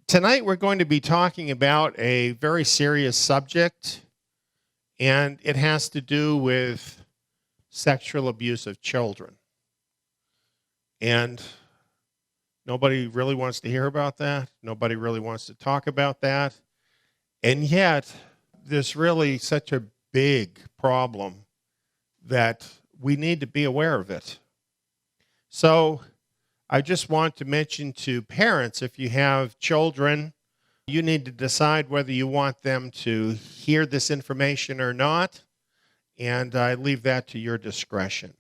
Tonight we're going to be talking about a very serious subject, and it has to do with sexual abuse of children. And nobody really wants to hear about that. Nobody really wants to talk about that. And yet, there's really such a big problem that we need to be aware of it. So I just want to mention to parents, if you have children, you need to decide whether you want them to hear this information or not, and I leave that to your discretion.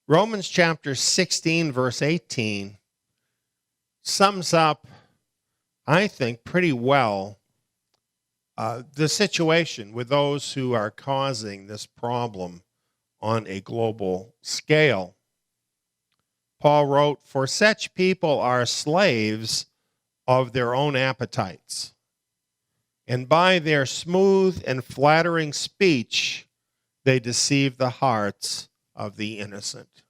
Romans chapter 16, verse 18 sums up, I think, pretty well the situation with those who are causing this problem on a global scale. Paul wrote, "For such people are slaves of their own appetites, and by their smooth and flattering speech they deceive the hearts of the innocent."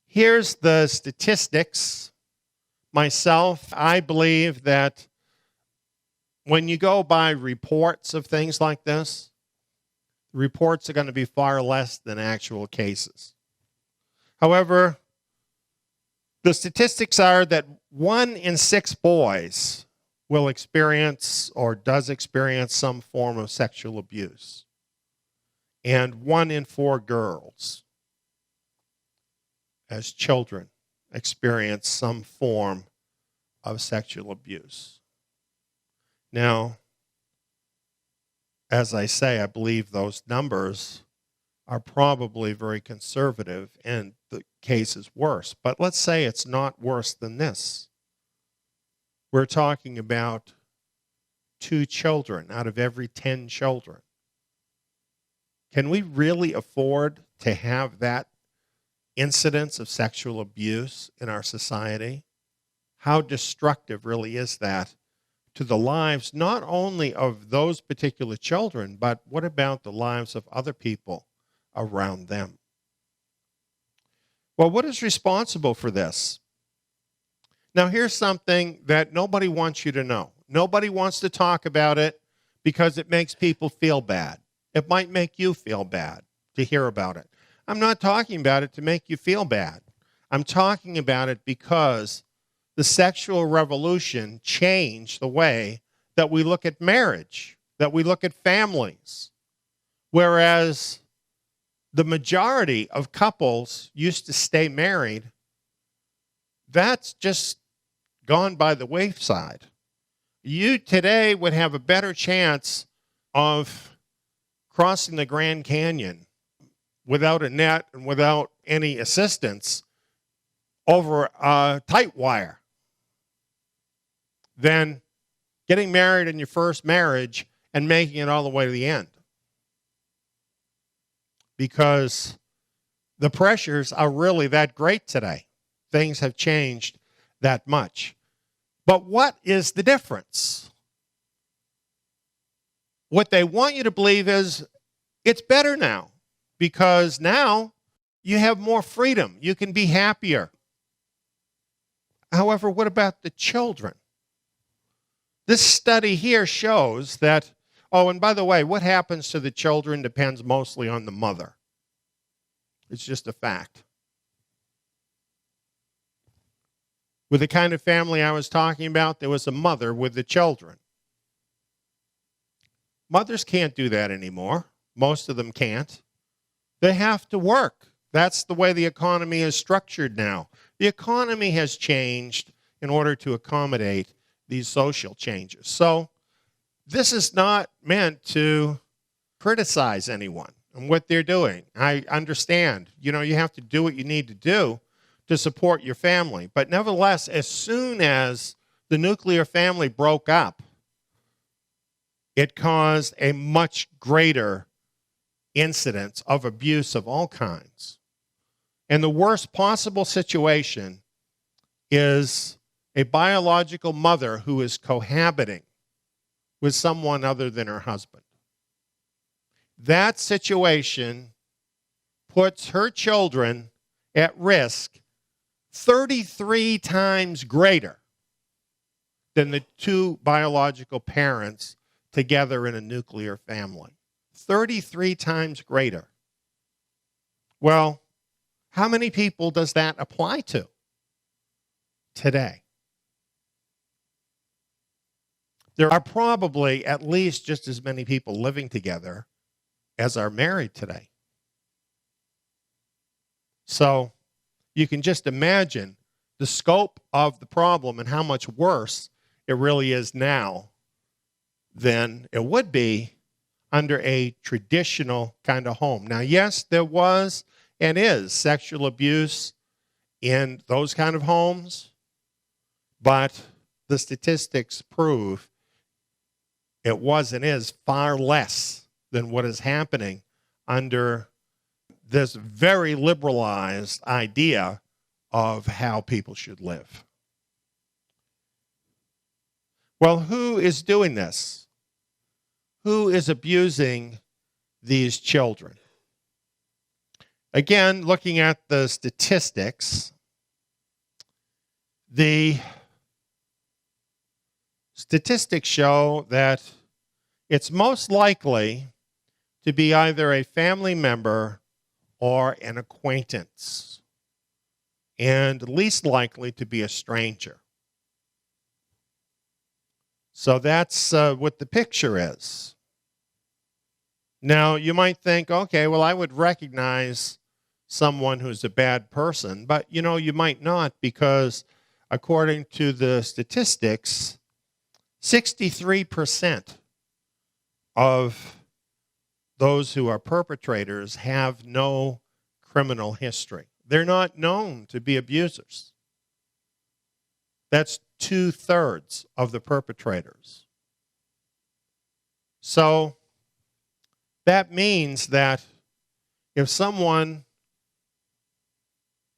Here's the statistics. Myself, I believe that when you go by reports of things like this, reports are going to be far less than actual cases. However, the statistics are that 1 in 6 boys will experience or does experience some form of sexual abuse, and 1 in 4 girls as children experience some form of sexual abuse. Now, as I say, I believe those numbers are probably very conservative and the case is worse. But let's say it's not worse than this. We're talking about 2 children out of every 10 children. Can we really afford to have that incidence of sexual abuse in our society? How destructive really is that to the lives not only of those particular children, but what about the lives of other people around them? Well, what is responsible for this? Now, here's something that nobody wants you to know. Nobody wants to talk about it because it makes people feel bad. It might make you feel bad to hear about it. I'm not talking about it to make you feel bad. I'm talking about it because the sexual revolution changed the way that we look at marriage, that we look at families. Whereas the majority of couples used to stay married, that's just gone by the wayside. You today would have a better chance of crossing the Grand Canyon without a net and without any assistance over a tight wire than getting married in your first marriage and making it all the way to the end. Because the pressures are really that great today. Things have changed that much. But what is the difference? What they want you to believe is it's better now, because now you have more freedom. You can be happier. However, what about the children? This study here shows that, oh, and by the way, what happens to the children depends mostly on the mother. It's just a fact. With the kind of family I was talking about, there was a mother with the children. Mothers can't do that anymore. Most of them can't. They have to work. That's the way the economy is structured now. The economy has changed in order to accommodate these social changes. So this is not meant to criticize anyone and what they're doing. I understand, you have to do what you need to do to support your family. But nevertheless, as soon as the nuclear family broke up, it caused a much greater incidence of abuse of all kinds. And the worst possible situation is a biological mother who is cohabiting with someone other than her husband. That situation puts her children at risk 33 times greater than the two biological parents together in a nuclear family. 33 times greater. Well, how many people does that apply to today? There are probably at least just as many people living together as are married today. So you can just imagine the scope of the problem and how much worse it really is now than it would be under a traditional kind of home. Now, yes, there was and is sexual abuse in those kind of homes, but the statistics prove it was and is far less than what is happening under this very liberalized idea of how people should live. Well, who is doing this? Who is abusing these children? Again, looking at the statistics, the statistics show that it's most likely to be either a family member or an acquaintance, and least likely to be a stranger. So that's what the picture is. Now, you might think, okay, well, I would recognize someone who's a bad person, but you might not, because according to the statistics, 63% of those who are perpetrators have no criminal history. They're not known to be abusers. That's 2/3 of the perpetrators. So that means that if someone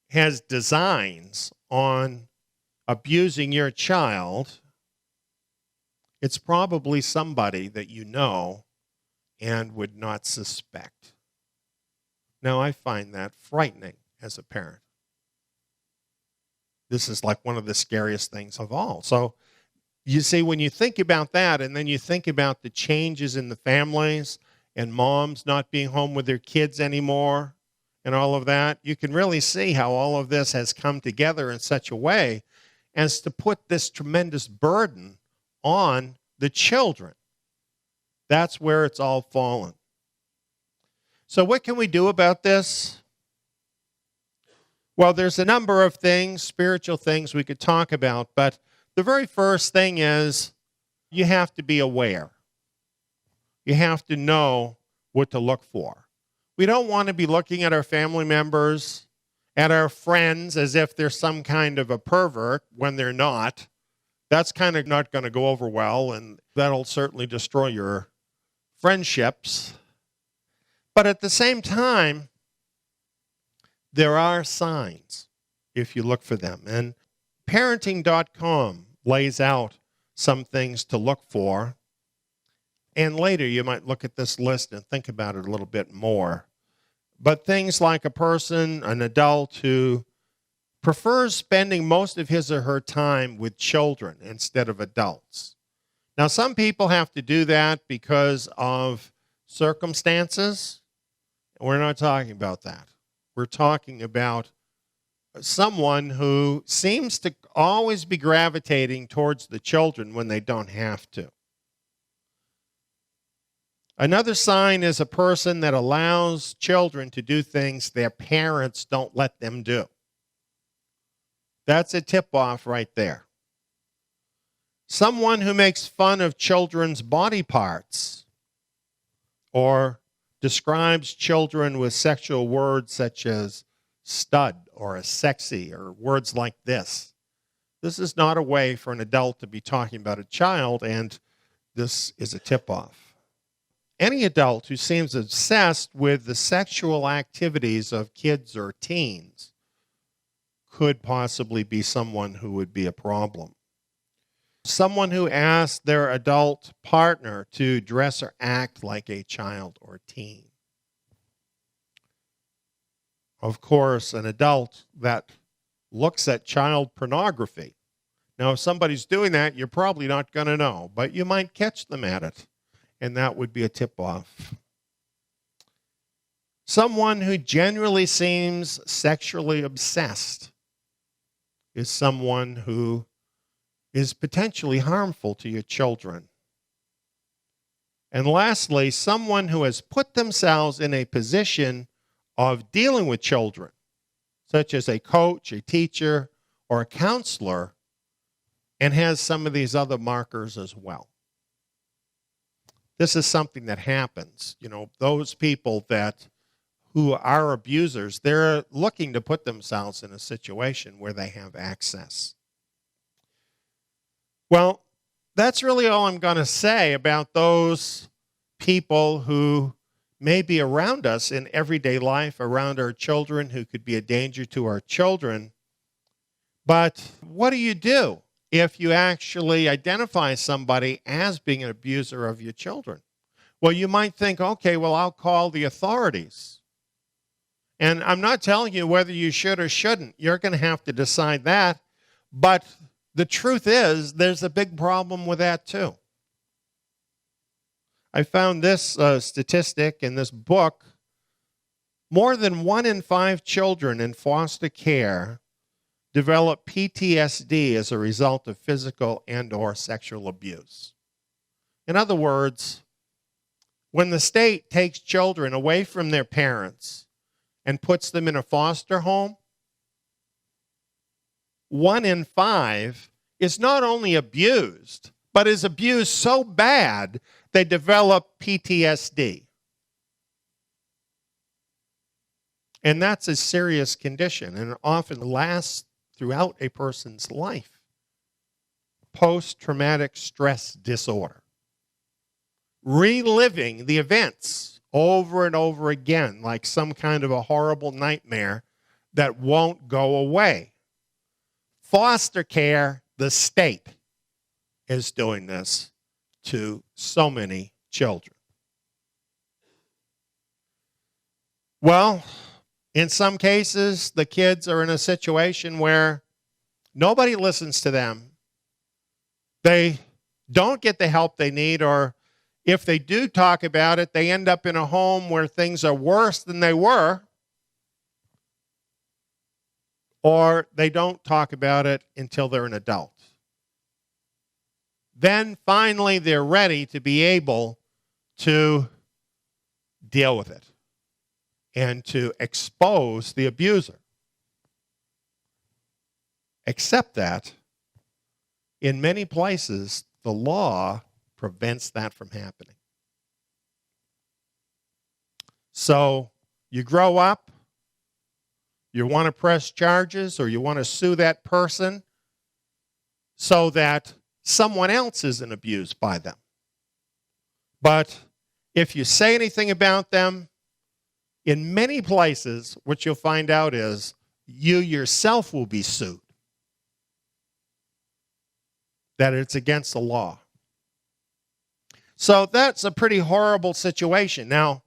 has designs on abusing your child, it's probably somebody that you know and would not suspect. Now, I find that frightening as a parent. This is like one of the scariest things of all. So you see, when you think about that, and then you think about the changes in the families and moms not being home with their kids anymore and all of that, you can really see how all of this has come together in such a way as to put this tremendous burden on the children. That's where it's all fallen. So what can we do about this? Well, there's a number of things, spiritual things we could talk about, but the very first thing is you have to be aware. You have to know what to look for. We don't want to be looking at our family members, at our friends, as if they're some kind of a pervert when they're not. That's kind of not going to go over well, and that'll certainly destroy your friendships. But at the same time, there are signs if you look for them. And parenting.com lays out some things to look for. And later you might look at this list and think about it a little bit more. But things like a person, an adult who prefers spending most of his or her time with children instead of adults. Now, some people have to do that because of circumstances. We're not talking about that. We're talking about someone who seems to always be gravitating towards the children when they don't have to. Another sign is a person that allows children to do things their parents don't let them do. That's a tip-off right there. Someone who makes fun of children's body parts or describes children with sexual words such as stud or a sexy or words like this. This is not a way for an adult to be talking about a child, and this is a tip-off. Any adult who seems obsessed with the sexual activities of kids or teens could possibly be someone who would be a problem. Someone who asks their adult partner to dress or act like a child or teen. Of course, an adult that looks at child pornography. Now, if somebody's doing that, you're probably not going to know, but you might catch them at it, and that would be a tip-off. Someone who generally seems sexually obsessed is someone who is potentially harmful to your children. And lastly, someone who has put themselves in a position of dealing with children, such as a coach, a teacher, or a counselor, and has some of these other markers as well. This is something that happens. You know, those people who are abusers, they're looking to put themselves in a situation where they have access. Well, that's really all I'm going to say about those people who may be around us in everyday life, around our children, who could be a danger to our children. But what do you do if you actually identify somebody as being an abuser of your children? Well, you might think, okay, well, I'll call the authorities. And I'm not telling you whether you should or shouldn't. You're going to have to decide that. But the truth is, there's a big problem with that too. I found this statistic in this book. More than 1 in 5 children in foster care develop PTSD as a result of physical and/or sexual abuse. In other words, when the state takes children away from their parents and puts them in a foster home, 1 in 5 is not only abused, but is abused so bad they develop PTSD. And that's a serious condition, and it often lasts throughout a person's life. Post-traumatic stress disorder. Reliving the events over and over again, like some kind of a horrible nightmare that won't go away. Foster care, the state, is doing this to so many children. Well, in some cases, the kids are in a situation where nobody listens to them. They don't get the help they need, or if they do talk about it, they end up in a home where things are worse than they were, or they don't talk about it until they're an adult. Then finally they're ready to be able to deal with it and to expose the abuser. Except that in many places, the law prevents that from happening. So you grow up, you want to press charges, or you want to sue that person so that someone else isn't abused by them. But if you say anything about them, in many places, what you'll find out is you yourself will be sued. That it's against the law. So that's a pretty horrible situation. Now,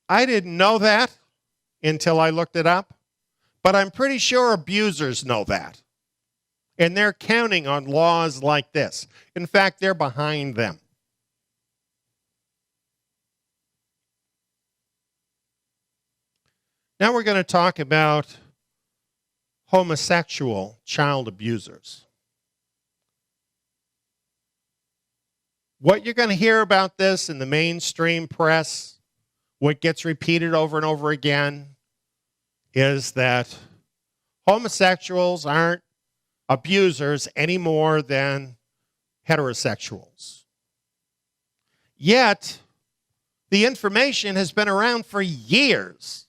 I didn't know that until I looked it up, but I'm pretty sure abusers know that. And they're counting on laws like this. In fact, they're behind them. Now we're going to talk about homosexual child abusers. What you're going to hear about this in the mainstream press, what gets repeated over and over again, is that homosexuals aren't abusers any more than heterosexuals. Yet, the information has been around for years,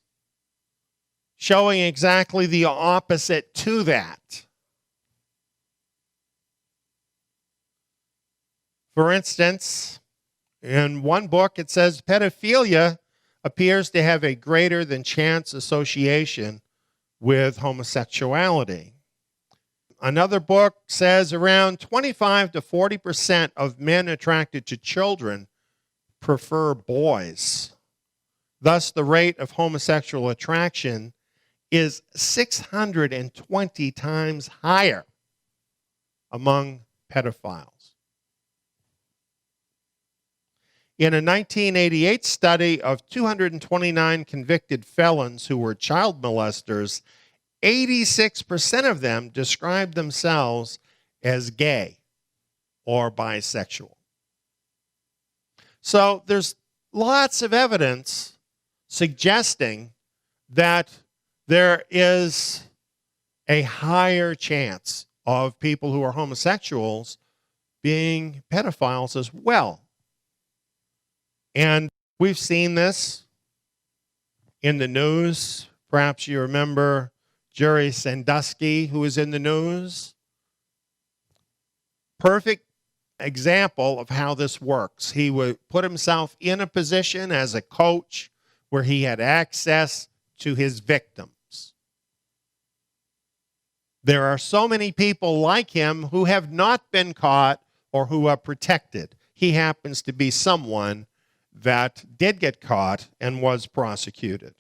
showing exactly the opposite to that. For instance, in one book it says pedophilia appears to have a greater than chance association with homosexuality. Another book says around 25 to 40% of men attracted to children prefer boys. Thus, the rate of homosexual attraction is 620 times higher among pedophiles. In a 1988 study of 229 convicted felons who were child molesters, 86% of them described themselves as gay or bisexual. So there's lots of evidence suggesting that there is a higher chance of people who are homosexuals being pedophiles as well. And we've seen this in the news. Perhaps you remember Jerry Sandusky, who was in the news. Perfect example of how this works. He would put himself in a position as a coach where he had access to his victims. There are so many people like him who have not been caught or who are protected. He happens to be someone that did get caught and was prosecuted.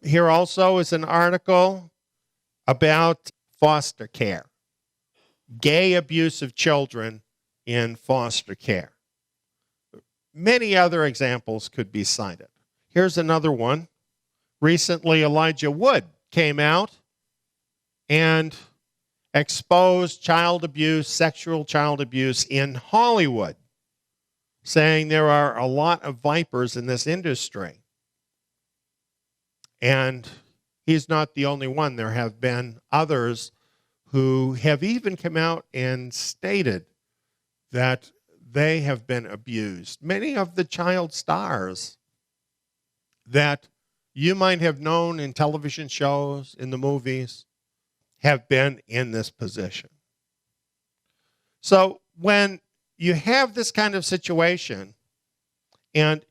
Here also is an article about foster care. Gay abuse of children in foster care. Many other examples could be cited. Here's another one. Recently, Elijah Wood came out and exposed child abuse, sexual child abuse in Hollywood, saying there are a lot of vipers in this industry. And he's not the only one. There have been others who have even come out and stated that they have been abused. Many of the child stars that you might have known in television shows, in the movies, have been in this position. So when you have this kind of situation, and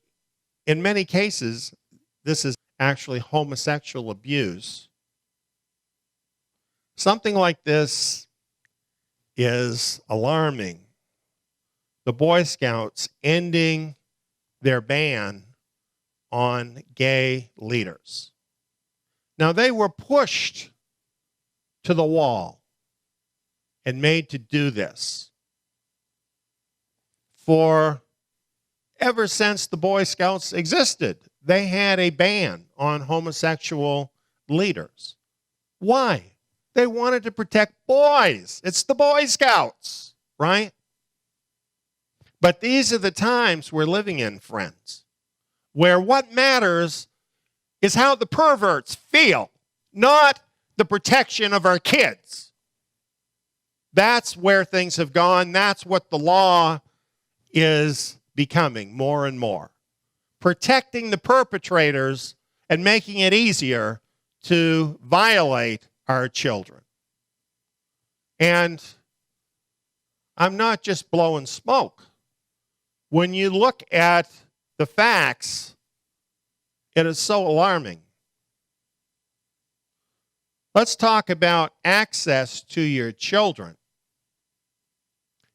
in many cases, this is actually homosexual abuse, something like this is alarming. The Boy Scouts ending their ban on gay leaders. Now, they were pushed to the wall and made to do this. For ever since the Boy Scouts existed, they had a ban on homosexual leaders. Why? They wanted to protect boys. It's the Boy Scouts, right? But these are the times we're living in, friends, where what matters is how the perverts feel, not the protection of our kids. That's where things have gone. That's what the law is becoming more and more. Protecting the perpetrators and making it easier to violate our children. And I'm not just blowing smoke. When you look at the facts, it is so alarming. Let's talk about access to your children.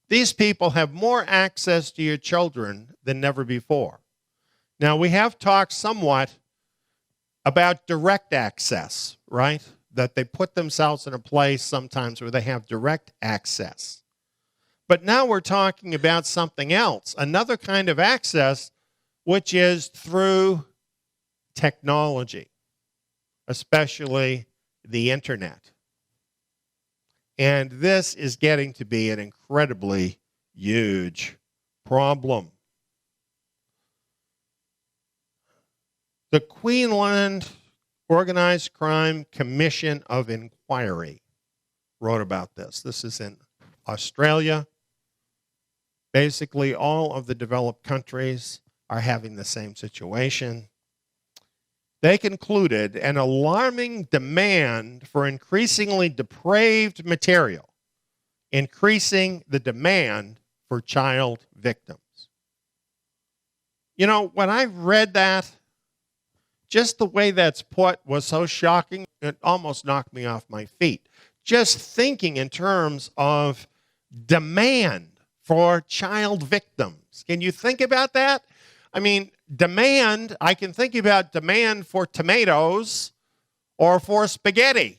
These people have more access to your children than never before. Now, we have talked somewhat about direct access, right? That they put themselves in a place sometimes where they have direct access. But now we're talking about something else, another kind of access, which is through technology, especially the internet. And this is getting to be an incredibly huge problem. The Queensland Organized Crime Commission of Inquiry wrote about this. This is in Australia. Basically, all of the developed countries are having the same situation. They concluded an alarming demand for increasingly depraved material, increasing the demand for child victims. You know, when I read that, just the way that's put was so shocking, it almost knocked me off my feet. Just thinking in terms of demand for child victims. Can you think about that? I mean, demand, I can think about demand for tomatoes or for spaghetti,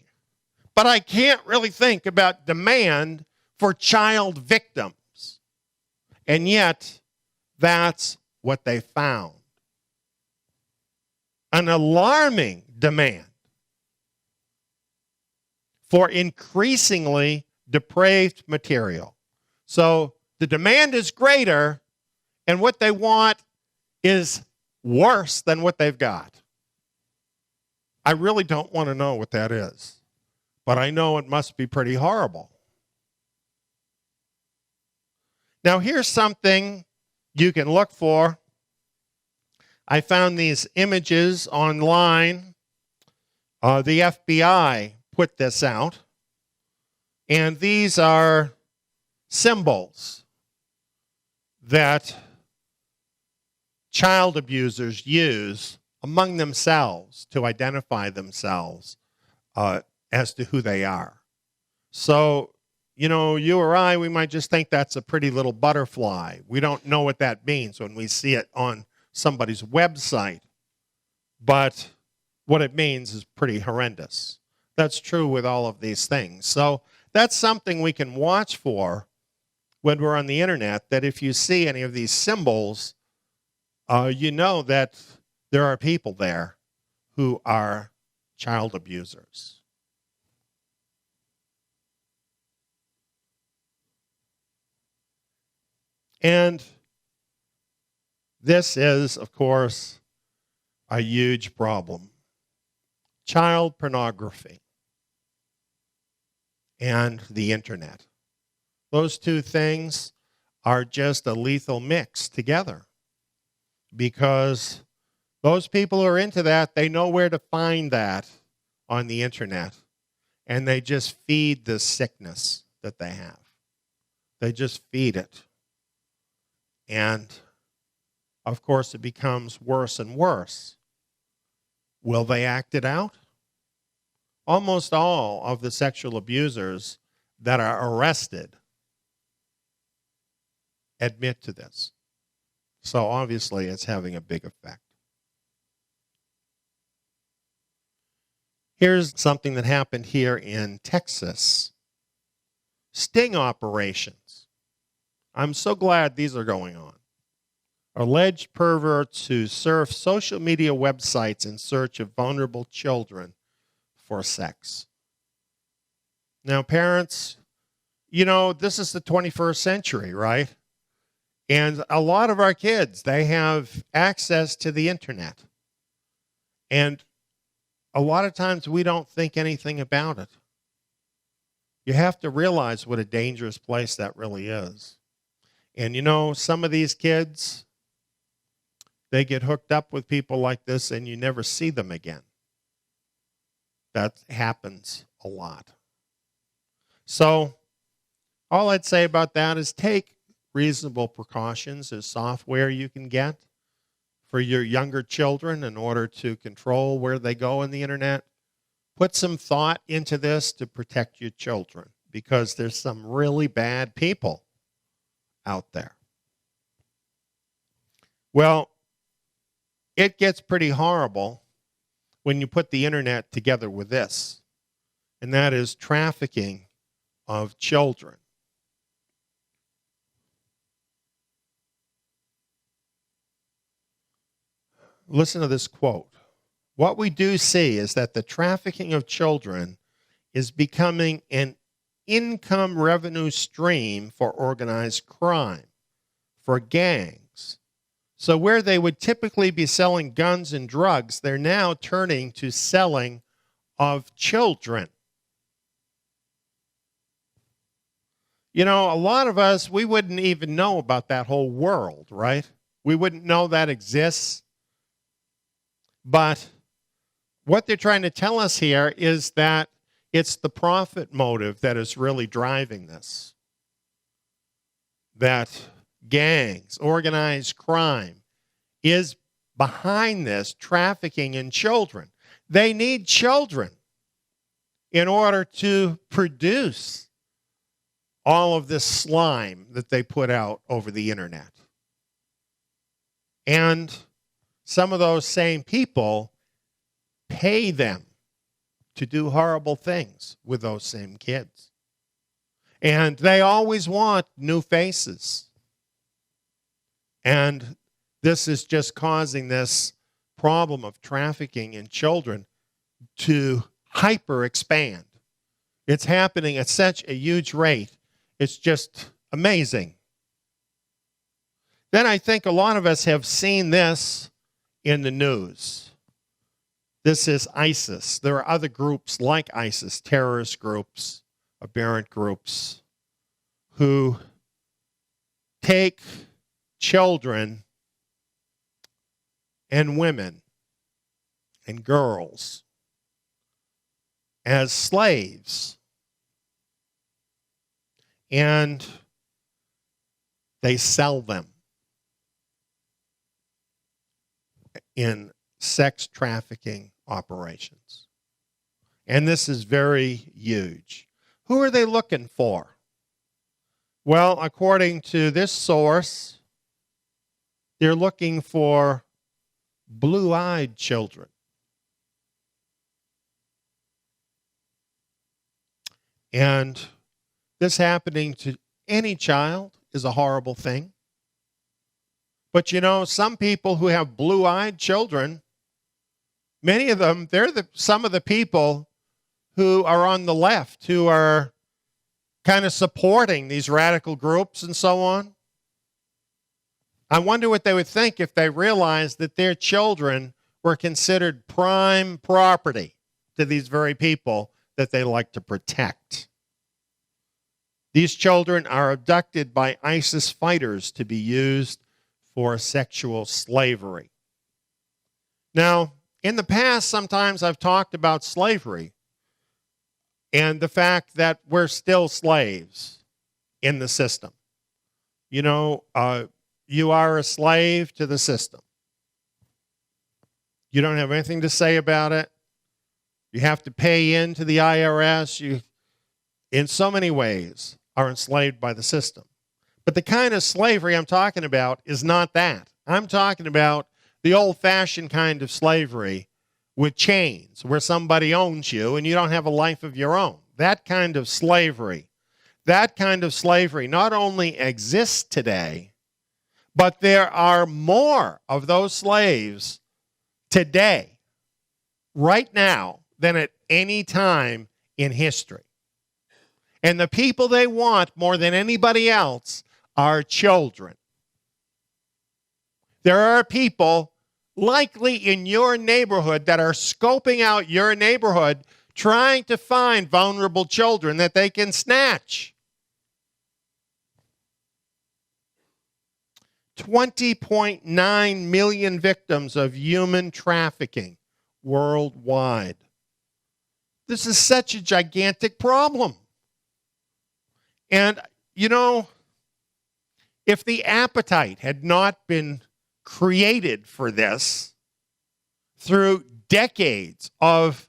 but I can't really think about demand for child victims. And yet, that's what they found. An alarming demand for increasingly depraved material. So the demand is greater, and what they want is worse than what they've got. I really don't want to know what that is, but I know it must be pretty horrible. Now, here's something you can look for. I found these images online. The FBI put this out, and these are symbols that child abusers use among themselves to identify themselves as to who they are. So, you know, you or I, we might just think that's a pretty little butterfly. We don't know what that means when we see it on somebody's website. But what it means is pretty horrendous. That's true with all of these things. So that's something we can watch for when we're on the internet, that if you see any of these symbols, you know that there are people there who are child abusers. And this is, of course, a huge problem. Child pornography and the internet. Those two things are just a lethal mix together, because those people who are into that, they know where to find that on the internet, and they just feed the sickness that they have. They just feed it. And, of course, it becomes worse and worse. Will they act it out? Almost all of the sexual abusers that are arrested admit to this. So obviously it's having a big effect. Here's something that happened here in Texas. Sting operations. I'm so glad these are going on. Alleged perverts who surf social media websites in search of vulnerable children for sex. Now, parents, you know, this is the 21st century, right? And a lot of our kids, they have access to the internet. And a lot of times we don't think anything about it. You have to realize what a dangerous place that really is. And you know, some of these kids, they get hooked up with people like this and you never see them again. That happens a lot. So all I'd say about that is take reasonable precautions. There's software you can get for your younger children in order to control where they go on the internet. Put some thought into this to protect your children, because there's some really bad people out there. Well, it gets pretty horrible when you put the internet together with this, and that is trafficking of children. Listen to this quote. What we do see is that the trafficking of children is becoming an income revenue stream for organized crime, for gangs. So where they would typically be selling guns and drugs, they're now turning to selling of children. You know, a lot of us, we wouldn't even know about that whole world, right? We wouldn't know that exists. But what they're trying to tell us here is that it's the profit motive that is really driving this. That gangs, organized crime, is behind this trafficking in children. They need children in order to produce all of this slime that they put out over the internet. And some of those same people pay them to do horrible things with those same kids. And they always want new faces. And this is just causing this problem of trafficking in children to hyper expand. It's happening at such a huge rate. It's just amazing. Then I think a lot of us have seen this in the news. This is ISIS. There are other groups like ISIS, terrorist groups, aberrant groups, who take children and women and girls as slaves. And they sell them in sex trafficking operations. And this is very huge. Who are they looking for? Well, according to this source, they're looking for blue-eyed children. And this happening to any child is a horrible thing. But you know, some people who have blue-eyed children, many of them, they're some of the people who are on the left, who are kind of supporting these radical groups and so on. I wonder what they would think if they realized that their children were considered prime property to these very people that they like to protect. These children are abducted by ISIS fighters to be used for sexual slavery. Now, in the past, sometimes I've talked about slavery and the fact that we're still slaves in the system. You know, you are a slave to the system. You don't have anything to say about it. You have to pay into the IRS. You, in so many ways, are enslaved by the system. But the kind of slavery I'm talking about is not that. I'm talking about the old-fashioned kind of slavery with chains, where somebody owns you and you don't have a life of your own. That kind of slavery not only exists today, but there are more of those slaves today, right now, than at any time in history. And the people they want more than anybody else are children. There are people likely in your neighborhood that are scoping out your neighborhood, trying to find vulnerable children that they can snatch. 20.9 million victims of human trafficking worldwide. This is such a gigantic problem. And, you know, if the appetite had not been created for this through decades of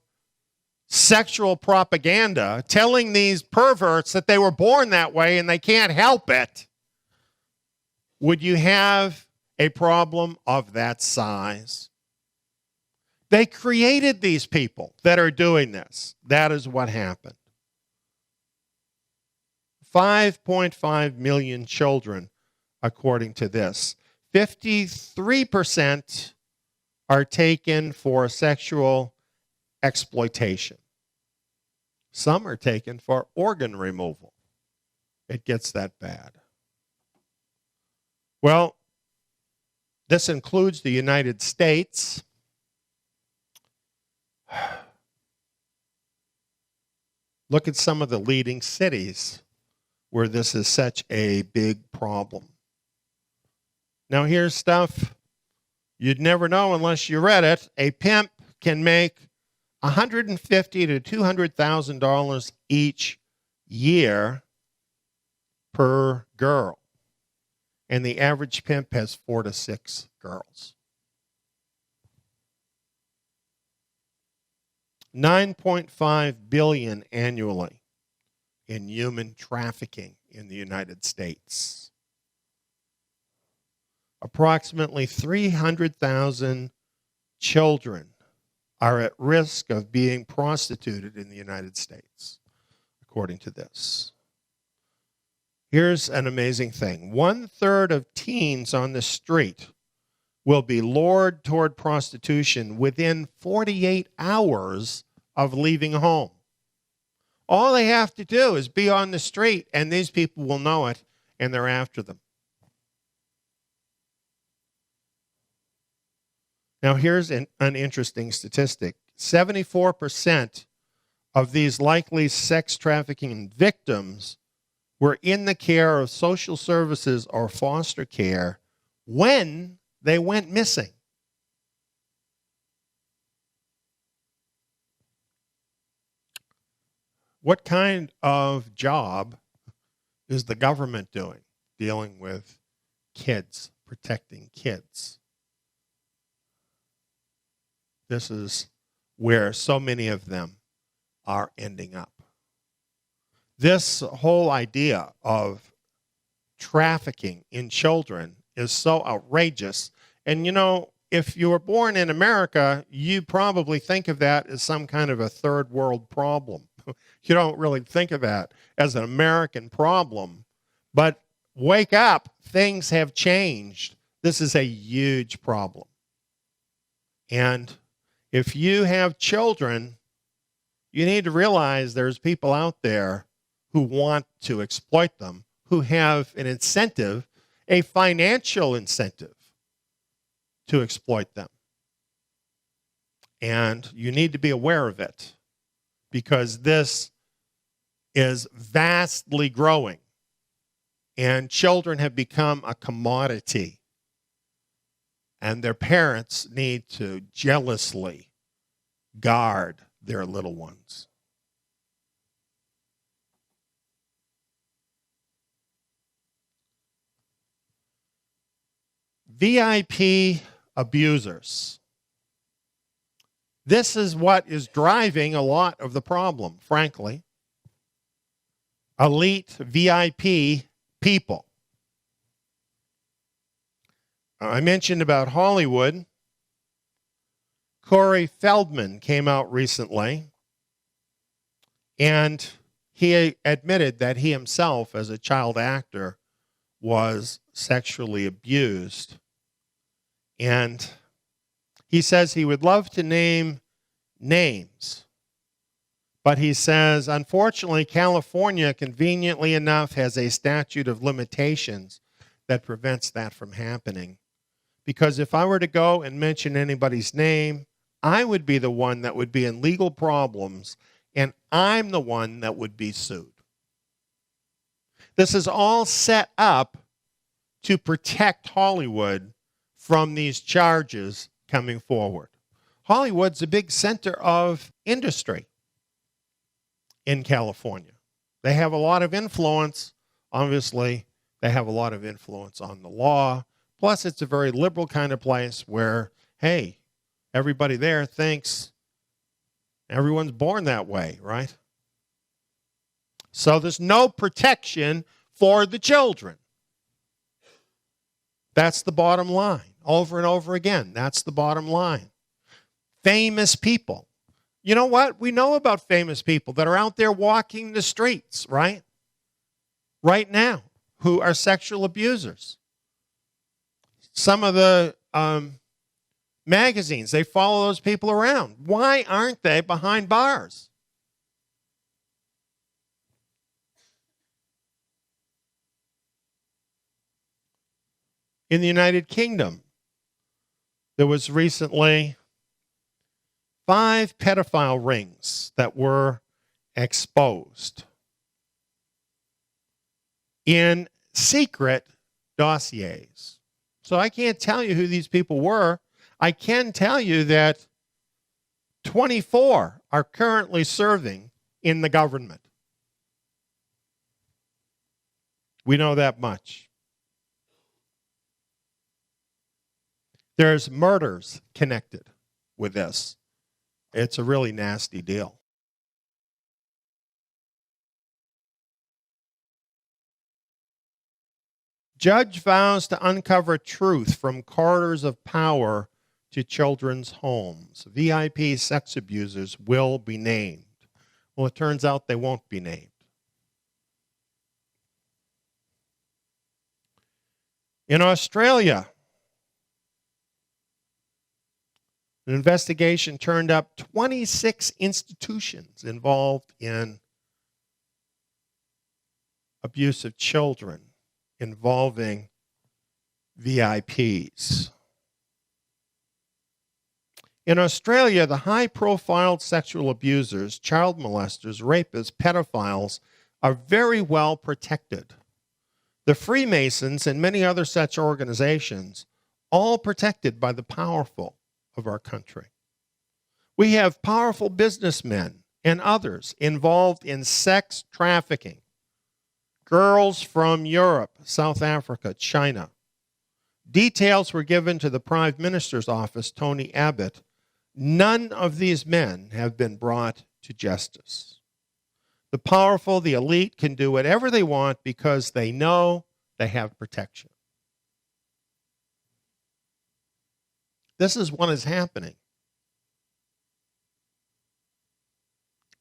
sexual propaganda telling these perverts that they were born that way and they can't help it, would you have a problem of that size? They created these people that are doing this. That is what happened. 5.5 million children, according to this. 53% are taken for sexual exploitation. Some are taken for organ removal. It gets that bad. Well, this includes the United States. Look at some of the leading cities where this is such a big problem. Now here's stuff you'd never know unless you read it. A pimp can make $150,000 to $200,000 each year per girl. And the average pimp has 4 to 6 girls. $9.5 billion annually in human trafficking in the United States. approximately 300,000 children are at risk of being prostituted in the United States, according to this. Here's an amazing thing. 1/3 of teens on the street will be lured toward prostitution within 48 hours of leaving home. All they have to do is be on the street, and these people will know it, and they're after them. Now, here's an interesting statistic. 74% of these likely sex trafficking victims were in the care of social services or foster care when they went missing. What kind of job is the government doing dealing with kids, protecting kids? This is where so many of them are ending up. This whole idea of trafficking in children is so outrageous. And you know, if you were born in America, you probably think of that as some kind of a third world problem. You don't really think of that as an American problem. But wake up, things have changed. This is a huge problem. And if you have children, you need to realize there's people out there who want to exploit them, who have an incentive, a financial incentive to exploit them. And you need to be aware of it, because this is vastly growing, and children have become a commodity, and their parents need to jealously guard their little ones. VIP abusers. This is what is driving a lot of the problem, frankly. Elite VIP people. I mentioned about Hollywood. Corey Feldman came out recently, and he admitted that he himself, as a child actor, was sexually abused. And he says he would love to name names, but he says, unfortunately, California, conveniently enough, has a statute of limitations that prevents that from happening. Because if I were to go and mention anybody's name, I would be the one that would be in legal problems, and I'm the one that would be sued. This is all set up to protect Hollywood from these charges coming forward. Hollywood's a big center of industry in California. They have a lot of influence. Obviously, they have a lot of influence on the law. Plus, it's a very liberal kind of place where, hey, everybody there thinks everyone's born that way, right? So there's no protection for the children. That's the bottom line. Over and over again, that's the bottom line. Famous people. You know what? We know about famous people that are out there walking the streets, right? Right now, who are sexual abusers. Some of the magazines, they follow those people around. Why aren't they behind bars? In the United Kingdom, there was recently 5 pedophile rings that were exposed in secret dossiers. So I can't tell you who these people were. I can tell you that 24 are currently serving in the government. We know that much. There's murders connected with this. It's a really nasty deal. Judge vows to uncover truth from corridors of power to children's homes. VIP sex abusers will be named. Well, it turns out they won't be named. In Australia, an investigation turned up 26 institutions involved in abuse of children involving VIPs. In Australia, the high-profile sexual abusers, child molesters, rapists, pedophiles are very well protected. The Freemasons and many other such organizations, all protected by the powerful of our country. We have powerful businessmen and others involved in sex trafficking. Girls from Europe, South Africa, China. Details were given to the Prime Minister's office, Tony Abbott. None of these men have been brought to justice. The powerful, the elite, can do whatever they want because they know they have protection. This is what is happening.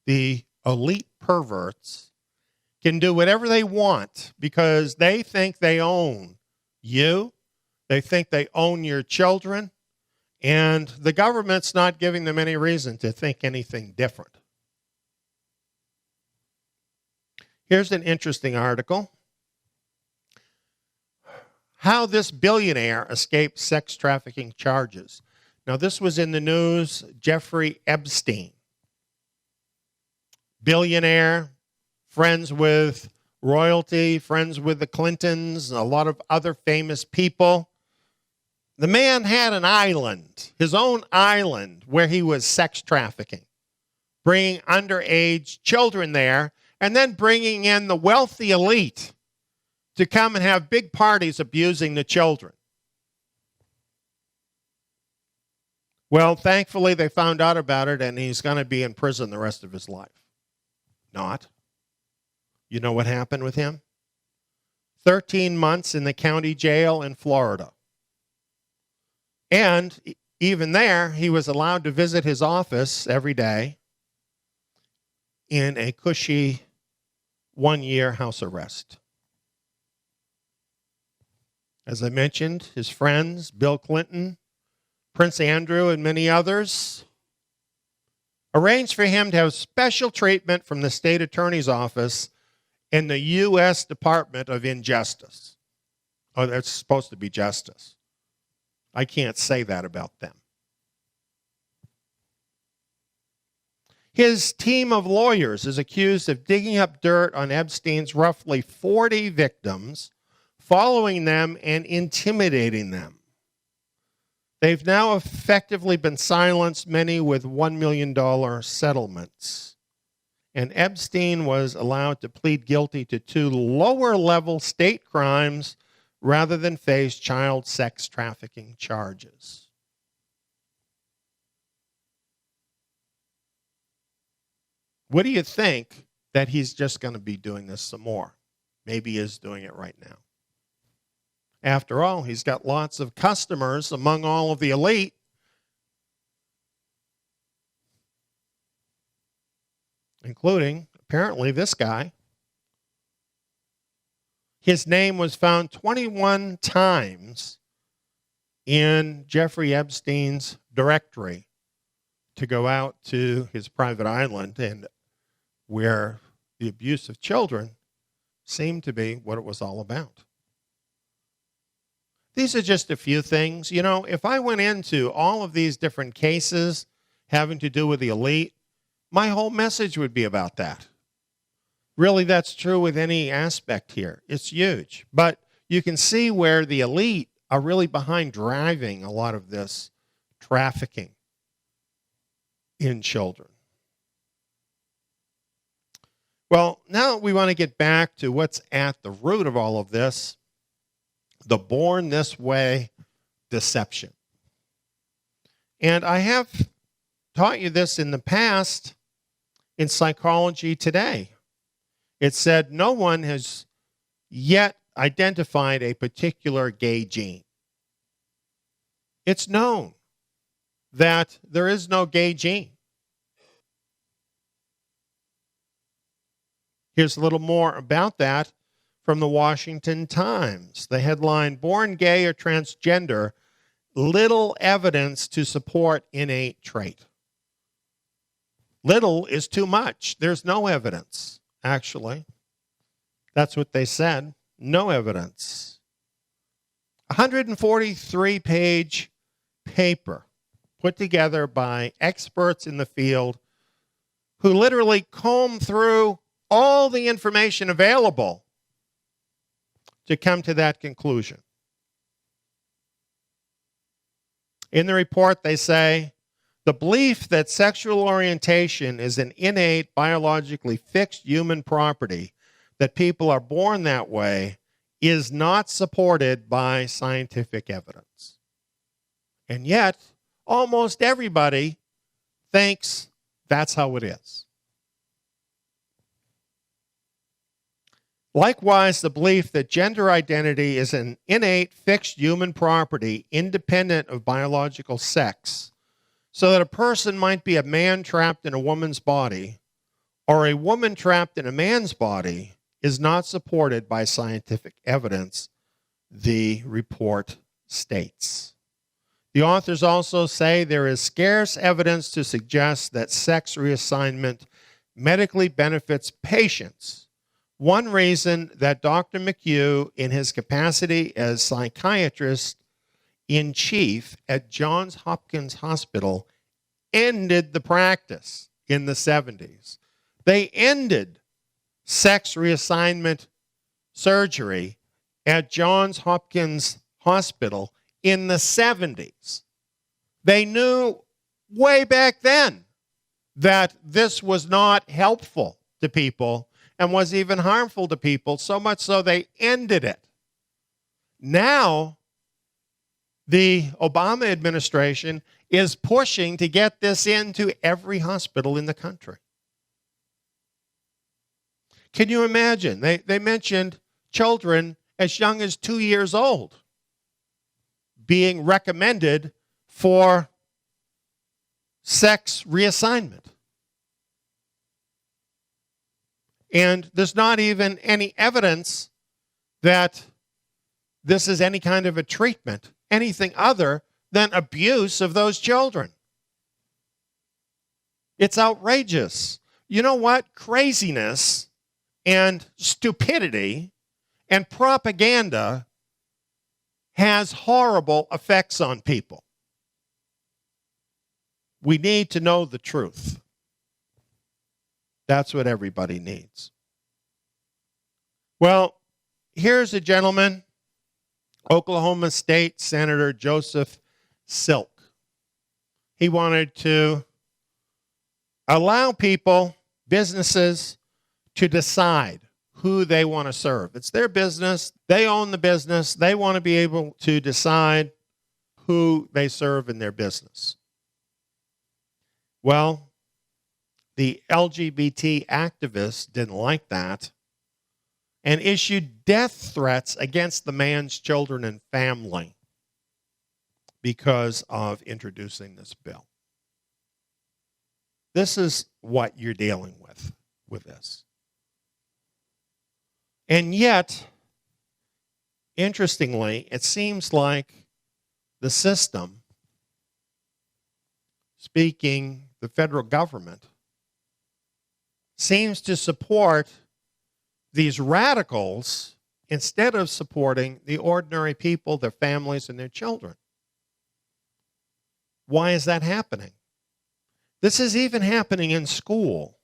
The elite perverts can do whatever they want because they think they own you. They think they own your children. And the government's not giving them any reason to think anything different. Here's an interesting article. How this billionaire escaped sex trafficking charges. Now, this was in the news. Jeffrey Epstein, billionaire, friends with royalty, friends with the Clintons, a lot of other famous people. The man had an island, his own island, where he was sex trafficking, bringing underage children there, and then bringing in the wealthy elite to come and have big parties abusing the children. Well, thankfully, they found out about it, and he's going to be in prison the rest of his life. Not. You know what happened with him? 13 months in the county jail in Florida. And even there, he was allowed to visit his office every day in a cushy 1-year house arrest. As I mentioned, his friends, Bill Clinton, Prince Andrew, and many others, arranged for him to have special treatment from the state attorney's office in the U.S. Department of Injustice. Oh, that's supposed to be justice. I can't say that about them. His team of lawyers is accused of digging up dirt on Epstein's roughly 40 victims, following them and intimidating them. They've now effectively been silenced, many with $1 million settlements. And Epstein was allowed to plead guilty to 2 lower-level state crimes rather than face child sex trafficking charges. What do you think that he's just going to be doing this some more? Maybe he is doing it right now. After all, he's got lots of customers among all of the elite. Including, apparently, this guy. His name was found 21 times in Jeffrey Epstein's directory to go out to his private island, and where the abuse of children seemed to be what it was all about. These are just a few things. You know, if I went into all of these different cases having to do with the elite, my whole message would be about that. Really, that's true with any aspect here. It's huge. But you can see where the elite are really behind driving a lot of this trafficking in children. Well, now we want to get back to what's at the root of all of this, the born this way deception. And I have taught you this in the past in Psychology Today. It said no one has yet identified a particular gay gene. It's known that there is no gay gene. Here's a little more about that from the Washington Times. The headline, "Born Gay or Transgender, Little Evidence to Support Innate Trait." Little is too much. There's no evidence, actually. That's what they said. No evidence. 143-page paper put together by experts in the field who literally combed through all the information available to come to that conclusion. In the report, they say, the belief that sexual orientation is an innate, biologically fixed human property, that people are born that way, is not supported by scientific evidence. And yet, almost everybody thinks that's how it is. Likewise, the belief that gender identity is an innate, fixed human property independent of biological sex, so that a person might be a man trapped in a woman's body or a woman trapped in a man's body, is not supported by scientific evidence, the report states. The authors also say there is scarce evidence to suggest that sex reassignment medically benefits patients. One reason that Dr. McHugh, in his capacity as psychiatrist in chief at Johns Hopkins Hospital, ended the practice in the 70s. They ended sex reassignment surgery at Johns Hopkins Hospital in the 70s. They knew way back then that this was not helpful to people and was even harmful to people, so much so they ended it. Now, the Obama administration is pushing to get this into every hospital in the country. Can you imagine? They mentioned children as young as 2 years old being recommended for sex reassignment. And there's not even any evidence that this is any kind of a treatment, anything other than abuse of those children. It's outrageous. You know what? Craziness and stupidity and propaganda has horrible effects on people. We need to know the truth. That's what everybody needs. Well, here's a gentleman, Oklahoma State Senator Joseph Silk. He wanted to allow people, businesses, to decide who they want to serve. It's their business. They own the business. They want to be able to decide who they serve in their business. Well, the LGBT activists didn't like that and issued death threats against the man's children and family because of introducing this bill. This is what you're dealing with this. And yet, interestingly, it seems like the system, speaking the federal government, seems to support these radicals instead of supporting the ordinary people, their families, and their children. Why is that happening? This is even happening in school.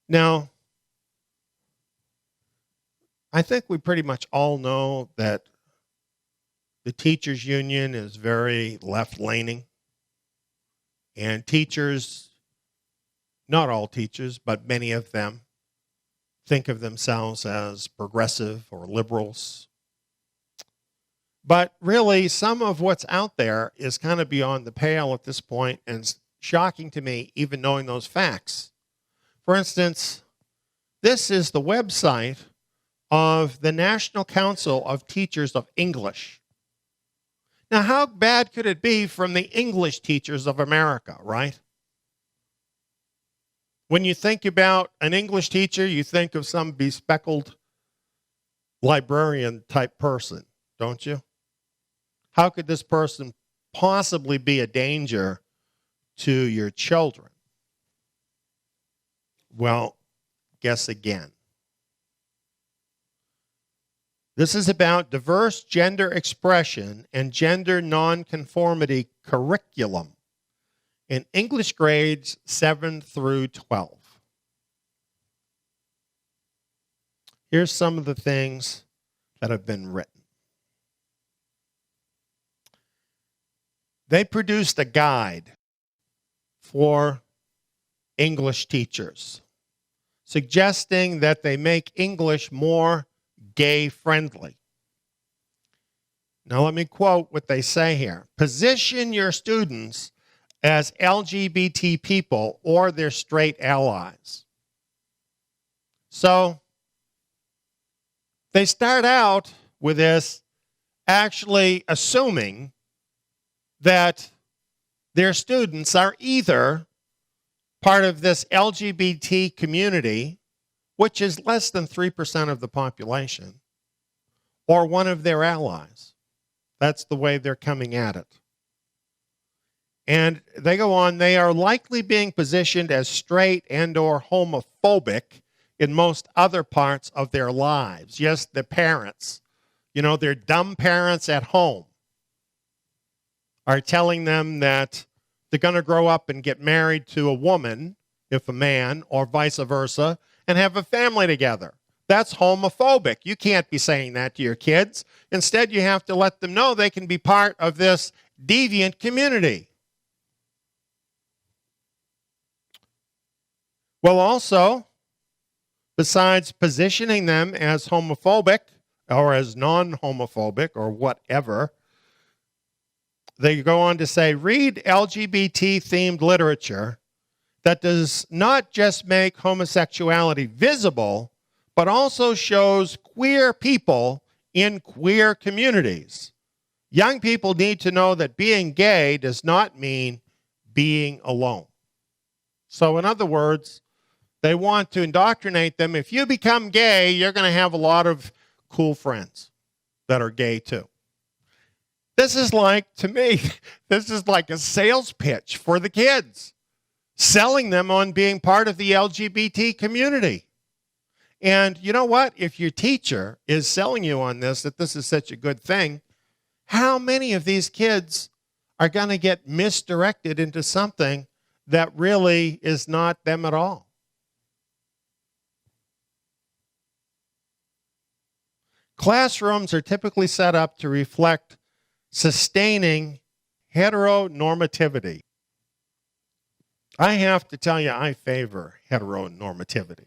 Now, I think we pretty much all know that the teachers' union is very left-leaning, and teachers, not all teachers, but many of them, think of themselves as progressive or liberals. But really, some of what's out there is kind of beyond the pale at this point, and it's shocking to me even knowing those facts. For instance, this is the website of the National Council of Teachers of English. Now, how bad could it be from the English teachers of America, right? When you think about an English teacher, you think of some bespectacled librarian type person, don't you? How could this person possibly be a danger to your children? Well, guess again. This is about diverse gender expression and gender nonconformity curriculum in English grades 7 through 12. Here's some of the things that have been written. They produced a guide for English teachers, suggesting that they make English more gay-friendly. Now let me quote what they say here. Position your students as LGBT people or their straight allies. So they start out with this actually assuming that their students are either part of this LGBT community, which is less than 3% of the population, or one of their allies. That's the way they're coming at it. And they go on, they are likely being positioned as straight and or homophobic in most other parts of their lives. Yes, the parents, their dumb parents at home are telling them that they're going to grow up and get married to a woman, if a man, or vice versa, and have a family together. That's homophobic. You can't be saying that to your kids. Instead, you have to let them know they can be part of this deviant community. Well, also, besides positioning them as homophobic or as non-homophobic or whatever, they go on to say, read LGBT-themed literature that does not just make homosexuality visible, but also shows queer people in queer communities. Young people need to know that being gay does not mean being alone. So in other words, they want to indoctrinate them. If you become gay, you're going to have a lot of cool friends that are gay too. This is like, to me, this is like a sales pitch for the kids, selling them on being part of the LGBT community. And you know what? If your teacher is selling you on this, that this is such a good thing, how many of these kids are going to get misdirected into something that really is not them at all? Classrooms are typically set up to reflect sustaining heteronormativity. I have to tell you, I favor heteronormativity.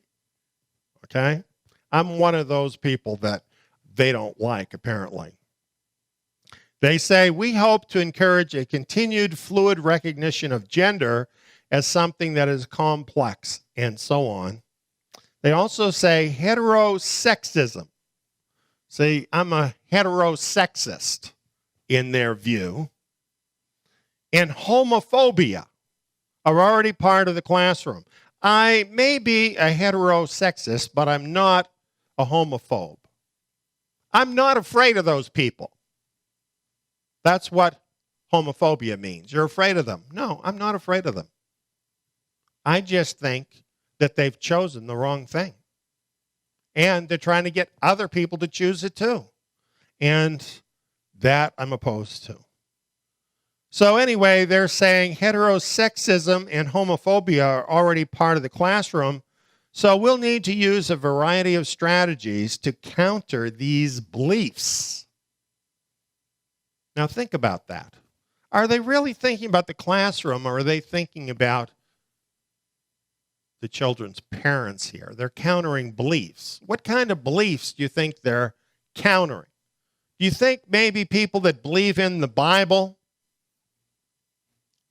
Okay? I'm one of those people that they don't like, apparently. They say, we hope to encourage a continued fluid recognition of gender as something that is complex, and so on. They also say heterosexism. See, I'm a heterosexist in their view. And homophobia are already part of the classroom. I may be a heterosexist, but I'm not a homophobe. I'm not afraid of those people. That's what homophobia means. You're afraid of them. No, I'm not afraid of them. I just think that they've chosen the wrong thing. And they're trying to get other people to choose it too. And that I'm opposed to. So anyway, they're saying heterosexism and homophobia are already part of the classroom. So we'll need to use a variety of strategies to counter these beliefs. Now think about that. Are they really thinking about the classroom, or are they thinking about the children's parents here? They're countering beliefs. What kind of beliefs do you think they're countering? Do you think maybe people that believe in the Bible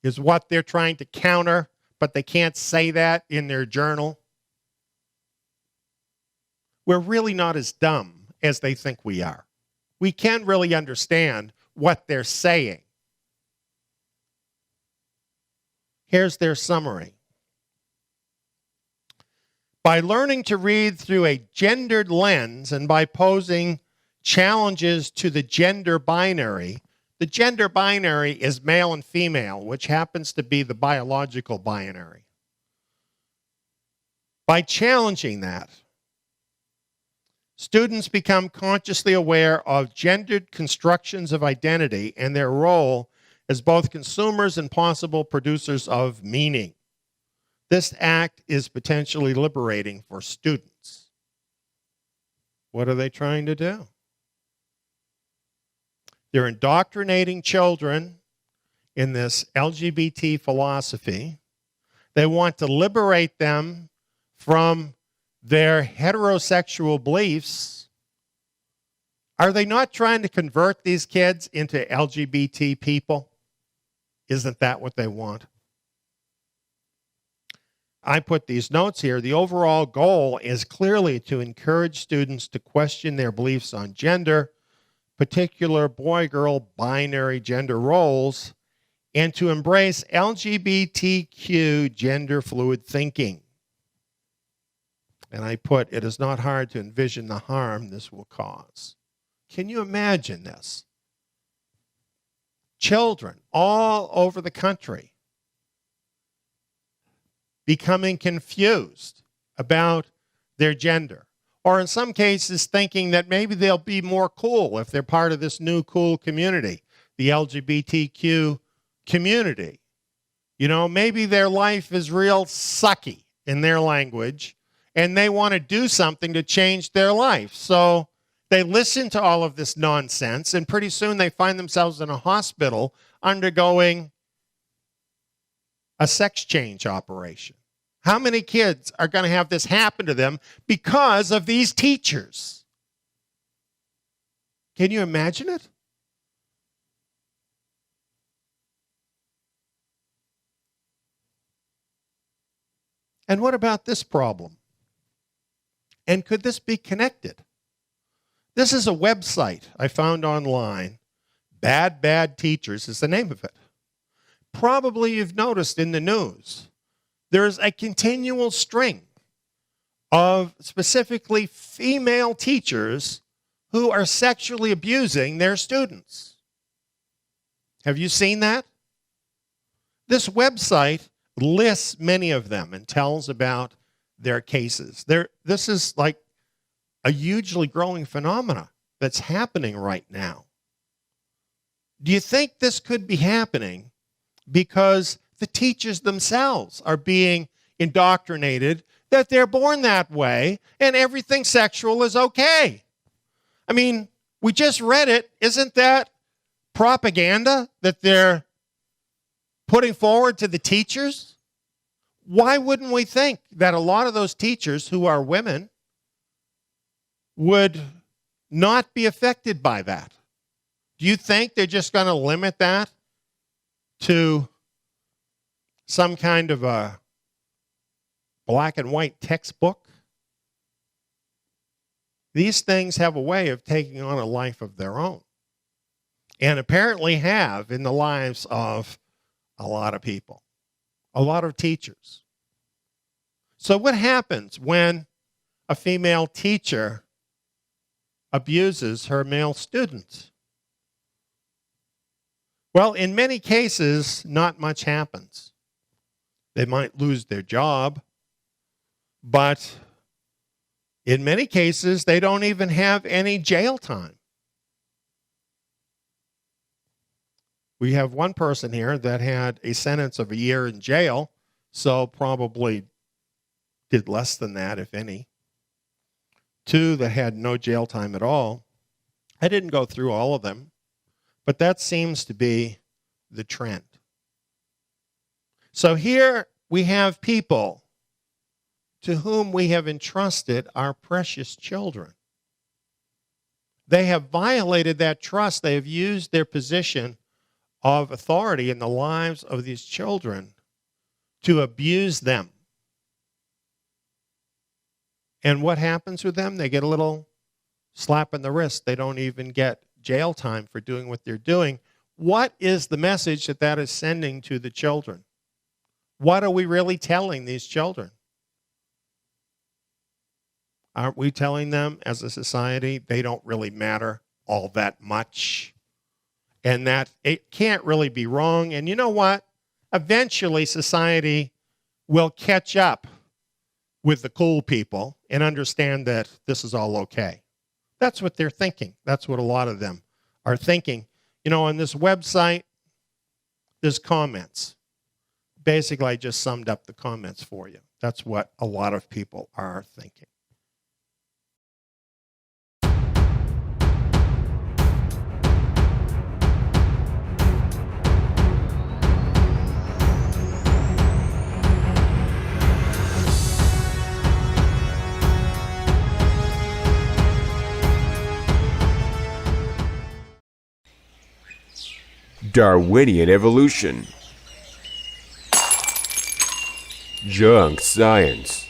is what they're trying to counter, but they can't say that in their journal? we're really not as dumb as they think we are. We can't really understand what they're saying. Here's their summary. By learning to read through a gendered lens and by posing challenges to the gender binary is male and female, which happens to be the biological binary. By challenging that, students become consciously aware of gendered constructions of identity and their role as both consumers and possible producers of meaning. This act is potentially liberating for students. What are they trying to do? They're indoctrinating children in this LGBT philosophy. They want to liberate them from their heterosexual beliefs. Are they not trying to convert these kids into LGBT people? Isn't that what they want? I put these notes here. The overall goal is clearly to encourage students to question their beliefs on gender, particular boy-girl binary gender roles, and to embrace LGBTQ gender fluid thinking. And I put, it is not hard to envision the harm this will cause. Can you imagine this? Children all over the country becoming confused about their gender, or in some cases thinking that maybe they'll be more cool if they're part of this new cool community, the LGBTQ community. You know, maybe their life is real sucky in their language, and they want to do something to change their life. So they listen to all of this nonsense, and pretty soon they find themselves in a hospital undergoing a sex change operation. How many kids are going to have this happen to them because of these teachers? Can you imagine it? And what about this problem? And could this be connected? This is a website I found online. Bad Teachers is the name of it. Probably you've noticed in the news, there's a continual string of specifically female teachers who are sexually abusing their students. Have you seen that? This website lists many of them and tells about their cases. This is like a hugely growing phenomena that's happening right now. Do you think this could be happening because the teachers themselves are being indoctrinated that they're born that way and everything sexual is okay? I mean, we just read it. Isn't that propaganda that they're putting forward to the teachers? Why wouldn't we think that a lot of those teachers who are women would not be affected by that? Do you think they're just going to limit that to some kind of a black and white textbook? These things have a way of taking on a life of their own, and apparently have in the lives of a lot of people, a lot of teachers. So what happens when a female teacher abuses her male students? Well, in many cases, not much happens. They might lose their job, but in many cases, they don't even have any jail time. We have one person here that had a sentence of a year in jail, so probably did less than that, if any. Two that had no jail time at all. I didn't go through all of them, but that seems to be the trend. So here we have people to whom we have entrusted our precious children. They have violated that trust. They have used their position of authority in the lives of these children to abuse them. And what happens with them? They get a little slap in the wrist. They don't even get jail time for doing what they're doing. What is the message that that is sending to the children? What are we really telling these children? Aren't we telling them as a society they don't really matter all that much? And that it can't really be wrong. And you know what? Eventually society will catch up with the cool people and understand that this is all okay. That's what they're thinking. That's what a lot of them are thinking. You know, on this website, there's comments. Basically, I just summed up the comments for you. That's what a lot of people are thinking. Darwinian evolution. Junk science.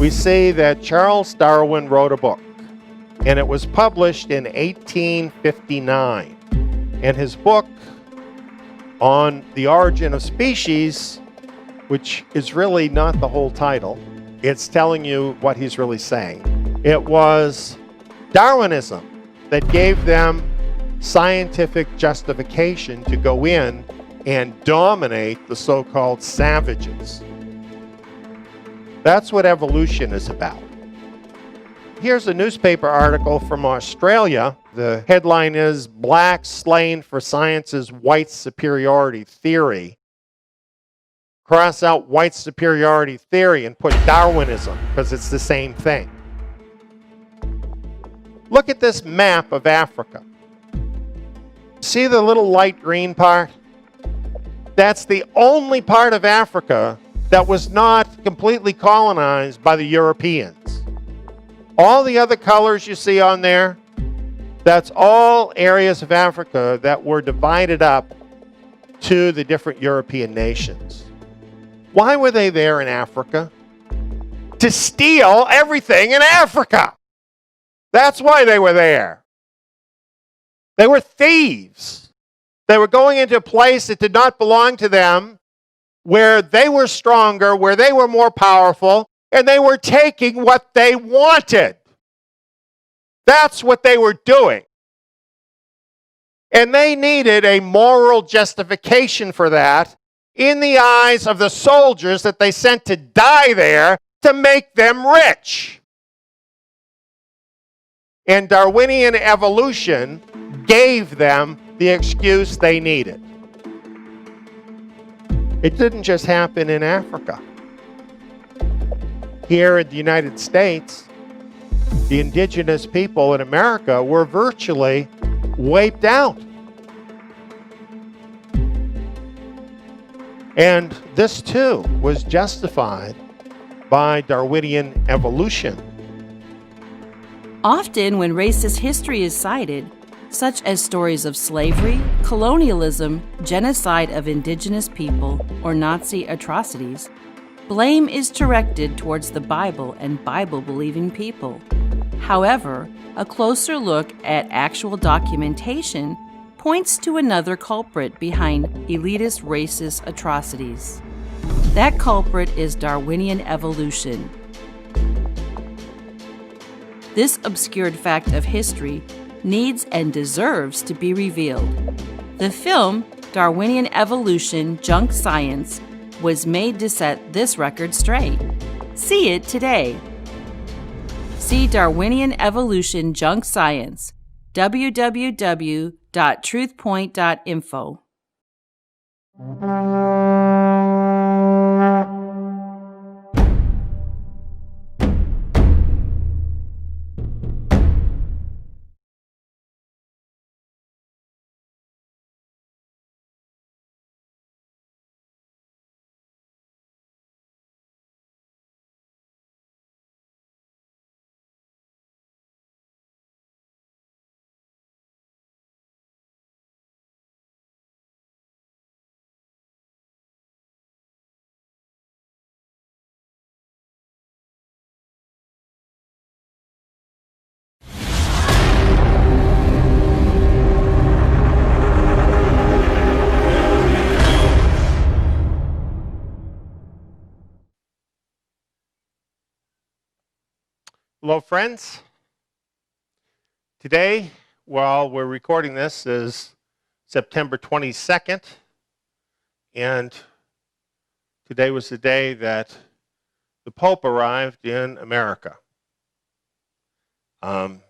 We say that Charles Darwin wrote a book, and it was published in 1859. And his book on the origin of species, which is really not the whole title, it's telling you what he's really saying. It was Darwinism that gave them scientific justification to go in and dominate the so-called savages. That's what evolution is about. Here's a newspaper article from Australia. The headline is, "Blacks Slain for Science's White Superiority Theory." Cross out white superiority theory and put Darwinism, because it's the same thing. Look at this map of Africa. See the little light green part? That's the only part of Africa that was not completely colonized by the Europeans. All the other colors you see on there, that's all areas of Africa that were divided up to the different European nations. Why were they there in Africa? To steal everything in Africa. That's why they were there. They were thieves. They were going into a place that did not belong to them, where they were stronger, where they were more powerful, and they were taking what they wanted. That's what they were doing. And they needed a moral justification for that in the eyes of the soldiers that they sent to die there to make them rich. And Darwinian evolution gave them the excuse they needed. It didn't just happen in Africa. Here in the United States, the indigenous people in America were virtually wiped out. And this too was justified by Darwinian evolution. Often when racist history is cited, such as stories of slavery, colonialism, genocide of indigenous people, or Nazi atrocities, blame is directed towards the Bible and Bible-believing people. However, a closer look at actual documentation points to another culprit behind elitist racist atrocities. That culprit is Darwinian evolution. This obscured fact of history needs and deserves to be revealed. The film, Darwinian Evolution Junk Science, was made to set this record straight. See it today. See Darwinian Evolution Junk Science, www.truthpoint.info. Hello, friends. Today, while we're recording this, is September 22nd, and today was the day that the Pope arrived in America. So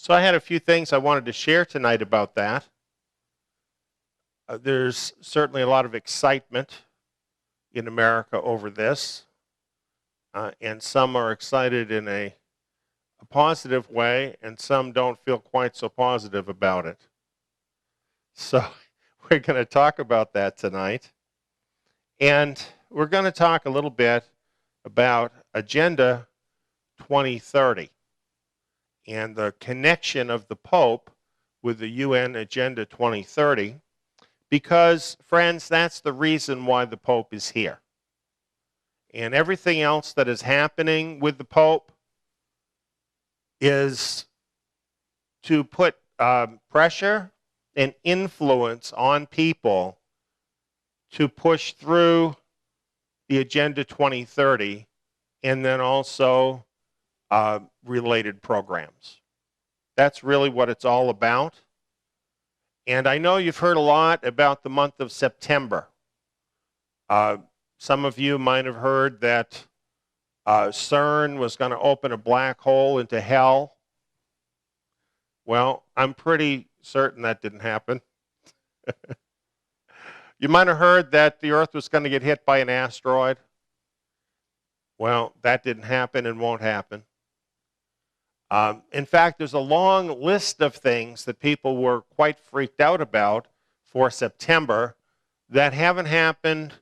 I had a few things I wanted to share tonight about that. There's certainly a lot of excitement in America over this, and some are excited in a positive way, and some don't feel quite so positive about it. So we're going to talk about that tonight. And we're going to talk a little bit about Agenda 2030 and the connection of the Pope with the UN Agenda 2030, because, friends, that's the reason why the Pope is here. And everything else that is happening with the Pope is to put pressure and influence on people to push through the Agenda 2030 and then also related programs. That's really what it's all about. And I know you've heard a lot about the month of September. Some of you might have heard that CERN was going to open a black hole into hell. Well, I'm pretty certain that didn't happen. You might have heard that the Earth was going to get hit by an asteroid. Well, that didn't happen and won't happen. In fact, there's a long list of things that people were quite freaked out about for September that haven't happened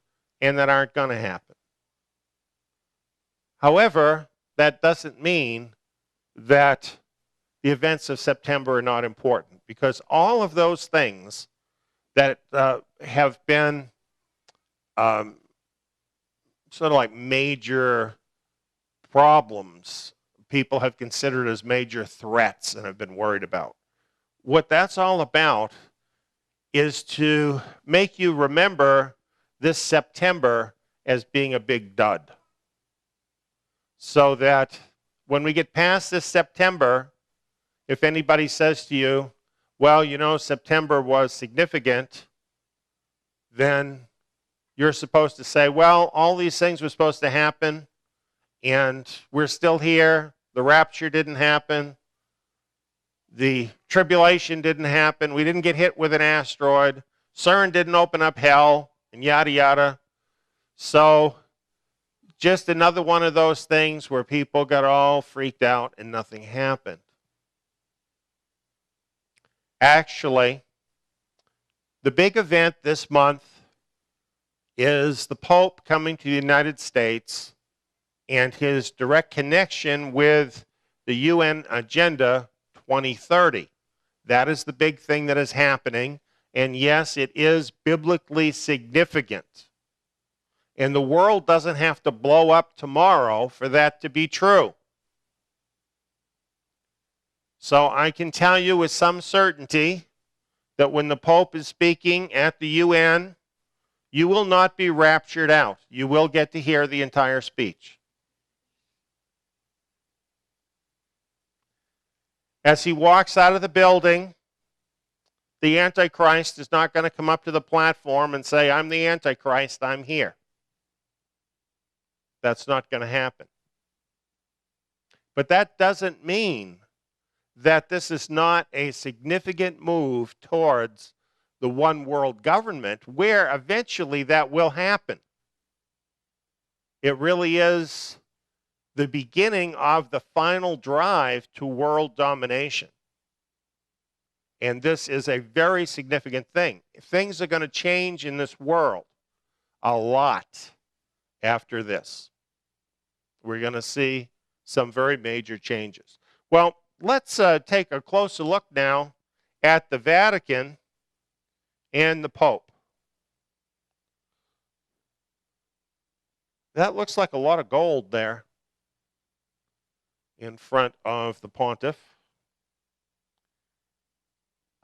and that aren't going to happen. However, that doesn't mean that the events of September are not important, because all of those things that have been sort of like major problems, people have considered as major threats and have been worried about. What that's all about is to make you remember this September as being a big dud. So that when we get past this September, if anybody says to you, well, you know, September was significant, then you're supposed to say, well, all these things were supposed to happen, and we're still here. The rapture didn't happen. The tribulation didn't happen. We didn't get hit with an asteroid. CERN didn't open up hell, and yada, yada. So just another one of those things where people got all freaked out and nothing happened. Actually, the big event this month is the Pope coming to the United States and his direct connection with the UN Agenda 2030. That is the big thing that is happening. And yes, it is biblically significant. And the world doesn't have to blow up tomorrow for that to be true. So I can tell you with some certainty that when the Pope is speaking at the UN, you will not be raptured out. You will get to hear the entire speech. As he walks out of the building, the Antichrist is not going to come up to the platform and say, I'm the Antichrist, I'm here. That's not going to happen. But that doesn't mean that this is not a significant move towards the one world government, where eventually that will happen. It really is the beginning of the final drive to world domination. And this is a very significant thing. Things are going to change in this world a lot after this. We're going to see some very major changes. Well, let's take a closer look now at the Vatican and the Pope. That looks like a lot of gold there in front of the pontiff.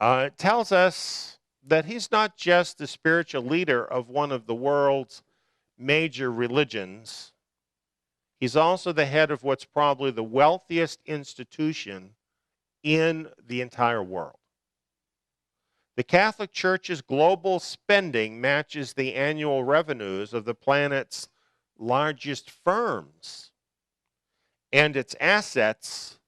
It tells us that he's not just the spiritual leader of one of the world's major religions. He's also the head of what's probably the wealthiest institution in the entire world. The Catholic Church's global spending matches the annual revenues of the planet's largest firms. And its assets,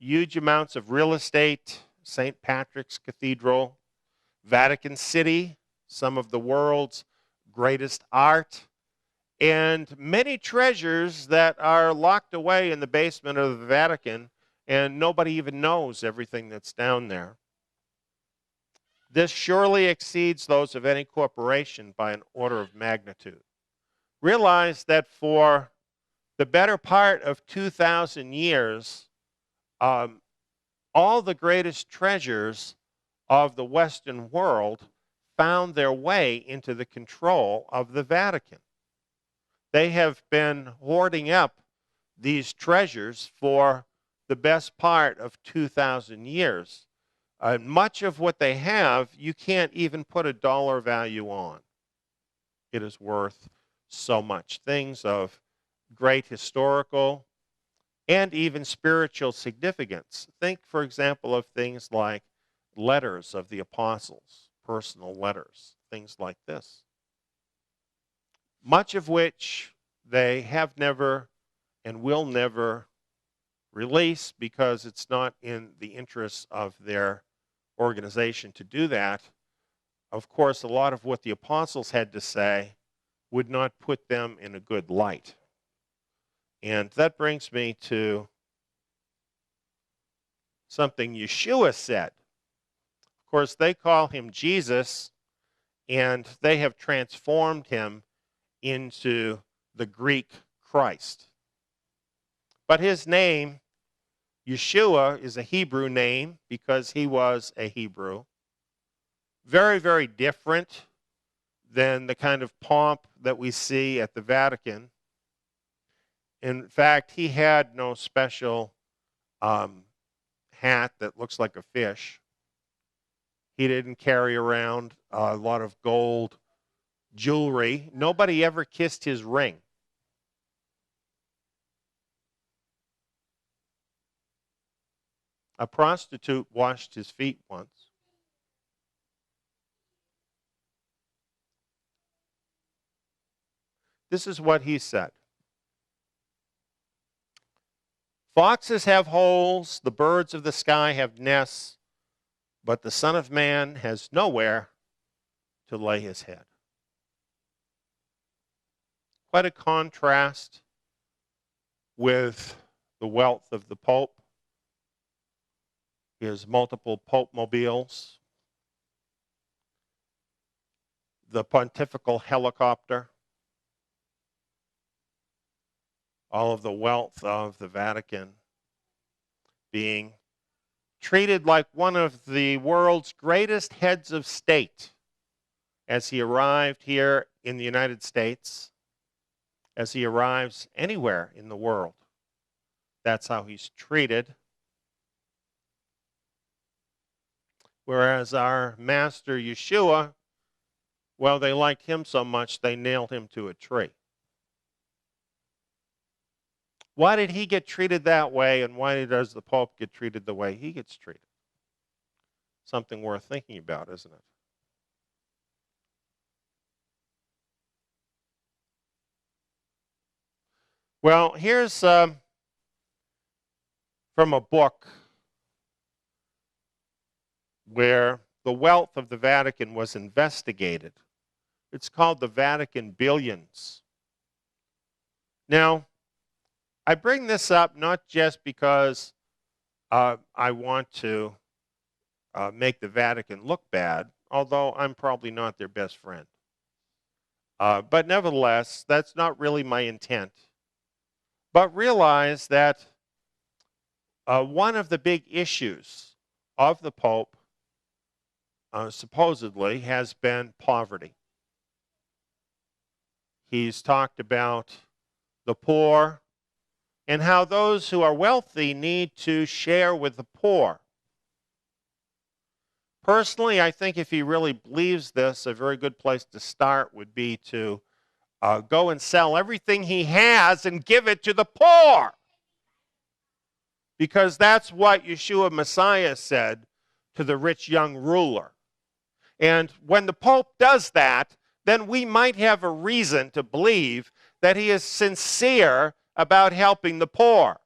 huge amounts of real estate, St. Patrick's Cathedral, Vatican City, some of the world's greatest art, and many treasures that are locked away in the basement of the Vatican, and nobody even knows everything that's down there. This surely exceeds those of any corporation by an order of magnitude. Realize that for the better part of 2,000 years, all the greatest treasures of the Western world found their way into the control of the Vatican. They have been hoarding up these treasures for the best part of 2,000 years. Much of what they have, you can't even put a dollar value on. It is worth so much. Things of great historical and even spiritual significance. Think, for example, of things like letters of the apostles, personal letters, things like this. Much of which they have never and will never release because it's not in the interests of their organization to do that. Of course, a lot of what the apostles had to say would not put them in a good light. And that brings me to something Yeshua said. Of course, they call him Jesus, and they have transformed him into the Greek Christ. But his name, Yeshua, is a Hebrew name because he was a Hebrew. Very, very different than the kind of pomp that we see at the Vatican. In fact, he had no special hat that looks like a fish. He didn't carry around a lot of gold jewelry. Nobody ever kissed his ring. A prostitute washed his feet once. This is what he said. Foxes have holes, the birds of the sky have nests, but the Son of Man has nowhere to lay his head. Quite a contrast with the wealth of the Pope, his multiple Pope-mobiles, the pontifical helicopter, all of the wealth of the Vatican being treated like one of the world's greatest heads of state as he arrived here in the United States, as he arrives anywhere in the world. That's how he's treated. Whereas our master Yeshua, well, they liked him so much they nailed him to a tree. Why did he get treated that way, and why does the Pope get treated the way he gets treated? Something worth thinking about, isn't it? Well, here's from a book where the wealth of the Vatican was investigated. It's called The Vatican Billions. Now, I bring this up not just because I want to make the Vatican look bad, although I'm probably not their best friend. But nevertheless, that's not really my intent. But realize that one of the big issues of the Pope, supposedly, has been poverty. He's talked about the poor, and how those who are wealthy need to share with the poor. Personally, I think if he really believes this, a very good place to start would be to go and sell everything he has and give it to the poor. Because that's what Yeshua Messiah said to the rich young ruler. And when the Pope does that, then we might have a reason to believe that he is sincere about helping the poor.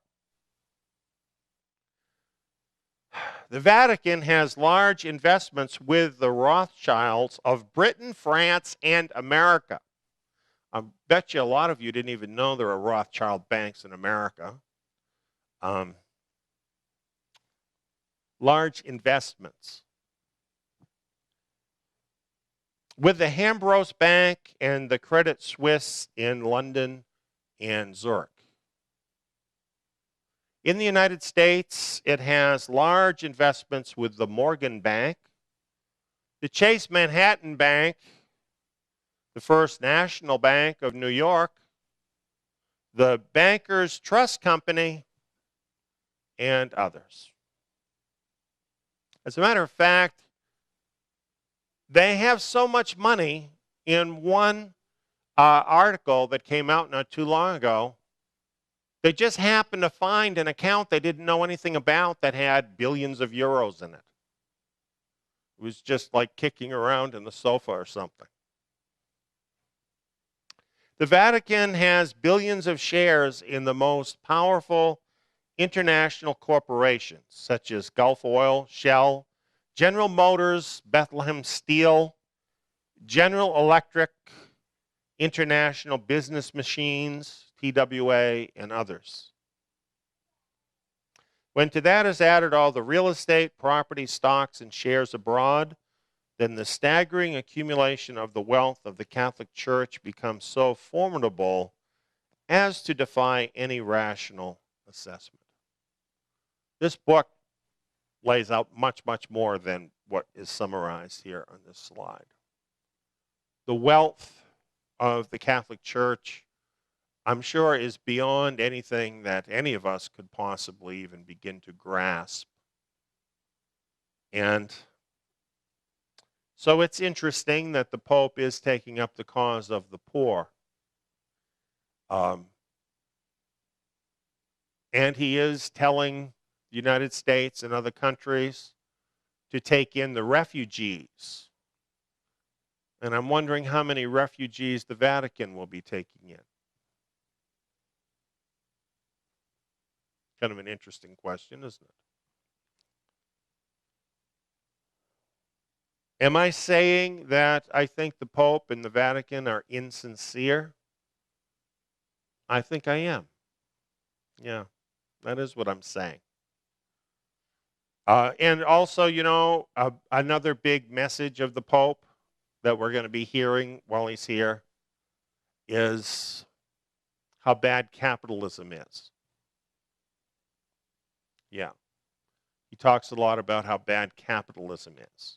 The Vatican has large investments with the Rothschilds of Britain, France, and America. I bet you a lot of you didn't even know there are Rothschild banks in America. Large investments. With the Hambros Bank and the Credit Suisse in London and Zurich. In the United States, it has large investments with the Morgan Bank, the Chase Manhattan Bank, the First National Bank of New York, the Bankers Trust Company, and others. As a matter of fact, they have so much money in one article that came out not too long ago. They just happened to find an account they didn't know anything about that had billions of euros in it. It was just like kicking around in the sofa or something. The Vatican has billions of shares in the most powerful international corporations, such as Gulf Oil, Shell, General Motors, Bethlehem Steel, General Electric, International Business Machines, TWA, and others. When to that is added all the real estate, property, stocks, and shares abroad, then the staggering accumulation of the wealth of the Catholic Church becomes so formidable as to defy any rational assessment. This book lays out much, much more than what is summarized here on this slide. The wealth of the Catholic Church, I'm sure, is beyond anything that any of us could possibly even begin to grasp. And so it's interesting that the Pope is taking up the cause of the poor. And he is telling the United States and other countries to take in the refugees. And I'm wondering how many refugees the Vatican will be taking in. Kind of an interesting question, isn't it? Am I saying that I think the Pope and the Vatican are insincere? I think I am. Yeah, that is what I'm saying. And also, you know, another big message of the Pope that we're going to be hearing while he's here is how bad capitalism is. Yeah. He talks a lot about how bad capitalism is.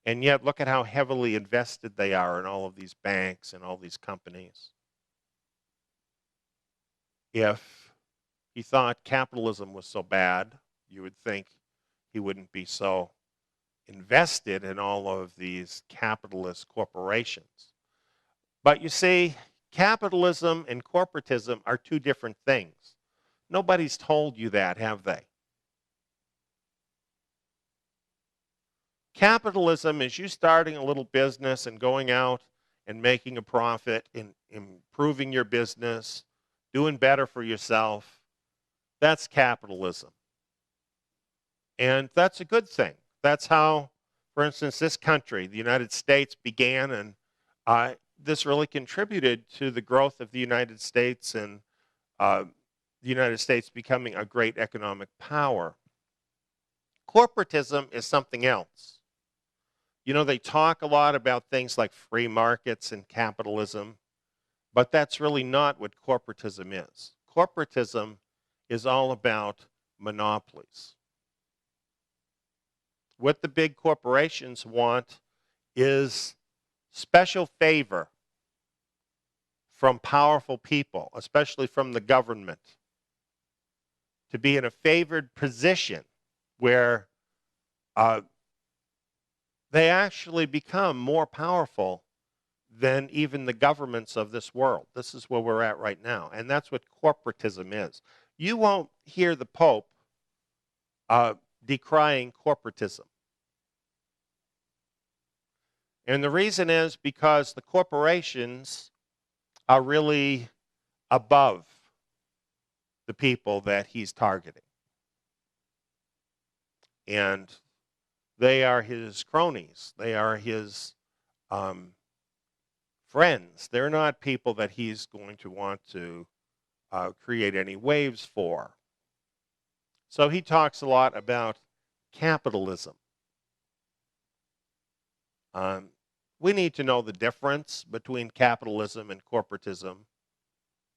And yet, look at how heavily invested they are in all of these banks and all these companies. If he thought capitalism was so bad, you would think he wouldn't be so invested in all of these capitalist corporations. But you see, capitalism and corporatism are two different things. Nobody's told you that, have they? Capitalism is you starting a little business and going out and making a profit and improving your business, doing better for yourself. That's capitalism. And that's a good thing. That's how, for instance, this country, the United States, began, and this really contributed to the growth of the United States and the United States becoming a great economic power. Corporatism is something else. You know, they talk a lot about things like free markets and capitalism, but that's really not what corporatism is. Corporatism is all about monopolies. What the big corporations want is special favor from powerful people, especially from the government, to be in a favored position where they actually become more powerful than even the governments of this world. This is where we're at right now. And that's what corporatism is. You won't hear the Pope decrying corporatism. And the reason is because the corporations are really above the people that he's targeting. And they are his cronies. They are his friends. They're not people that he's going to want to create any waves for. So he talks a lot about capitalism. We need to know the difference between capitalism and corporatism,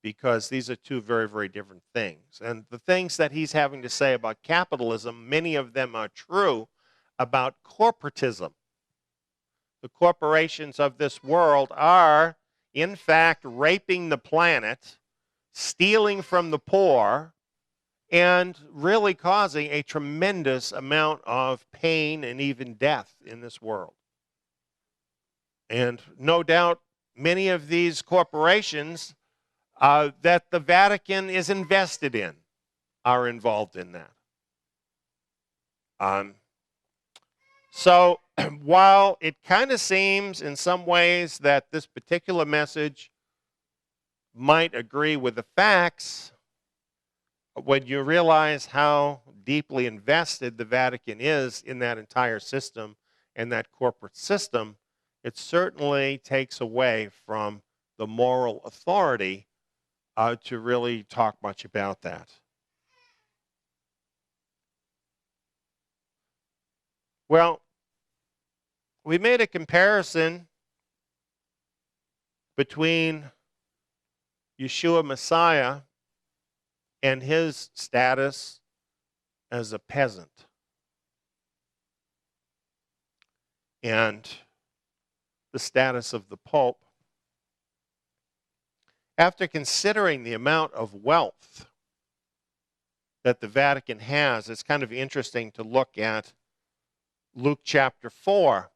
because these are two very, very different things. And the things that he's having to say about capitalism, many of them are true about corporatism. The corporations of this world are, in fact, raping the planet, stealing from the poor, and really causing a tremendous amount of pain and even death in this world. And no doubt many of these corporations that the Vatican is invested in are involved in that. So while it kind of seems in some ways that this particular message might agree with the facts, when you realize how deeply invested the Vatican is in that entire system and that corporate system, it certainly takes away from the moral authority to really talk much about that. Well, we made a comparison between Yeshua Messiah and his status as a peasant. And the status of the Pope. After considering the amount of wealth that the Vatican has, it's kind of interesting to look at Luke chapter 4.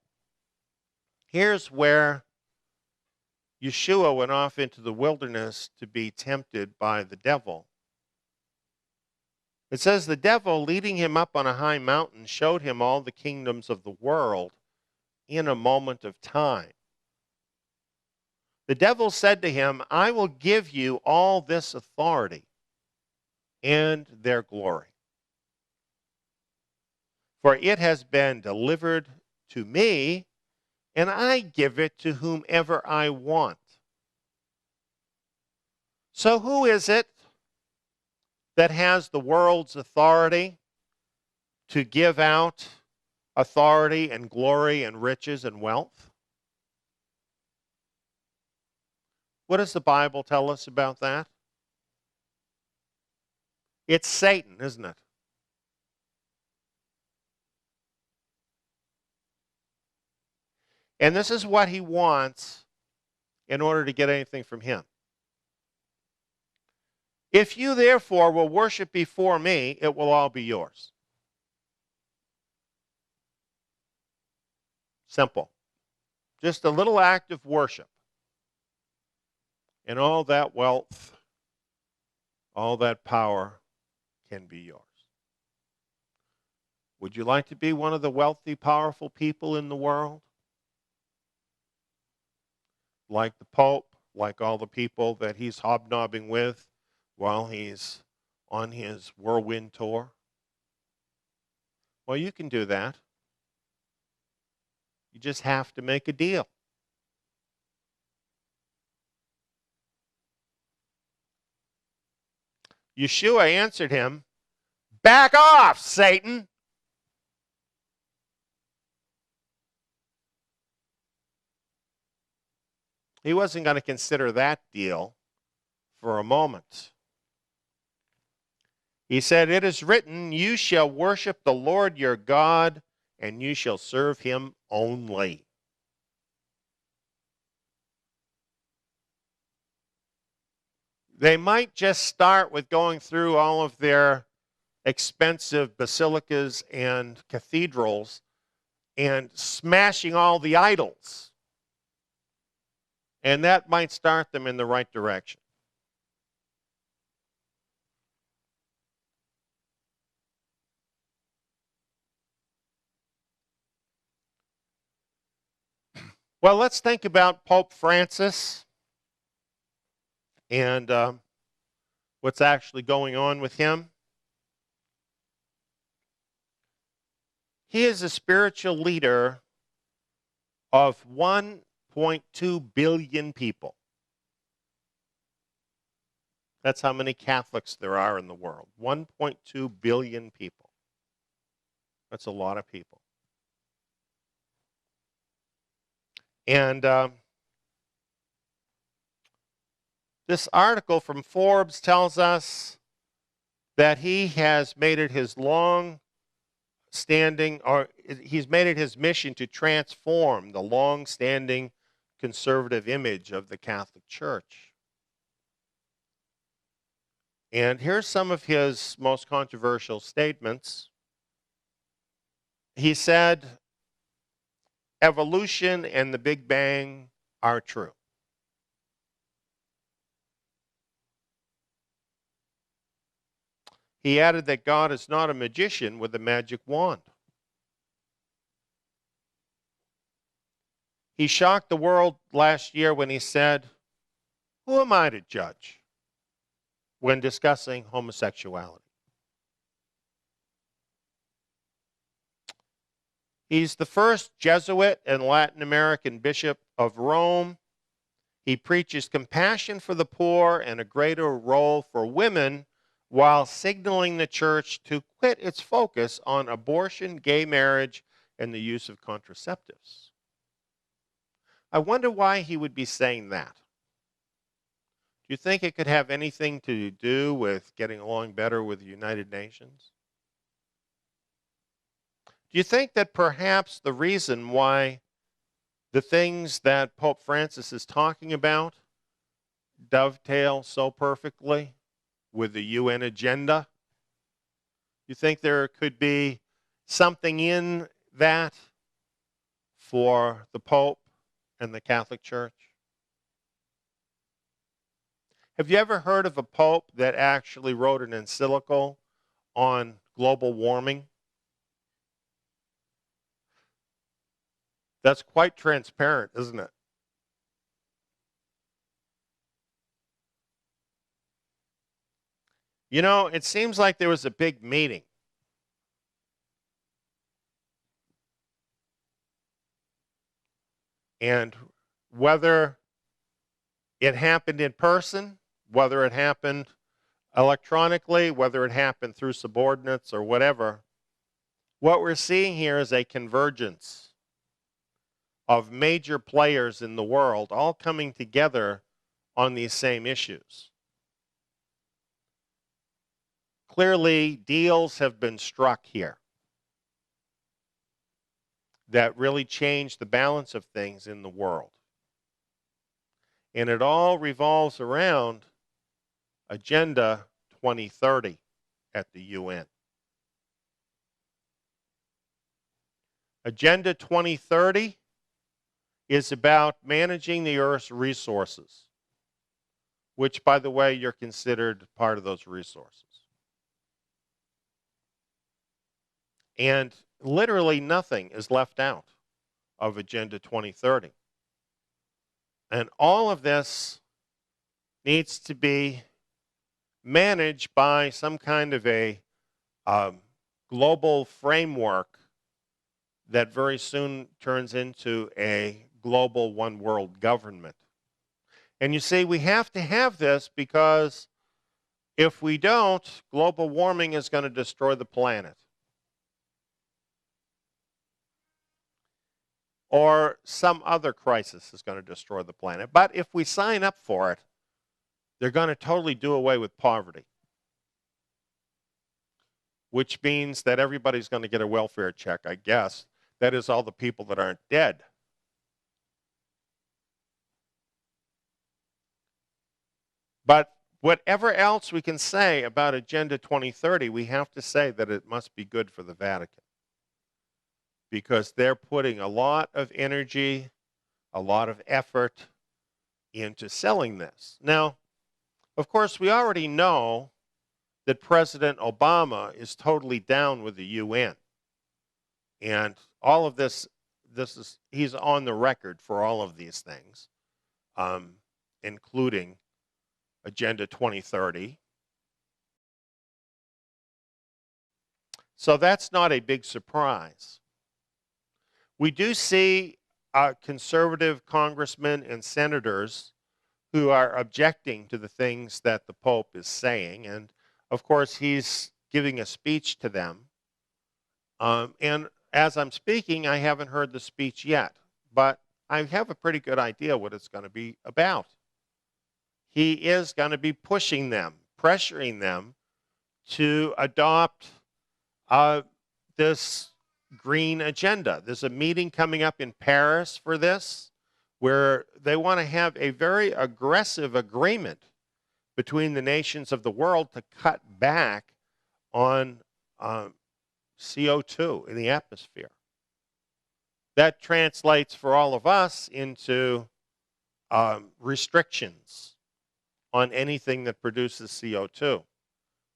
Here's where Yeshua went off into the wilderness to be tempted by the devil. It says, the devil, leading him up on a high mountain, showed him all the kingdoms of the world in a moment of time. The devil said to him, I will give you all this authority and their glory, for it has been delivered to me, and I give it to whomever I want. So who is it that has the world's authority to give out authority and glory and riches and wealth? What does the Bible tell us about that? It's Satan, isn't it? And this is what he wants in order to get anything from him. If you therefore will worship before me, it will all be yours. Simple. Just a little act of worship. And all that wealth, all that power can be yours. Would you like to be one of the wealthy, powerful people in the world? Like the Pope, like all the people that he's hobnobbing with while he's on his whirlwind tour? Well, you can do that. You just have to make a deal. Yeshua answered him, back off, Satan. He wasn't going to consider that deal for a moment. He said, it is written, you shall worship the Lord your God, and you shall serve him only. They might just start with going through all of their expensive basilicas and cathedrals and smashing all the idols. And that might start them in the right direction. Well, let's think about Pope Francis and what's actually going on with him. He is a spiritual leader of 1.2 billion people. That's how many Catholics there are in the world. 1.2 billion people. That's a lot of people. And this article from Forbes tells us that he has made it his he's made it his mission to transform the long-standing conservative image of the Catholic Church. And here's some of his most controversial statements. He said, evolution and the Big Bang are true. He added that God is not a magician with a magic wand. He shocked the world last year when he said, "Who am I to judge?" when discussing homosexuality. He's the first Jesuit and Latin American bishop of Rome. He preaches compassion for the poor and a greater role for women while signaling the church to quit its focus on abortion, gay marriage, and the use of contraceptives. I wonder why he would be saying that. Do you think it could have anything to do with getting along better with the United Nations? Do you think that perhaps the reason why the things that Pope Francis is talking about dovetail so perfectly with the UN agenda? You think there could be something in that for the Pope and the Catholic Church? Have you ever heard of a Pope that actually wrote an encyclical on global warming? That's quite transparent, isn't it? You know, it seems like there was a big meeting. And whether it happened in person, whether it happened electronically, whether it happened through subordinates or whatever, what we're seeing here is a convergence of major players in the world all coming together on these same issues. Clearly, deals have been struck here that really change the balance of things in the world. And it all revolves around Agenda 2030 at the UN. Agenda 2030 is about managing the Earth's resources, which, by the way, you're considered part of those resources. And literally nothing is left out of Agenda 2030. And all of this needs to be managed by some kind of a global framework that very soon turns into a global one world government. And you see, we have to have this because if we don't, global warming is going to destroy the planet. Or some other crisis is going to destroy the planet. But if we sign up for it, they're going to totally do away with poverty, which means that everybody's going to get a welfare check, I guess. That is, all the people that aren't dead. But whatever else we can say about Agenda 2030, we have to say that it must be good for the Vatican, because they're putting a lot of energy, a lot of effort into selling this. Now, of course, we already know that President Obama is totally down with the UN. And all of this is, he's on the record for all of these things, including Agenda 2030. So that's not a big surprise. We do see conservative congressmen and senators who are objecting to the things that the Pope is saying. And of course, he's giving a speech to them. And as I'm speaking, I haven't heard the speech yet, but I have a pretty good idea what it's going to be about. He is going to be pushing them, pressuring them to adopt this green agenda. There's a meeting coming up in Paris for this, where they want to have a very aggressive agreement between the nations of the world to cut back on CO2 in the atmosphere. That translates for all of us into restrictions on anything that produces CO2,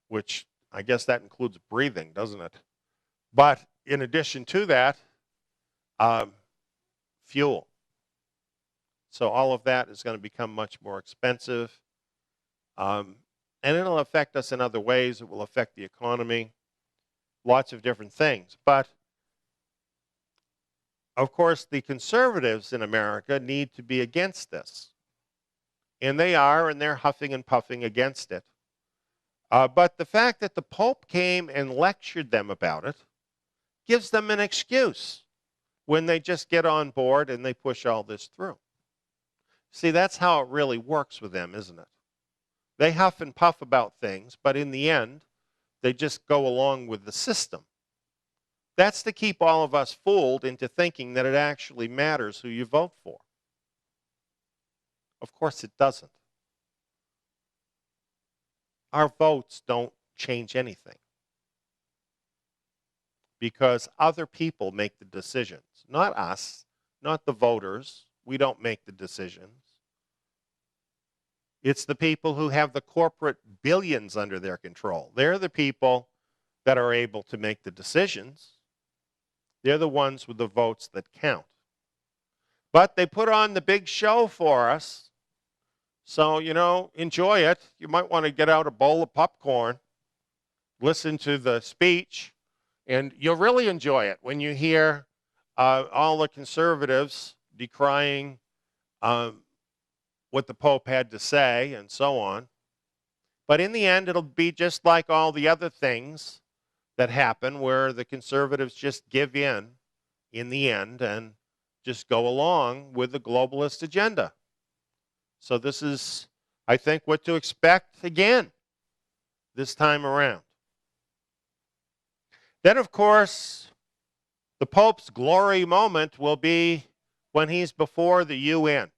which I guess that includes breathing, doesn't it? But in addition to that, fuel. So all of that is going to become much more expensive. And it'll affect us in other ways. It will affect the economy, lots of different things. But of course, the conservatives in America need to be against this. And they are, and they're huffing and puffing against it. But the fact that the Pope came and lectured them about it gives them an excuse when they just get on board and they push all this through. See, that's how it really works with them, isn't it? They huff and puff about things, but in the end, they just go along with the system. That's to keep all of us fooled into thinking that it actually matters who you vote for. Of course it doesn't. Our votes don't change anything because other people make the decisions, not us, not the voters. We don't make the decisions. It's the people who have the corporate billions under their control. They're the people that are able to make the decisions. They're the ones with the votes that count. But they put on the big show for us. So, enjoy it. You might want to get out a bowl of popcorn, listen to the speech, and you'll really enjoy it when you hear all the conservatives decrying what the Pope had to say and so on. But in the end, it'll be just like all the other things that happen where the conservatives just give in the end and just go along with the globalist agenda. So this is, I think, what to expect again this time around. Then, of course, the Pope's glory moment will be when he's before the UN.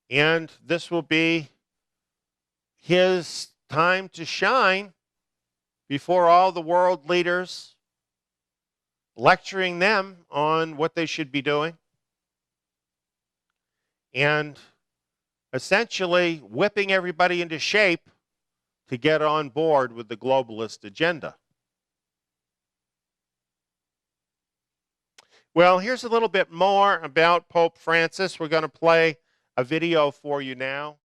And this will be his time to shine before all the world leaders, lecturing them on what they should be doing, and essentially whipping everybody into shape to get on board with the globalist agenda. Well, here's a little bit more about Pope Francis. We're going to play a video for you now.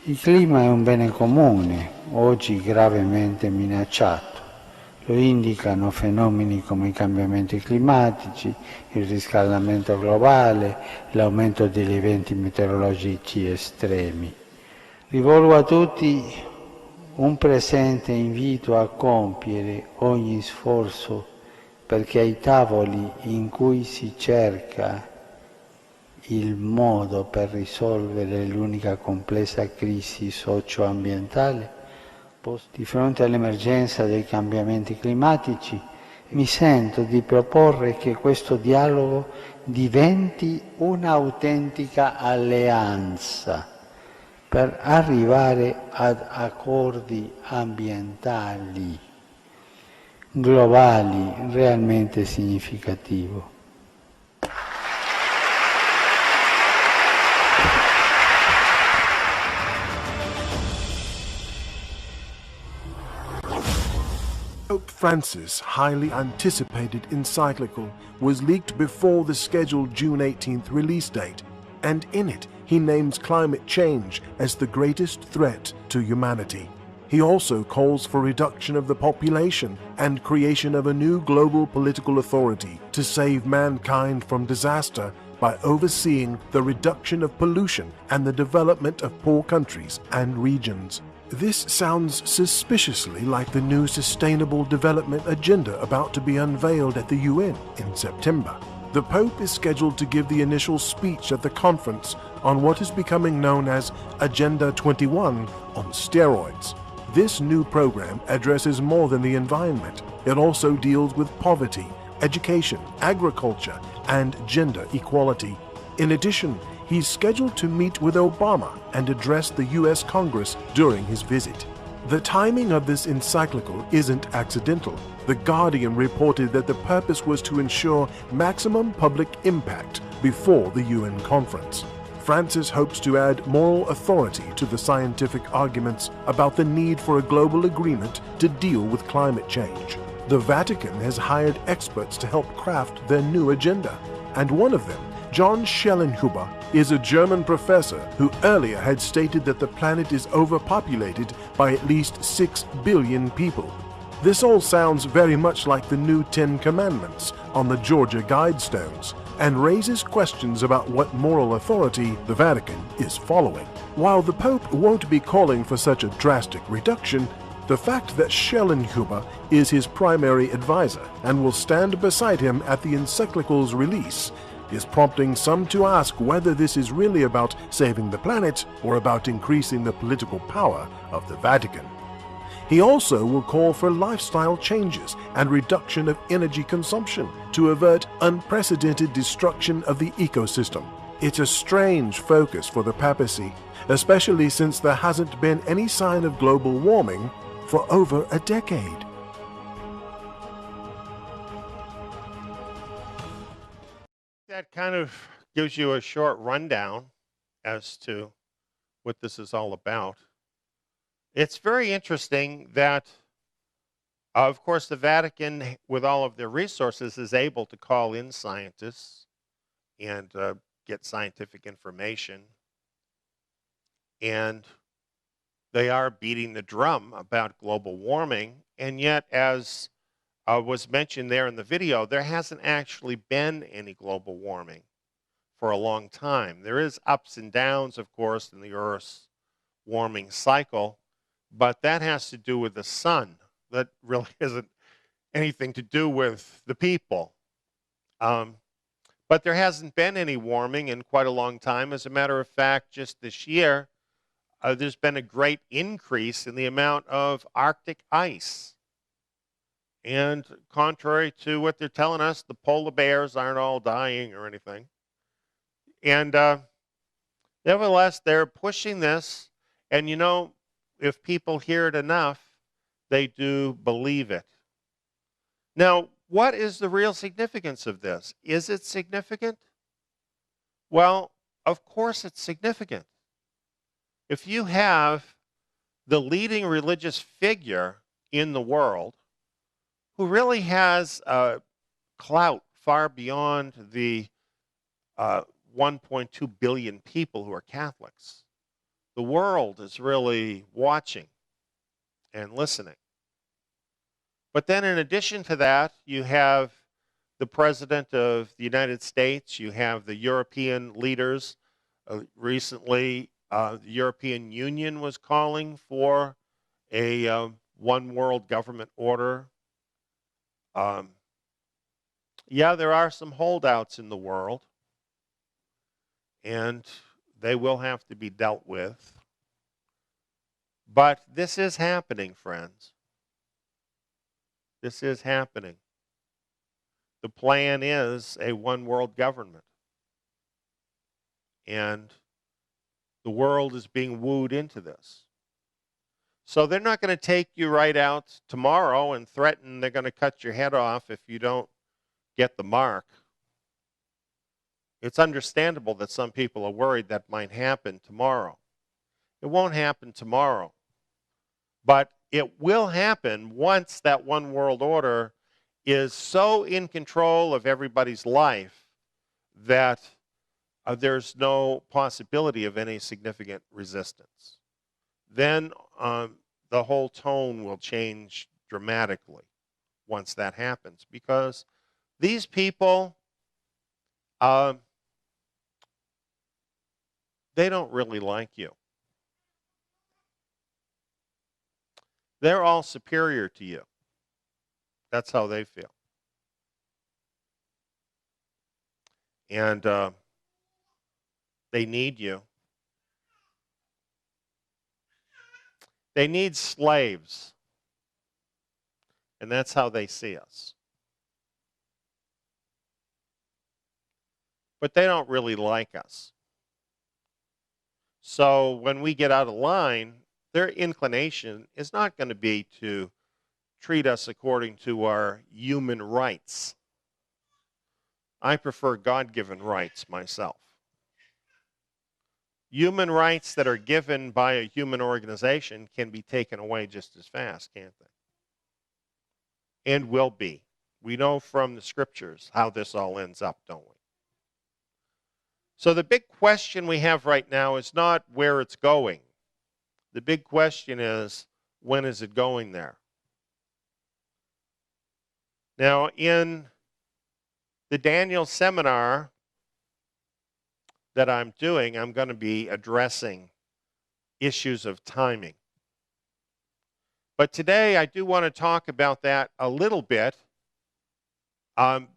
Il clima è un bene comune, oggi gravemente minacciato. Lo indicano fenomeni come i cambiamenti climatici, il riscaldamento globale, l'aumento degli eventi meteorologici estremi. Rivolgo a tutti un presente invito a compiere ogni sforzo perché ai tavoli in cui si cerca il modo per risolvere l'unica complessa crisi socio-ambientale, di fronte all'emergenza dei cambiamenti climatici, mi sento di proporre che questo dialogo diventi un'autentica alleanza per arrivare ad accordi ambientali globali realmente significativi. Pope Francis' highly anticipated encyclical was leaked before the scheduled June 18th release date, and in it he names climate change as the greatest threat to humanity. He also calls for reduction of the population and creation of a new global political authority to save mankind from disaster by overseeing the reduction of pollution and the development of poor countries and regions. This sounds suspiciously like the new Sustainable Development Agenda about to be unveiled at the UN in September. The Pope is scheduled to give the initial speech at the conference on what is becoming known as Agenda 21 on steroids. This new program addresses more than the environment. It also deals with poverty, education, agriculture, and gender equality. In addition, he's scheduled to meet with Obama and address the U.S. Congress during his visit. The timing of this encyclical isn't accidental. The Guardian reported that the purpose was to ensure maximum public impact before the UN conference. Francis hopes to add moral authority to the scientific arguments about the need for a global agreement to deal with climate change. The Vatican has hired experts to help craft their new agenda, and one of them, John Schellenhuber, is a German professor who earlier had stated that the planet is overpopulated by at least 6 billion people. This all sounds very much like the new 10 Commandments on the Georgia Guidestones, and raises questions about what moral authority the Vatican is following. While the Pope won't be calling for such a drastic reduction, the fact that Schellenhuber is his primary advisor and will stand beside him at the encyclical's release is prompting some to ask whether this is really about saving the planet or about increasing the political power of the Vatican. He also will call for lifestyle changes and reduction of energy consumption to avert unprecedented destruction of the ecosystem. It's a strange focus for the papacy, especially since there hasn't been any sign of global warming for over a decade. That kind of gives you a short rundown as to what this is all about. It's very interesting that, of course, the Vatican, with all of their resources, is able to call in scientists and get scientific information. And they are beating the drum about global warming. And yet, as was mentioned there in the video, there hasn't actually been any global warming for a long time. There is ups and downs, of course, in the Earth's warming cycle, but that has to do with the sun. That really isn't anything to do with the people. But there hasn't been any warming in quite a long time. As a matter of fact, just this year, there's been a great increase in the amount of Arctic ice. And contrary to what they're telling us, the polar bears aren't all dying or anything. And nevertheless, they're pushing this. And, you know, if people hear it enough, they do believe it. Now, what is the real significance of this? Is it significant? Well, of course it's significant. If you have the leading religious figure in the world who really has clout far beyond the 1.2 billion people who are Catholics, the world is really watching and listening. But then in addition to that, you have the President of the United States, you have the European leaders recently The European Union was calling for a one world government order. Yeah, there are some holdouts in the world, and they will have to be dealt with. But this is happening, friends. This is happening. The plan is a one world government. And the world is being wooed into this. So they're not going to take you right out tomorrow and threaten they're going to cut your head off if you don't get the mark. It's understandable that some people are worried that might happen tomorrow. It won't happen tomorrow. But it will happen once that one world order is so in control of everybody's life that there's no possibility of any significant resistance. Then the whole tone will change dramatically once that happens, because these people, they don't really like you. They're all superior to you. That's how they feel. And they need you. They need slaves. And that's how they see us. But they don't really like us. So when we get out of line, their inclination is not going to be to treat us according to our human rights. I prefer God-given rights myself. Human rights that are given by a human organization can be taken away just as fast, can't they? And will be. We know from the scriptures how this all ends up, don't we? So the big question we have right now is not where it's going. The big question is, when is it going there? Now, in the Daniel seminar that I'm doing, I'm going to be addressing issues of timing. But today I do want to talk about that a little bit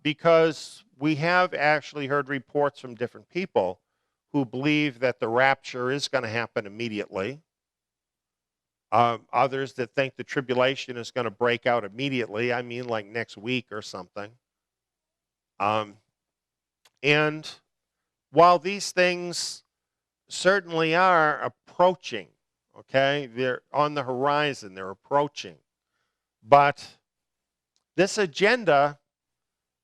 because we have actually heard reports from different people who believe that the rapture is going to happen immediately. Others that think the tribulation is going to break out immediately. I mean, like next week or something. And while these things certainly are approaching, okay, they're on the horizon, they're approaching, but this agenda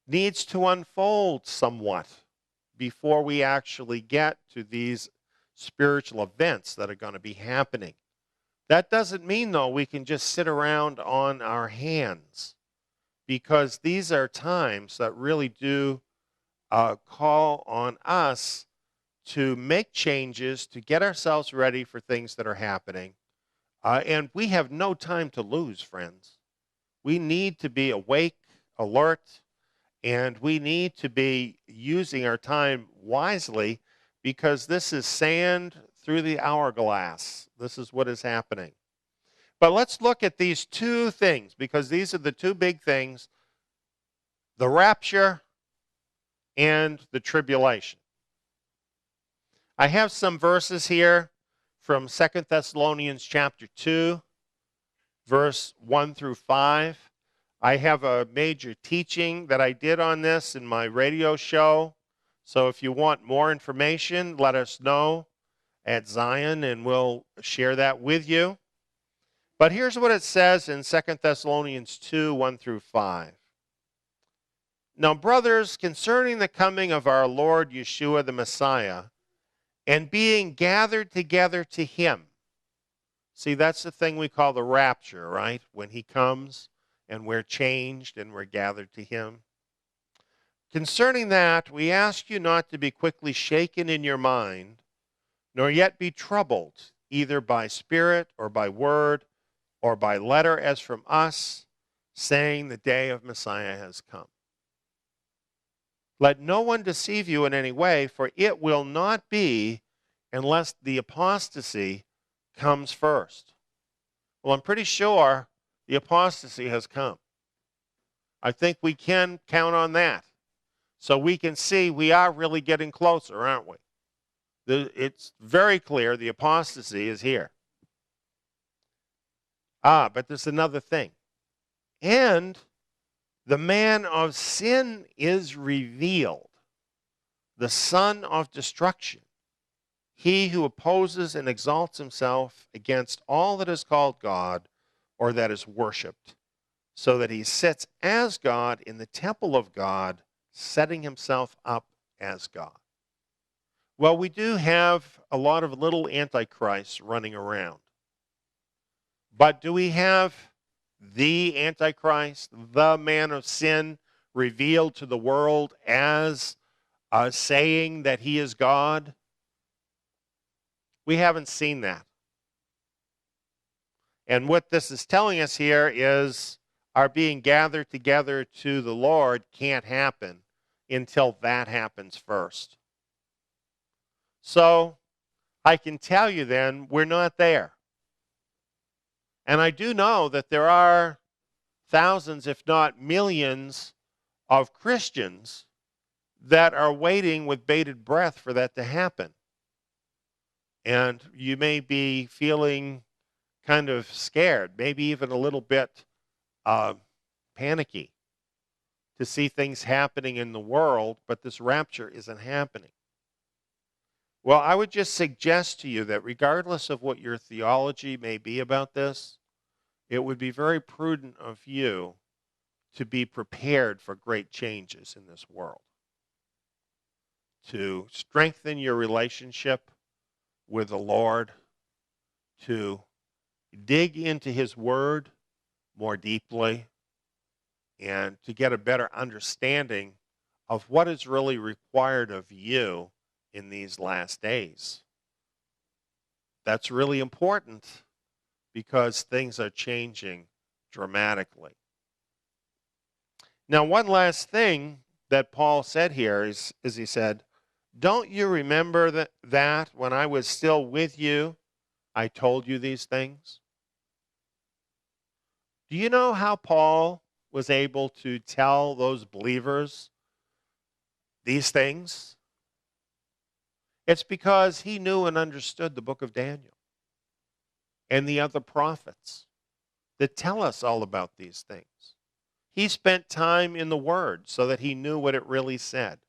needs to unfold somewhat before we actually get to these spiritual events that are going to be happening. That doesn't mean, though, we can just sit around on our hands, because these are times that really do call on us to make changes, to get ourselves ready for things that are happening. And we have no time to lose, friends. We need to be awake, alert, and we need to be using our time wisely, because this is sand through the hourglass. This is what is happening. But let's look at these two things, because these are the two big things: the rapture and the tribulation. I have some verses here from 2 Thessalonians chapter 2, verse 1 through 5. I have a major teaching that I did on this in my radio show. So if you want more information, let us know at Zion, and we'll share that with you. But here's what it says in 2 Thessalonians 2, 1 through 5. Now, brothers, concerning the coming of our Lord Yeshua the Messiah, and being gathered together to him. See, that's the thing we call the rapture, right? When he comes and we're changed and we're gathered to him. Concerning that, we ask you not to be quickly shaken in your mind, nor yet be troubled, either by spirit or by word or by letter as from us, saying the day of Messiah has come. Let no one deceive you in any way, for it will not be unless the apostasy comes first. Well, I'm pretty sure the apostasy has come. I think we can count on that. So we can see we are really getting closer, aren't we? It's very clear the apostasy is here. But there's another thing. And the man of sin is revealed, the son of destruction, he who opposes and exalts himself against all that is called God or that is worshipped, so that he sits as God in the temple of God, setting himself up as God. Well, we do have a lot of little antichrists running around. But do we have the Antichrist, the man of sin, revealed to the world as saying that he is God? We haven't seen that. And what this is telling us here is our being gathered together to the Lord can't happen until that happens first. So I can tell you then, we're not there. And I do know that there are thousands, if not millions, of Christians that are waiting with bated breath for that to happen. And you may be feeling kind of scared, maybe even a little bit panicky to see things happening in the world, but this rapture isn't happening. Well, I would just suggest to you that regardless of what your theology may be about this, it would be very prudent of you to be prepared for great changes in this world, to strengthen your relationship with the Lord, to dig into His Word more deeply, and to get a better understanding of what is really required of you in these last days. That's really important because things are changing dramatically. Now, one last thing that Paul said here is he said, don't you remember that when I was still with you, I told you these things? Do you know how Paul was able to tell those believers these things? It's because he knew and understood the book of Daniel and the other prophets that tell us all about these things. He spent time in the Word so that he knew what it really said.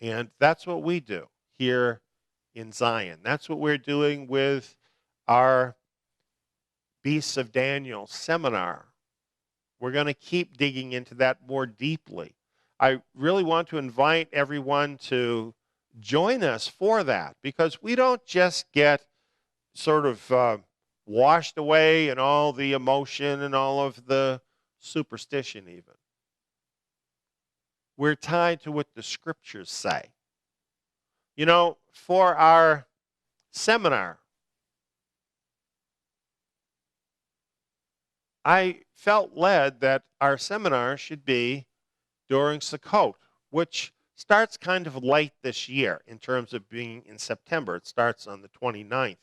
And that's what we do here in Zion. That's what we're doing with our Beasts of Daniel seminar. We're going to keep digging into that more deeply. I really want to invite everyone to join us for that, because we don't just get sort of washed away in all the emotion and all of the superstition even. We're tied to what the scriptures say. You know, for our seminar, I felt led that our seminar should be during Sukkot, which starts kind of late this year in terms of being in September. It starts on the 29th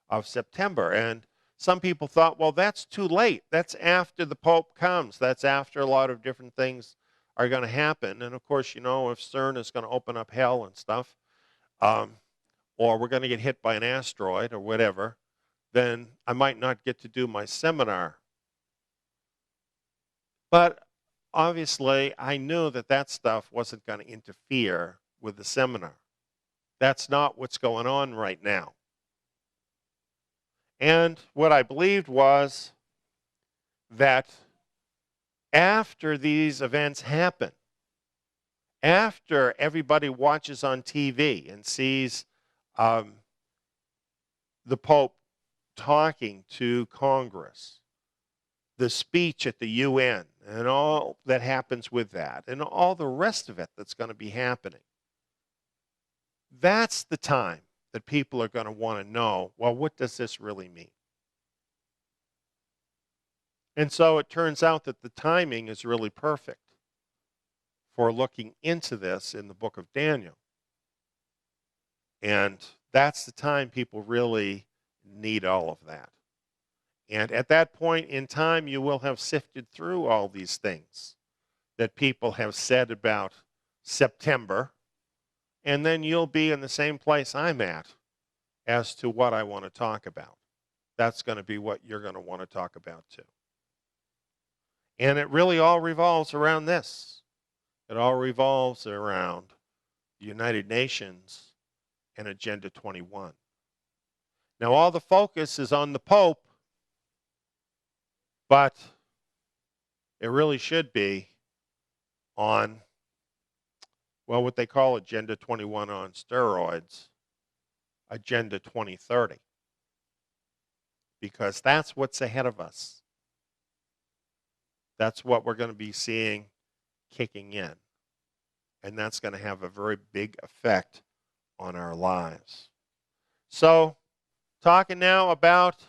of September. And some people thought, well, that's too late. That's after the Pope comes. That's after a lot of different things are going to happen. And of course, you know, if CERN is going to open up hell and stuff, or we're going to get hit by an asteroid or whatever, then I might not get to do my seminar. But obviously, I knew that that stuff wasn't going to interfere with the seminar. That's not what's going on right now. And what I believed was that after these events happen, after everybody watches on TV and sees the Pope talking to Congress, the speech at the UN, and all that happens with that, and all the rest of it that's going to be happening, that's the time that people are going to want to know, well, what does this really mean? And so it turns out that the timing is really perfect for looking into this in the book of Daniel. And that's the time people really need all of that. And at that point in time, you will have sifted through all these things that people have said about September, and then you'll be in the same place I'm at as to what I want to talk about. That's going to be what you're going to want to talk about too. And it really all revolves around this. It all revolves around the United Nations and Agenda 21. Now, all the focus is on the Pope, but it really should be on, well, what they call Agenda 21 on steroids, Agenda 2030, because that's what's ahead of us. That's what we're going to be seeing kicking in, and that's going to have a very big effect on our lives. So, talking now about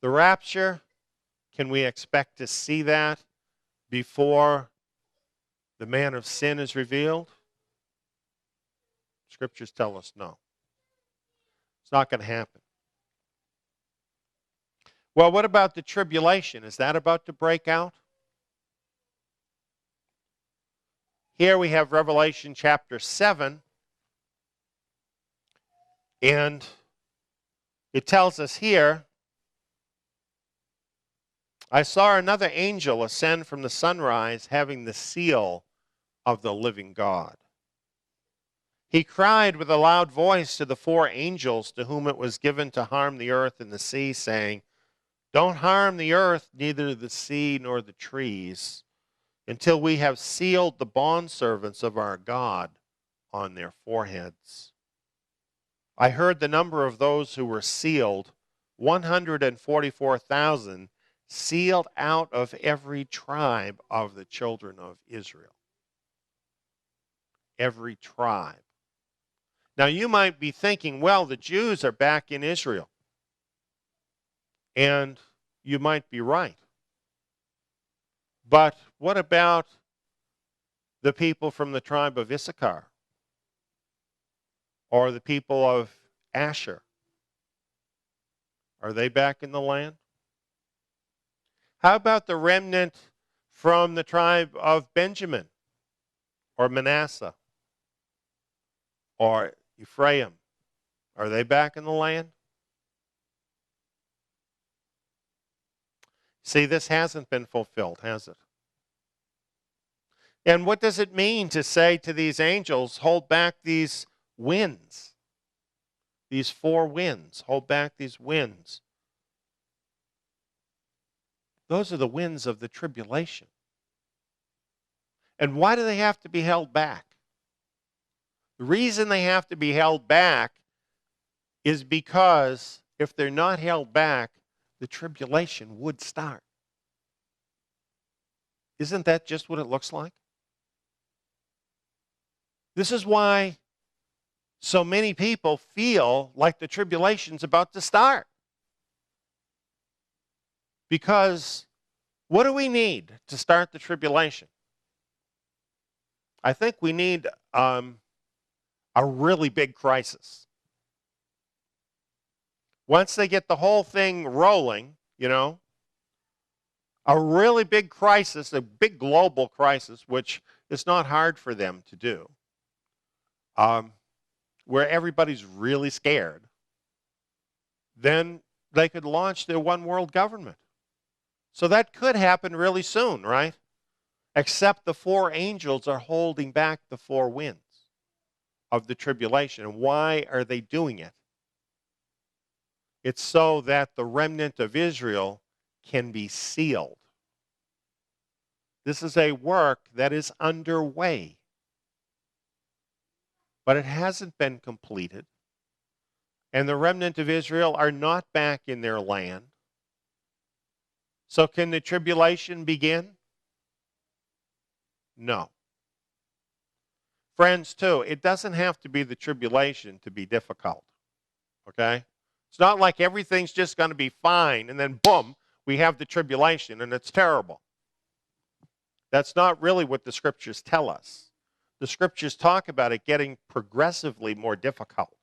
the rapture, can we expect to see that before the man of sin is revealed? Scriptures tell us no. It's not going to happen. Well, what about the tribulation? Is that about to break out? Here we have Revelation chapter 7, and it tells us here, I saw another angel ascend from the sunrise, having the seal of the living God. He cried with a loud voice to the four angels to whom it was given to harm the earth and the sea, saying, don't harm the earth, neither the sea nor the trees, until we have sealed the bondservants of our God on their foreheads. I heard the number of those who were sealed, 144,000, sealed out of every tribe of the children of Israel. Every tribe. Now you might be thinking, well, the Jews are back in Israel. And you might be right. But what about the people from the tribe of Issachar? Or the people of Asher? Are they back in the land? How about the remnant from the tribe of Benjamin or Manasseh or Ephraim? Are they back in the land? See, this hasn't been fulfilled, has it? And what does it mean to say to these angels, hold back these winds? These four winds, hold back these winds. Those are the winds of the tribulation. And why do they have to be held back? The reason they have to be held back is because if they're not held back, the tribulation would start. Isn't that just what it looks like? This is why so many people feel like the tribulation's about to start. Because what do we need to start the tribulation? I think we need a really big crisis. Once they get the whole thing rolling, a really big crisis, a big global crisis, which is not hard for them to do, where everybody's really scared, then they could launch their one world government. So that could happen really soon, right? Except the four angels are holding back the four winds of the tribulation. And why are they doing it? It's so that the remnant of Israel can be sealed. This is a work that is underway, but it hasn't been completed. And the remnant of Israel are not back in their land. So can the tribulation begin? No. Friends, too, it doesn't have to be the tribulation to be difficult. Okay? It's not like everything's just going to be fine and then boom, we have the tribulation and it's terrible. That's not really what the scriptures tell us. The scriptures talk about it getting progressively more difficult.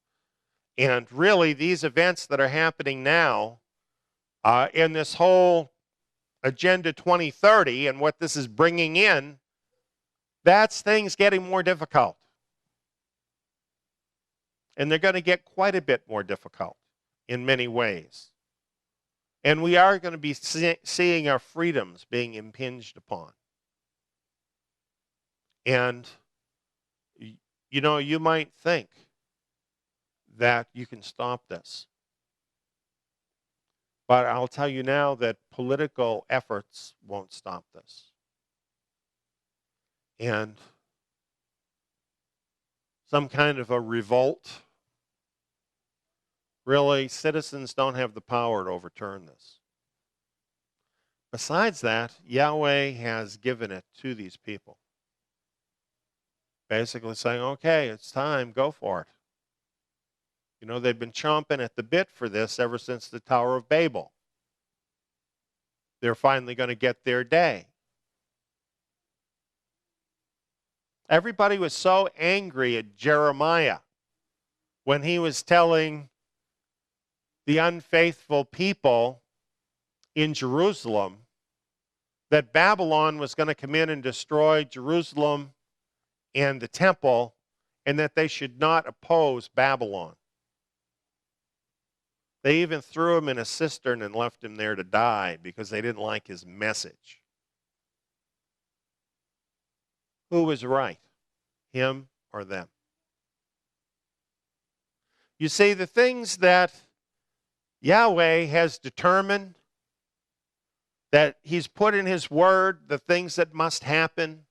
And really, these events that are happening now in this whole Agenda 2030 and what this is bringing in, that's things getting more difficult. And they're going to get quite a bit more difficult in many ways. And we are going to be seeing our freedoms being impinged upon. And, you know, you might think that you can stop this. But I'll tell you now that political efforts won't stop this. And some kind of a revolt, really, citizens don't have the power to overturn this. Besides that, Yahweh has given it to these people. Basically saying, okay, it's time, go for it. You know, they've been chomping at the bit for this ever since the Tower of Babel. They're finally going to get their day. Everybody was so angry at Jeremiah when he was telling the unfaithful people in Jerusalem that Babylon was going to come in and destroy Jerusalem and the temple, and that they should not oppose Babylon. They even threw him in a cistern and left him there to die because they didn't like his message. Who was right, him or them? You see, the things that Yahweh has determined, that he's put in his word, the things that must happen,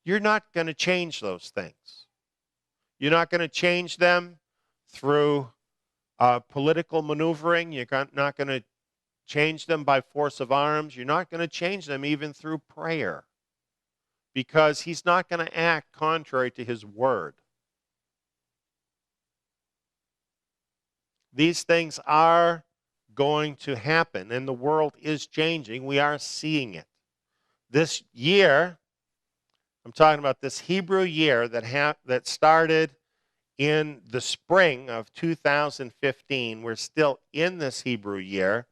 you're not going to change those things. You're not going to change them through political maneuvering. You're not going to change them by force of arms. You're not going to change them even through prayer, because he's not going to act contrary to his word. These things are going to happen, and the world is changing. We are seeing it. This year, I'm talking about this Hebrew year that started in the spring of 2015. We're still in this Hebrew year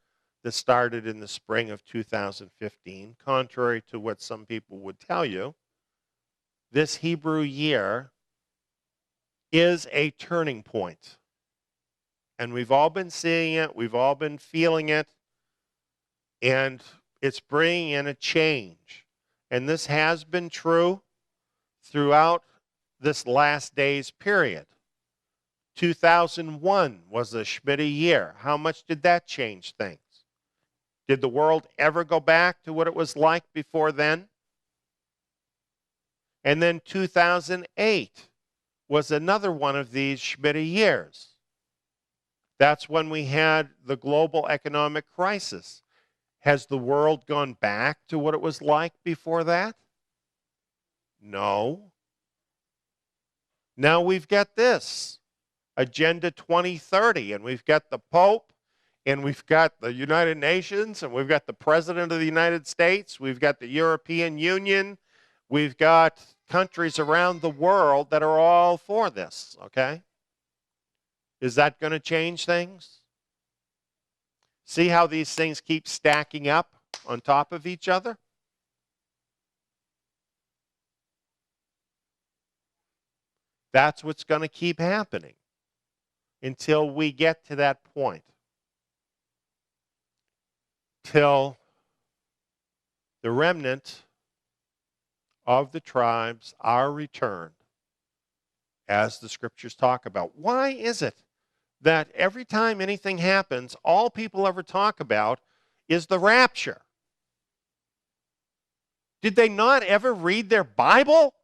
that started in the spring of 2015, contrary to what some people would tell you. This Hebrew year is a turning point. And we've all been seeing it, we've all been feeling it, and it's bringing in a change. And this has been true throughout this last days period. 2001 was the Shemitah year. How much did that change things? Did the world ever go back to what it was like before then? And then 2008 was another one of these Shemitah years. That's when we had the global economic crisis. Has the world gone back to what it was like before that? No. Now we've got this, Agenda 2030, and we've got the Pope, and we've got the United Nations, and we've got the President of the United States, we've got the European Union, we've got countries around the world that are all for this, okay? Is that going to change things? See how these things keep stacking up on top of each other? That's what's going to keep happening until we get to that point. Till the remnant of the tribes are returned, as the scriptures talk about. Why is it that every time anything happens, all people ever talk about is the rapture? Did they not ever read their Bible?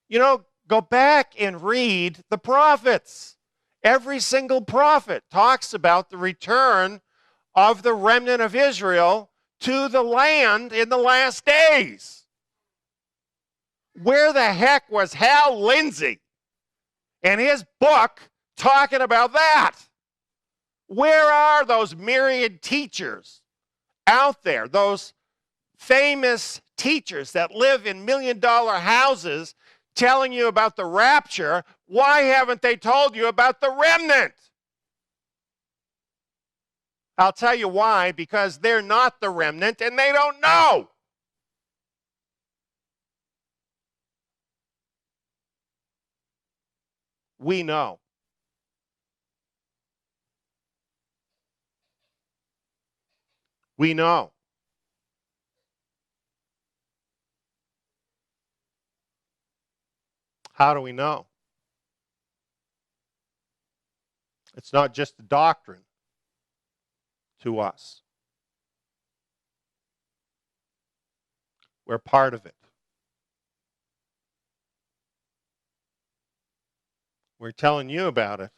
You know, go back and read the prophets. Every single prophet talks about the return of the remnant of Israel to the land in the last days. Where the heck was Hal Lindsey and his book talking about that? Where are those myriad teachers out there, those famous teachers that live in $1 million houses telling you about the rapture, why haven't they told you about the remnant? I'll tell you why, because they're not the remnant and they don't know. We know. We know. How do we know? It's not just a doctrine to us. We're part of it. We're telling you about it,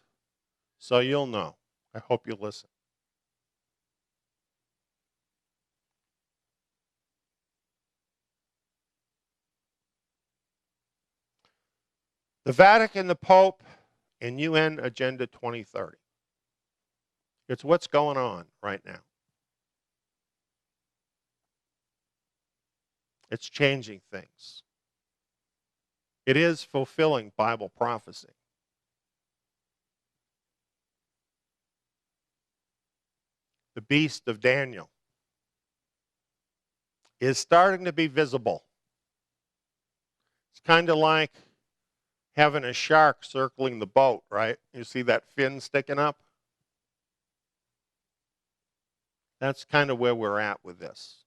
so you'll know. I hope you'll listen. The Vatican, the Pope, and UN Agenda 2030. It's what's going on right now. It's changing things. It is fulfilling Bible prophecy. The beast of Daniel is starting to be visible. It's kind of like having a shark circling the boat, right? You see that fin sticking up? That's kind of where we're at with this.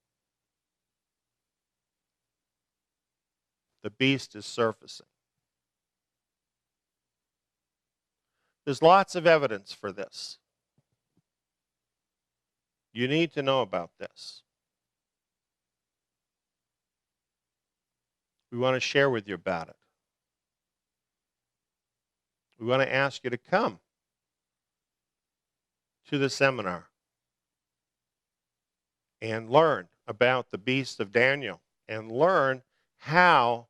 The beast is surfacing. There's lots of evidence for this. You need to know about this. We want to share with you about it. We want to ask you to come to the seminar and learn about the beast of Daniel and learn how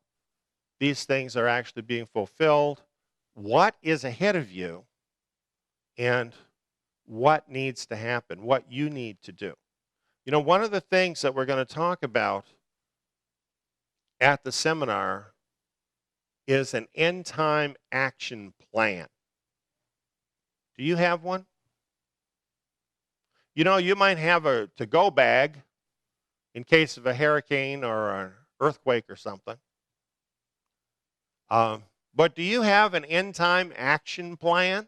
these things are actually being fulfilled, what is ahead of you, and what needs to happen, what you need to do. You know, one of the things that we're going to talk about at the seminar is an end-time action plan. Do you have one? You know, you might have a to-go bag in case of a hurricane or an earthquake or something. But do you have an end-time action plan?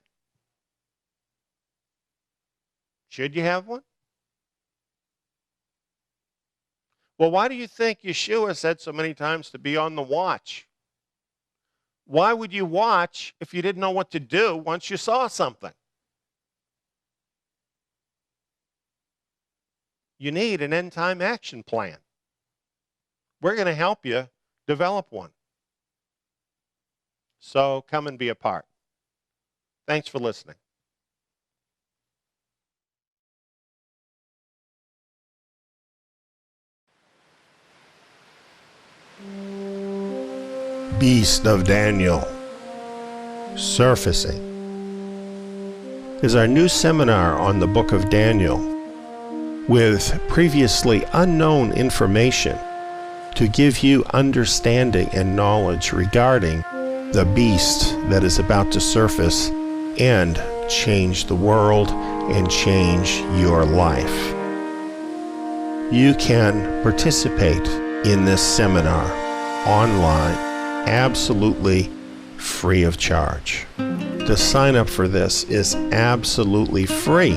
Should you have one? Well, why do you think Yeshua said so many times to be on the watch? Why would you watch if you didn't know what to do once you saw something? You need an end-time action plan. We're going to help you develop one. So come and be a part. Thanks for listening. Beast of Daniel Surfacing is our new seminar on the book of Daniel with previously unknown information to give you understanding and knowledge regarding the beast that is about to surface and change the world and change your life. You can participate in this seminar online absolutely free of charge. To sign up for this is absolutely free.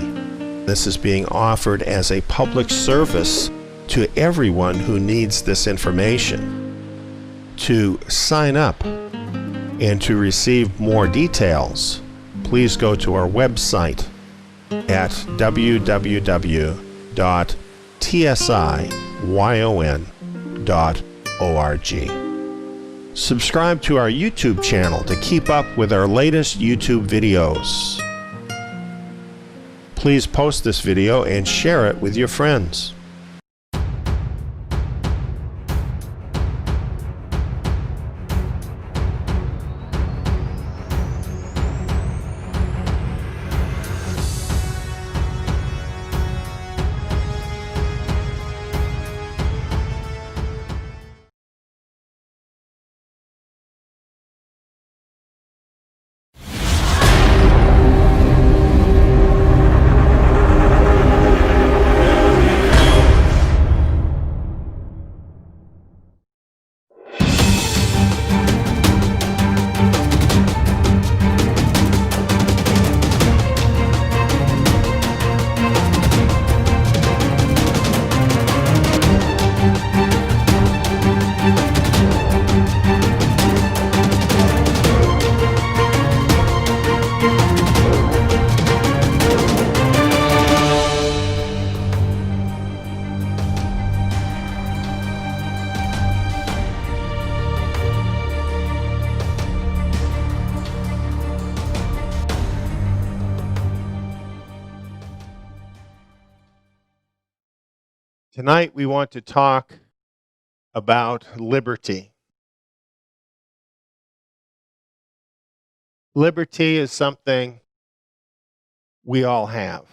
This is being offered as a public service to everyone who needs this information. To sign up and to receive more details, please go to our website at www.tsiyon.org. Subscribe to our YouTube channel to keep up with our latest YouTube videos. Please post this video and share it with your friends. Tonight we want to talk about liberty. Liberty is something we all have.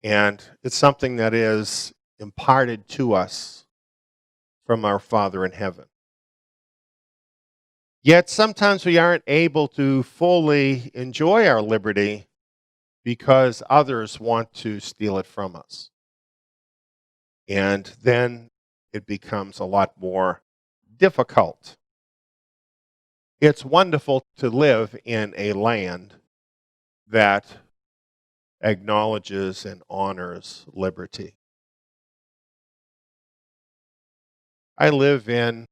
And it's something that is imparted to us from our Father in heaven. Yet sometimes we aren't able to fully enjoy our liberty because others want to steal it from us. And then it becomes a lot more difficult. It's wonderful to live in a land that acknowledges and honors liberty. I live in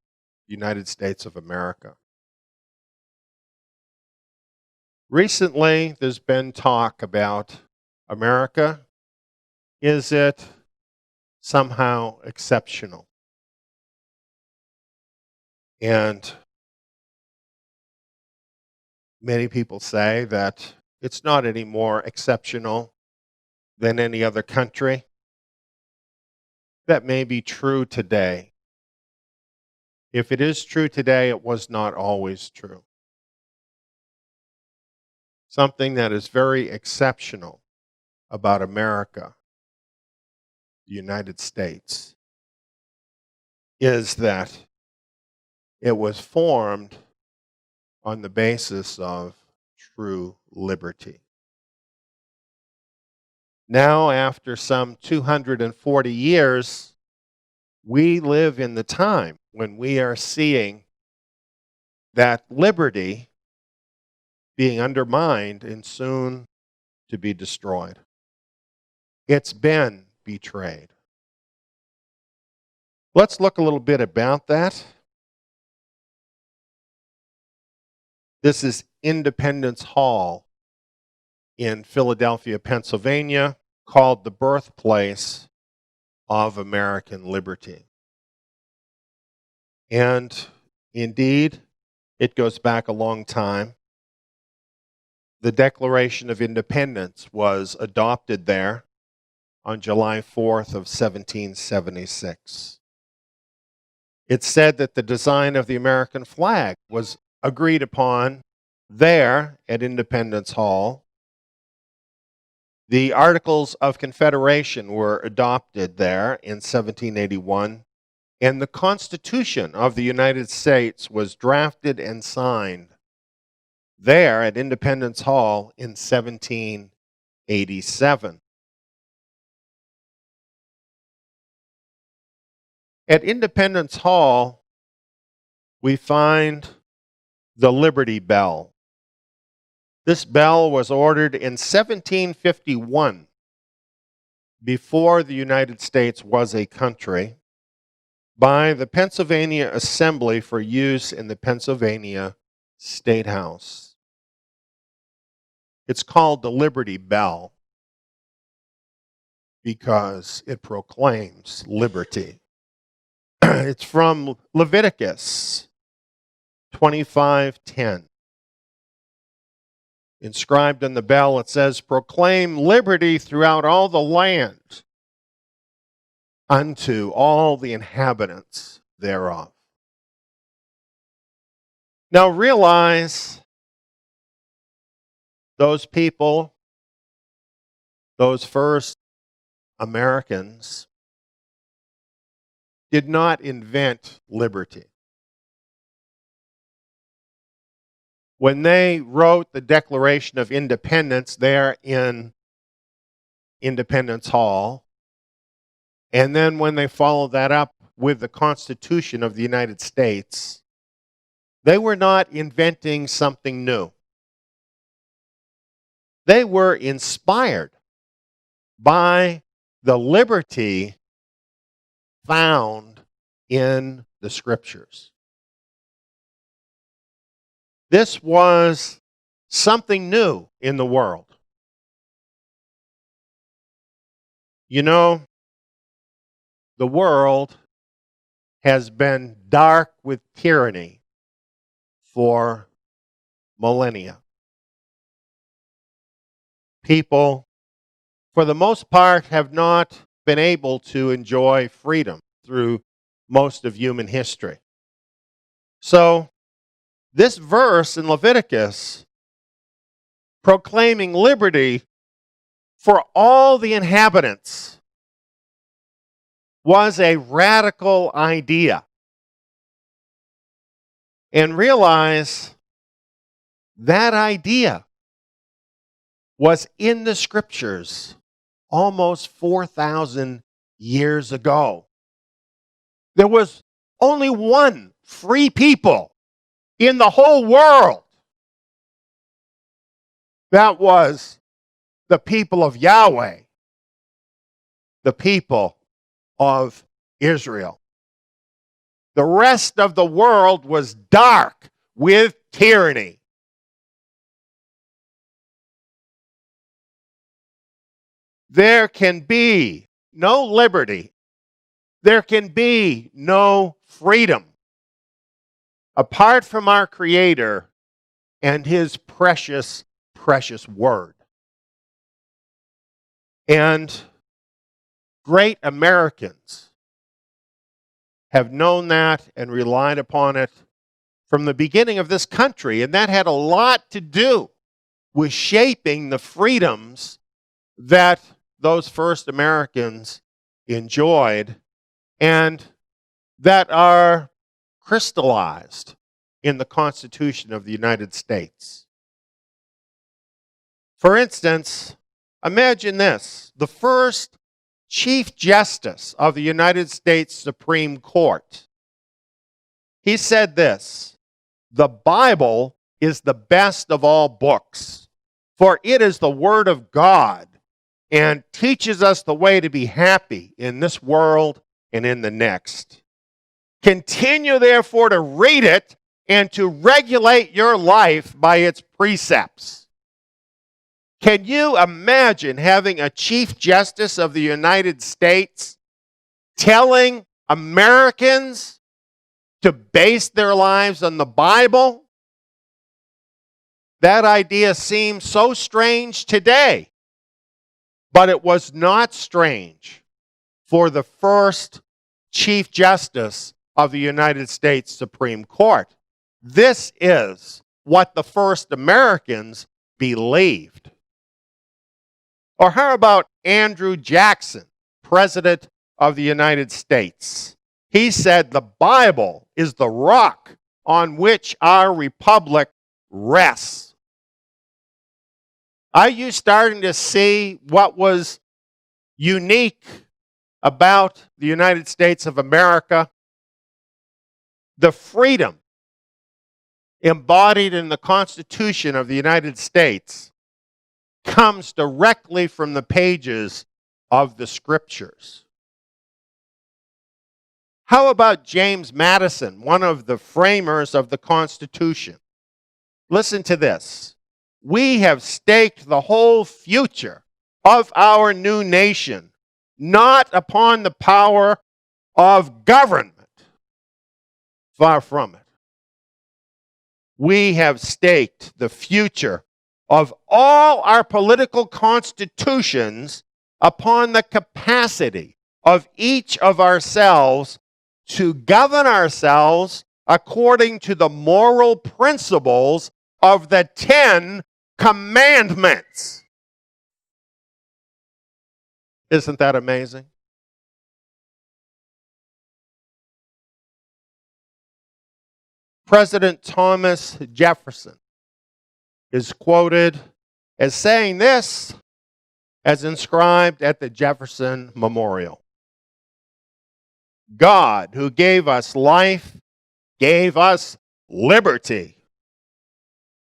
the United States of America. Recently, there's been talk about America. Is it somehow exceptional? And many people say that it's not any more exceptional than any other country. That may be true today. If it is true today, it was not always true. Something that is very exceptional about America, the United States, is that it was formed on the basis of true liberty. Now, after some 240 years, we live in the time when we are seeing that liberty being undermined and soon to be destroyed. It's been betrayed. Let's look a little bit about that. This is Independence Hall in Philadelphia, Pennsylvania, called the birthplace of American liberty. And indeed, it goes back a long time. The Declaration of Independence was adopted there on July 4th of 1776. It's said that the design of the American flag was agreed upon there at Independence Hall. The Articles of Confederation were adopted there in 1781, and the Constitution of the United States was drafted and signed there at Independence Hall in 1787. At Independence Hall, we find the Liberty Bell. This bell was ordered in 1751, before the United States was a country, by the Pennsylvania Assembly for use in the Pennsylvania State House. It's called the Liberty Bell because it proclaims liberty. It's from Leviticus 25:10. Inscribed on the bell, it says, "Proclaim liberty throughout all the land unto all the inhabitants thereof." Now realize those people, those first Americans, did not invent liberty. When they wrote the Declaration of Independence there in Independence Hall, and then when they followed that up with the Constitution of the United States, they were not inventing something new. They were inspired by the liberty found in the Scriptures. This was something new in the world. You know, the world has been dark with tyranny for millennia. People, for the most part, have not been able to enjoy freedom through most of human history. So, this verse in Leviticus proclaiming liberty for all the inhabitants was a radical idea. And realize that idea was in the scriptures almost 4,000 years ago. There was only one free people in the whole world. That was the people of Yahweh, the people of Israel. The rest of the world was dark with tyranny. There can be no liberty. There can be no freedom apart from our Creator and His precious, precious Word. And great Americans have known that and relied upon it from the beginning of this country. And that had a lot to do with shaping the freedoms that those first Americans enjoyed and that are crystallized in the Constitution of the United States. For instance, imagine this: the first Chief Justice of the United States Supreme Court, he said this: "The Bible is the best of all books, for it is the Word of God and teaches us the way to be happy in this world and in the next. Continue, therefore, to read it and to regulate your life by its precepts." Can you imagine having a Chief Justice of the United States telling Americans to base their lives on the Bible? That idea seems so strange today, but it was not strange for the first Chief Justice of the United States Supreme Court. This is what the first Americans believed. Or how about Andrew Jackson, President of the United States? He said the Bible is the rock on which our republic rests. Are you starting to see what was unique about the United States of America? The freedom embodied in the Constitution of the United States comes directly from the pages of the Scriptures. How about James Madison, one of the framers of the Constitution? Listen to this: "We have staked the whole future of our new nation not upon the power of government, far from it. We have staked the future of all our political constitutions upon the capacity of each of ourselves to govern ourselves according to the moral principles of the 10 Commandments." Isn't that amazing? President Thomas Jefferson is quoted as saying this, as inscribed at the Jefferson Memorial: "God, who gave us life, gave us liberty.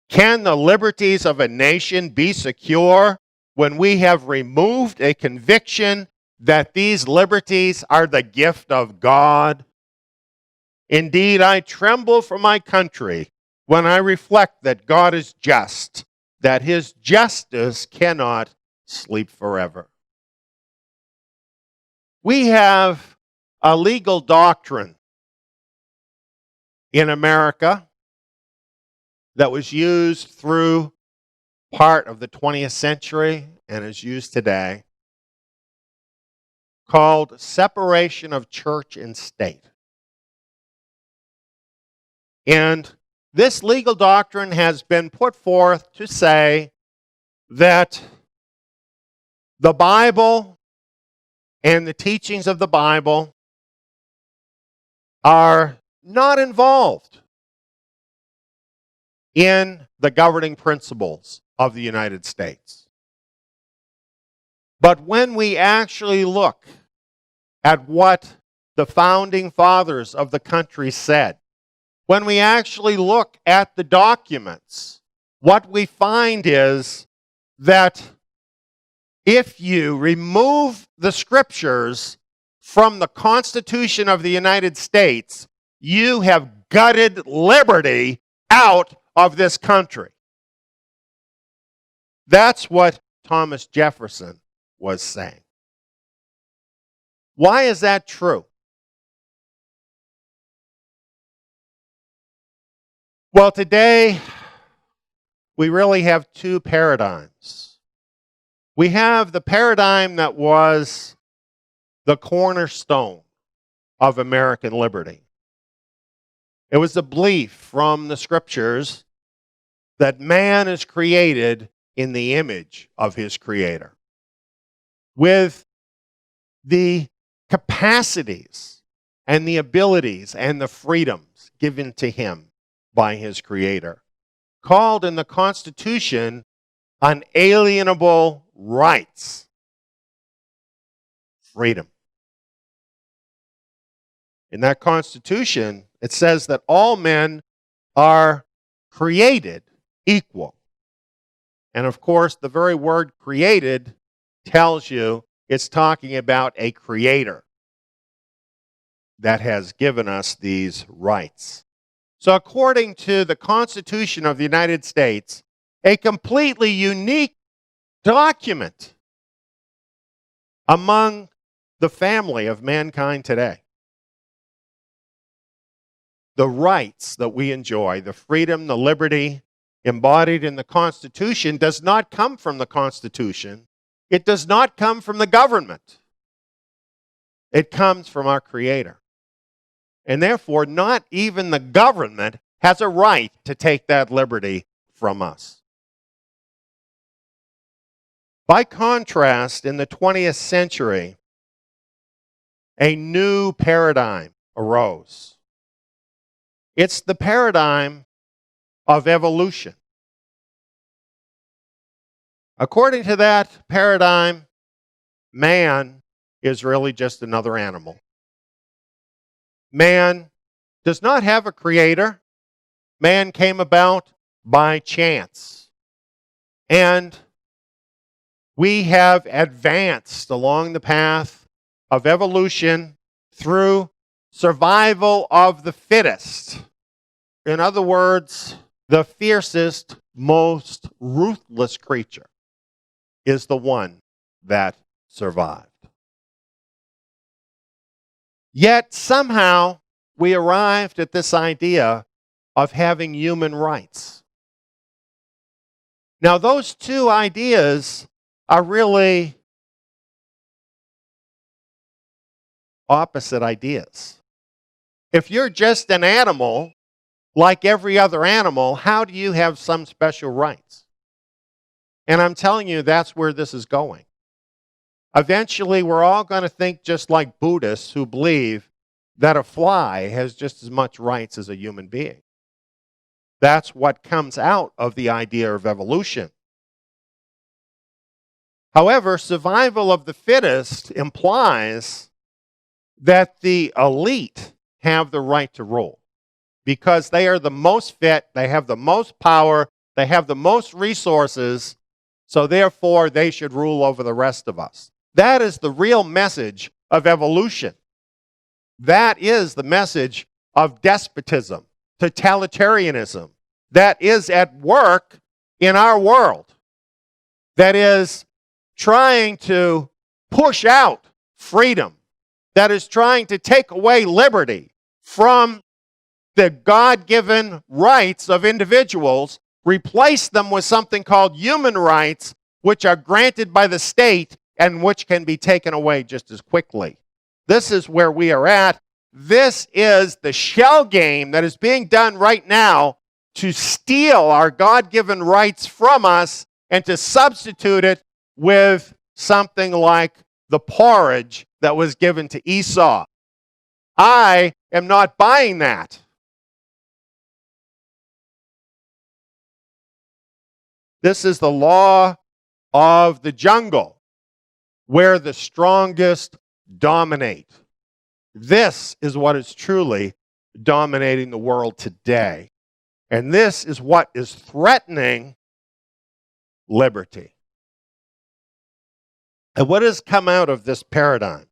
Can the liberties of a nation be secure when we have removed a conviction that these liberties are the gift of God? Indeed, I tremble for my country when I reflect that God is just, that His justice cannot sleep forever." We have a legal doctrine in America that was used through part of the 20th century and is used today, called separation of church and state. And this legal doctrine has been put forth to say that the Bible and the teachings of the Bible are not involved in the governing principles of the United States. But when we actually look at what the founding fathers of the country said, when we actually look at the documents, what we find is that if you remove the scriptures from the Constitution of the United States, you have gutted liberty out of this country. That's what Thomas Jefferson was saying. Why is that true? Well, today we really have two paradigms. We have the paradigm that was the cornerstone of American liberty. It was the belief from the scriptures that man is created in the image of his creator, with the capacities and the abilities and the freedoms given to him by his creator, called in the Constitution unalienable rights. Freedom. In that Constitution, it says that all men are created equal. And of course, the very word created tells you it's talking about a creator that has given us these rights. So according to the Constitution of the United States, a completely unique document among the family of mankind today. The rights that we enjoy, the freedom, the liberty embodied in the Constitution does not come from the Constitution. It does not come from the government. It comes from our Creator. And therefore, not even the government has a right to take that liberty from us. By contrast, in the 20th century, a new paradigm arose. It's the paradigm of evolution. According to that paradigm, man is really just another animal. Man does not have a creator. Man came about by chance. And we have advanced along the path of evolution through survival of the fittest. In other words, the fiercest, most ruthless creature is the one that survived. Yet somehow we arrived at this idea of having human rights. Now, those two ideas are really opposite ideas. If you're just an animal, like every other animal, how do you have some special rights? And I'm telling you, that's where this is going. Eventually, we're all going to think just like Buddhists who believe that a fly has just as much rights as a human being. That's what comes out of the idea of evolution. However, survival of the fittest implies that the elite have the right to rule because they are the most fit, they have the most power, they have the most resources, so therefore they should rule over the rest of us. That is the real message of evolution. That is the message of despotism, totalitarianism, that is at work in our world, that is trying to push out freedom, that is trying to take away liberty from the God-given rights of individuals, replace them with something called human rights, which are granted by the state and which can be taken away just as quickly. This is where we are at. This is the shell game that is being done right now to steal our God-given rights from us and to substitute it with something like the porridge that was given to Esau. I am not buying that. This is the law of the jungle, where the strongest dominate. This is what is truly dominating the world today. And this is what is threatening liberty. And what has come out of this paradigm?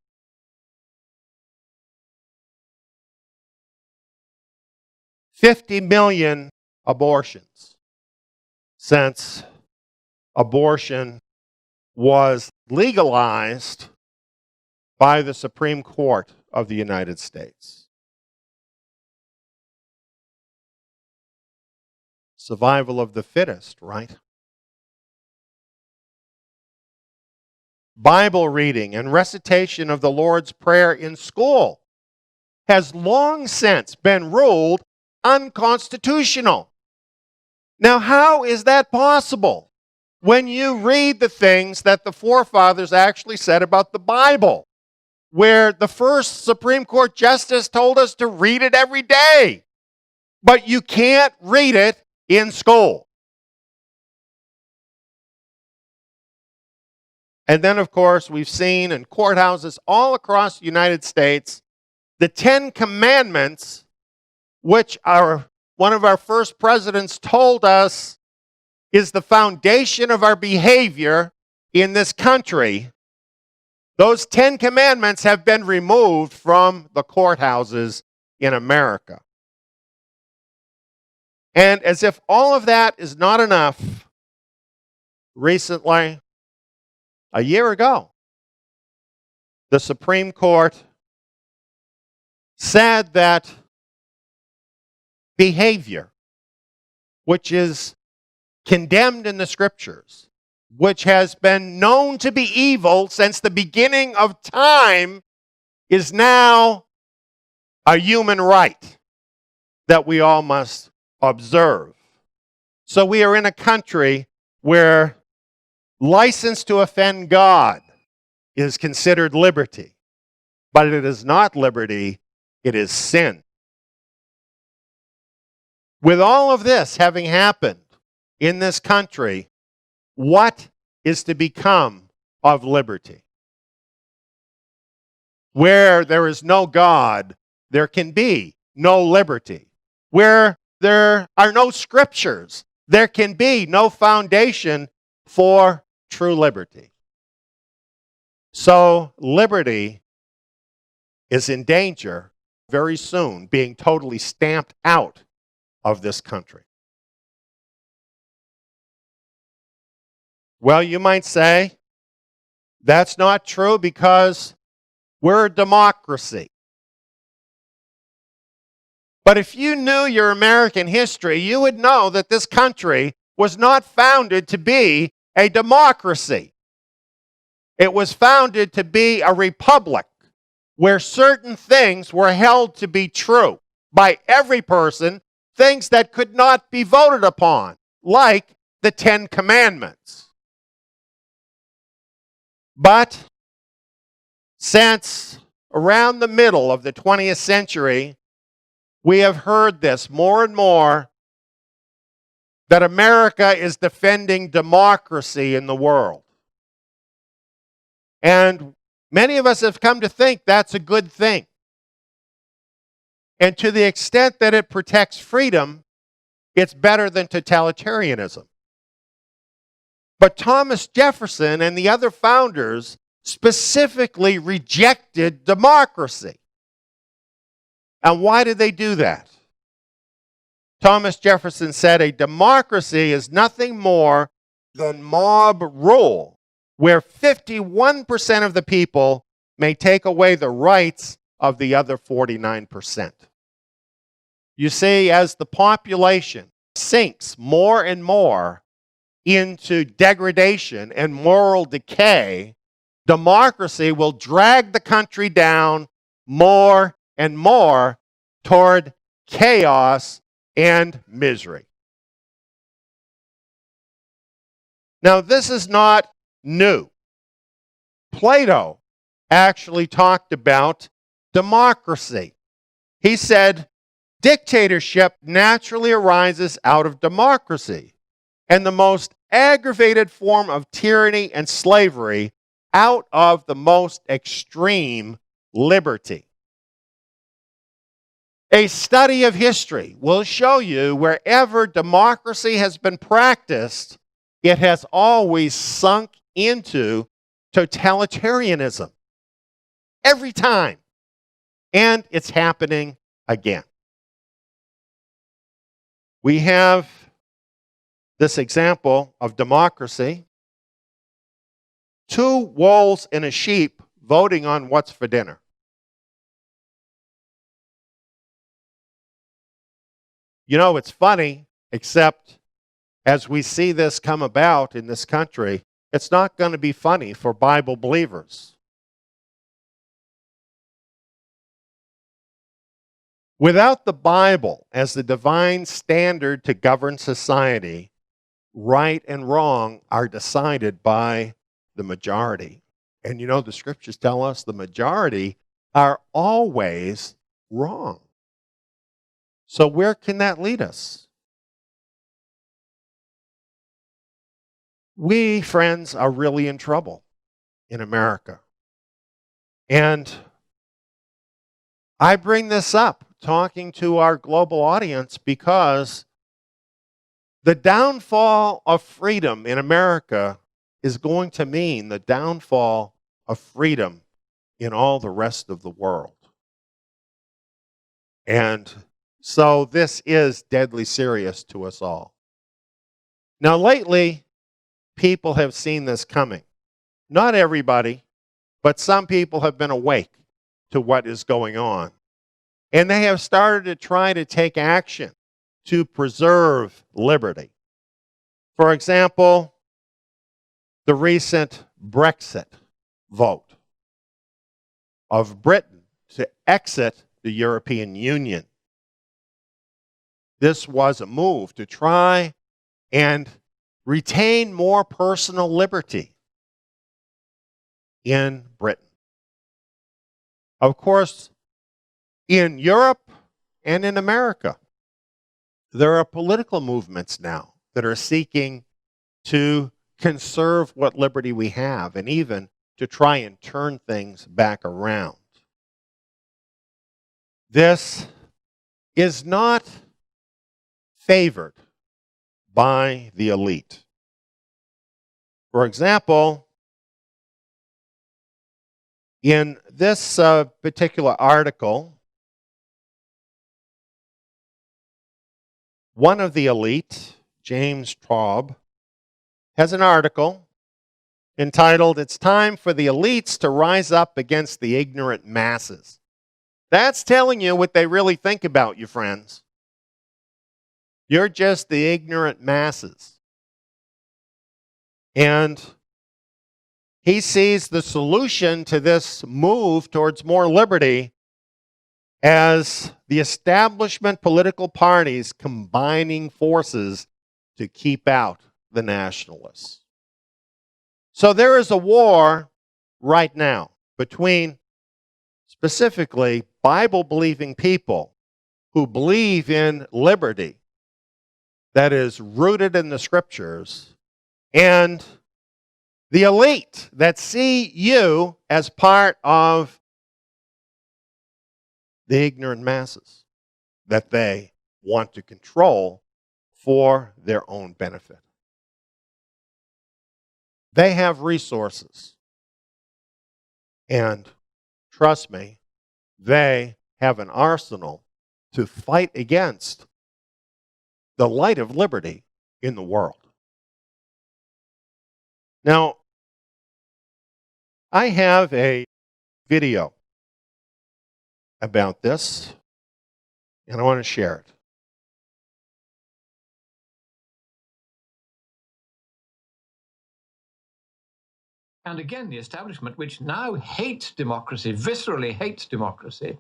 $50 million abortions since abortion was legalized by the Supreme Court of the United States. Survival of the fittest, right? Bible reading and recitation of the Lord's Prayer in school has long since been ruled unconstitutional. Now, how is that possible when you read the things that the forefathers actually said about the Bible, where the first Supreme Court justice told us to read it every day, but you can't read it in school? And then, of course, we've seen in courthouses all across the United States the 10 Commandments, which one of our first presidents told us is the foundation of our behavior in this country. Those 10 Commandments have been removed from the courthouses in America. And as if all of that is not enough, recently, a year ago, the Supreme Court said that behavior, which is condemned in the Scriptures, which has been known to be evil since the beginning of time, is now a human right that we all must observe. So we are in a country where license to offend God is considered liberty, but it is not liberty, it is sin. With all of this having happened in this country, what is to become of liberty? Where there is no God, there can be no liberty. Where there are no scriptures, there can be no foundation for true liberty. So liberty is in danger very soon being totally stamped out of this country. Well, you might say, that's not true because we're a democracy. But if you knew your American history, you would know that this country was not founded to be a democracy. It was founded to be a republic where certain things were held to be true by every person, things that could not be voted upon, like the 10 Commandments. But since around the middle of the 20th century, we have heard this more and more, that America is defending democracy in the world. And many of us have come to think that's a good thing. And to the extent that it protects freedom, it's better than totalitarianism. But Thomas Jefferson and the other founders specifically rejected democracy. And why did they do that? Thomas Jefferson said a democracy is nothing more than mob rule, where 51% of the people may take away the rights of the other 49%. You see, as the population sinks more and more into degradation and moral decay, democracy will drag the country down more and more toward chaos and misery. Now, this is not new. Plato actually talked about democracy. He said, dictatorship naturally arises out of democracy, and the most aggravated form of tyranny and slavery out of the most extreme liberty. A study of history will show you wherever democracy has been practiced, it has always sunk into totalitarianism. Every time. And it's happening again. We have this example of democracy. 2 wolves and a sheep voting on what's for dinner. You know, it's funny, except as we see this come about in this country, it's not going to be funny for Bible believers. Without the Bible as the divine standard to govern society, right and wrong are decided by the majority. And you know, the scriptures tell us the majority are always wrong. So where can that lead us? We, friends, are really in trouble in America. And I bring this up talking to our global audience because the downfall of freedom in America is going to mean the downfall of freedom in all the rest of the world. And so this is deadly serious to us all. Now, lately, people have seen this coming. Not everybody, but some people have been awake to what is going on. And they have started to try to take action to preserve liberty. For example, the recent Brexit vote of Britain to exit the European Union. This was a move to try and retain more personal liberty in Britain. Of course, in Europe and in America, there are political movements now that are seeking to conserve what liberty we have and even to try and turn things back around. This is not favored by the elite. For example, in this particular article, one of the elite, James Traub, has an article entitled, "It's Time for the Elites to Rise Up Against the Ignorant Masses." That's telling you what they really think about you, friends. You're just the ignorant masses. And he sees the solution to this move towards more liberty as the establishment political parties combining forces to keep out the nationalists. So there is a war right now between specifically Bible-believing people who believe in liberty that is rooted in the scriptures and the elite that see you as part of the ignorant masses that they want to control for their own benefit. They have resources. And trust me, they have an arsenal to fight against the light of liberty in the world. Now, I have a video about this, and I want to share it. And again, the establishment, which now hates democracy, viscerally hates democracy,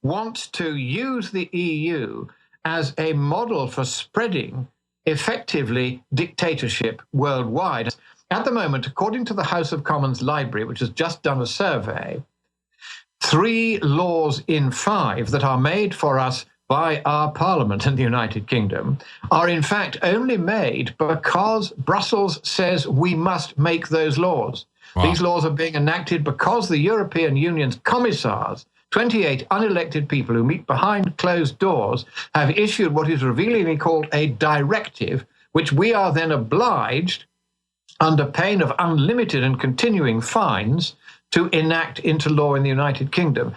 wants to use the EU as a model for spreading effectively dictatorship worldwide. At the moment, according to the House of Commons Library, which has just done a survey, 3 laws in 5 that are made for us by our parliament in the United Kingdom are in fact only made because Brussels says we must make those laws. Wow. These laws are being enacted because the European Union's commissars, 28 unelected people who meet behind closed doors, have issued what is revealingly called a directive, which we are then obliged, under pain of unlimited and continuing fines, to enact into law in the United Kingdom.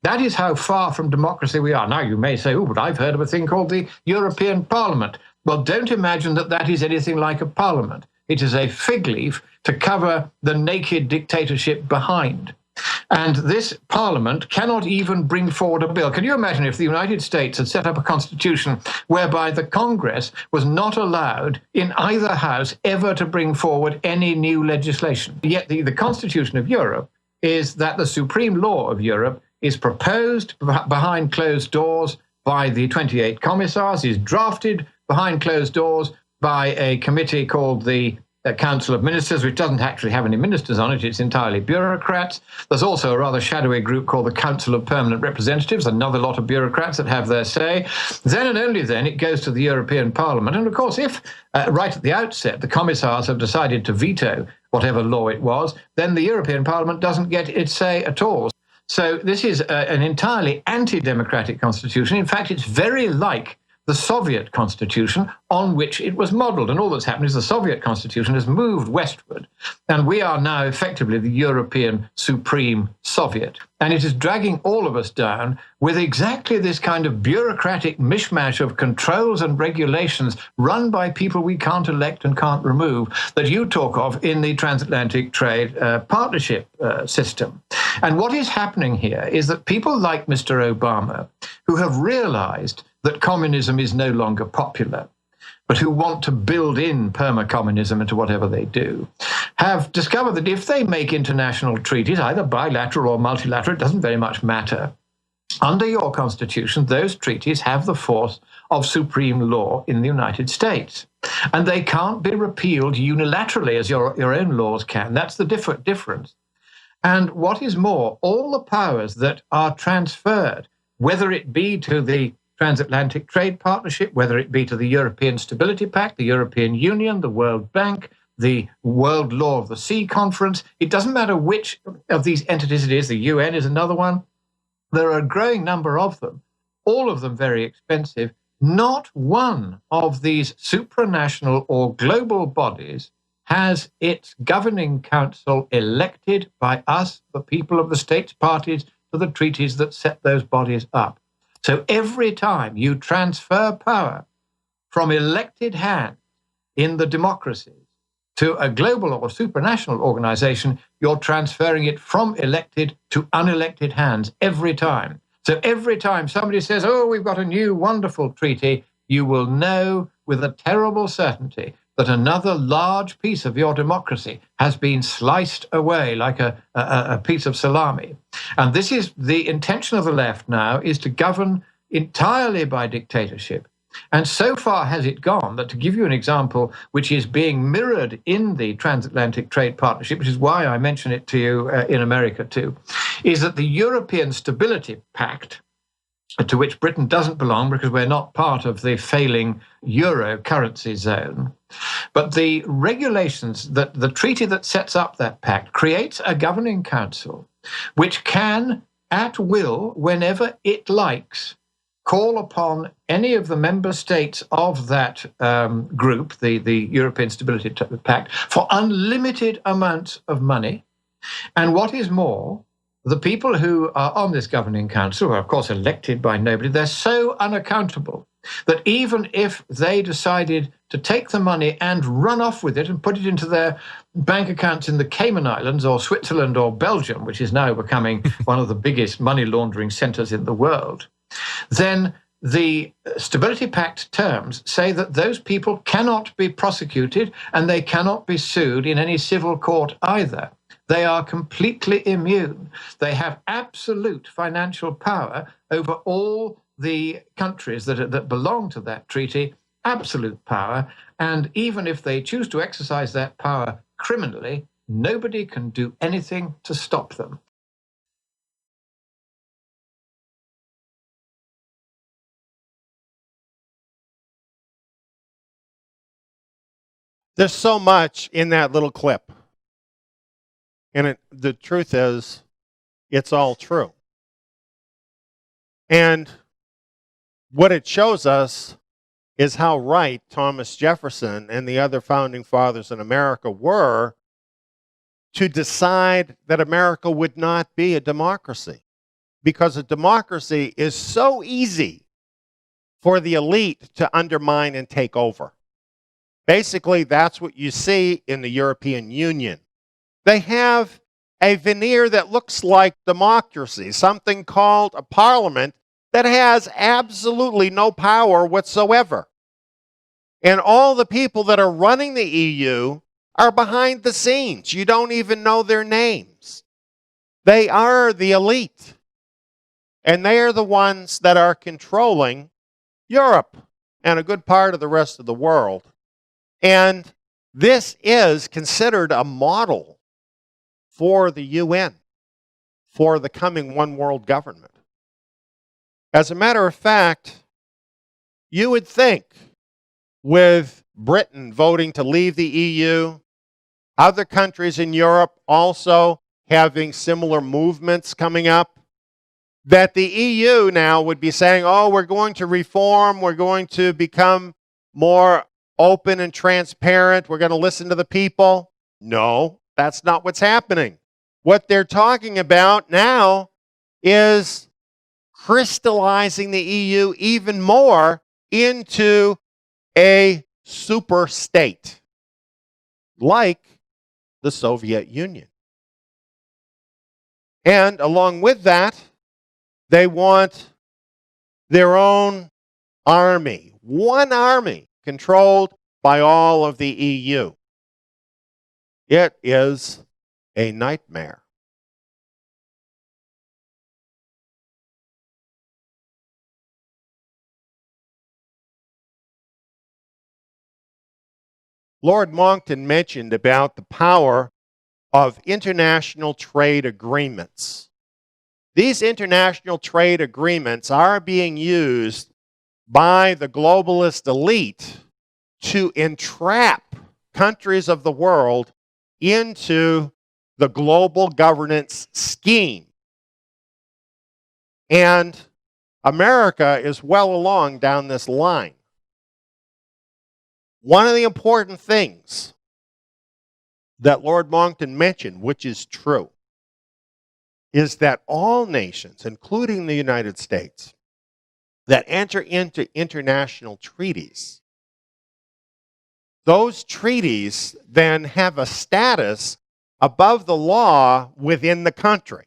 That is how far from democracy we are. Now, you may say, oh, but I've heard of a thing called the European Parliament. Well, don't imagine that that is anything like a parliament. It is a fig leaf to cover the naked dictatorship behind. And this parliament cannot even bring forward a bill. Can you imagine if the United States had set up a constitution whereby the Congress was not allowed in either house ever to bring forward any new legislation? Yet the Constitution of Europe is that the supreme law of Europe is proposed behind closed doors by the 28 commissars, is drafted behind closed doors by a committee called the Council of Ministers, which doesn't actually have any ministers on it. It's entirely bureaucrats. There's also a rather shadowy group called the Council of Permanent Representatives, another lot of bureaucrats that have their say. Then and only then it goes to the European Parliament. And of course, if right at the outset the commissars have decided to veto whatever law it was, then the European Parliament doesn't get its say at all. So this is an entirely anti-democratic constitution. In fact, it's very like the Soviet constitution on which it was modeled. And all that's happened is the Soviet constitution has moved westward, and we are now effectively the European Supreme Soviet. And it is dragging all of us down with exactly this kind of bureaucratic mishmash of controls and regulations run by people we can't elect and can't remove that you talk of in the transatlantic trade partnership system. And what is happening here is that people like Mr. Obama, who have realized that communism is no longer popular, but who want to build in perma-communism into whatever they do, have discovered that if they make international treaties, either bilateral or multilateral, it doesn't very much matter, under your constitution, those treaties have the force of supreme law in the United States. And they can't be repealed unilaterally as your own laws can. That's the difference. And what is more, all the powers that are transferred, whether it be to the Transatlantic Trade Partnership, whether it be to the European Stability Pact, the European Union, the World Bank, the World Law of the Sea Conference, it doesn't matter which of these entities it is, the UN is another one. There are a growing number of them, all of them very expensive. Not one of these supranational or global bodies has its governing council elected by us, the people of the states parties to the treaties that set those bodies up. So every time you transfer power from elected hands in the democracies to a global or supranational organization, you're transferring it from elected to unelected hands every time. So every time somebody says, oh, we've got a new wonderful treaty, you will know with a terrible certainty that another large piece of your democracy has been sliced away like a piece of salami. And this is the intention of the left now, is to govern entirely by dictatorship. And so far has it gone that, to give you an example, which is being mirrored in the Transatlantic Trade Partnership, which is why I mention it to you in America too, is that the European Stability Pact, to which Britain doesn't belong because we're not part of the failing euro currency zone. But the regulations, that the treaty that sets up that pact, creates a governing council which can, at will, whenever it likes, call upon any of the member states of that group, the European Stability Pact, for unlimited amounts of money. And what is more, the people who are on this governing council, who are of course elected by nobody, they're so unaccountable that even if they decided to take the money and run off with it and put it into their bank accounts in the Cayman Islands or Switzerland or Belgium, which is now becoming one of the biggest money laundering centers in the world, then the Stability Pact terms say that those people cannot be prosecuted and they cannot be sued in any civil court either. They are completely immune. They have absolute financial power over all the countries that belong to that treaty, absolute power. And even if they choose to exercise that power criminally, nobody can do anything to stop them. There's so much in that little clip. And the truth is, it's all true. And what it shows us is how right Thomas Jefferson and the other founding fathers in America were to decide that America would not be a democracy. Because a democracy is so easy for the elite to undermine and take over. Basically, that's what you see in the European Union. They have a veneer that looks like democracy, something called a parliament that has absolutely no power whatsoever. And all the people that are running the EU are behind the scenes. You don't even know their names. They are the elite. And they are the ones that are controlling Europe and a good part of the rest of the world. And this is considered a model for the UN, for the coming one world government. As a matter of fact, you would think with Britain voting to leave the EU, other countries in Europe also having similar movements coming up, that the EU now would be saying, oh, we're going to reform, we're going to become more open and transparent, we're going to listen to the people. No, that's not what's happening. What they're talking about now is crystallizing the EU even more into a super state, like the Soviet Union. And along with that, they want their own army, one army, controlled by all of the EU. It is a nightmare. Lord Monckton mentioned about the power of international trade agreements. These international trade agreements are being used by the globalist elite to entrap countries of the world into the global governance scheme. And America is well along down this line. One of the important things that Lord Monckton mentioned, which is true, is that all nations, including the United States, that enter into international treaties, those treaties then have a status above the law within the country.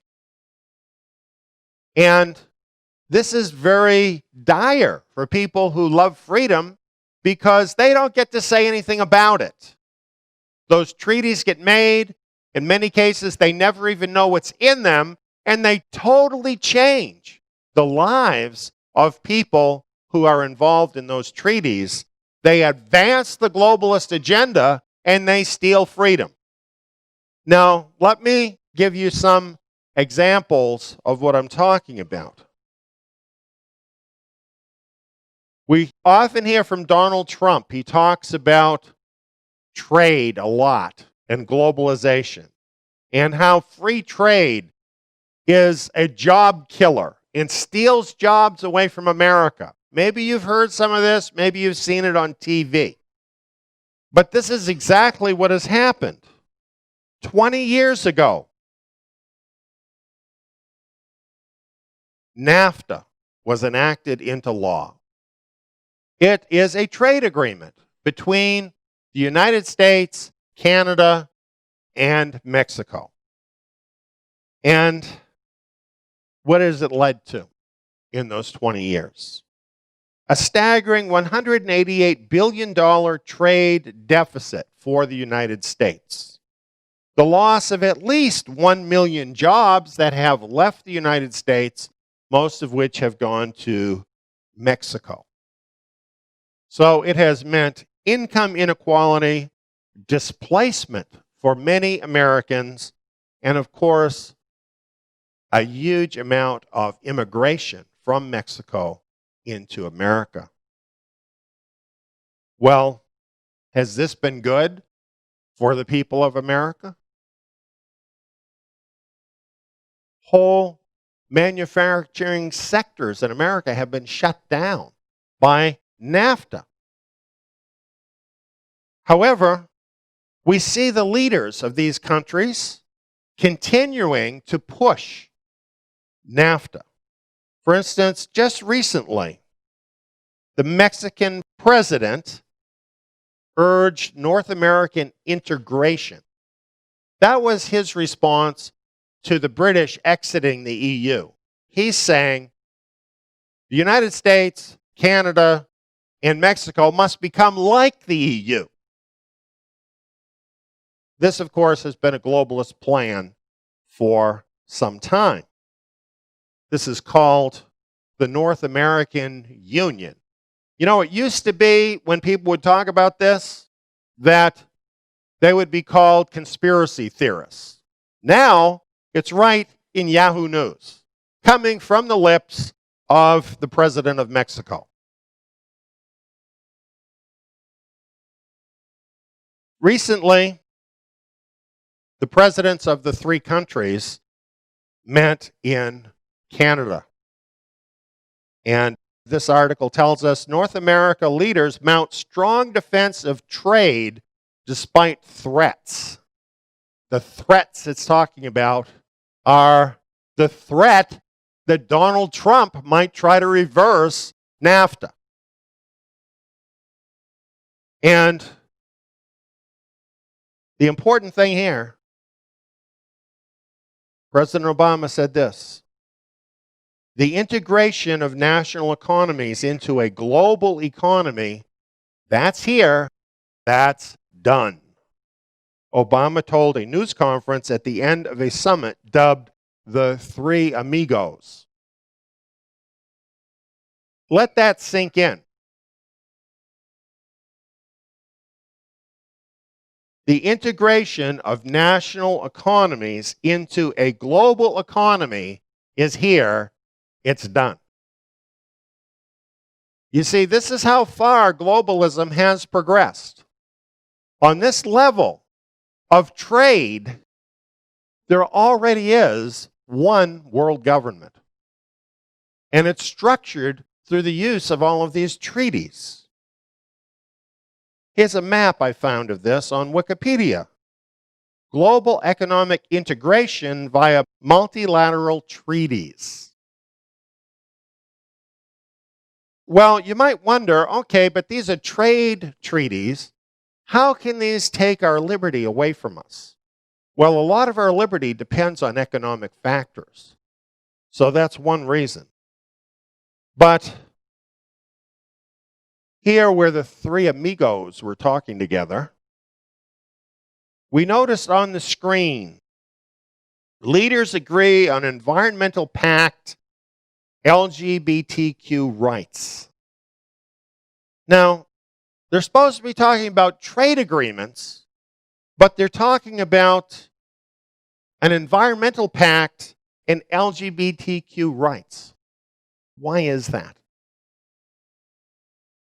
And this is very dire for people who love freedom because they don't get to say anything about it. Those treaties get made. In many cases, they never even know what's in them, and they totally change the lives of people who are involved in those treaties. They advance the globalist agenda, and they steal freedom. Now, let me give you some examples of what I'm talking about. We often hear from Donald Trump. He talks about trade a lot and globalization and how free trade is a job killer and steals jobs away from America. Maybe you've heard some of this. Maybe you've seen it on TV. But this is exactly what has happened. 20 years ago, NAFTA was enacted into law. It is a trade agreement between the United States, Canada, and Mexico. And what has it led to in those 20 years? A staggering $188 billion trade deficit for the United States. the loss of at least 1 million jobs that have left the United States, most of which have gone to Mexico. So it has meant income inequality, displacement for many Americans, and of course, a huge amount of immigration from Mexico into America. Well, has this been good for the people of America? Whole manufacturing sectors in America have been shut down by NAFTA. However, we see the leaders of these countries continuing to push NAFTA. For instance, just recently, the Mexican president urged North American integration. That was his response to the British exiting the EU. He's saying the United States, Canada, and Mexico must become like the EU. This, of course, has been a globalist plan for some time. This is called the North American Union. You know, it used to be, when people would talk about this, that they would be called conspiracy theorists. Now, it's right in Yahoo News, coming from the lips of the president of Mexico. Recently, the presidents of the three countries met in Canada. And this article tells us North America leaders mount strong defense of trade despite threats. The threats it's talking about are the threat that Donald Trump might try to reverse NAFTA. And the important thing here, President Obama said this: the integration of national economies into a global economy, that's here, that's done. Obama told a news conference at the end of a summit dubbed the Three Amigos. Let that sink in. The integration of national economies into a global economy is here. It's done. You see, this is how far globalism has progressed. On this level of trade, there already is one world government. And it's structured through the use of all of these treaties. Here's a map I found of this on Wikipedia. Global economic integration via multilateral treaties. Well, you might wonder, okay, but these are trade treaties. How can these take our liberty away from us? Well, a lot of our liberty depends on economic factors. So that's one reason. But here, where the three amigos were talking together, we noticed on the screen, leaders agree on environmental pact, LGBTQ rights. Now, they're supposed to be talking about trade agreements, but they're talking about an environmental pact and LGBTQ rights. Why is that?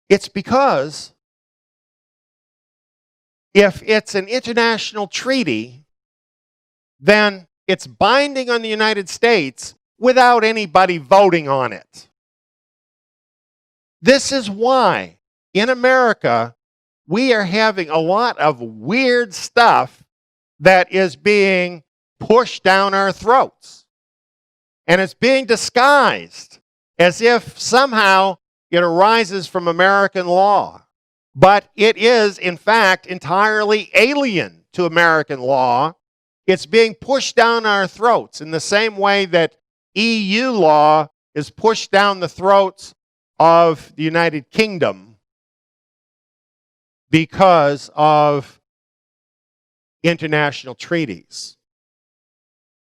It's because if it's an international treaty, then it's binding on the United States without anybody voting on it. This is why in America we are having a lot of weird stuff that is being pushed down our throats. And it's being disguised as if somehow it arises from American law. But it is, in fact, entirely alien to American law. It's being pushed down our throats in the same way that EU law is pushed down the throats of the United Kingdom because of international treaties.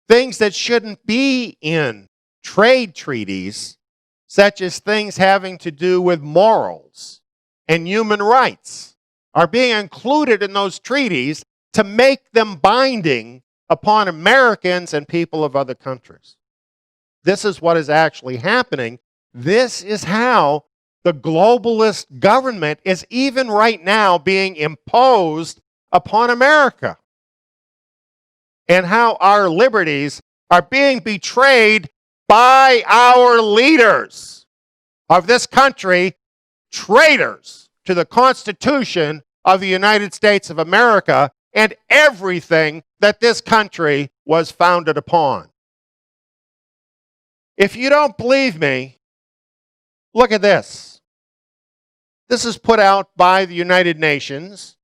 Things that shouldn't be in trade treaties, such as things having to do with morals and human rights, are being included in those treaties to make them binding upon Americans and people of other countries. This is what is actually happening. This is how the globalist government is even right now being imposed upon America, and how our liberties are being betrayed by our leaders of this country, traitors to the Constitution of the United States of America and everything that this country was founded upon. If you don't believe me, look at this. This is put out by the United Nations,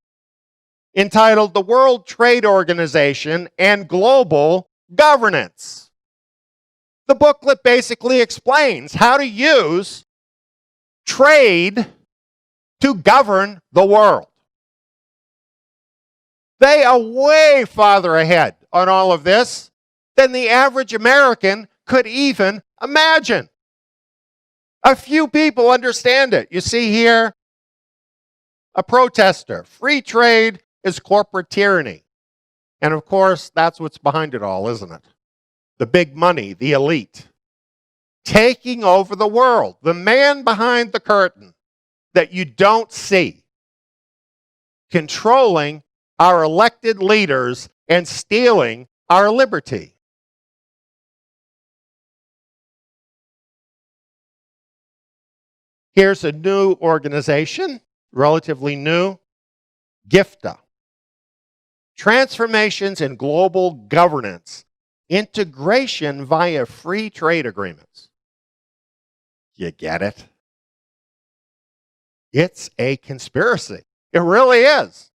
entitled The World Trade Organization and Global Governance. The booklet basically explains how to use trade to govern the world. They are way farther ahead on all of this than the average American could even imagine. A few people understand it. You see here a protester. Free trade is corporate tyranny. And of course, that's what's behind it all, isn't it? The big money, the elite, taking over the world. The man behind the curtain that you don't see, controlling our elected leaders and stealing our liberty. Here's a new organization, relatively new, GIFTA. Transformations in Global Governance, Integration via Free Trade Agreements. You get it? It's a conspiracy. It really is.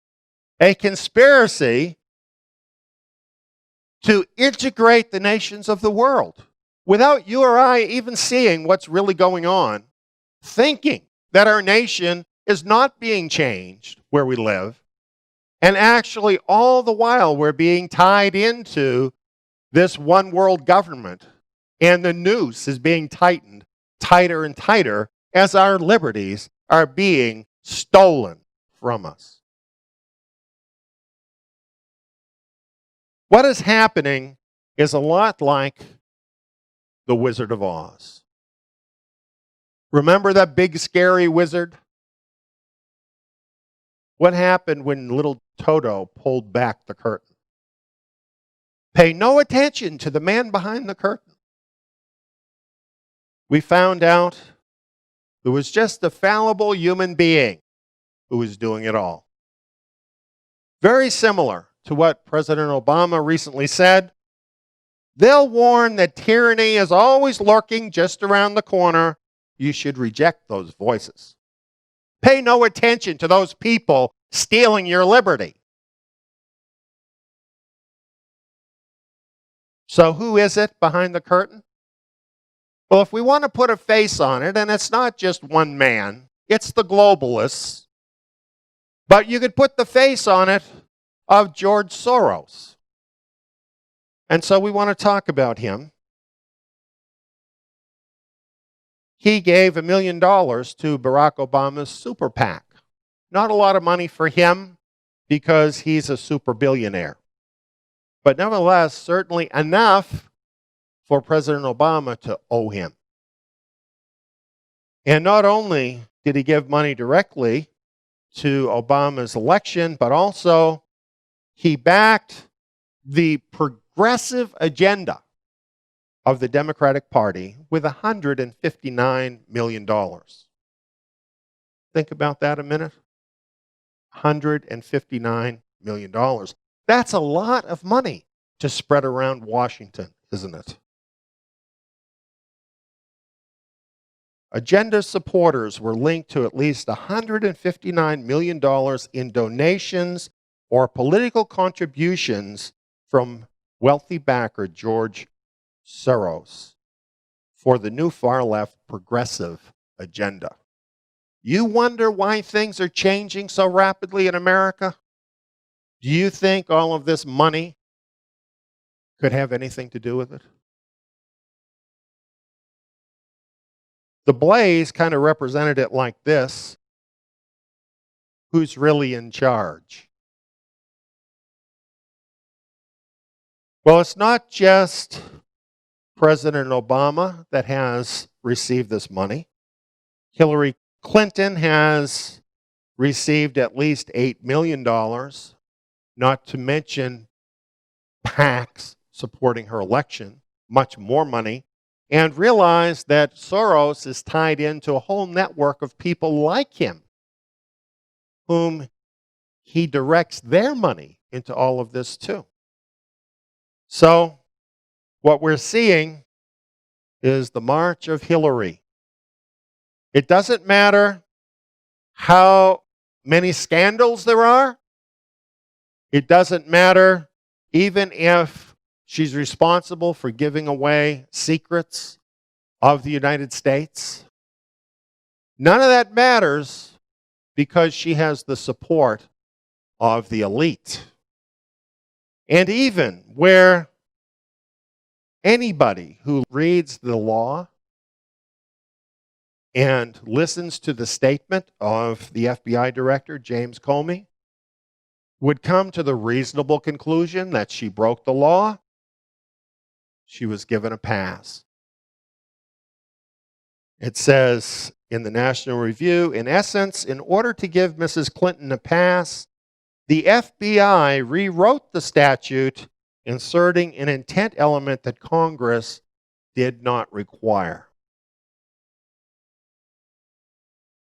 A conspiracy to integrate the nations of the world without you or I even seeing what's really going on, thinking that our nation is not being changed where we live, and actually all the while we're being tied into this one world government, and the noose is being tightened tighter and tighter as our liberties are being stolen from us. What is happening is a lot like the Wizard of Oz. Remember that big scary wizard? What happened when little Toto pulled back the curtain? Pay no attention to the man behind the curtain. We found out there was just a fallible human being who was doing it all. Very similar to what President Obama recently said. They'll warn that tyranny is always lurking just around the corner. You should reject those voices. Pay no attention to those people stealing your liberty. So who is it behind the curtain? Well, if we want to put a face on it, and it's not just one man, it's the globalists, but you could put the face on it of George Soros. And so we want to talk about him. He gave $1 million to Barack Obama's super PAC. Not a lot of money for him because he's a super billionaire. But nevertheless, certainly enough for President Obama to owe him. And not only did he give money directly to Obama's election, but also he backed the progressive agenda of the Democratic Party with $159 million. Think about that a minute. $159 million. That's a lot of money to spread around Washington, isn't it? Agenda supporters were linked to at least $159 million in donations or political contributions from wealthy backer George Soros for the new far-left progressive agenda. You wonder why things are changing so rapidly in America? Do you think all of this money could have anything to do with it? The Blaze kind of represented it like this. Who's really in charge? Well, it's not just President Obama that has received this money. Hillary Clinton has received at least $8 million, not to mention PACs supporting her election, much more money, and realize that Soros is tied into a whole network of people like him, whom he directs their money into all of this too. So what we're seeing is the march of Hillary. It doesn't matter how many scandals there are. It doesn't matter even if she's responsible for giving away secrets of the United States. None of that matters because she has the support of the elite. And even where anybody who reads the law and listens to the statement of the FBI director, James Comey, would come to the reasonable conclusion that she broke the law, she was given a pass. It says in the National Review, in essence, in order to give Mrs. Clinton a pass, the FBI rewrote the statute, inserting an intent element that Congress did not require.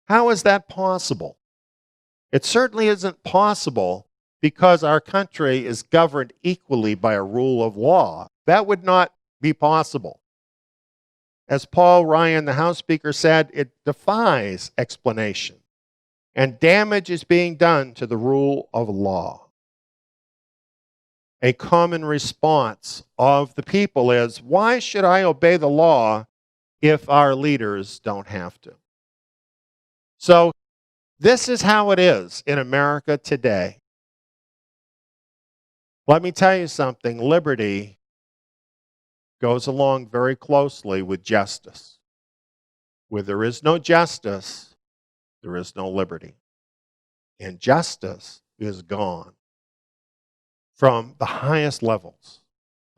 How is that possible? It certainly isn't possible because our country is governed equally by a rule of law. That would not be possible. As Paul Ryan, the House Speaker, said, it defies explanation, and damage is being done to the rule of law. A common response of the people is, why should I obey the law if our leaders don't have to? So this is how it is in America today. Let me tell you something, liberty goes along very closely with justice. Where there is no justice, there is no liberty. And justice is gone. From the highest levels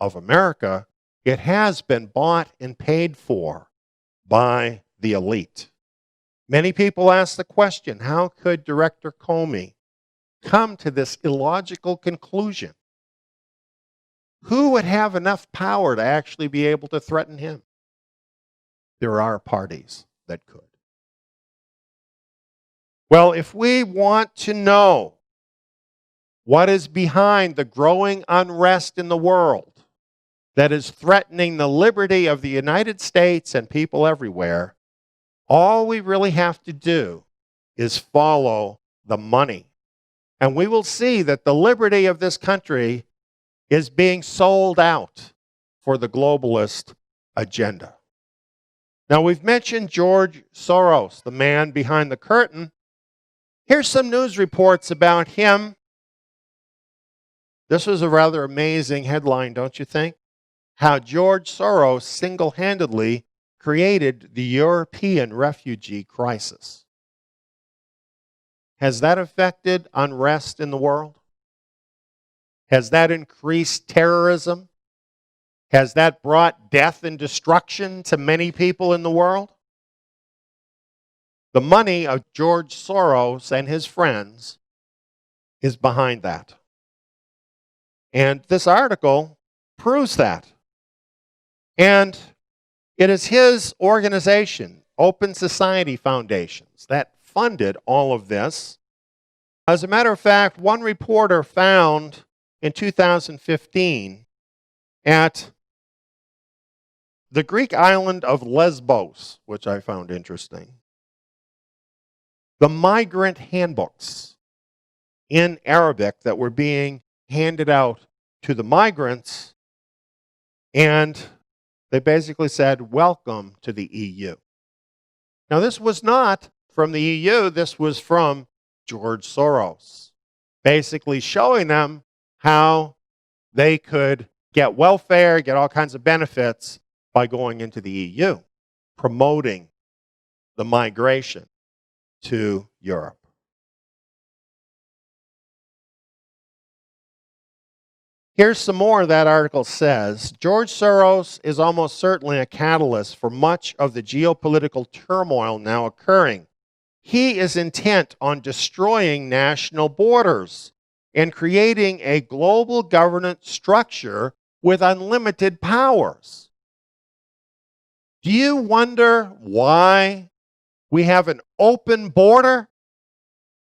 of America, it has been bought and paid for by the elite. Many people ask the question, how could Director Comey come to this illogical conclusion? Who would have enough power to actually be able to threaten him? There are parties that could. Well, if we want to know what is behind the growing unrest in the world that is threatening the liberty of the United States and people everywhere, all we really have to do is follow the money. And we will see that the liberty of this country is being sold out for the globalist agenda. Now, we've mentioned George Soros, the man behind the curtain. Here's some news reports about him. This was a rather amazing headline, don't you think? How George Soros single-handedly created the European refugee crisis. Has that affected unrest in the world? Has that increased terrorism? Has that brought death and destruction to many people in the world? The money of George Soros and his friends is behind that. And this article proves that. And it is his organization, Open Society Foundations, that funded all of this. As a matter of fact, one reporter found in 2015 at the Greek island of Lesbos, which I found interesting, the migrant handbooks in Arabic that were being handed out to the migrants, and they basically said, welcome to the EU. Now, this was not from the EU, this was from George Soros. basically showing them how they could get welfare, get all kinds of benefits by going into the EU, promoting the migration to Europe. Here's some more that article says. George Soros is almost certainly a catalyst for much of the geopolitical turmoil now occurring. He is intent on destroying national borders and creating a global governance structure with unlimited powers. Do you wonder why we have an open border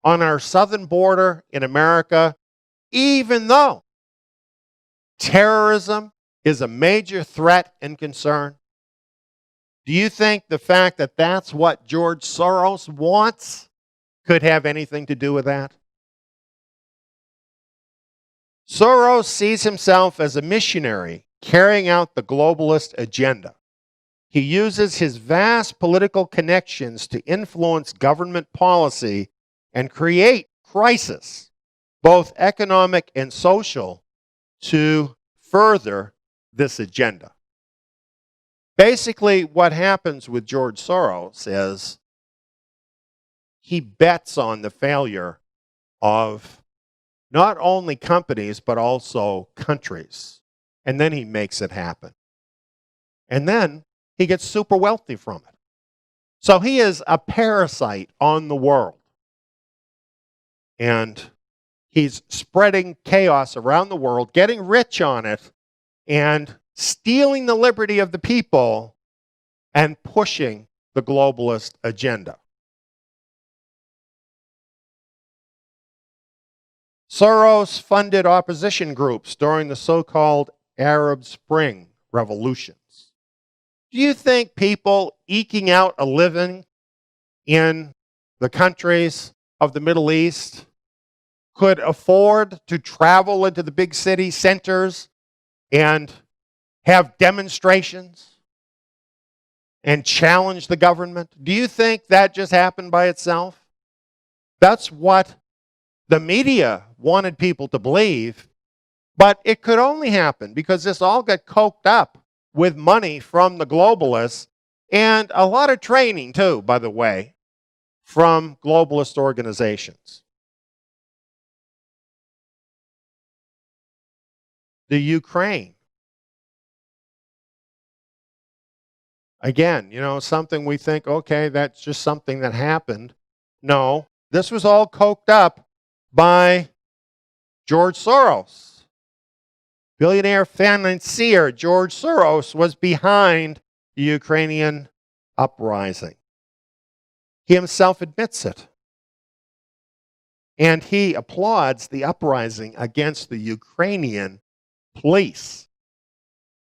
on our southern border in America, even though terrorism is a major threat and concern? Do you think the fact that that's what George Soros wants could have anything to do with that? Soros sees himself as a missionary carrying out the globalist agenda. He uses his vast political connections to influence government policy and create crisis, both economic and social, to further this agenda. Basically, what happens with George Soros is he bets on the failure of not only companies, but also countries. And then he makes it happen. And then he gets super wealthy from it. So he is a parasite on the world. And he's spreading chaos around the world, getting rich on it, and stealing the liberty of the people and pushing the globalist agenda. Soros funded opposition groups during the so-called Arab Spring revolutions. Do you think people eking out a living in the countries of the Middle East could afford to travel into the big city centers and have demonstrations and challenge the government? Do you think that just happened by itself? That's what the media wanted people to believe, but it could only happen because this all got coked up with money from the globalists and a lot of training too, by the way, from globalist organizations. The Ukraine. Again, something we think, okay, that's just something that happened. No, this was all coked up by George Soros. Billionaire financier George Soros was behind the Ukrainian uprising. He himself admits it. And he applauds the uprising against the Ukrainian police.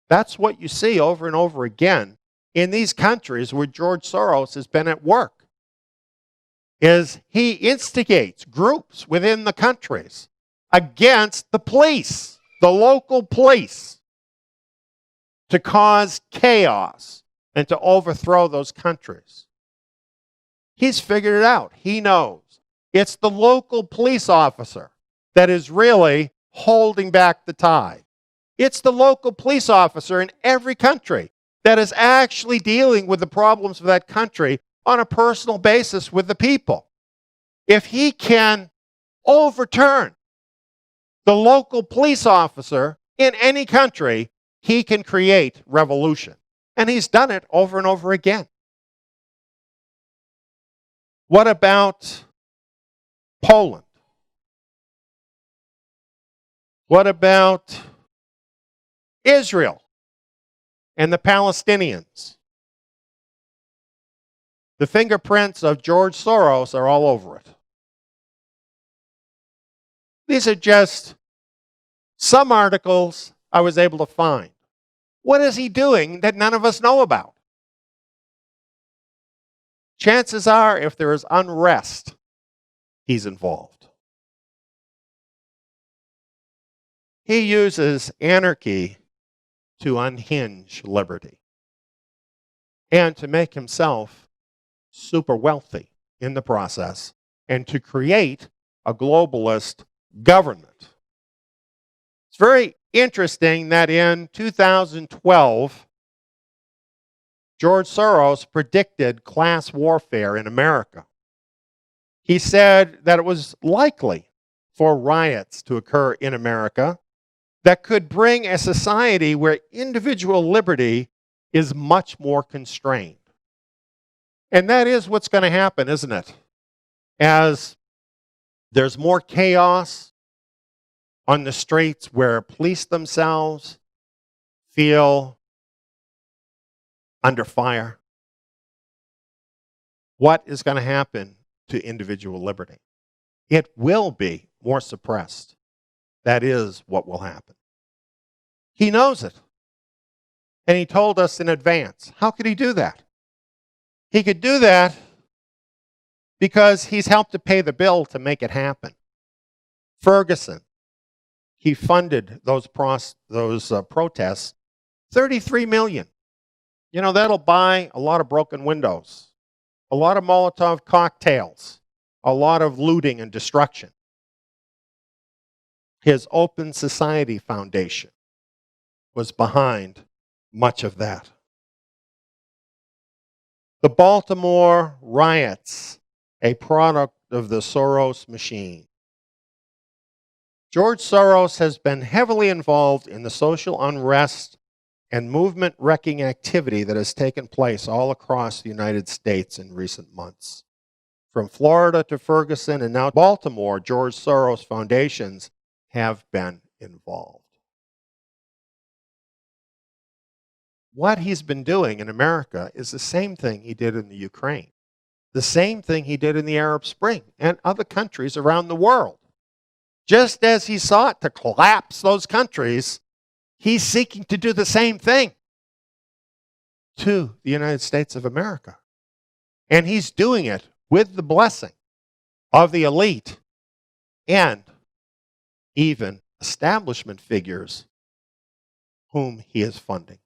That's what you see over and over again in these countries where George Soros has been at work, is he instigates groups within the countries against the police, the local police, to cause chaos and to overthrow those countries. He's figured it out. He knows. It's the local police officer that is really holding back the tide. It's the local police officer in every country that is actually dealing with the problems of that country on a personal basis with the people. If he can overturn the local police officer in any country, he can create revolution. And he's done it over and over again. What about Poland? What about Israel and the Palestinians? The fingerprints of George Soros are all over it. These are just some articles I was able to find. What is he doing that none of us know about? Chances are, if there is unrest, he's involved. He uses anarchy to unhinge liberty and to make himself super wealthy in the process and to create a globalist government. It's very interesting that in 2012, George Soros predicted class warfare in America. He said that it was likely for riots to occur in America that could bring a society where individual liberty is much more constrained. And that is what's going to happen, isn't it? As there's more chaos on the streets where police themselves feel under fire, what is going to happen to individual liberty? It will be more suppressed. That is what will happen. He knows it. And he told us in advance. How could he do that? He could do that because he's helped to pay the bill to make it happen. Ferguson, he funded those protests, $33 million. You know, that'll buy a lot of broken windows, a lot of Molotov cocktails, a lot of looting and destruction. His Open Society Foundation was behind much of that. The Baltimore riots, a product of the Soros machine. George Soros has been heavily involved in the social unrest and movement-wrecking activity that has taken place all across the United States in recent months. From Florida to Ferguson and now Baltimore, George Soros foundations have been involved. What he's been doing in America is the same thing he did in the Ukraine, the same thing he did in the Arab Spring and other countries around the world. Just as he sought to collapse those countries, he's seeking to do the same thing to the United States of America. And he's doing it with the blessing of the elite and even establishment figures whom he is funding.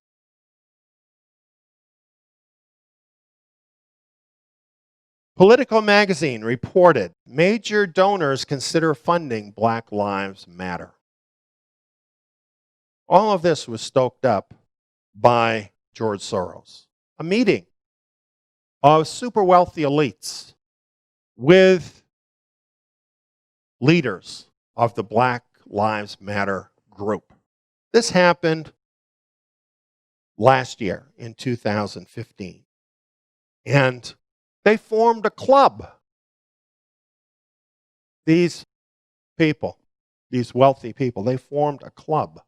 Politico magazine reported major donors consider funding Black Lives Matter. All of this was stoked up by George Soros. A meeting of super wealthy elites with leaders of the Black Lives Matter group. This happened last year in 2015. And they formed a club. These people, these wealthy people, they formed a club.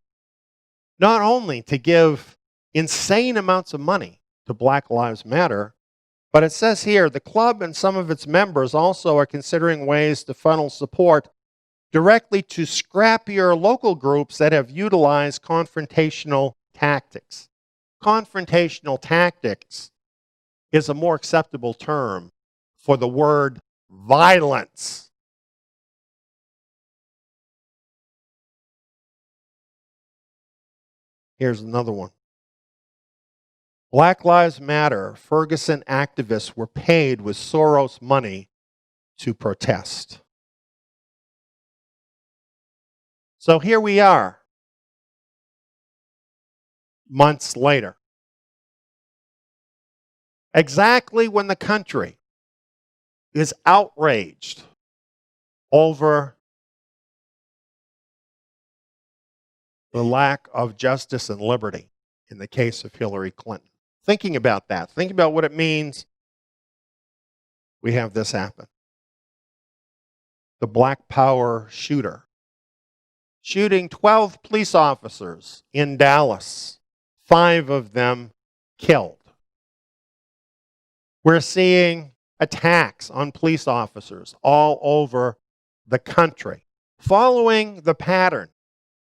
Not only to give insane amounts of money to Black Lives Matter, but it says here, the club and some of its members also are considering ways to funnel support directly to scrappier local groups that have utilized confrontational tactics. Confrontational tactics is a more acceptable term for the word violence. Here's another one. Black Lives Matter, Ferguson activists were paid with Soros money to protest. So here we are, months later. Exactly when the country is outraged over the lack of justice and liberty in the case of Hillary Clinton. Thinking about that, thinking about what it means, we have this happen. The Black Power shooter shooting 12 police officers in Dallas, 5 of them killed. We're seeing attacks on police officers all over the country, following the pattern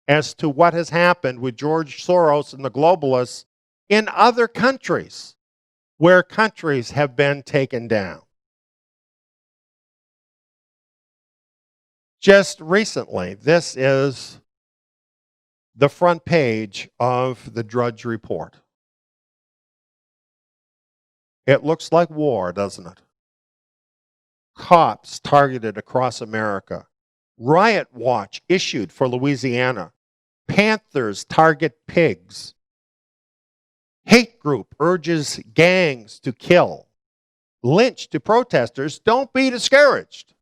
as to what has happened with George Soros and the globalists in other countries, where countries have been taken down. Just recently, this is the front page of the Drudge Report. It looks like war, doesn't it? Cops targeted across America Riot watch issued for Louisiana. Panthers target pigs. Hate group urges gangs to kill. Lynch to protesters, don't be discouraged.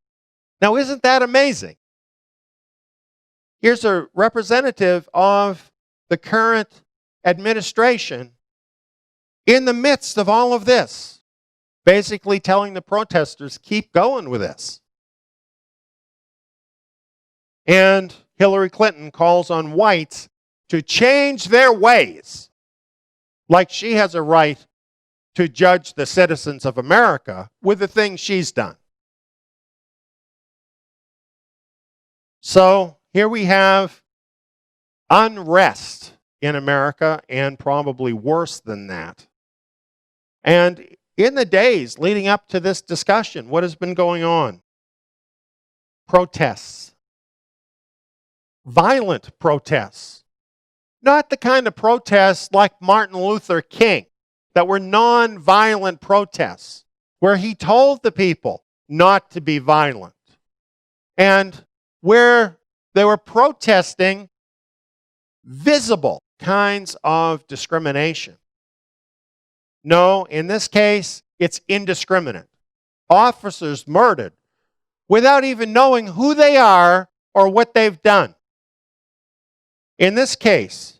Now, isn't that amazing? Here's a representative of the current administration in the midst of all of this, basically telling the protesters, keep going with this. And Hillary Clinton calls on whites to change their ways, like she has a right to judge the citizens of America with the things she's done. So here we have unrest in America, and probably worse than that. And in the days leading up to this discussion, what has been going on? Protests. Violent protests. Not the kind of protests like Martin Luther King, that were non-violent protests, where he told the people not to be violent, and where they were protesting visible kinds of discrimination. No, in this case, it's indiscriminate. Officers murdered without even knowing who they are or what they've done. In this case,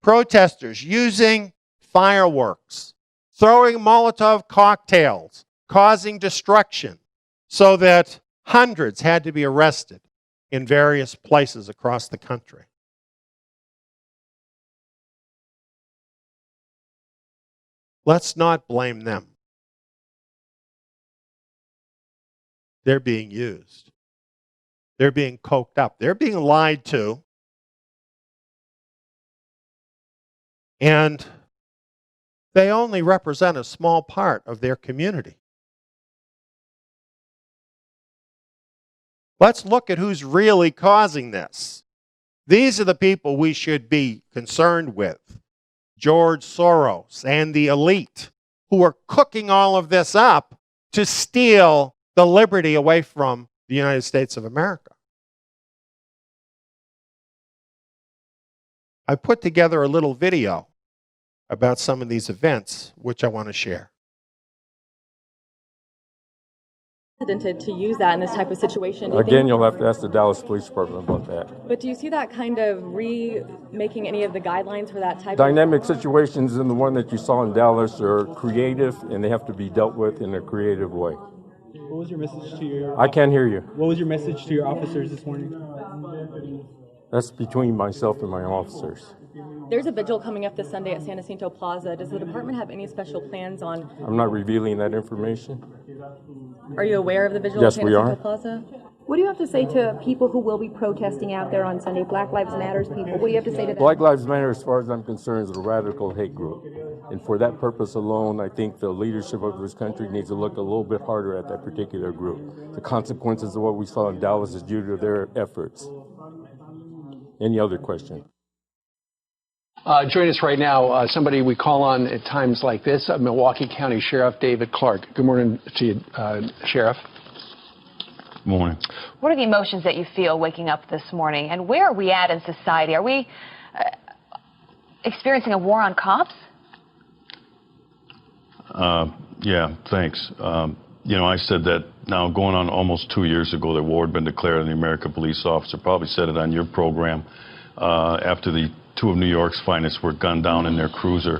protesters using fireworks, throwing Molotov cocktails, causing destruction, so that hundreds had to be arrested in various places across the country. Let's not blame them. They're being used. They're being coked up. They're being lied to. And they only represent a small part of their community. Let's look at who's really causing this. These are the people we should be concerned with. George Soros and the elite who are cooking all of this up to steal the liberty away from the United States of America. I put together a little video about some of these events, which I want to share. To use that in this type of situation. Again, you'll have to ask the Dallas Police Department about that. But do you see that kind of remaking any of the guidelines for that type Dynamic situations in the one that you saw in Dallas are creative, and they have to be dealt with in a creative way. What was your message to your... I can't hear you. What was your message to your officers this morning? That's between myself and my officers. There's a vigil coming up this Sunday at San Jacinto Plaza. Does the department have any special plans on... I'm not revealing that information. Are you aware of the vigil Yes, at San we Jacinto are. Plaza? What do you have to say to people who will be protesting out there on Sunday, Black Lives Matter people? What do you have to say to them? Black Lives Matter, as far as I'm concerned, is a radical hate group. And for that purpose alone, I think the leadership of this country needs to look a little bit harder at that particular group. The consequences of what we saw in Dallas is due to their efforts. Any other question? Join us right now, somebody we call on at times like this, Milwaukee County Sheriff David Clark. Good morning to you, Sheriff. Morning. What are the emotions that you feel waking up this morning, and where are we at in society? Are we experiencing a war on cops? Yeah, thanks. You know, I said that now going on almost 2 years ago that war had been declared on the American police officer. Probably said it on your program after the two of New York's finest were gunned down in their cruiser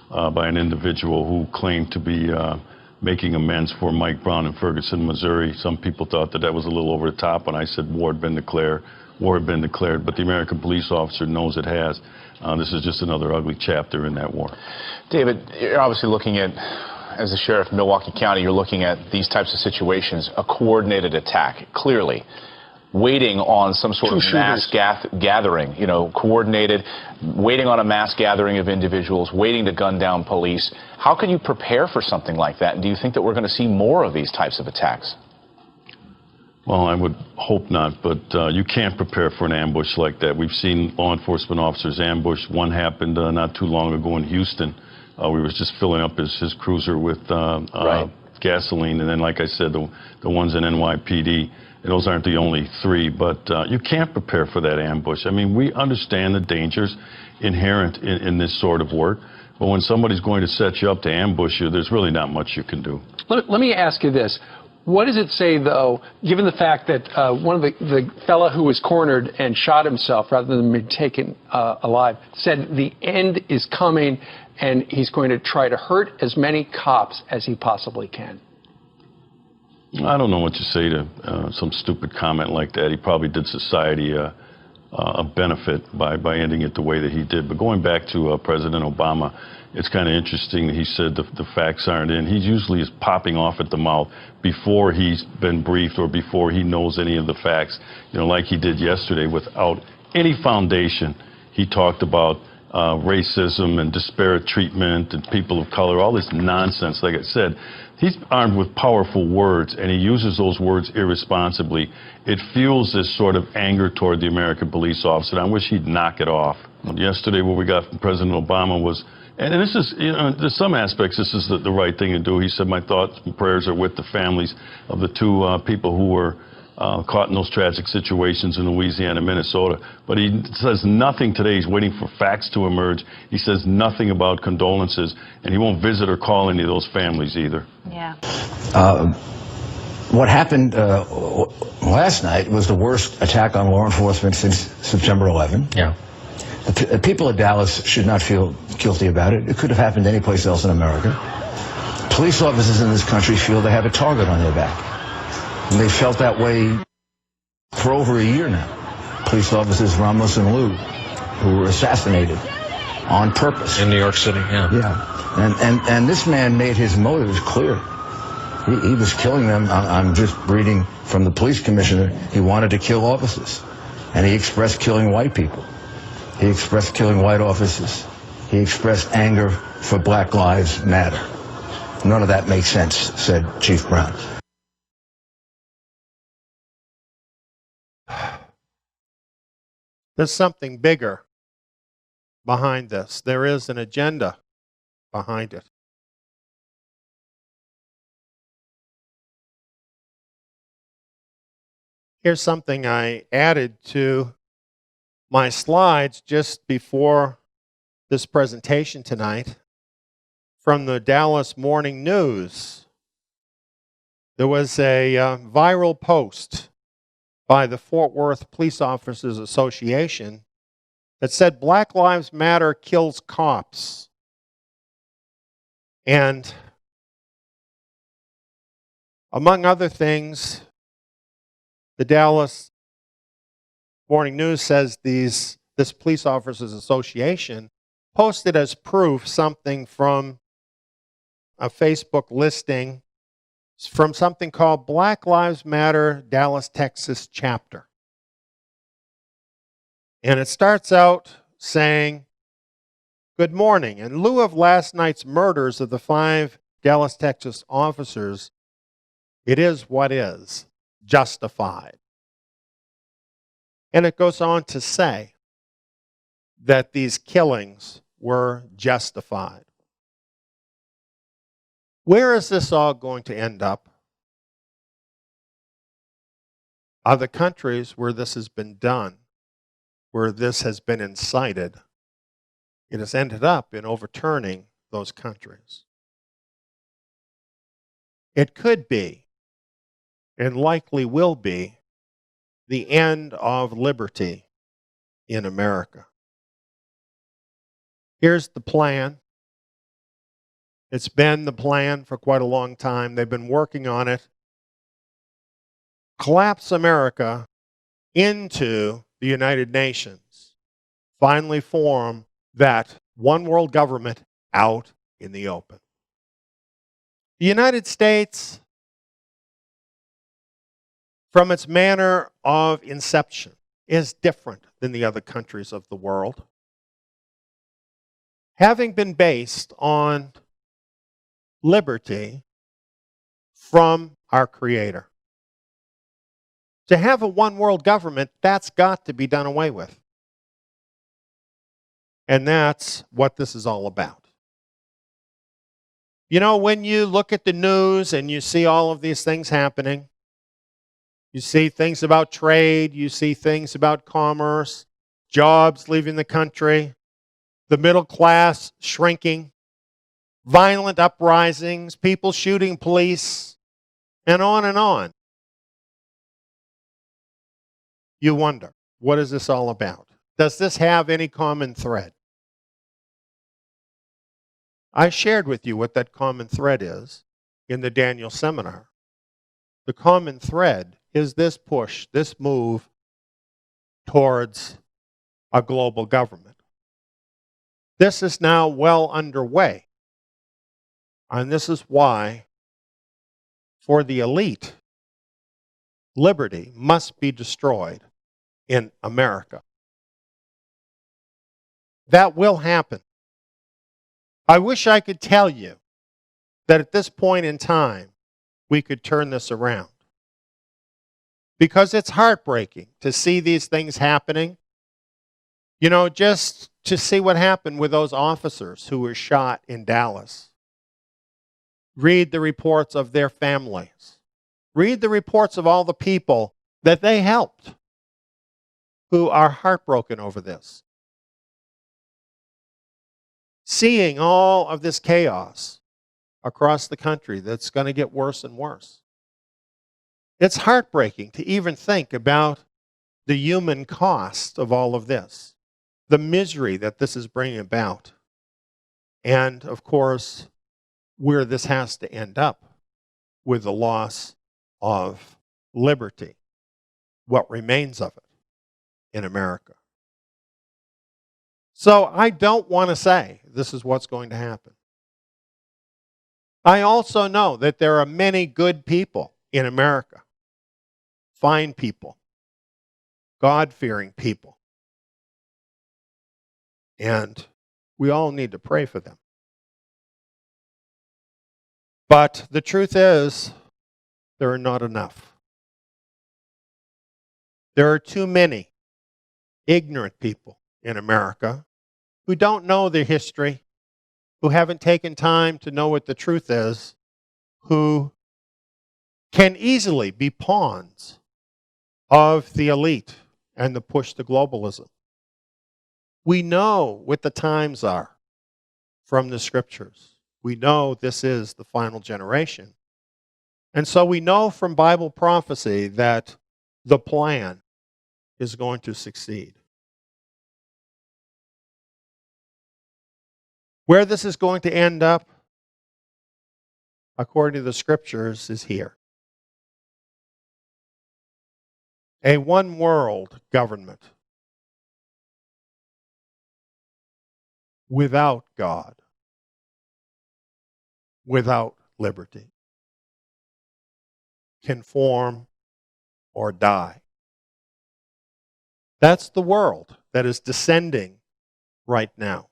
by an individual who claimed to be making amends for Mike Brown in Ferguson, Missouri. Some people thought that that was a little over the top, and I said war had been declared. War had been declared, but the American police officer knows it has. This is just another ugly chapter in that war. David, you're obviously looking at, as the sheriff of Milwaukee County, you're looking at these types of situations, a coordinated attack, clearly. Waiting on some sort of mass gathering, you know, coordinated, waiting on a mass gathering of individuals, waiting to gun down police. How can you prepare for something like that? And do you think that we're going to see more of these types of attacks? Well, I would hope not, but you can't prepare for an ambush like that. We've seen law enforcement officers ambushed. One happened not too long ago in Houston. We was just filling up his cruiser with gasoline, and then, like I said, the ones in NYPD. And those aren't the only three, but you can't prepare for that ambush. I mean, we understand the dangers inherent in this sort of work, but when somebody's going to set you up to ambush you, there's really not much you can do. Let me ask you this. What does it say, though, given the fact that one of the fellow who was cornered and shot himself rather than be taken alive said the end is coming and he's going to try to hurt as many cops as he possibly can? I don't know what you say to some stupid comment like that. He probably did society a benefit by ending it the way that he did. But going back to President Obama, it's kind of interesting that he said the facts aren't in. He usually is popping off at the mouth before he's been briefed or before he knows any of the facts. You know, like he did yesterday without any foundation. He talked about racism and disparate treatment and people of color, all this nonsense. Like I said, he's armed with powerful words, and he uses those words irresponsibly. It fuels this sort of anger toward the American police officer, and I wish he'd knock it off. Yesterday, what we got from President Obama was, and this is, you know, there's some aspects this is the right thing to do. He said, my thoughts and prayers are with the families of the two people who were caught in those tragic situations in Louisiana and Minnesota. But he says nothing today. He's waiting for facts to emerge. He says nothing about condolences, and he won't visit or call any of those families either. Yeah. What happened last night was the worst attack on law enforcement since September 11. Yeah. The people of Dallas should not feel guilty about it. It could have happened any place else in America. Police officers in this country feel they have a target on their back. And they felt that way for over a year now. Police officers Ramos and Liu, who were assassinated on purpose. In New York City, yeah. Yeah. And this man made his motives clear. He was killing them. I'm just reading from the police commissioner. He wanted to kill officers. And he expressed killing white people. He expressed killing white officers. He expressed anger for Black Lives Matter. None of that makes sense, said Chief Brown. There's something bigger behind this. There is an agenda behind it. Here's something I added to my slides just before this presentation tonight from the Dallas Morning News. There was a viral post by the Fort Worth Police Officers Association that said Black Lives Matter kills cops. And among other things, the Dallas Morning News says this Police Officers Association posted as proof something from a Facebook listing from something called Black Lives Matter Dallas, Texas chapter. And it starts out saying, "Good morning. In lieu of last night's murders of the 5 Dallas, Texas officers, it is what is, justified." And it goes on to say that these killings were justified. Where is this all going to end up? Other countries where this has been done, where this has been incited, it has ended up in overturning those countries. It could be, and likely will be, the end of liberty in America. Here's the plan. It's been the plan for quite a long time. They've been working on it. Collapse America into the United Nations. Finally form that one world government out in the open. The United States, from its manner of inception, is different than the other countries of the world. Having been based on liberty from our Creator. To have a one world government, that's got to be done away with. And that's what this is all about. You know, when you look at the news and you see all of these things happening, You see things about trade, you see things about commerce, jobs leaving the country, the middle class shrinking, violent uprisings, people shooting police, and on and on. You wonder, what is this all about? Does this have any common thread? I shared with you what that common thread is in the Daniel seminar. The common thread is this push, this move towards a global government. This is now well underway. And this is why, for the elite, liberty must be destroyed in America. That will happen. I wish I could tell you that at this point in time, we could turn this around. Because it's heartbreaking to see these things happening. You know, just to see what happened with those officers who were shot in Dallas. Read the reports of their families. Read the reports of all the people that they helped who are heartbroken over this. Seeing all of this chaos across the country that's going to get worse and worse. It's heartbreaking to even think about the human cost of all of this, the misery that this is bringing about, and, of course, where this has to end up with the loss of liberty, what remains of it in America. So I don't want to say this is what's going to happen. I also know that there are many good people in America, fine people, God-fearing people, and we all need to pray for them. But the truth is, there are not enough. There are too many ignorant people in America who don't know their history, who haven't taken time to know what the truth is, who can easily be pawns of the elite and the push to globalism. We know what the times are from the scriptures. We know this is the final generation. And so we know from Bible prophecy that the plan is going to succeed. Where this is going to end up, according to the scriptures, is here. A one-world government without God, without liberty, can form or die. That's the world that is descending right now.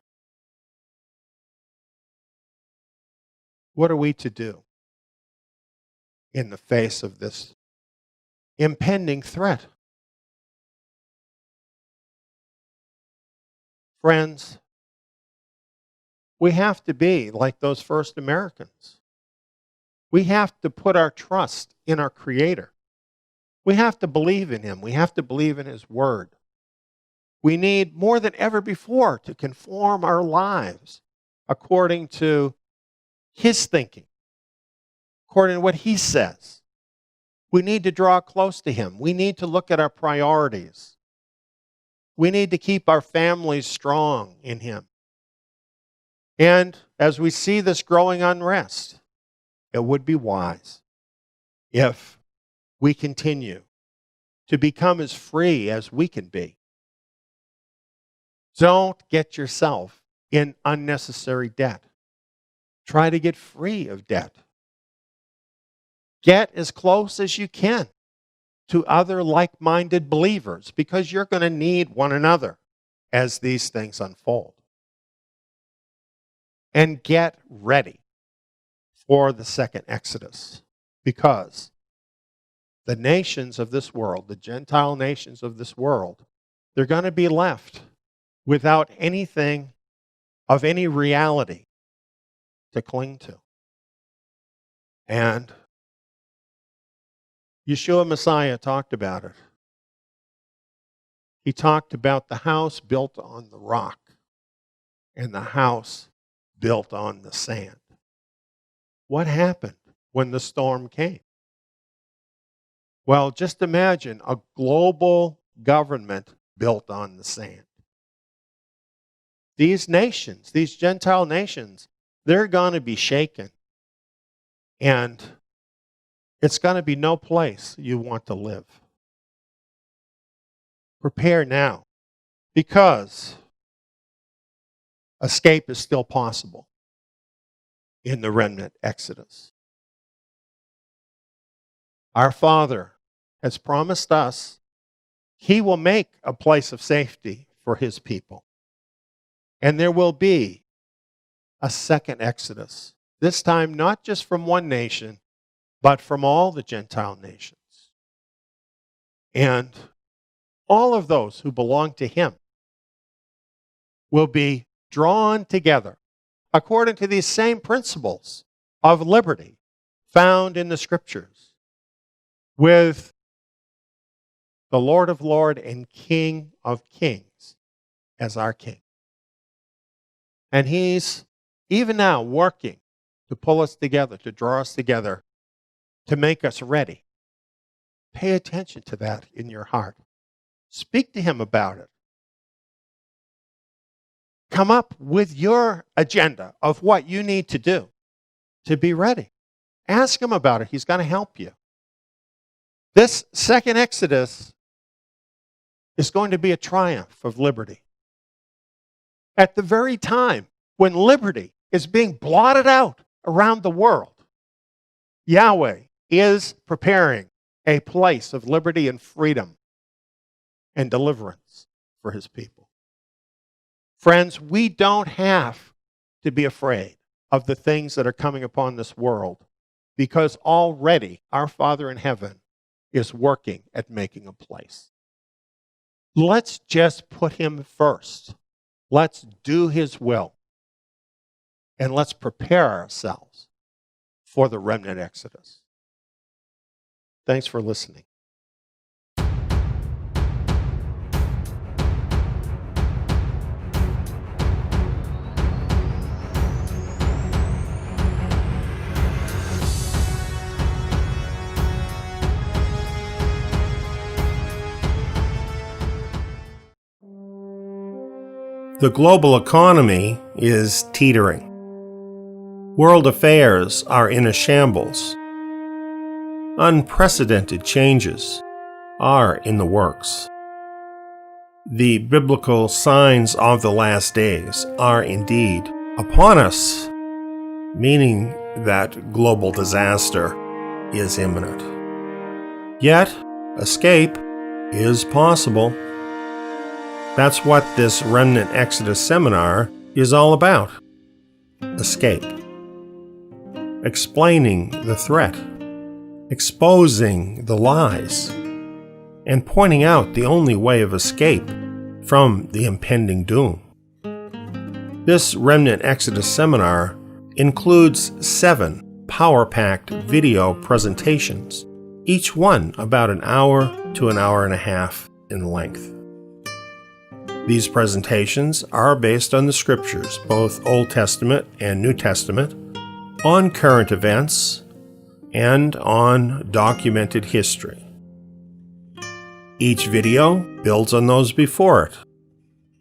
What are we to do in the face of this impending threat? Friends, we have to be like those first Americans. We have to put our trust in our Creator. We have to believe in Him. We have to believe in His Word. We need more than ever before to conform our lives according to His thinking, according to what He says. We need to draw close to Him. We need to look at our priorities. We need to keep our families strong in Him. And as we see this growing unrest, it would be wise if we continue to become as free as we can be. Don't get yourself in unnecessary debt. Try to get free of debt. Get as close as you can to other like-minded believers because you're going to need one another as these things unfold. And get ready for the second Exodus because the nations of this world, the Gentile nations of this world, they're going to be left without anything of any reality to cling to. And Yeshua Messiah talked about it. He talked about the house built on the rock and the house built on the sand. What happened when the storm came? Well, just imagine a global government built on the sand. These nations, these Gentile nations, they're going to be shaken. And it's going to be no place you want to live. Prepare now, because escape is still possible in the remnant exodus. Our Father has promised us He will make a place of safety for His people. And there will be a second exodus, this time not just from one nation, but from all the Gentile nations. And all of those who belong to Him will be drawn together according to these same principles of liberty found in the Scriptures, with the Lord of Lords and King of Kings as our King. And He's even now working to pull us together, to draw us together, to make us ready. Pay attention to that in your heart. Speak to Him about it. Come up with your agenda of what you need to do to be ready. Ask Him about it. He's going to help you. This second Exodus is going to be a triumph of liberty. At the very time when liberty is being blotted out around the world, Yahweh is preparing a place of liberty and freedom and deliverance for His people. Friends, we don't have to be afraid of the things that are coming upon this world, because already our Father in heaven is working at making a place. Let's just put Him first. Let's do His will. And let's prepare ourselves for the remnant exodus. Thanks for listening. The global economy is teetering. World affairs are in a shambles. Unprecedented changes are in the works. The biblical signs of the last days are indeed upon us, meaning that global disaster is imminent. Yet, escape is possible. That's what this Remnant Exodus seminar is all about. Escape. Explaining the threat. Exposing the lies. And pointing out the only way of escape from the impending doom. This Remnant Exodus seminar includes 7 power-packed video presentations, each one about an hour to an hour and a half in length. These presentations are based on the Scriptures, both Old Testament and New Testament, on current events, and on documented history. Each video builds on those before it.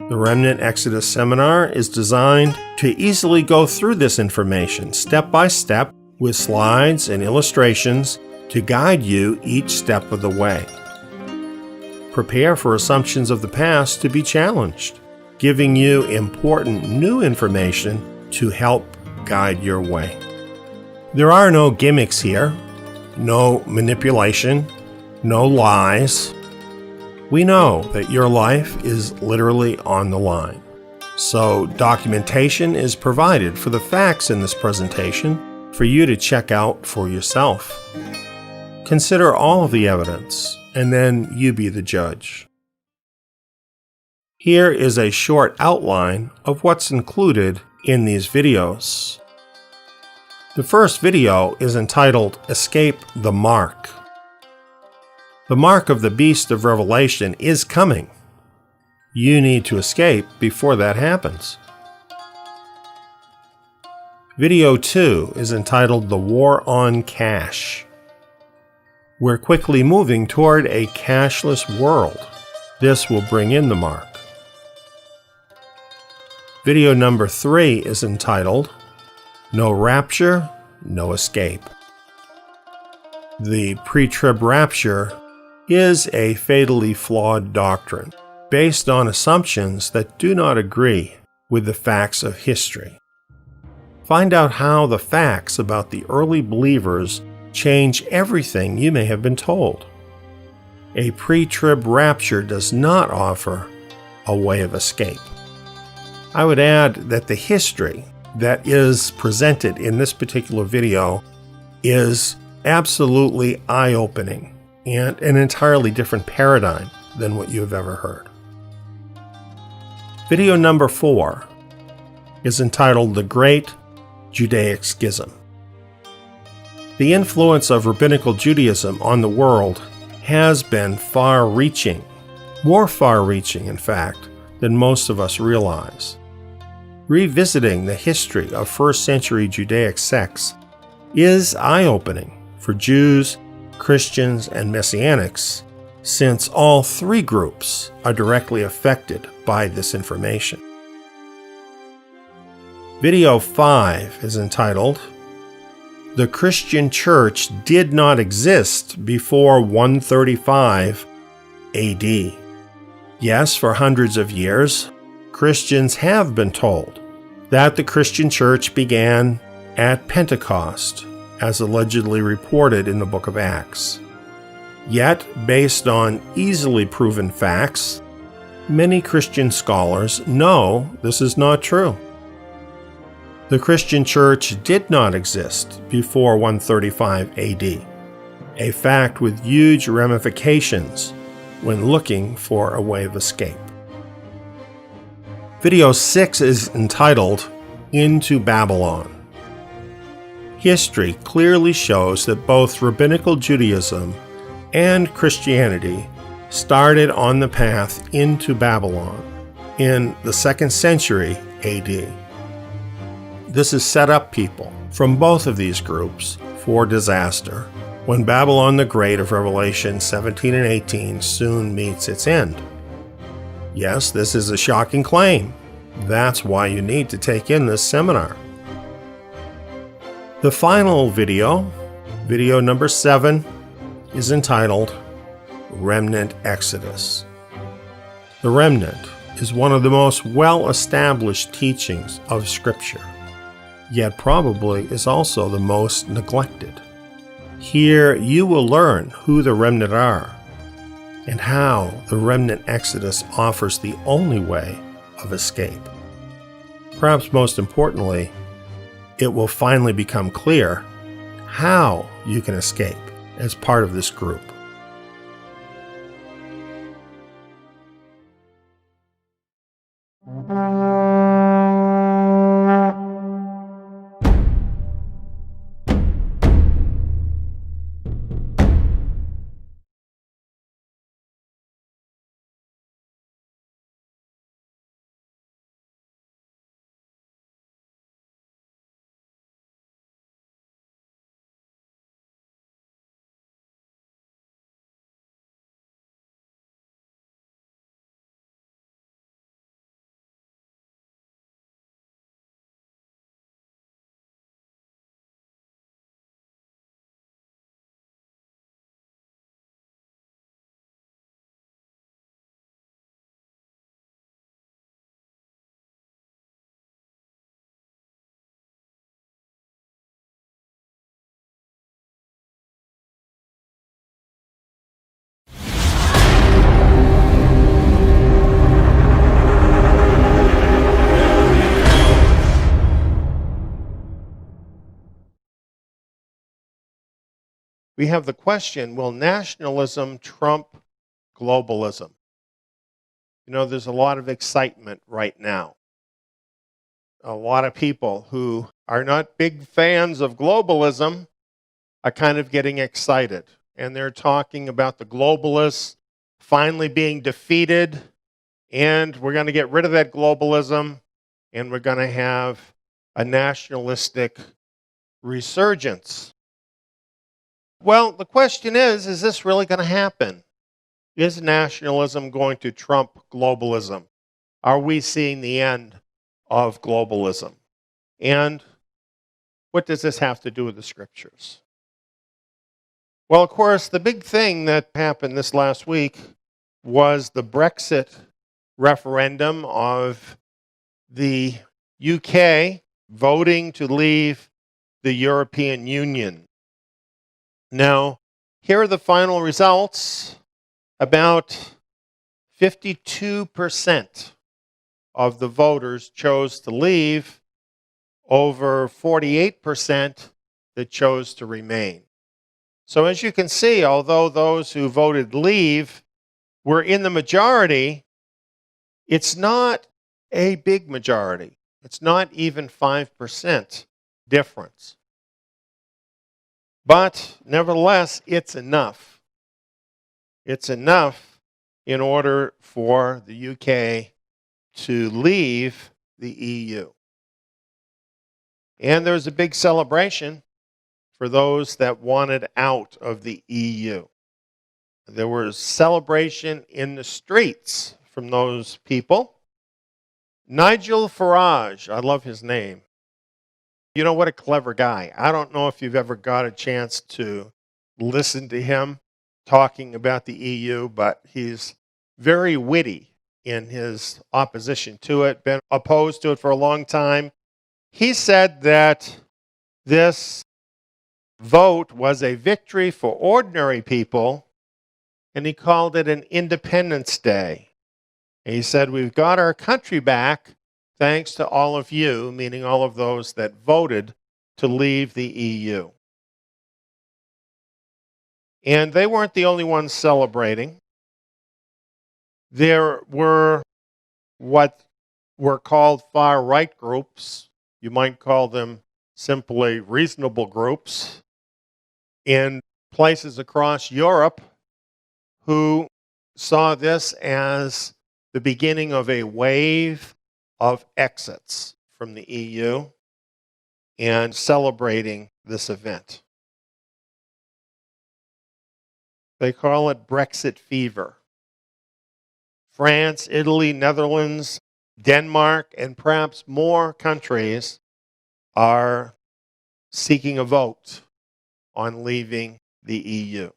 The Remnant Exodus seminar is designed to easily go through this information step by step with slides and illustrations to guide you each step of the way. Prepare for assumptions of the past to be challenged, giving you important new information to help guide your way. There are no gimmicks here, no manipulation, no lies. We know that your life is literally on the line. So documentation is provided for the facts in this presentation for you to check out for yourself. Consider all of the evidence, and then you be the judge. Here is a short outline of what's included in these videos. The first video is entitled Escape the Mark. The mark of the beast of Revelation is coming. You need to escape before that happens. Video 2 is entitled The War on Cash. We're quickly moving toward a cashless world. This will bring in the mark. Video number 3 is entitled No Rapture, No Escape. The pre-trib rapture is a fatally flawed doctrine based on assumptions that do not agree with the facts of history. Find out how the facts about the early believers change everything you may have been told. A pre-trib rapture does not offer a way of escape. I would add that the history that is presented in this particular video is absolutely eye-opening and an entirely different paradigm than what you have ever heard. Video number 4 is entitled The Great Judaic Schism. The influence of rabbinical Judaism on the world has been far-reaching, more far-reaching, in fact, than most of us realize. Revisiting the history of first-century Judaic sects is eye-opening for Jews, Christians, and Messianics, since all three groups are directly affected by this information. Video 5 is entitled The Christian Church Did Not Exist Before 135 AD. Yes, for hundreds of years, Christians have been told that the Christian church began at Pentecost, as allegedly reported in the book of Acts. Yet, based on easily proven facts, many Christian scholars know this is not true. The Christian church did not exist before 135 AD, a fact with huge ramifications when looking for a way of escape. Video 6 is entitled Into Babylon. History clearly shows that both rabbinical Judaism and Christianity started on the path into Babylon in the 2nd century AD. This has set up people from both of these groups for disaster when Babylon the Great of Revelation 17 and 18 soon meets its end. Yes, this is a shocking claim. That's why you need to take in this seminar. The final video, video number 7, is entitled Remnant Exodus. The remnant is one of the most well-established teachings of Scripture, yet probably is also the most neglected. Here you will learn who the remnant are and how the remnant exodus offers the only way of escape. Perhaps most importantly, it will finally become clear how you can escape as part of this group. We have the question, will nationalism trump globalism? You know, there's a lot of excitement right now. A lot of people who are not big fans of globalism are kind of getting excited and they're talking about the globalists finally being defeated, and we're going to get rid of that globalism, and we're going to have a nationalistic resurgence. Well, the question is this really going to happen? Is nationalism going to trump globalism? Are we seeing the end of globalism? And what does this have to do with the scriptures? Well, of course, the big thing that happened this last week was the Brexit referendum of the UK voting to leave the European Union. Now, here are the final results. About 52% of the voters chose to leave, over 48% that chose to remain. So as you can see, although those who voted leave were in the majority, it's not a big majority. It's not even 5% difference. But nevertheless, it's enough. It's enough in order for the UK to leave the EU. And there was a big celebration for those that wanted out of the EU. There was celebration in the streets from those people. Nigel Farage, I love his name. You know, what a clever guy. I don't know if you've ever got a chance to listen to him talking about the EU, but he's very witty in his opposition to it, been opposed to it for a long time. He said that this vote was a victory for ordinary people, and he called it an Independence Day. And he said, we've got our country back thanks to all of you, meaning all of those that voted to leave the EU. And they weren't the only ones celebrating. There were what were called far-right groups. You might call them simply reasonable groups in places across Europe who saw this as the beginning of a wave of exits from the EU and celebrating this event. They call it Brexit fever. France, Italy, Netherlands, Denmark, and perhaps more countries are seeking a vote on leaving the EU.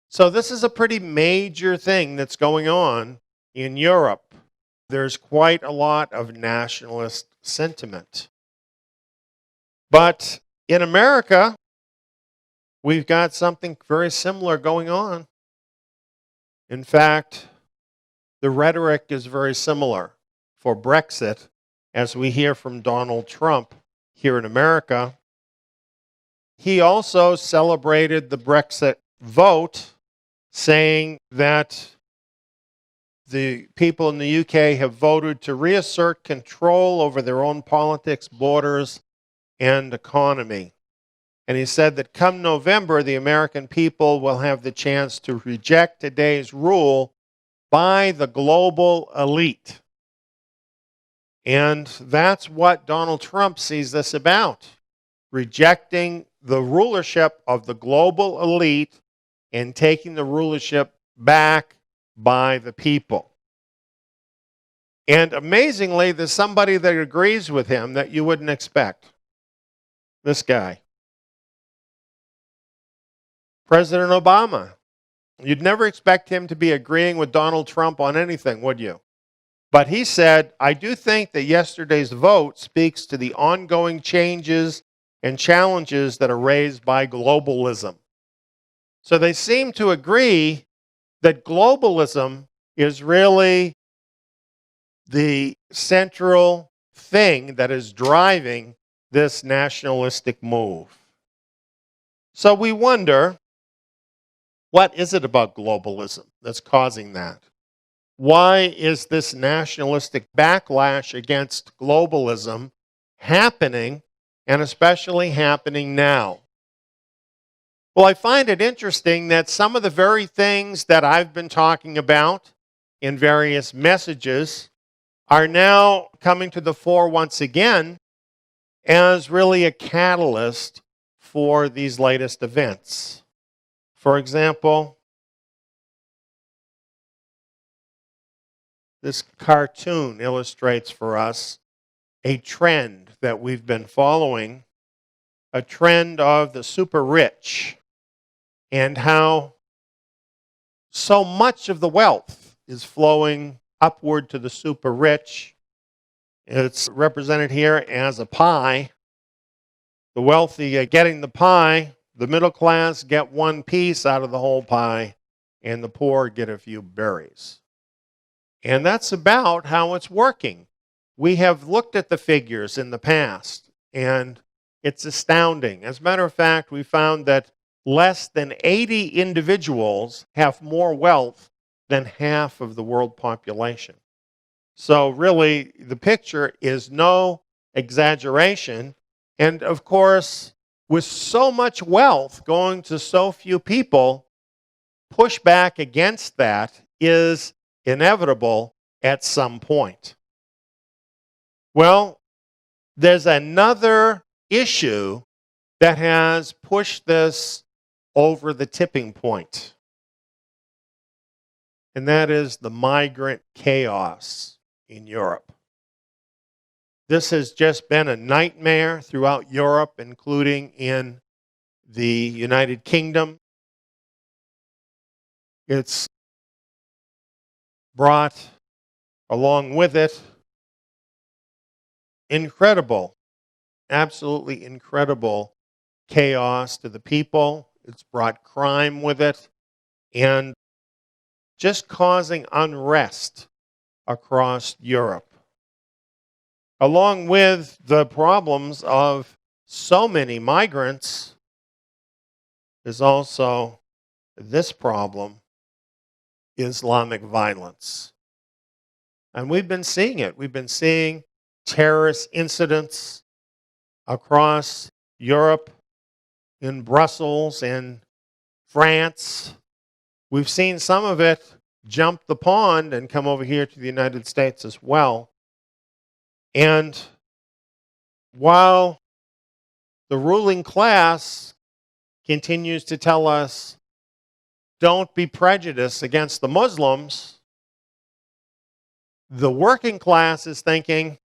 So this is a pretty major thing that's going on in Europe. There's quite a lot of nationalist sentiment. But in America, we've got something very similar going on. In fact, the rhetoric is very similar for Brexit, as we hear from Donald Trump here in America. He also celebrated the Brexit vote, saying that the people in the UK have voted to reassert control over their own politics, borders, and economy. And he said that come November, the American people will have the chance to reject today's rule by the global elite. And that's what Donald Trump sees this about, rejecting the rulership of the global elite and taking the rulership back by the people. And amazingly, there's somebody that agrees with him that you wouldn't expect. This guy. President Obama. You'd never expect him to be agreeing with Donald Trump on anything, would you? But he said, I do think that yesterday's vote speaks to the ongoing changes and challenges that are raised by globalism. So they seem to agree that globalism is really the central thing that is driving this nationalistic move. So we wonder, what is it about globalism that's causing that? Why is this nationalistic backlash against globalism happening, and especially happening now? Well, I find it interesting that some of the very things that I've been talking about in various messages are now coming to the fore once again as really a catalyst for these latest events. For example, this cartoon illustrates for us a trend that we've been following, a trend of the super rich, and how so much of the wealth is flowing upward to the super rich. It's represented here as a pie. The wealthy are getting the pie, the middle class get one piece out of the whole pie, and the poor get a few berries. And that's about how it's working. We have looked at the figures in the past, and it's astounding. As a matter of fact, we found that less than 80 individuals have more wealth than half of the world population. So really, the picture is no exaggeration. And of course, with so much wealth going to so few people, pushback against that is inevitable at some point. Well, there's another issue that has pushed this over the tipping point, and that is the migrant chaos in Europe. This has just been a nightmare throughout Europe, including in the United Kingdom. It's brought along with it incredible, absolutely incredible chaos to the people. It's brought crime with it and just causing unrest across Europe. Along with the problems of so many migrants, there's also this problem, Islamic violence. And we've been seeing it. We've been seeing terrorist incidents across Europe, in Brussels, in France. We've seen some of it jump the pond and come over here to the United States as well. And while the ruling class continues to tell us, don't be prejudiced against the Muslims, the working class is thinking,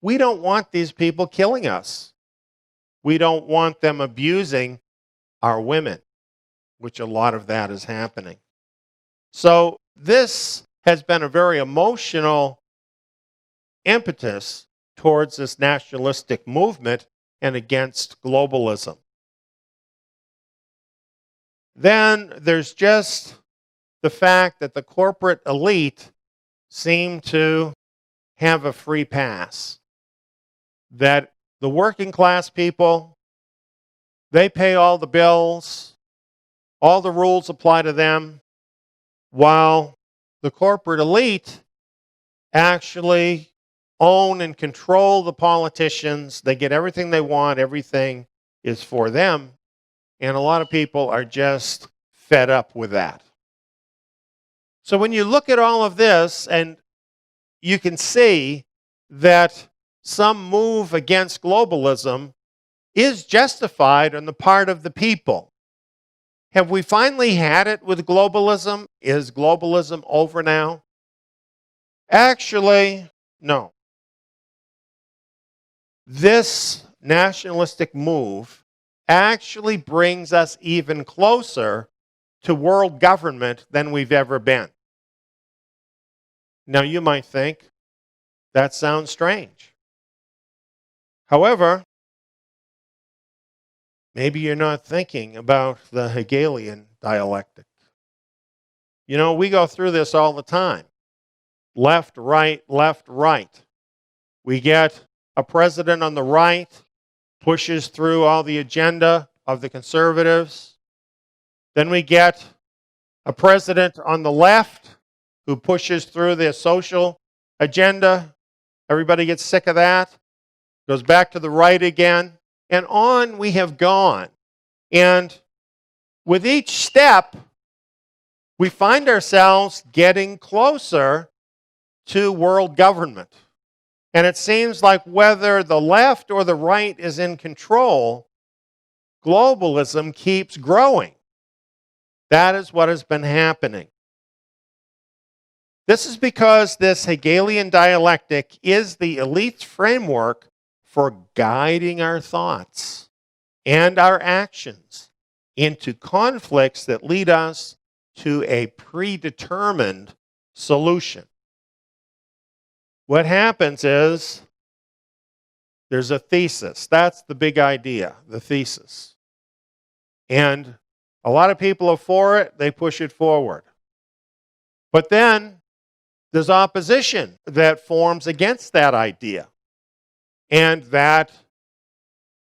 we don't want these people killing us. We don't want them abusing our women, which a lot of that is happening. So this has been a very emotional impetus towards this nationalistic movement and against globalism. Then there's just the fact that the corporate elite seem to have a free pass. That the working class people, they pay all the bills, all the rules apply to them, while the corporate elite actually own and control the politicians. They get everything they want, everything is for them, and a lot of people are just fed up with that. So when you look at all of this, and you can see that some move against globalism is justified on the part of the people. Have we finally had it with globalism? Is globalism over now? Actually, no. This nationalistic move actually brings us even closer to world government than we've ever been. Now, you might think that sounds strange. However, maybe you're not thinking about the Hegelian dialectic. You know, we go through this all the time. Left, right, left, right. We get a president on the right, pushes through all the agenda of the conservatives. Then we get a president on the left who pushes through their social agenda. Everybody gets sick of that. Goes back to the right again. And on we have gone. And with each step, we find ourselves getting closer to world government. And it seems like whether the left or the right is in control, globalism keeps growing. That is what has been happening. This is because this Hegelian dialectic is the elite's framework for guiding our thoughts and our actions into conflicts that lead us to a predetermined solution. What happens is there's a thesis. That's the big idea, the thesis. And a lot of people are for it, they push it forward. But then there's opposition that forms against that idea. And that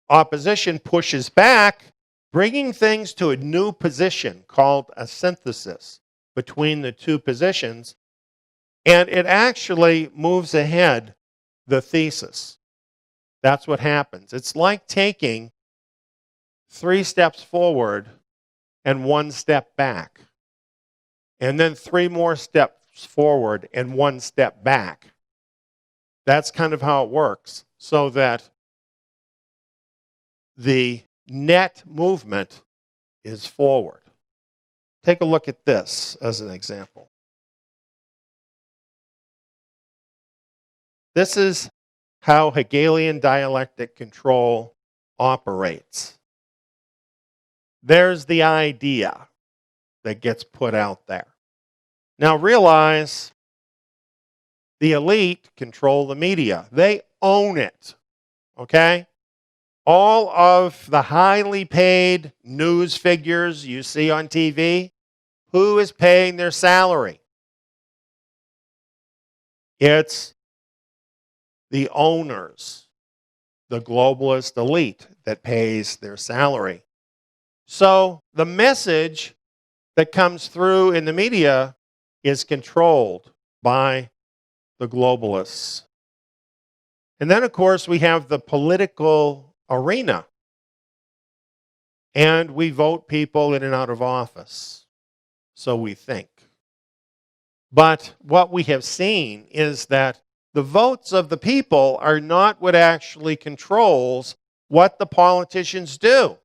opposition pushes back, bringing things to a new position called a synthesis between the two positions. And it actually moves ahead the thesis. That's what happens. It's like taking 3 steps forward and 1 step back. And then 3 more steps forward and 1 step back. That's kind of how it works, so that the net movement is forward. Take a look at this as an example. This is how Hegelian dialectic control operates. There's the idea that gets put out there. Now realize the elite control the media. They own it, okay? All of the highly paid news figures you see on TV, who is paying their salary? It's the owners, the globalist elite that pays their salary. So the message that comes through in the media is controlled by the globalists. And then, of course, we have the political arena. And we vote people in and out of office. So we think. But what we have seen is that the votes of the people are not what actually controls what the politicians do.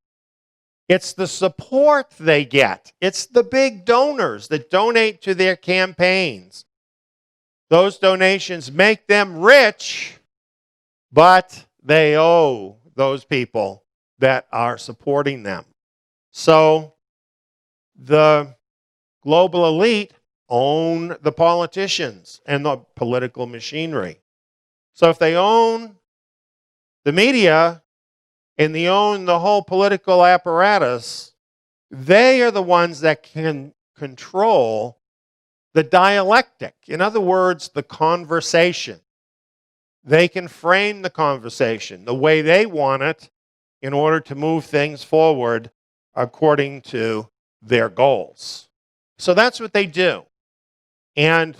It's the support they get. It's the big donors that donate to their campaigns. Those donations make them rich, but they owe those people that are supporting them. So the global elite own the politicians and the political machinery. So if they own the media and they own the whole political apparatus, they are the ones that can control the dialectic. In other words, the conversation. They can frame the conversation the way they want it in order to move things forward according to their goals. So that's what they do. And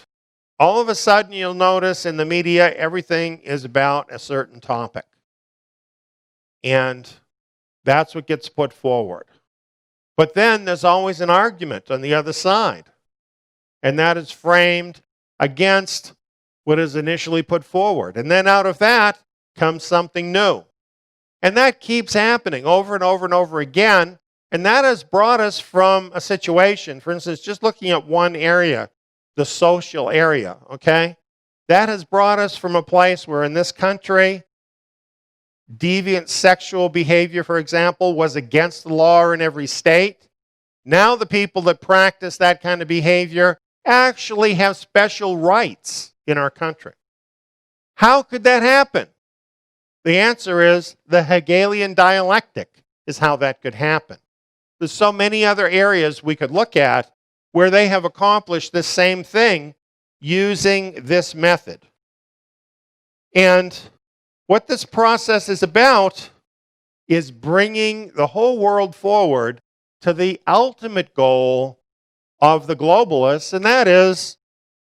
all of a sudden, you'll notice in the media, everything is about a certain topic. And that's what gets put forward. But then there's always an argument on the other side. And that is framed against what is initially put forward. And then out of that comes something new. And that keeps happening over and over and over again. And that has brought us from a situation, for instance, just looking at one area, the social area, okay? That has brought us from a place where in this country, deviant sexual behavior, for example, was against the law in every state. Now the people that practice that kind of behavior actually have special rights in our country. How could that happen? The answer is the Hegelian dialectic is how that could happen. There's so many other areas we could look at where they have accomplished the same thing using this method. And what this process is about is bringing the whole world forward to the ultimate goal of the globalists, and that is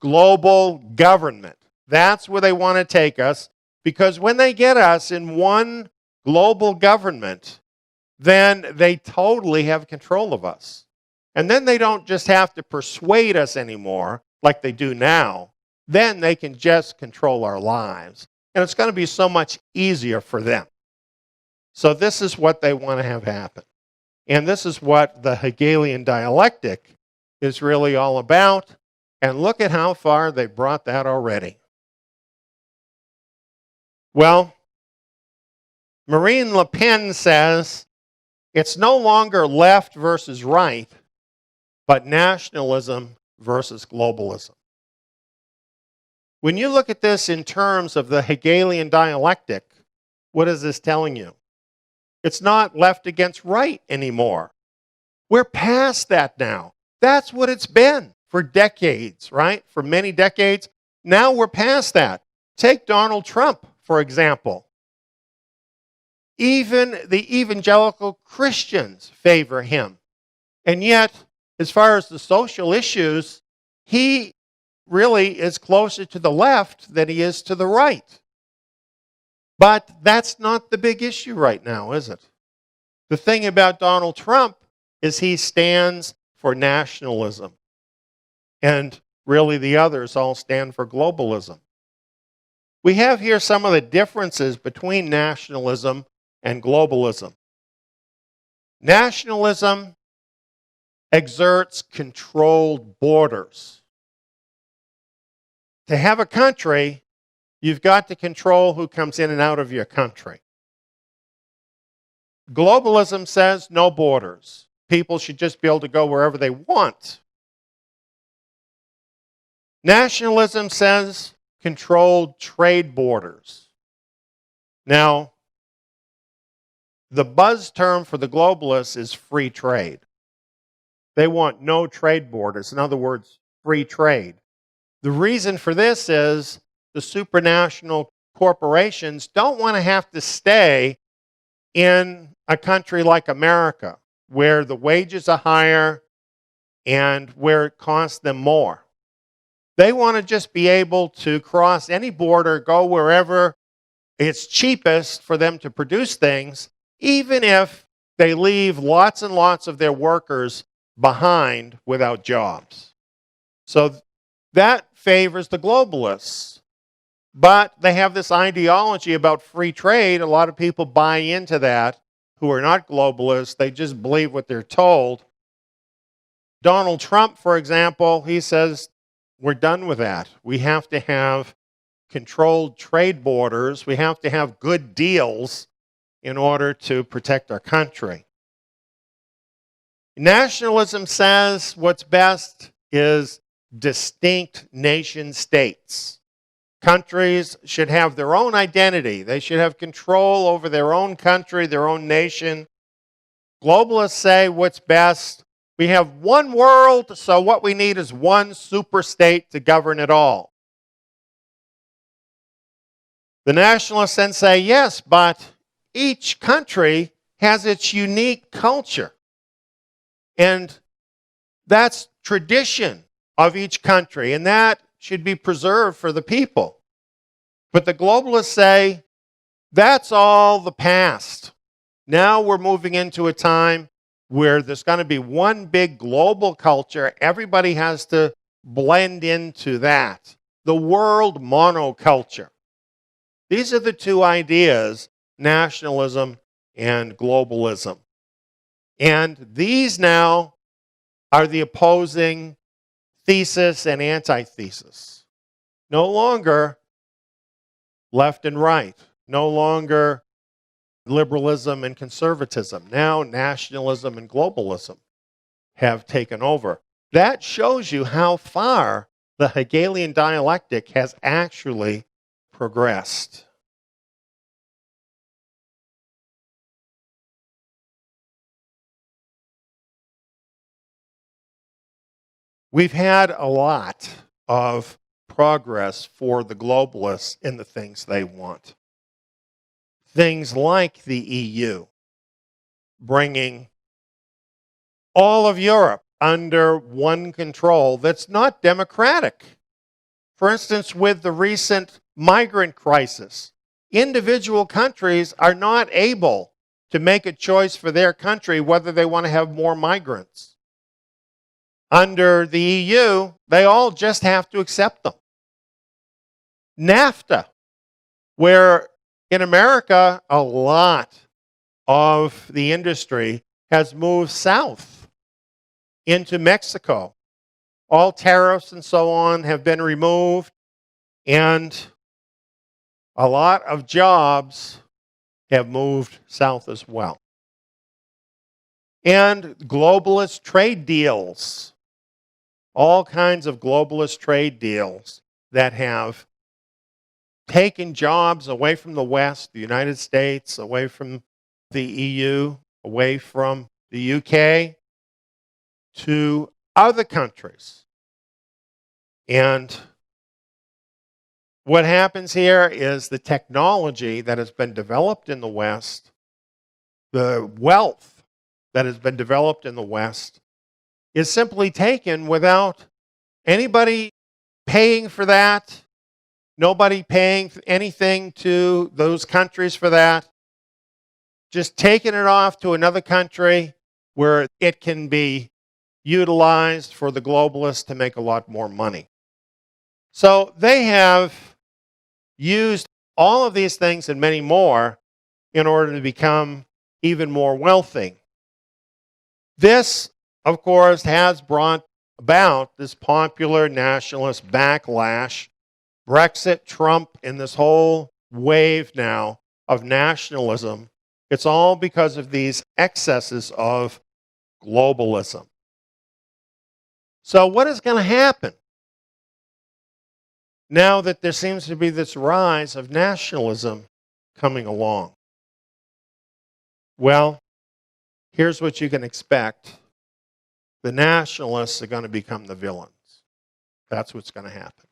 global government. That's where they want to take us, because when they get us in one global government, then they totally have control of us. And then they don't just have to persuade us anymore like they do now. Then they can just control our lives. And it's going to be so much easier for them. So this is what they want to have happen. And this is what the Hegelian dialectic is really all about. And look at how far they brought that already. Well, Marine Le Pen says it's no longer left versus right, but nationalism versus globalism. When you look at this in terms of the Hegelian dialectic, what is this telling you? It's not left against right anymore. We're past that now. That's what it's been for decades, right? For many decades. Now we're past that. Take Donald Trump, for example. Even the evangelical Christians favor him. And yet, as far as the social issues, he really is closer to the left than he is to the right. But that's not the big issue right now, is it? The thing about Donald Trump is he stands for nationalism. And really the others all stand for globalism. We have here some of the differences between nationalism and globalism. Nationalism exerts controlled borders. To have a country, you've got to control who comes in and out of your country. Globalism says no borders. People should just be able to go wherever they want. Nationalism says controlled trade borders. Now, the buzz term for the globalists is free trade. They want no trade borders. In other words, free trade. The reason for this is the supranational corporations don't want to have to stay in a country like America, where the wages are higher and where it costs them more. They want to just be able to cross any border, go wherever it's cheapest for them to produce things, even if they leave lots and lots of their workers behind without jobs. So that favors the globalists. But they have this ideology about free trade. A lot of people buy into that who are not globalists. They just believe what they're told. Donald Trump, for example, he says, we're done with that. We have to have controlled trade borders. We have to have good deals in order to protect our country. Nationalism says what's best is distinct nation states. Countries should have their own identity. They should have control over their own country, their own nation. Globalists say what's best. We have one world, so what we need is one super state to govern it all. The nationalists then say, yes, but each country has its unique culture. And that's tradition of each country, and that should be preserved for the people. But the globalists say, that's all the past. Now we're moving into a time where there's going to be one big global culture. Everybody has to blend into that. The world monoculture. These are the two ideas, nationalism and globalism. And these now are the opposing thesis and antithesis. No longer left and right. No longer liberalism and conservatism. Now nationalism and globalism have taken over. That shows you how far the Hegelian dialectic has actually progressed. We've had a lot of progress for the globalists in the things they want. Things like the EU, bringing all of Europe under one control that's not democratic. For instance, with the recent migrant crisis, individual countries are not able to make a choice for their country whether they want to have more migrants. Under the EU, they all just have to accept them. NAFTA, where in America a lot of the industry has moved south into Mexico. All tariffs and so on have been removed, and a lot of jobs have moved south as well. And globalist trade deals, all kinds of globalist trade deals that have taken jobs away from the West, the United States, away from the EU, away from the UK, to other countries. And what happens here is the technology that has been developed in the West, the wealth that has been developed in the West, is simply taken without anybody paying for that, nobody paying anything to those countries for that, just taking it off to another country where it can be utilized for the globalists to make a lot more money. So they have used all of these things and many more in order to become even more wealthy. This, of course, has brought about this popular nationalist backlash, Brexit, Trump, and this whole wave now of nationalism. It's all because of these excesses of globalism. So what is going to happen now that there seems to be this rise of nationalism coming along? Well, here's what you can expect. The nationalists are going to become the villains. That's what's going to happen.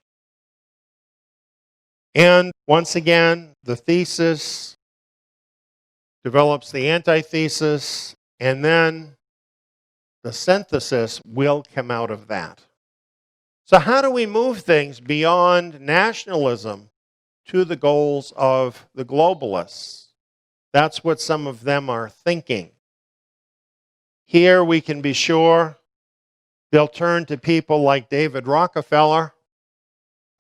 And once again, the thesis develops the antithesis, and then the synthesis will come out of that. So how do we move things beyond nationalism to the goals of the globalists? That's what some of them are thinking. Here we can be sure they'll turn to people like David Rockefeller,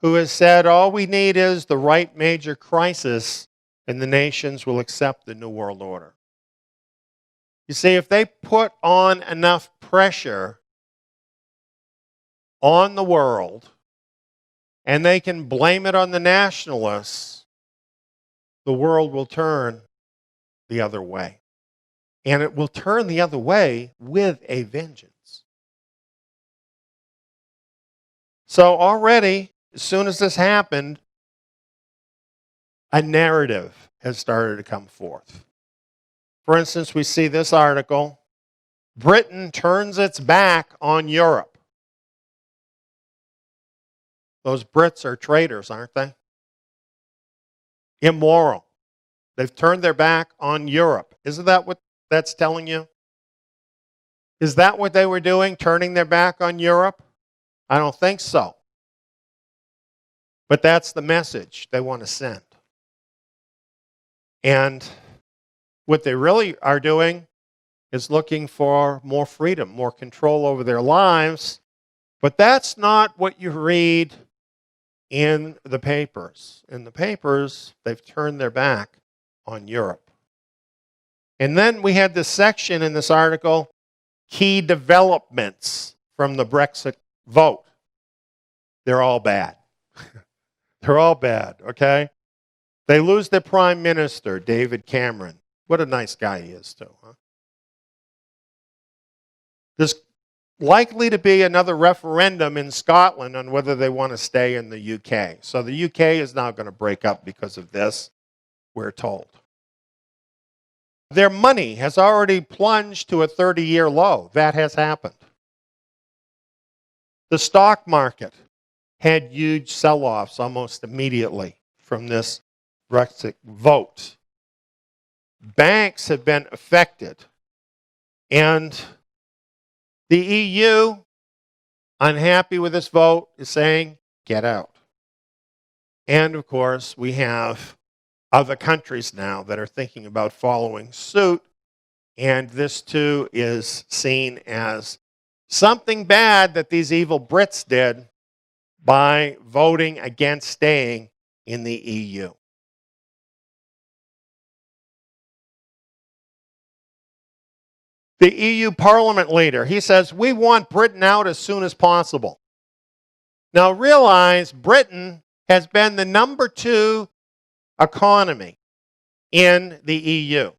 who has said all we need is the right major crisis and the nations will accept the New World Order. You see, if they put on enough pressure on the world and they can blame it on the nationalists, the world will turn the other way. And it will turn the other way with a vengeance. So already, as soon as this happened, a narrative has started to come forth. For instance, we see this article, Britain turns its back on Europe. Those Brits are traitors, aren't they? Immoral. They've turned their back on Europe. Isn't that what that's telling you? Is that what they were doing, turning their back on Europe? I don't think so. But that's the message they want to send. And what they really are doing is looking for more freedom, more control over their lives. But that's not what you read in the papers. In the papers, they've turned their back on Europe. And then we had this section in this article, key developments from the Brexit vote. They're all bad. They're all bad, okay? They lose their prime minister, David Cameron. What a nice guy he is, too. Huh? There's likely to be another referendum in Scotland on whether they want to stay in the UK. So the UK is now going to break up because of this, we're told. Their money has already plunged to a 30-year low. That has happened. The stock market had huge sell-offs almost immediately from this Brexit vote. Banks have been affected. And the EU, unhappy with this vote, is saying, get out. And of course, we have other countries now that are thinking about following suit And this too is seen as something bad that these evil Brits did by voting against staying in the EU. The EU Parliament leader, he says, we want Britain out as soon as possible. Now realize Britain has been the number 2 economy in the EU.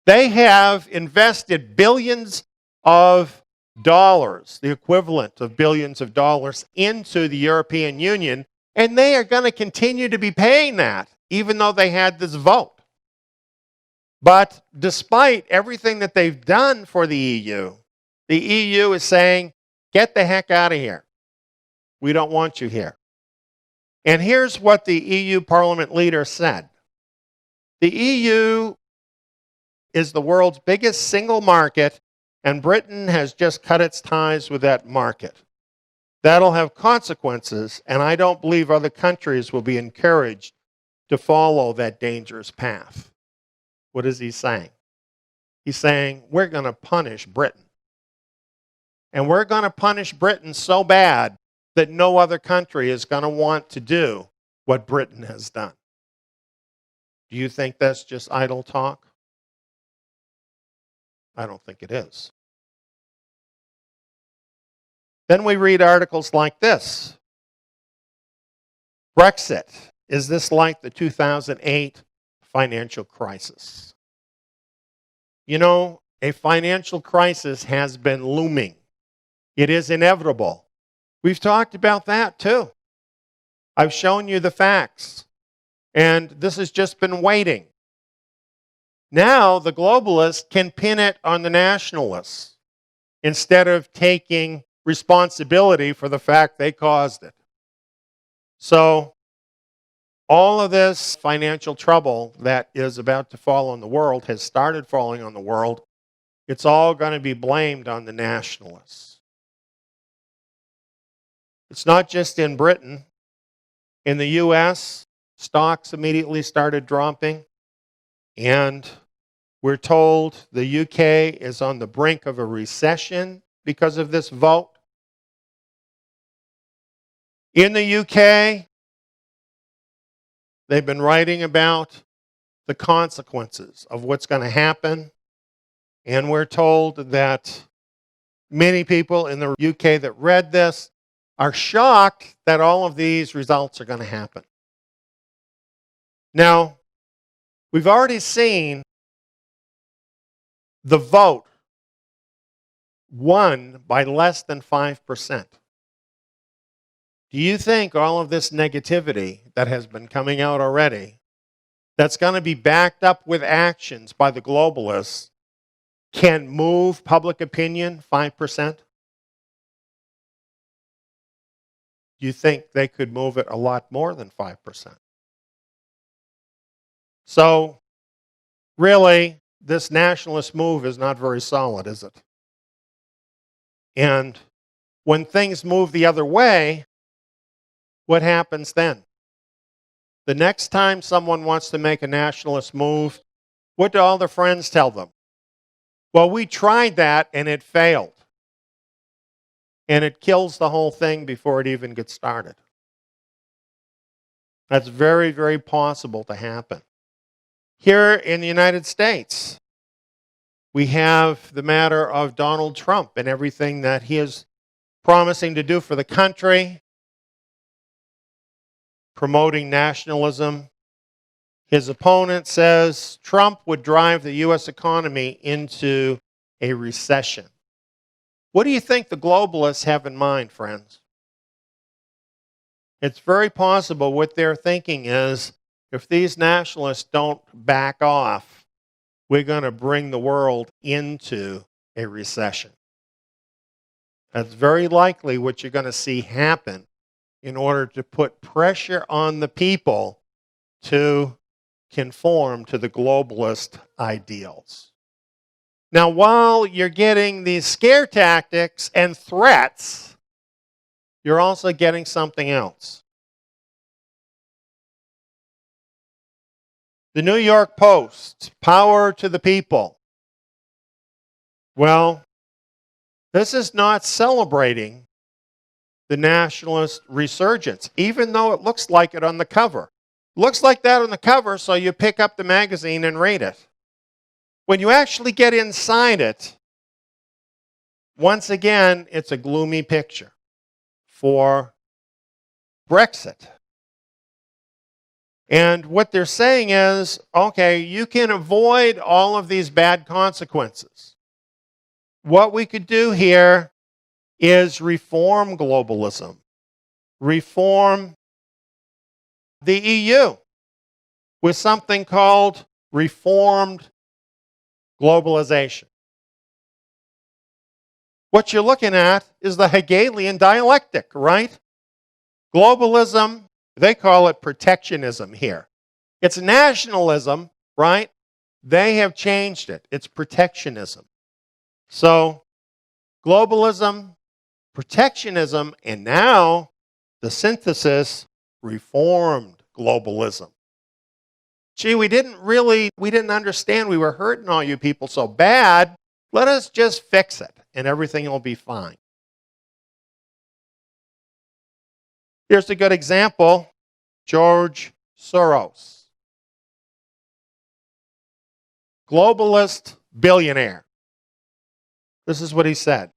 They have invested billions of dollars, the equivalent of billions of dollars, into the European Union, and they are going to continue to be paying that, even though they had this vote. But despite everything that they've done for the EU is saying, get the heck out of here. We don't want you here. And here's what the EU Parliament leader said. The EU is the world's biggest single market, and Britain has just cut its ties with that market. That'll have consequences, and I don't believe other countries will be encouraged to follow that dangerous path. What is he saying? He's saying, we're going to punish Britain. And we're going to punish Britain so bad that no other country is going to want to do what Britain has done. Do you think that's just idle talk? I don't think it is. Then we read articles like this. Brexit. Is this like the 2008 financial crisis? You know, a financial crisis has been looming. It is inevitable. We've talked about that too. I've shown you the facts. And this has just been waiting. Now the globalists can pin it on the nationalists instead of taking responsibility for the fact they caused it. So all of this financial trouble that is about to fall on the world has started falling on the world. It's all going to be blamed on the nationalists. It's not just in Britain. In the US, stocks immediately started dropping. And we're told the UK is on the brink of a recession because of this vote. In the UK, they've been writing about the consequences of what's going to happen. And we're told that many people in the UK that read this are shocked that all of these results are going to happen. Now, we've already seen the vote won by less than 5%. Do you think all of this negativity that has been coming out already, that's going to be backed up with actions by the globalists, can move public opinion 5%? Do you think they could move it a lot more than 5%? So, really, this nationalist move is not very solid, is it? And when things move the other way, what happens then? The next time someone wants to make a nationalist move, what do all their friends tell them? Well, we tried that and it failed. And it kills the whole thing before it even gets started. That's very, very possible to happen. Here in the United States, we have the matter of Donald Trump and everything that he is promising to do for the country, promoting nationalism. His opponent says Trump would drive the U.S. economy into a recession. What do you think the globalists have in mind, friends? It's very possible what they're thinking is, if these nationalists don't back off, we're going to bring the world into a recession. That's very likely what you're going to see happen in order to put pressure on the people to conform to the globalist ideals. Now, while you're getting these scare tactics and threats, you're also getting something else. The New York Post, power to the people. Well, this is not celebrating the nationalist resurgence, even though it looks like it on the cover. Looks like that on the cover, so you pick up the magazine and read it. When you actually get inside it, once again, it's a gloomy picture for Brexit. And what they're saying is, okay, you can avoid all of these bad consequences. What we could do here is reform globalism, reform the EU with something called reformed globalization. What you're looking at is the Hegelian dialectic, right? Globalism, they call it protectionism here. It's nationalism, right? They have changed it. It's protectionism. So, globalism, protectionism, and now the synthesis, reformed globalism. Gee, we didn't understand we were hurting all you people so bad. Let us just fix it and everything will be fine. Here's a good example, George Soros. Globalist billionaire. This is what he said.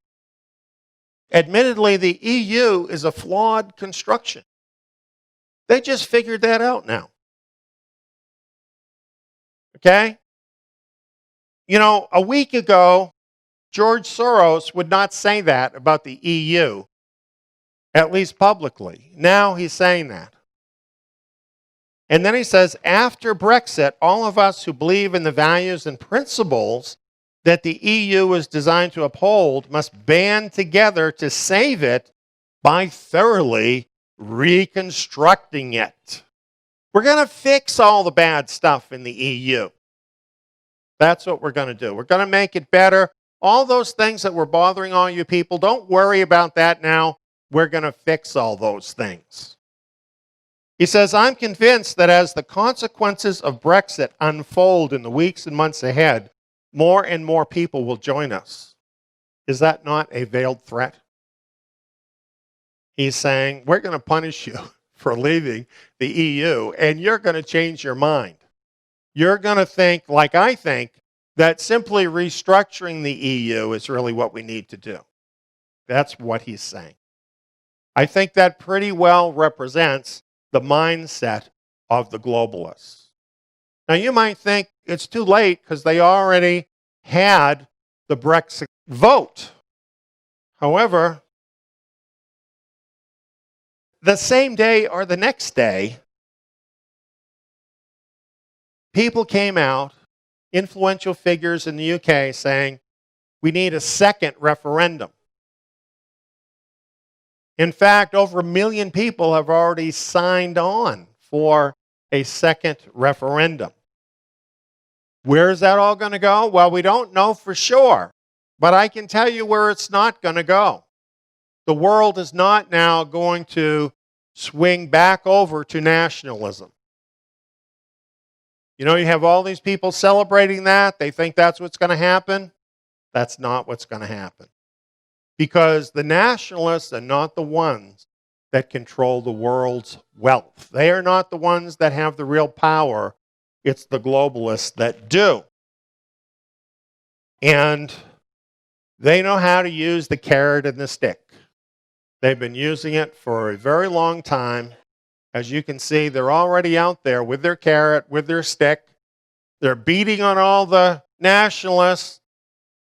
Admittedly, the EU is a flawed construction. They just figured that out now. Okay? You know, a week ago, George Soros would not say that about the EU, at least publicly. Now he's saying that. And then he says, after Brexit, all of us who believe in the values and principles that the EU is designed to uphold must band together to save it by thoroughly reconstructing it. We're going to fix all the bad stuff in the EU. That's what we're going to do. We're going to make it better. All those things that were bothering all you people, don't worry about that now. We're going to fix all those things. He says, I'm convinced that as the consequences of Brexit unfold in the weeks and months ahead, more and more people will join us. Is that not a veiled threat? He's saying, we're going to punish you for leaving the EU, and you're going to change your mind. You're going to think, like I think, that simply restructuring the EU is really what we need to do. That's what he's saying. I think that pretty well represents the mindset of the globalists. Now, you might think it's too late because they already had the Brexit vote. However, the same day or the next day, people came out, influential figures in the UK, saying, we need a second referendum. In fact, over 1 million people have already signed on for a second referendum. Where is that all going to go? Well, we don't know for sure, but I can tell you where it's not going to go. The world is not now going to swing back over to nationalism. You know, you have all these people celebrating that. They think that's what's going to happen. That's not what's going to happen. Because the nationalists are not the ones that control the world's wealth. They are not the ones that have the real power. It's the globalists that do. And they know how to use the carrot and the stick. They've been using it for a very long time. As you can see, they're already out there with their carrot, with their stick. They're beating on all the nationalists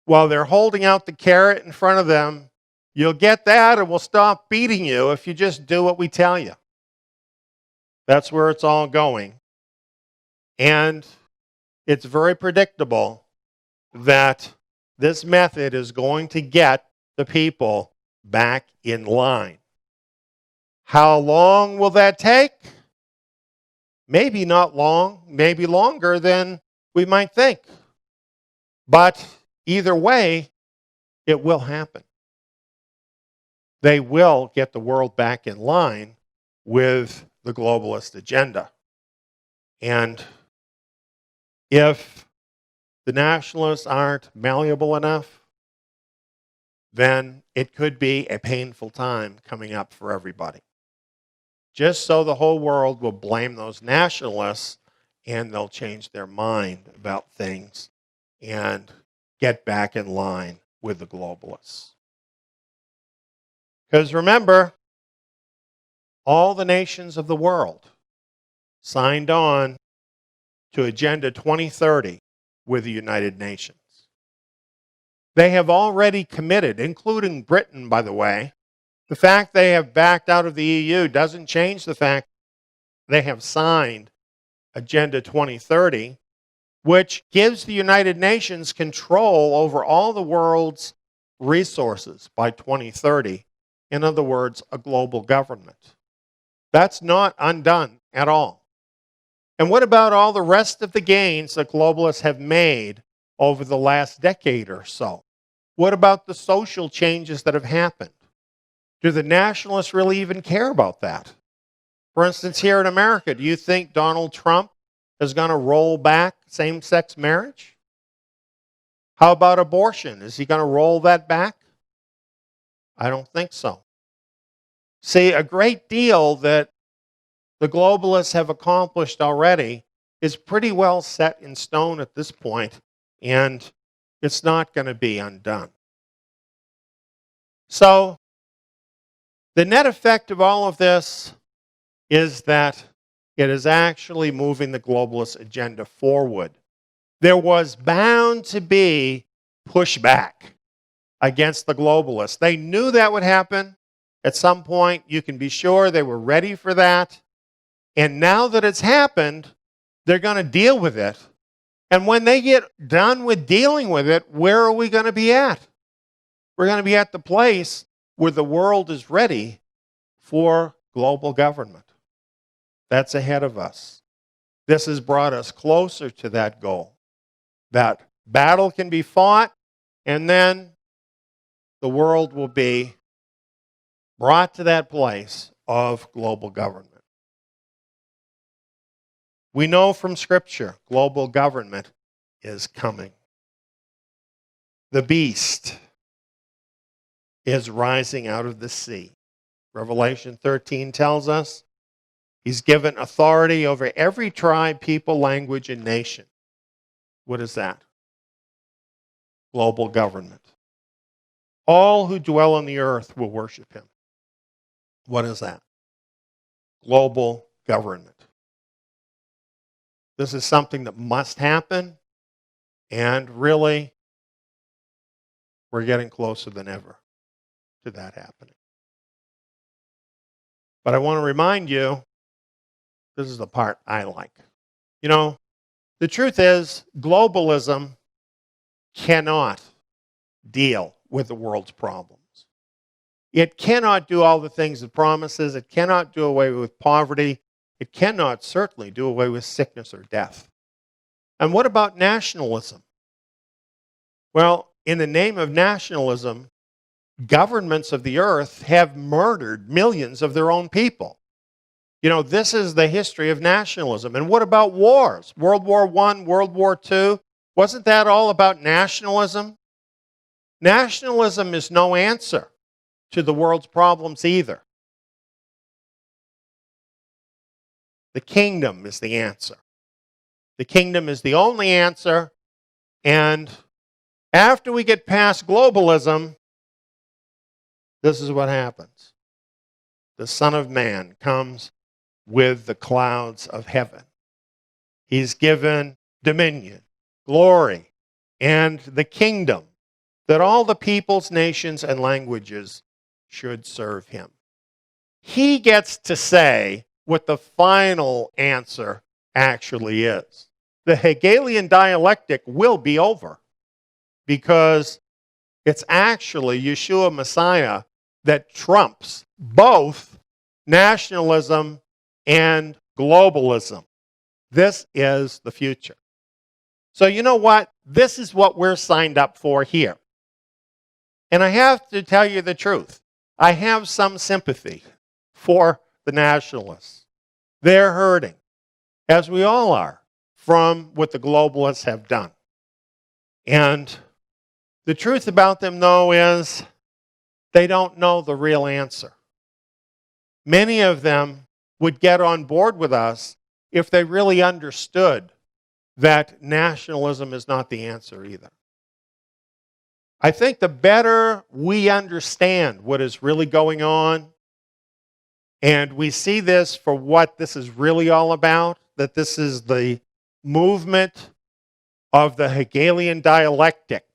while they're holding out the carrot in front of them. You'll get that and we'll stop beating you if you just do what we tell you. That's where it's all going. And it's very predictable that this method is going to get the people back in line. How long will that take? Maybe not long, maybe longer than we might think. But either way, it will happen. They will get the world back in line with the globalist agenda. And if the nationalists aren't malleable enough, then it could be a painful time coming up for everybody. Just so the whole world will blame those nationalists and they'll change their mind about things and get back in line with the globalists. Because remember, all the nations of the world signed on to Agenda 2030 with the United Nations. They have already committed, including Britain, by the way. The fact they have backed out of the EU doesn't change the fact they have signed Agenda 2030, which gives the United Nations control over all the world's resources by 2030. In other words, a global government. That's not undone at all. And what about all the rest of the gains that globalists have made over the last decade or so? What about the social changes that have happened? Do the nationalists really even care about that? For instance, here in America, do you think Donald Trump is going to roll back same-sex marriage? How about abortion? Is he going to roll that back? I don't think so. See, a great deal that the globalists have accomplished already is pretty well set in stone at this point, and it's not going to be undone. So, the net effect of all of this is that it is actually moving the globalist agenda forward. There was bound to be pushback against the globalists. They knew that would happen at some point. You can be sure they were ready for that. And now that it's happened, they're going to deal with it. And when they get done with dealing with it, where are we going to be at? We're going to be at the place where the world is ready for global government. That's ahead of us. This has brought us closer to that goal. That battle can be fought, and then the world will be brought to that place of global government. We know from Scripture, global government is coming. The beast is rising out of the sea. Revelation 13 tells us he's given authority over every tribe, people, language, and nation. What is that? Global government. All who dwell on the earth will worship him. What is that? Global government. This is something that must happen, and really, we're getting closer than ever to that happening. But I want to remind you, this is the part I like. You know, the truth is, globalism cannot deal with the world's problems. It cannot do all the things it promises. It cannot do away with poverty. It cannot certainly do away with sickness or death. And what about nationalism? Well, in the name of nationalism, governments of the earth have murdered millions of their own people. You know, this is the history of nationalism. And what about wars? World War I, World War II, wasn't that all about nationalism? Nationalism is no answer to the world's problems either. The kingdom is the answer. The kingdom is the only answer. And after we get past globalism, this is what happens. The Son of Man comes with the clouds of heaven. He's given dominion, glory, and the kingdom that all the peoples, nations, and languages should serve him. He gets to say what the final answer actually is. The Hegelian dialectic will be over because it's actually Yeshua Messiah that trumps both nationalism and globalism. This is the future. So you know what? This is what we're signed up for here. And I have to tell you the truth. I have some sympathy for the nationalists. They're hurting, as we all are, from what the globalists have done. And the truth about them, though, is they don't know the real answer. Many of them would get on board with us if they really understood that nationalism is not the answer either. I think the better we understand what is really going on, and we see this for what this is really all about, that this is the movement of the Hegelian dialectic.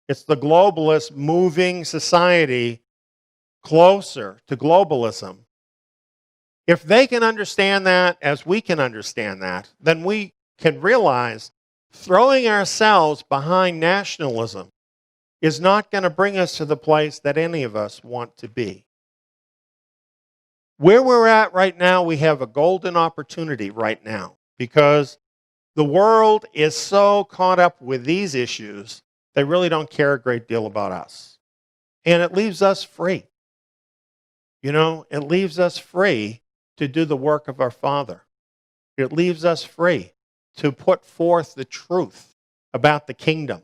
It's the globalists moving society closer to globalism. If they can understand that as we can understand that, then we can realize throwing ourselves behind nationalism is not going to bring us to the place that any of us want to be. Where we're at right now, we have a golden opportunity right now because the world is so caught up with these issues, they really don't care a great deal about us. And it leaves us free. You know, it leaves us free to do the work of our Father. It leaves us free to put forth the truth about the kingdom.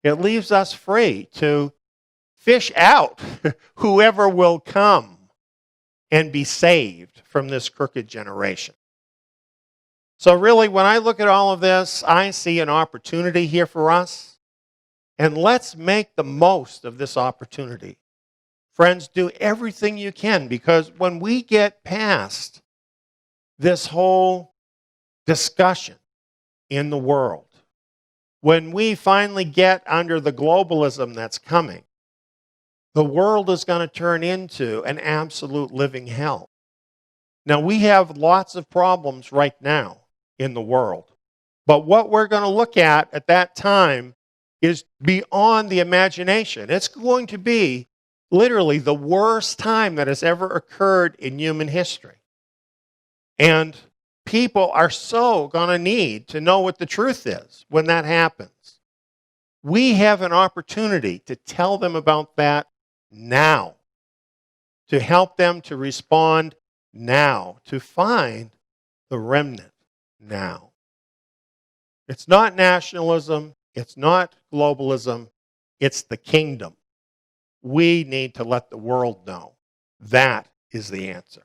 It leaves us free to fish out whoever will come and be saved from this crooked generation. So really, when I look at all of this, I see an opportunity here for us. And let's make the most of this opportunity. Friends, do everything you can, because when we get past this whole discussion in the world, when we finally get under the globalism that's coming, the world is going to turn into an absolute living hell. Now, we have lots of problems right now in the world, but what we're going to look at that time is beyond the imagination. It's going to be literally the worst time that has ever occurred in human history. And people are so going to need to know what the truth is when that happens. We have an opportunity to tell them about that now, to help them to respond now, to find the remnant now. It's not nationalism, it's not globalism, it's the kingdom. We need to let the world know that is the answer.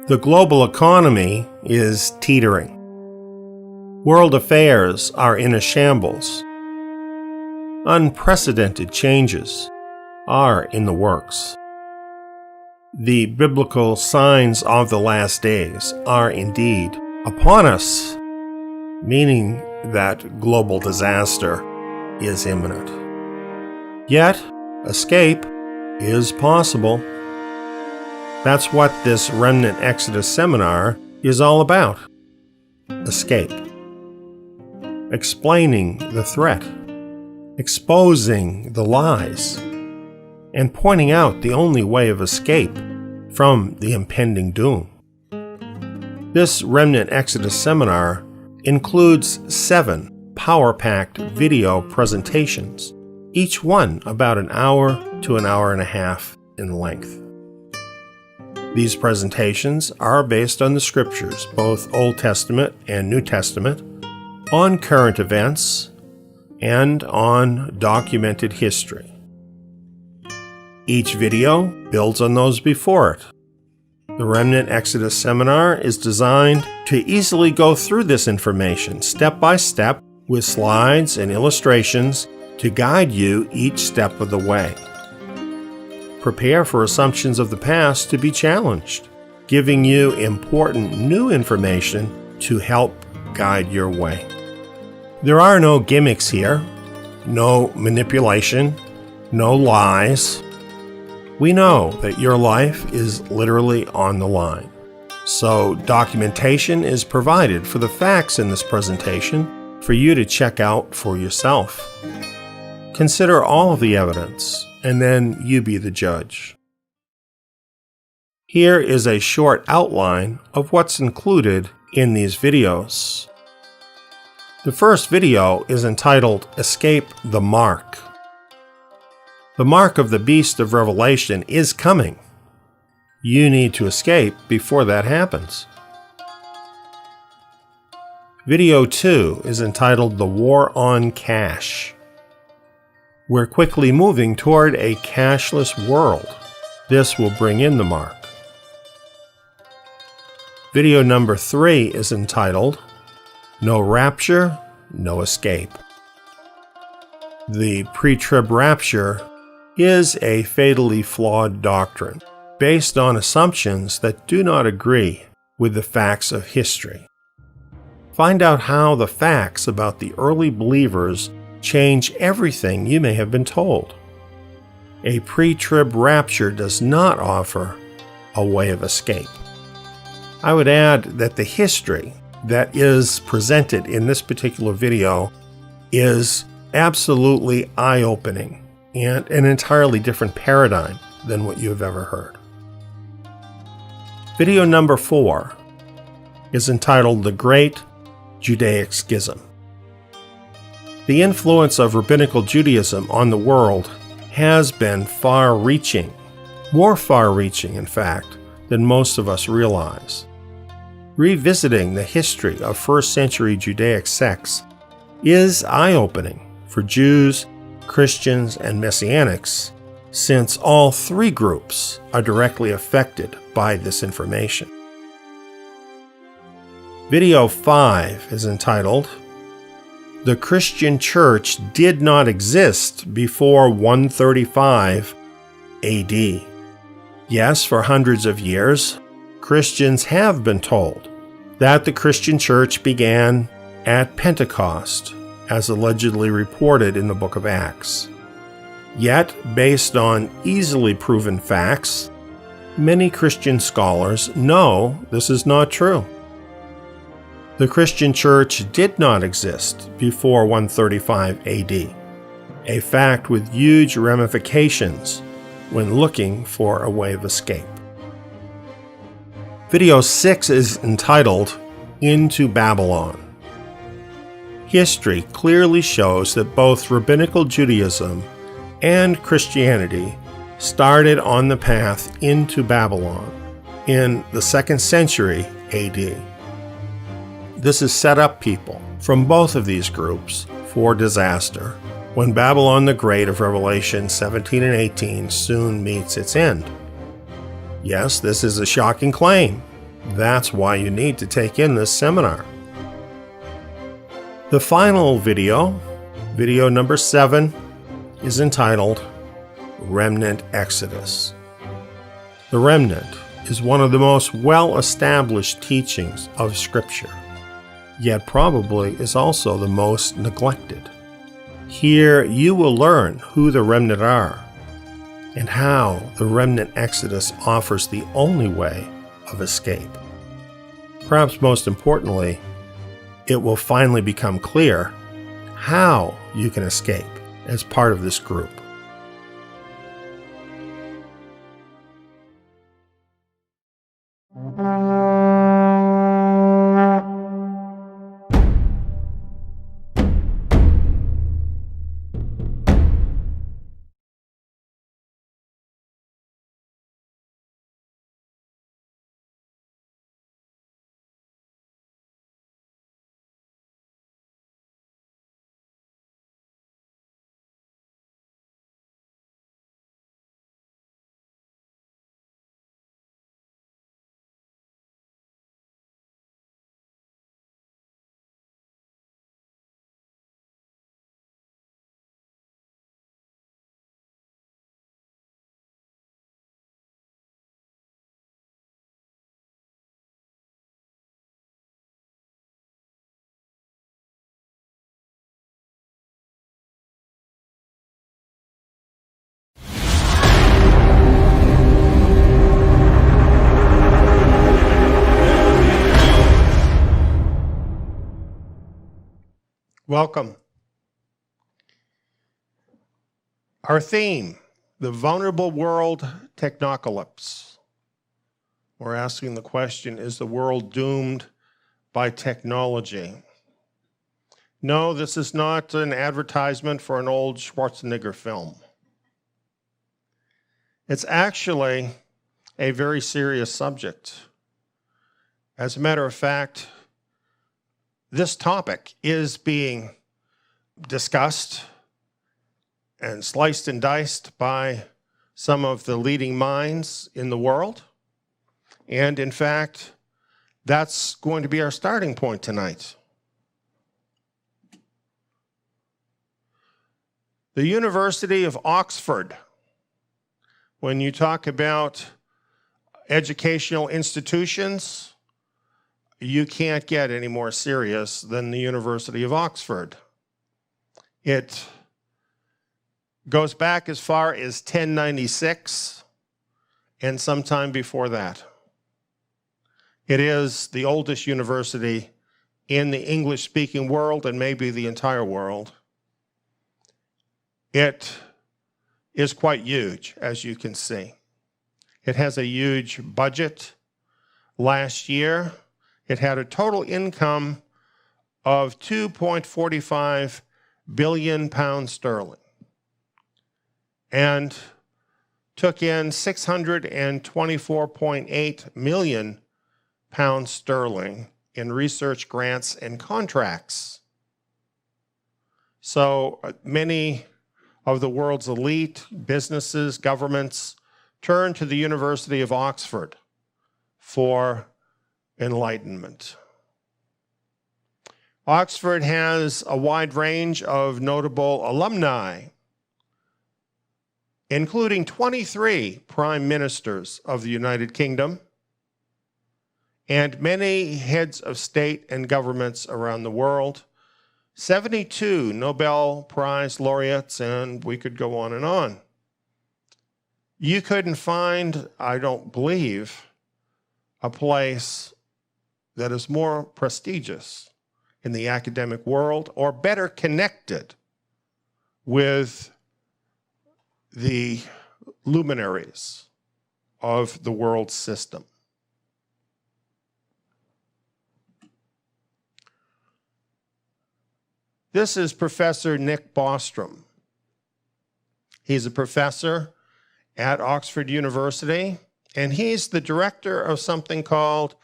The global economy is teetering. World affairs are in a shambles. Unprecedented changes are in the works. The biblical signs of the last days are indeed upon us, meaning that global disaster is imminent. Yet, escape is possible. That's what this Remnant Exodus seminar is all about. Escape. Explaining the threat. Exposing the lies. And pointing out the only way of escape from the impending doom. This Remnant Exodus seminar includes 7 power-packed video presentations, each one about an hour to an hour and a half in length. These presentations are based on the scriptures, both Old Testament and New Testament, on current events, and on documented history. Each video builds on those before it. The Remnant Exodus seminar is designed to easily go through this information step by step with slides and illustrations to guide you each step of the way. Prepare for assumptions of the past to be challenged, giving you important new information to help guide your way. There are no gimmicks here, no manipulation, no lies. We know that your life is literally on the line. So documentation is provided for the facts in this presentation for you to check out for yourself. Consider all of the evidence, and then you be the judge. Here is a short outline of what's included in these videos. The first video is entitled Escape the Mark. The mark of the beast of Revelation is coming. You need to escape before that happens. Video 2 is entitled The War on Cash. We're quickly moving toward a cashless world. This will bring in the mark. Video number 3 is entitled No Rapture, No Escape. The pre-trib rapture is a fatally flawed doctrine based on assumptions that do not agree with the facts of history. Find out how the facts about the early believers change everything you may have been told. A pre-trib rapture does not offer a way of escape. I would add that the history that is presented in this particular video is absolutely eye-opening and an entirely different paradigm than what you have ever heard. Video number 4 is entitled The Great Judaic Schism. The influence of rabbinical Judaism on the world has been far-reaching, more far-reaching, in fact, than most of us realize. Revisiting the history of first-century Judaic sects is eye-opening for Jews, Christians, and Messianics, since all three groups are directly affected by this information. Video 5 is entitled The Christian Church Did Not Exist Before 135 AD. Yes, for hundreds of years, Christians have been told that the Christian church began at Pentecost, as allegedly reported in the book of Acts. Yet, based on easily proven facts, many Christian scholars know this is not true. The Christian church did not exist before 135 AD, a fact with huge ramifications when looking for a way of escape. Video 6 is entitled Into Babylon. History clearly shows that both rabbinical Judaism and Christianity started on the path into Babylon in the 2nd century AD. This has set up people from both of these groups for disaster when Babylon the Great of Revelation 17 and 18 soon meets its end. Yes, this is a shocking claim. That's why you need to take in this seminar. The final video, video number 7, is entitled Remnant Exodus. The remnant is one of the most well-established teachings of Scripture, yet probably is also the most neglected. Here you will learn who the remnant are and how the remnant exodus offers the only way of escape. Perhaps most importantly, it will finally become clear how you can escape as part of this group. Welcome. Our theme, the vulnerable world technocalypse. We're asking the question, is the world doomed by technology? No, this is not an advertisement for an old Schwarzenegger film. It's actually a very serious subject. As a matter of fact, this topic is being discussed and sliced and diced by some of the leading minds in the world. And in fact, that's going to be our starting point tonight. The University of Oxford, when you talk about educational institutions, you can't get any more serious than the University of Oxford. It goes back as far as 1096 and sometime before that. It is the oldest university in the English-speaking world and maybe the entire world. It is quite huge, as you can see. It has a huge budget. Last year, it had a total income of £2.45 billion sterling and took in 624.8 million pounds sterling in research grants and contracts. So many of the world's elite businesses, governments, turn to the University of Oxford for enlightenment. Oxford has a wide range of notable alumni, including 23 prime ministers of the United Kingdom and many heads of state and governments around the world, 72 Nobel Prize laureates, and we could go on and on. You couldn't find, I don't believe, a place that is more prestigious in the academic world or better connected with the luminaries of the world system. This is Professor Nick Bostrom. He's a professor at Oxford University, and he's the director of something called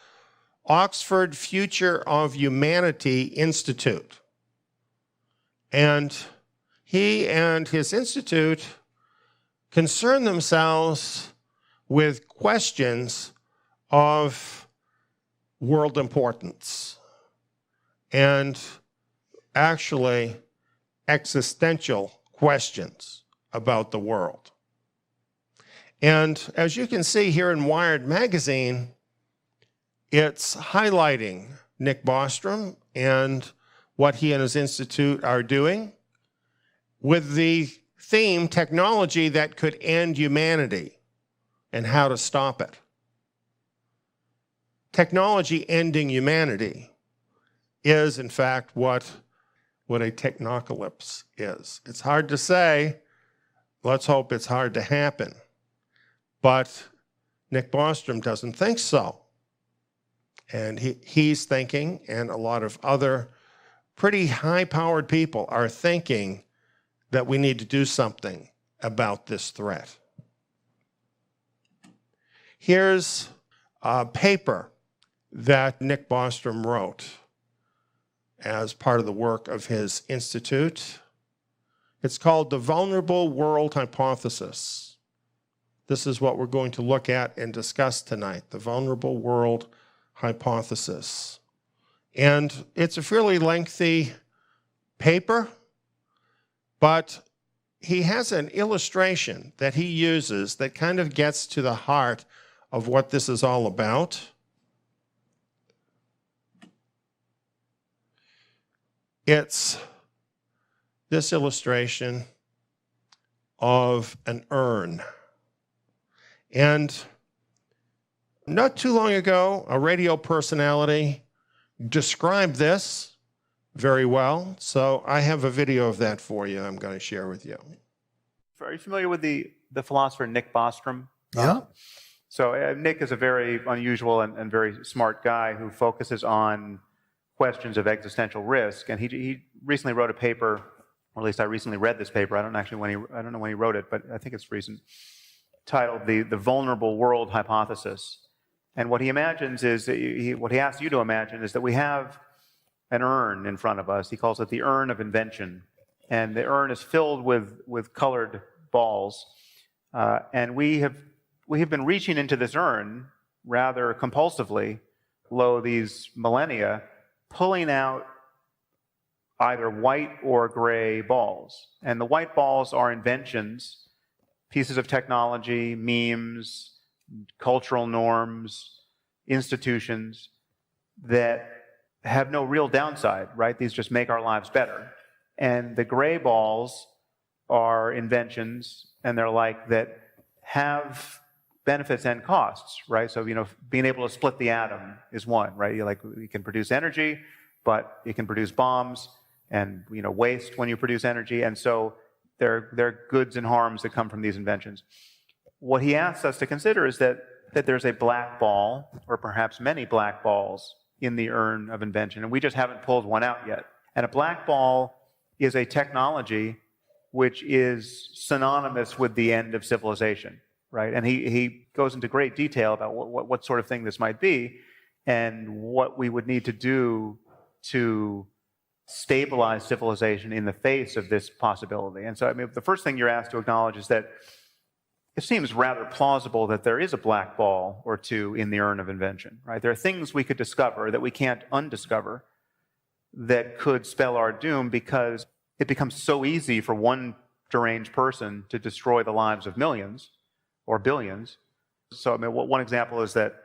Oxford Future of Humanity Institute. And he and his institute concern themselves with questions of world importance and actually existential questions about the world. And as you can see here in Wired magazine, it's highlighting Nick Bostrom and what he and his institute are doing with the theme, technology that could end humanity and how to stop it. Technology ending humanity is, in fact, what a technocalypse is. It's hard to say. Let's hope it's hard to happen. But Nick Bostrom doesn't think so. And he's thinking, and a lot of other pretty high-powered people are thinking that we need to do something about this threat. Here's a paper that Nick Bostrom wrote as part of the work of his institute. It's called The Vulnerable World Hypothesis. This is what we're going to look at and discuss tonight, the Vulnerable World Hypothesis. And it's a fairly lengthy paper, but he has an illustration that he uses that kind of gets to the heart of what this is all about. It's this illustration of an urn. And not too long ago, a radio personality described this very well. So I have a video of that for you I'm going to share with you. Are you familiar with the philosopher Nick Bostrom? Yeah. So Nick is a very unusual and very smart guy who focuses on questions of existential risk. And he recently wrote a paper, or at least I recently read this paper. I don't know when he wrote it, but I think it's recent, titled "The Vulnerable World Hypothesis." And what he imagines is, what he asks you to imagine is that we have an urn in front of us. He calls it the urn of invention. And the urn is filled with colored balls. And we have been reaching into this urn rather compulsively, lo these millennia, pulling out either white or gray balls. And the white balls are inventions, pieces of technology, memes, cultural norms, institutions that have no real downside, right? These just make our lives better. And the gray balls are inventions, and they're like that have benefits and costs, right? So, being able to split the atom is one, right? You can produce energy, but you can produce bombs and, waste when you produce energy. And so there are goods and harms that come from these inventions. What he asks us to consider is that there's a black ball, or perhaps many black balls, in the urn of invention, and we just haven't pulled one out yet. And a black ball is a technology which is synonymous with the end of civilization, right? And he goes into great detail about what sort of thing this might be and what we would need to do to stabilize civilization in the face of this possibility. And so, the first thing you're asked to acknowledge is that it seems rather plausible that there is a black ball or two in the urn of invention, right? There are things we could discover that we can't undiscover that could spell our doom, because it becomes so easy for one deranged person to destroy the lives of millions or billions. So, one example is that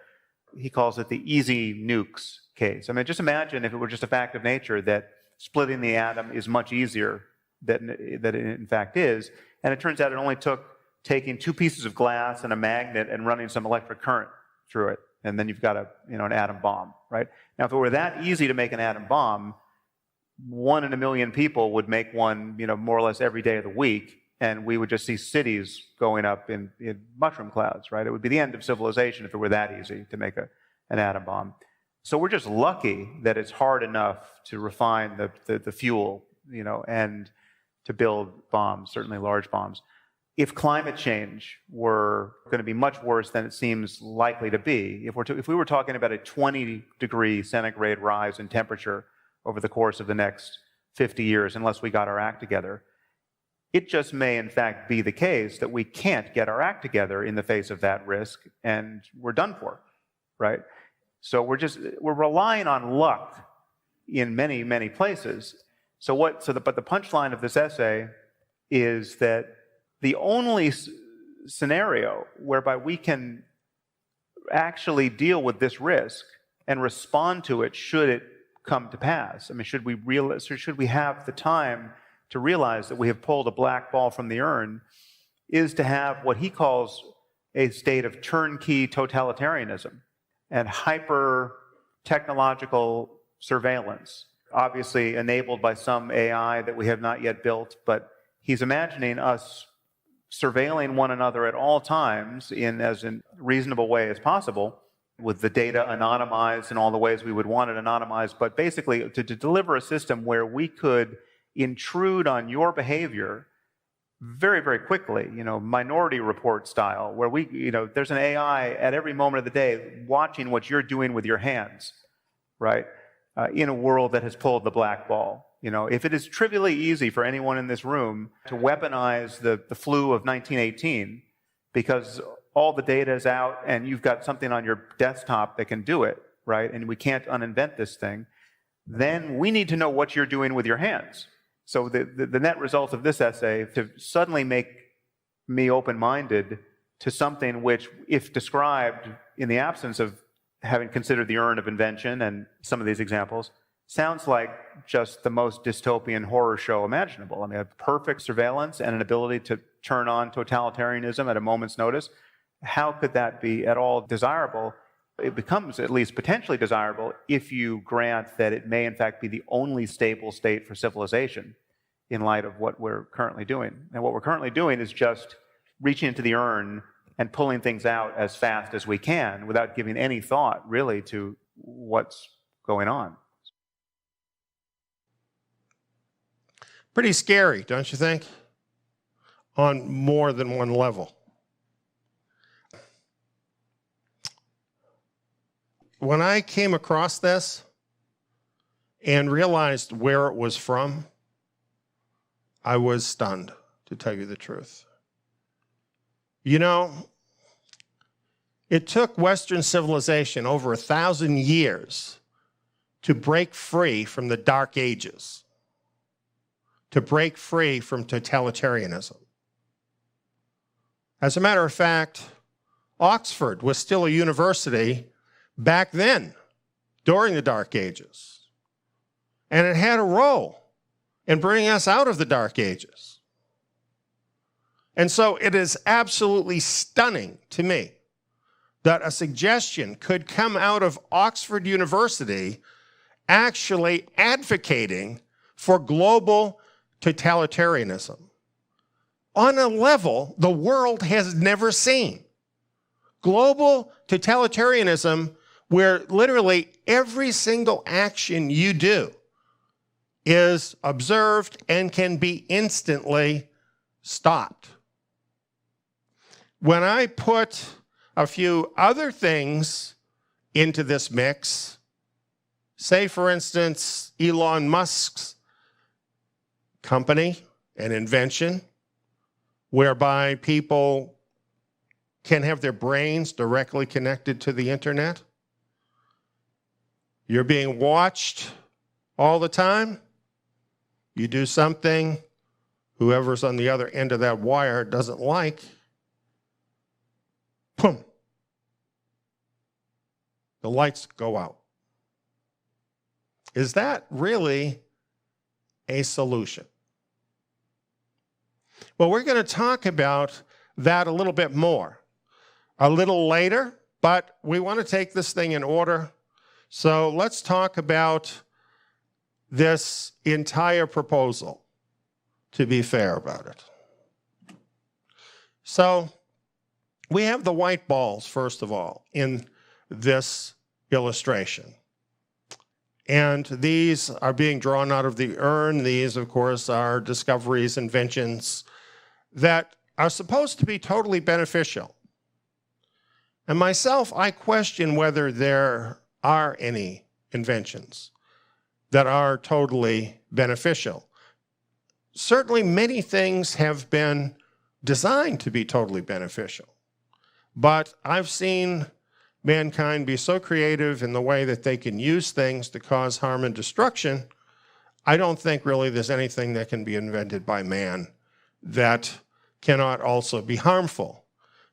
he calls it the easy nukes case. Just imagine if it were just a fact of nature that splitting the atom is much easier than it in fact is, and it turns out it only took taking two pieces of glass and a magnet and running some electric current through it, and then you've got an atom bomb, right? Now, if it were that easy to make an atom bomb, 1 in a million people would make one, more or less every day of the week, and we would just see cities going up in mushroom clouds, right? It would be the end of civilization if it were that easy to make an atom bomb. So we're just lucky that it's hard enough to refine the fuel, and to build bombs, certainly large bombs. If climate change were going to be much worse than it seems likely to be, if we were talking about a 20-degree centigrade rise in temperature over the course of the next 50 years, unless we got our act together, it just may in fact be the case that we can't get our act together in the face of that risk, and we're done for, right? So we're relying on luck in many, many places. But the punchline of this essay is that the only scenario whereby we can actually deal with this risk and respond to it should it come to pass. Should we have the time to realize that we have pulled a black ball from the urn, is to have what he calls a state of turnkey totalitarianism and hyper-technological surveillance, obviously enabled by some AI that we have not yet built, but he's imagining us surveilling one another at all times in as reasonable way as possible, with the data anonymized in all the ways we would want it anonymized, but basically to deliver a system where we could intrude on your behavior very, very quickly, Minority Report style, where there's an AI at every moment of the day watching what you're doing with your hands, right? In a world that has pulled the black ball. If it is trivially easy for anyone in this room to weaponize the flu of 1918 because all the data is out and you've got something on your desktop that can do it, right? And we can't uninvent this thing, then we need to know what you're doing with your hands. So the net result of this essay, to suddenly make me open-minded to something which, if described in the absence of having considered the urn of invention and some of these examples, sounds like just the most dystopian horror show imaginable. A perfect surveillance and an ability to turn on totalitarianism at a moment's notice. How could that be at all desirable? It becomes at least potentially desirable if you grant that it may in fact be the only stable state for civilization in light of what we're currently doing. And what we're currently doing is just reaching into the urn and pulling things out as fast as we can without giving any thought really to what's going on. Pretty scary, don't you think? On more than one level. When I came across this and realized where it was from, I was stunned, to tell you the truth. You know, it took Western civilization over 1,000 years to break free from the Dark Ages, to break free from totalitarianism. As a matter of fact, Oxford was still a university back then, during the Dark Ages. And it had a role in bringing us out of the Dark Ages. And so it is absolutely stunning to me that a suggestion could come out of Oxford University actually advocating for global totalitarianism on a level the world has never seen. Global totalitarianism where literally every single action you do is observed and can be instantly stopped. When I put a few other things into this mix, say for instance, Elon Musk's company, an invention, whereby people can have their brains directly connected to the internet. You're being watched all the time. You do something whoever's on the other end of that wire doesn't like. Boom. The lights go out. Is that really a solution? Well, we're going to talk about that a little bit more a little later, but we want to take this thing in order. So let's talk about this entire proposal, to be fair about it. So we have the white balls, first of all, in this illustration. And these are being drawn out of the urn. These, of course, are discoveries, inventions that are supposed to be totally beneficial. And myself, I question whether there are any inventions that are totally beneficial. Certainly, many things have been designed to be totally beneficial. But I've seen mankind be so creative in the way that they can use things to cause harm and destruction. I don't think really there's anything that can be invented by man that cannot also be harmful.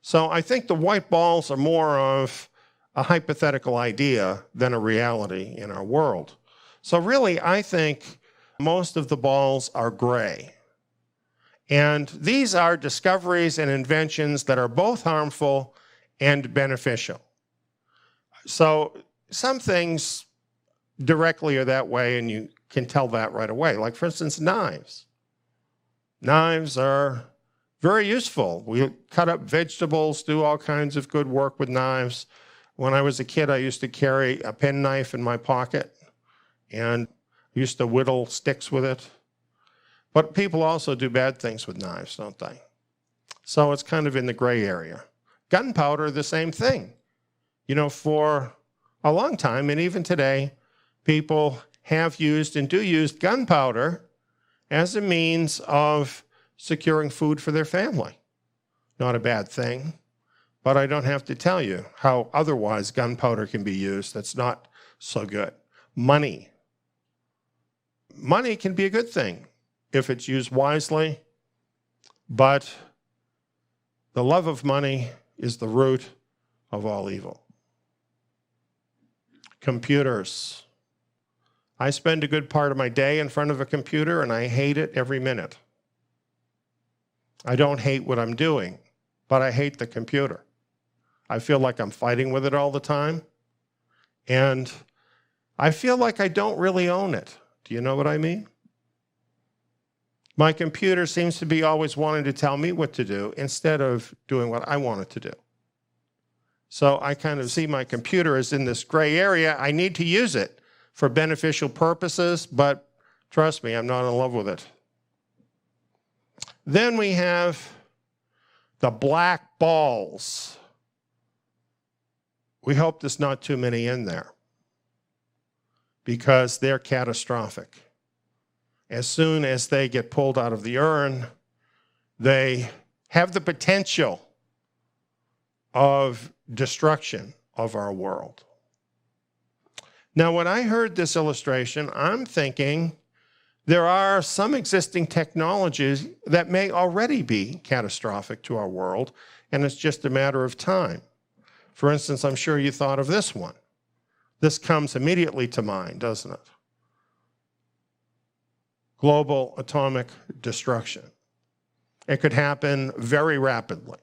So I think the white balls are more of a hypothetical idea than a reality in our world. So really, I think most of the balls are gray. And these are discoveries and inventions that are both harmful and beneficial. So some things directly are that way, and you can tell that right away. Like, for instance, knives. Knives are very useful. We cut up vegetables, do all kinds of good work with knives. When I was a kid, I used to carry a penknife in my pocket and used to whittle sticks with it. But people also do bad things with knives, don't they? So it's kind of in the gray area. Gunpowder, the same thing. You know, for a long time, and even today, people have used and do use gunpowder as a means of securing food for their family. Not a bad thing, but I don't have to tell you how otherwise gunpowder can be used that's not so good. Money. Money can be a good thing if it's used wisely, but the love of money is the root of all evil. Computers. I spend a good part of my day in front of a computer, and I hate it every minute. I don't hate what I'm doing, but I hate the computer. I feel like I'm fighting with it all the time, and I feel like I don't really own it. Do you know what I mean? My computer seems to be always wanting to tell me what to do instead of doing what I want it to do. So I kind of see my computer as in this gray area. I need to use it for beneficial purposes, but trust me, I'm not in love with it. Then we have the black balls. We hope there's not too many in there because they're catastrophic. As soon as they get pulled out of the urn, they have the potential of destruction of our world. Now, when I heard this illustration, I'm thinking there are some existing technologies that may already be catastrophic to our world, and it's just a matter of time. For instance, I'm sure you thought of this one. This comes immediately to mind, doesn't it? Global atomic destruction. It could happen very rapidly.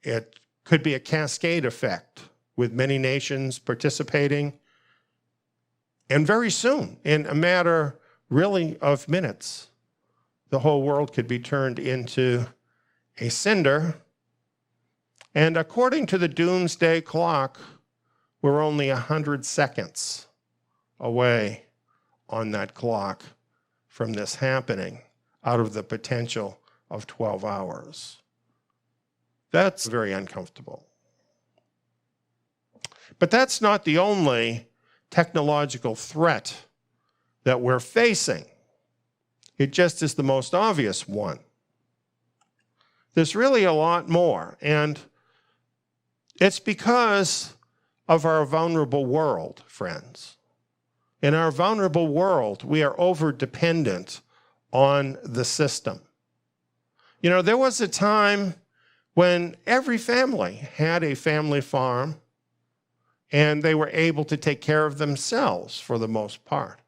It could be a cascade effect with many nations participating. And very soon, in a matter really of minutes, the whole world could be turned into a cinder. And according to the doomsday clock, we're only 100 seconds away on that clock from this happening out of the potential of 12 hours. That's very uncomfortable. But that's not the only technological threat that we're facing. It just is the most obvious one. There's really a lot more, and it's because of our vulnerable world, friends. In our vulnerable world, we are over-dependent on the system. You know, there was a time when every family had a family farm, and they were able to take care of themselves for the most part.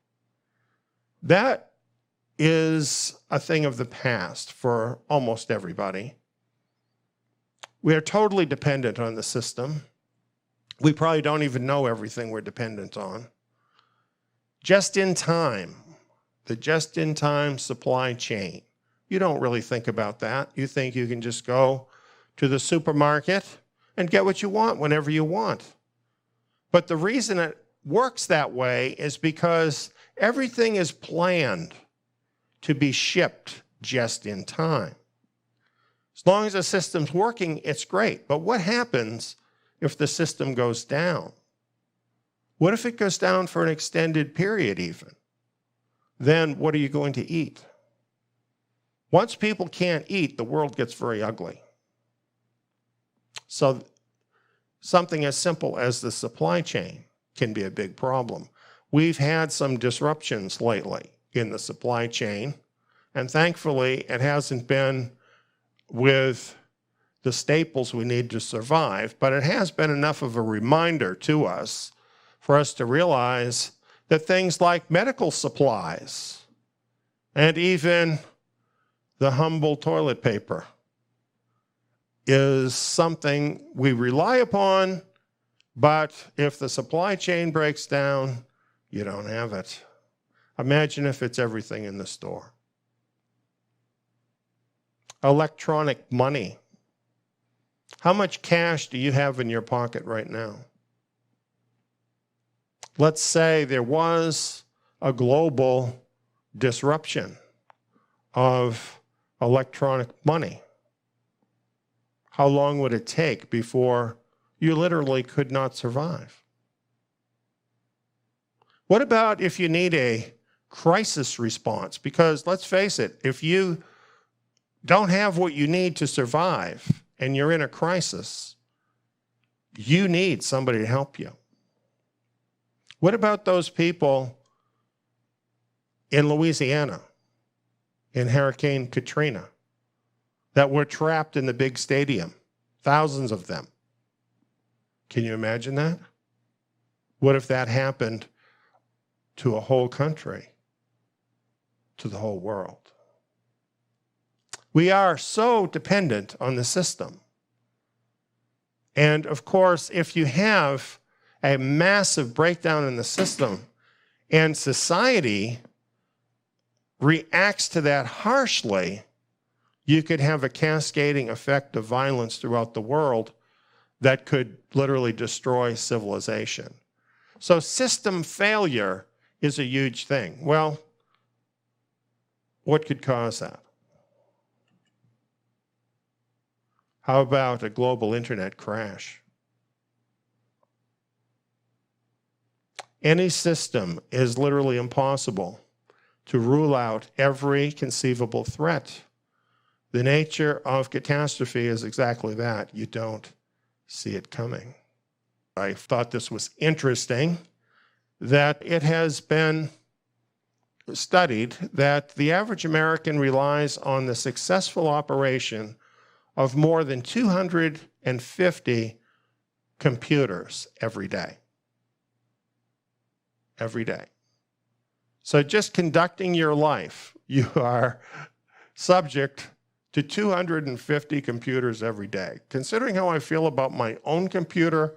That is a thing of the past for almost everybody. We are totally dependent on the system. We probably don't even know everything we're dependent on. Just in time, the just-in-time supply chain. You don't really think about that. You think you can just go to the supermarket and get what you want whenever you want. But the reason it works that way is because everything is planned to be shipped just in time. As long as the system's working, it's great. But what happens if the system goes down? What if it goes down for an extended period even? Then what are you going to eat? Once people can't eat, the world gets very ugly. So something as simple as the supply chain can be a big problem. We've had some disruptions lately in the supply chain, and thankfully it hasn't been with the staples we need to survive, but it has been enough of a reminder to us for us to realize that things like medical supplies and even the humble toilet paper is something we rely upon, but if the supply chain breaks down, you don't have it. Imagine if it's everything in the store. Electronic money. How much cash do you have in your pocket right now? Let's say there was a global disruption of electronic money. How long would it take before you literally could not survive? What about if you need a crisis response? Because let's face it, if you don't have what you need to survive and you're in a crisis, you need somebody to help you. What about those people in Louisiana, in Hurricane Katrina, that were trapped in the big stadium? Thousands of them. Can you imagine that? What if that happened to a whole country, to the whole world? We are so dependent on the system. And of course, if you have a massive breakdown in the system and society reacts to that harshly, you could have a cascading effect of violence throughout the world that could literally destroy civilization. So system failure is a huge thing. Well, what could cause that? How about a global internet crash? Any system is literally impossible to rule out every conceivable threat. The nature of catastrophe is exactly that. You don't see it coming. I thought this was interesting that it has been studied that the average American relies on the successful operation of more than 250 computers every day. Every day. So just conducting your life, you are subject to 250 computers every day. Considering how I feel about my own computer,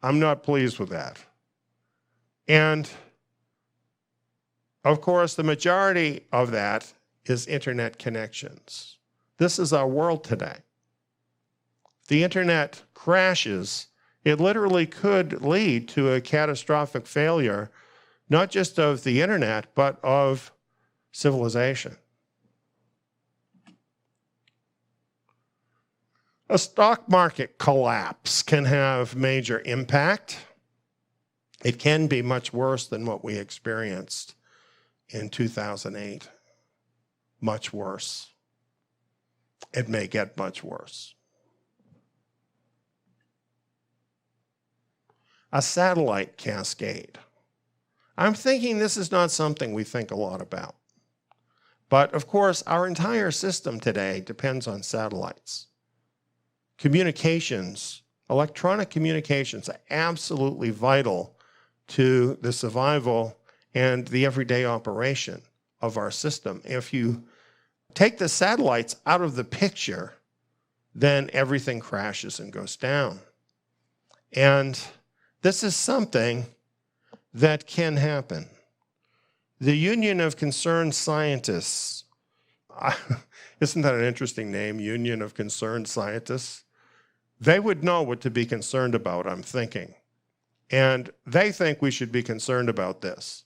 I'm not pleased with that. And of course, the majority of that is internet connections. This is our world today. If the internet crashes, it literally could lead to a catastrophic failure, not just of the internet, but of civilization. A stock market collapse can have major impact. It can be much worse than what we experienced in 2008. Much worse. It may get much worse. A satellite cascade. I'm thinking this is not something we think a lot about. But of course, our entire system today depends on satellites. Communications, electronic communications are absolutely vital to the survival and the everyday operation of our system. If you take the satellites out of the picture, then everything crashes and goes down. And this is something that can happen. The Union of Concerned Scientists, isn't that an interesting name, Union of Concerned Scientists? They would know what to be concerned about, I'm thinking. And they think we should be concerned about this.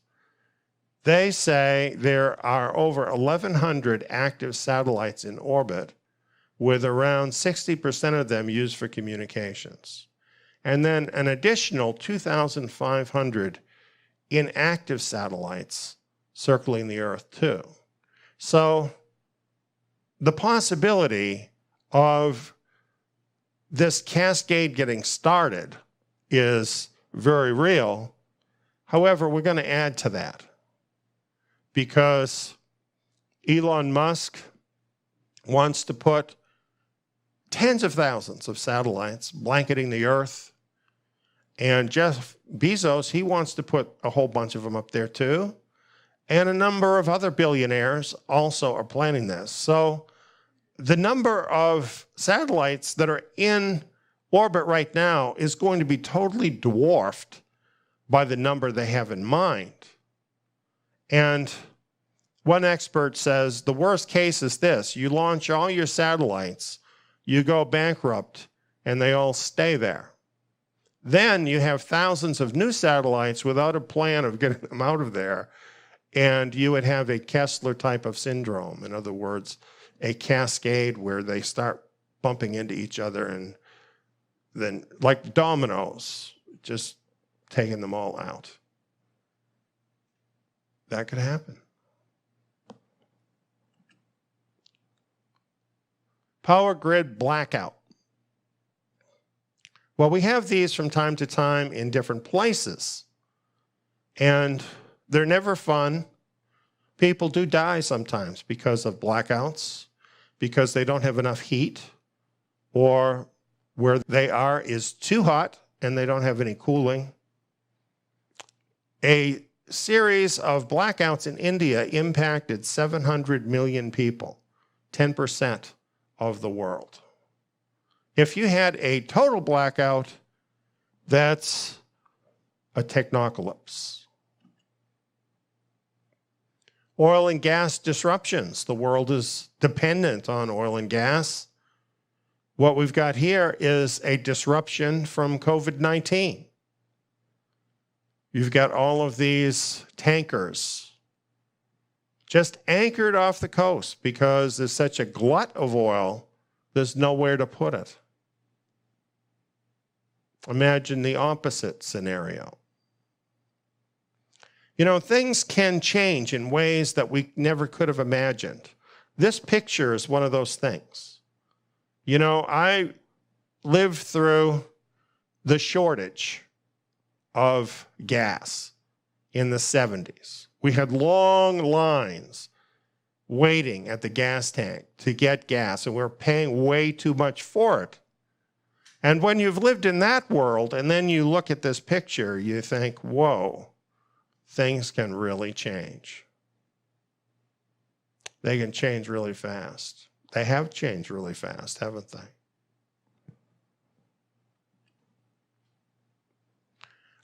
They say there are over 1,100 active satellites in orbit, with around 60% of them used for communications. And then an additional 2,500 inactive satellites circling the Earth too. So the possibility of this cascade getting started is very real. However, we're going to add to that because Elon Musk wants to put tens of thousands of satellites blanketing the Earth. And Jeff Bezos, he wants to put a whole bunch of them up there too. And a number of other billionaires also are planning this. So the number of satellites that are in orbit right now is going to be totally dwarfed by the number they have in mind. And one expert says the worst case is this: you launch all your satellites, you go bankrupt, and they all stay there. Then you have thousands of new satellites without a plan of getting them out of there, and you would have a Kessler type of syndrome. In other words, a cascade where they start bumping into each other and then, like dominoes, just taking them all out. That could happen. Power grid blackout. Well, we have these from time to time in different places, and they're never fun. People do die sometimes because of blackouts, because they don't have enough heat, or where they are is too hot and they don't have any cooling. A series of blackouts in India impacted 700 million people, 10% of the world. If you had a total blackout, that's a technocalypse. Oil and gas disruptions. The world is dependent on oil and gas. What we've got here is a disruption from COVID-19. You've got all of these tankers just anchored off the coast because there's such a glut of oil. There's nowhere to put it. Imagine the opposite scenario. You know, things can change in ways that we never could have imagined. This picture is one of those things. You know, I lived through the shortage of gas in the 70s. We had long lines waiting at the gas tank to get gas, and we were paying way too much for it. And when you've lived in that world and then you look at this picture, you think, whoa, things can really change. They can change really fast. They have changed really fast, haven't they?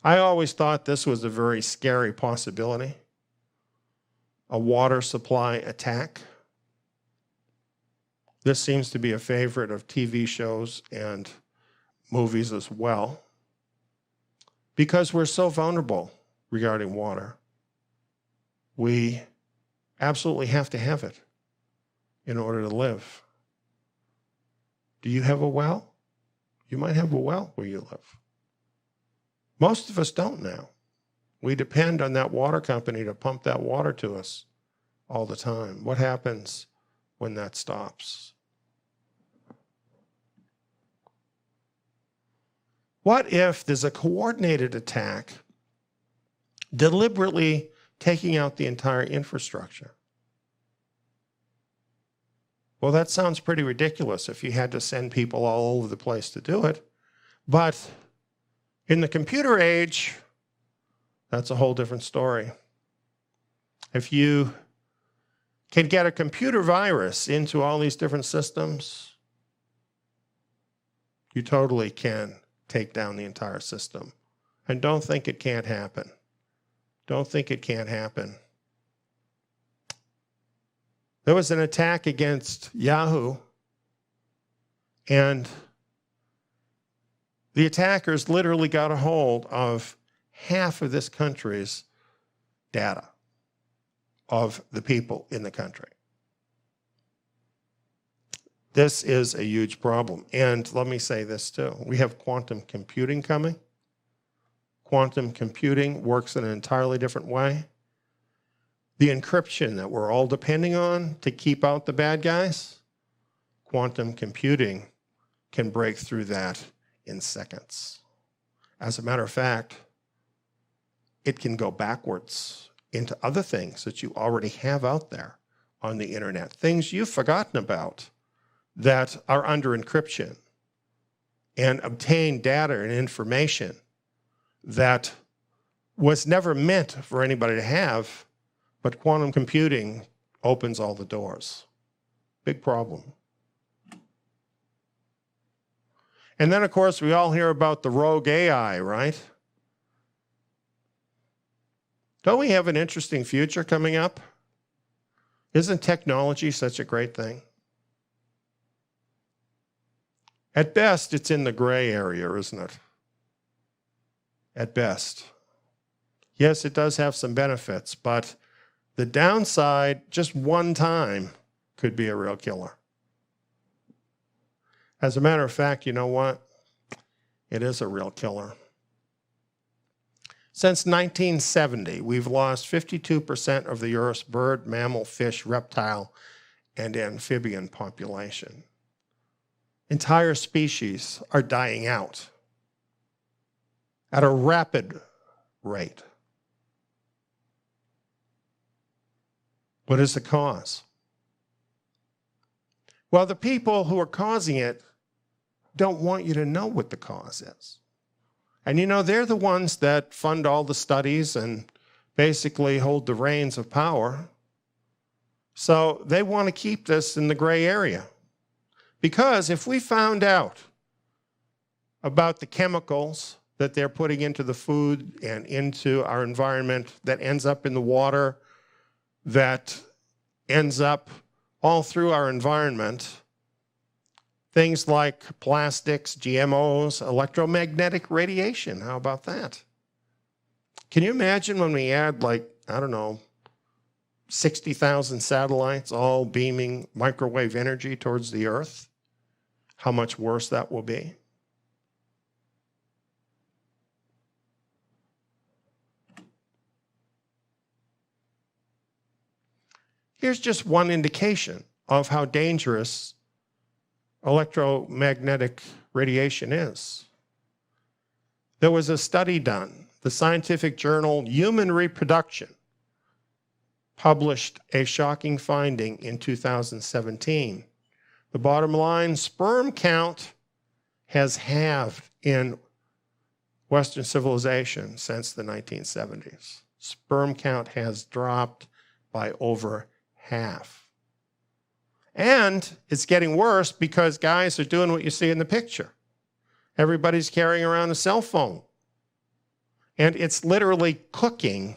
I always thought this was a very scary possibility. A water supply attack. This seems to be a favorite of TV shows and movies as well, because we're so vulnerable regarding water. We absolutely have to have it in order to live. Do you have a well? You might have a well where you live. Most of us don't now. We depend on that water company to pump that water to us all the time. What happens when that stops? What if there's a coordinated attack deliberately taking out the entire infrastructure? Well, that sounds pretty ridiculous if you had to send people all over the place to do it. But in the computer age, that's a whole different story. If you can get a computer virus into all these different systems, you totally can take down the entire system. And don't think it can't happen. Don't think it can't happen. There was an attack against Yahoo, and the attackers literally got a hold of half of this country's data of the people in the country. This is a huge problem. And let me say this too. We have quantum computing coming. Quantum computing works in an entirely different way. The encryption that we're all depending on to keep out the bad guys, quantum computing can break through that in seconds. As a matter of fact, it can go backwards into other things that you already have out there on the internet, things you've forgotten about that are under encryption, and obtain data and information that was never meant for anybody to have, but quantum computing opens all the doors. Big problem. And then, of course, we all hear about the rogue AI, right? Don't we have an interesting future coming up? Isn't technology such a great thing? At best, it's in the gray area, isn't it? At best. Yes, it does have some benefits, but the downside, just one time, could be a real killer. As a matter of fact, you know what? It is a real killer. Since 1970, we've lost 52% of the Earth's bird, mammal, fish, reptile, and amphibian population. Entire species are dying out at a rapid rate. What is the cause? Well, the people who are causing it don't want you to know what the cause is. And you know, they're the ones that fund all the studies and basically hold the reins of power. So they want to keep this in the gray area. Because if we found out about the chemicals that they're putting into the food and into our environment that ends up in the water, that ends up all through our environment, things like plastics, GMOs, electromagnetic radiation, how about that? Can you imagine when we add, like, I don't know, 60,000 satellites all beaming microwave energy towards the Earth? how much worse that will be? Here's just one indication of how dangerous electromagnetic radiation is. There was a study done. The scientific journal Human Reproduction published a shocking finding in 2017. The bottom line, sperm count has halved in Western civilization since the 1970s. Sperm count has dropped by over half. And it's getting worse because guys are doing what you see in the picture. Everybody's carrying around a cell phone. And it's literally cooking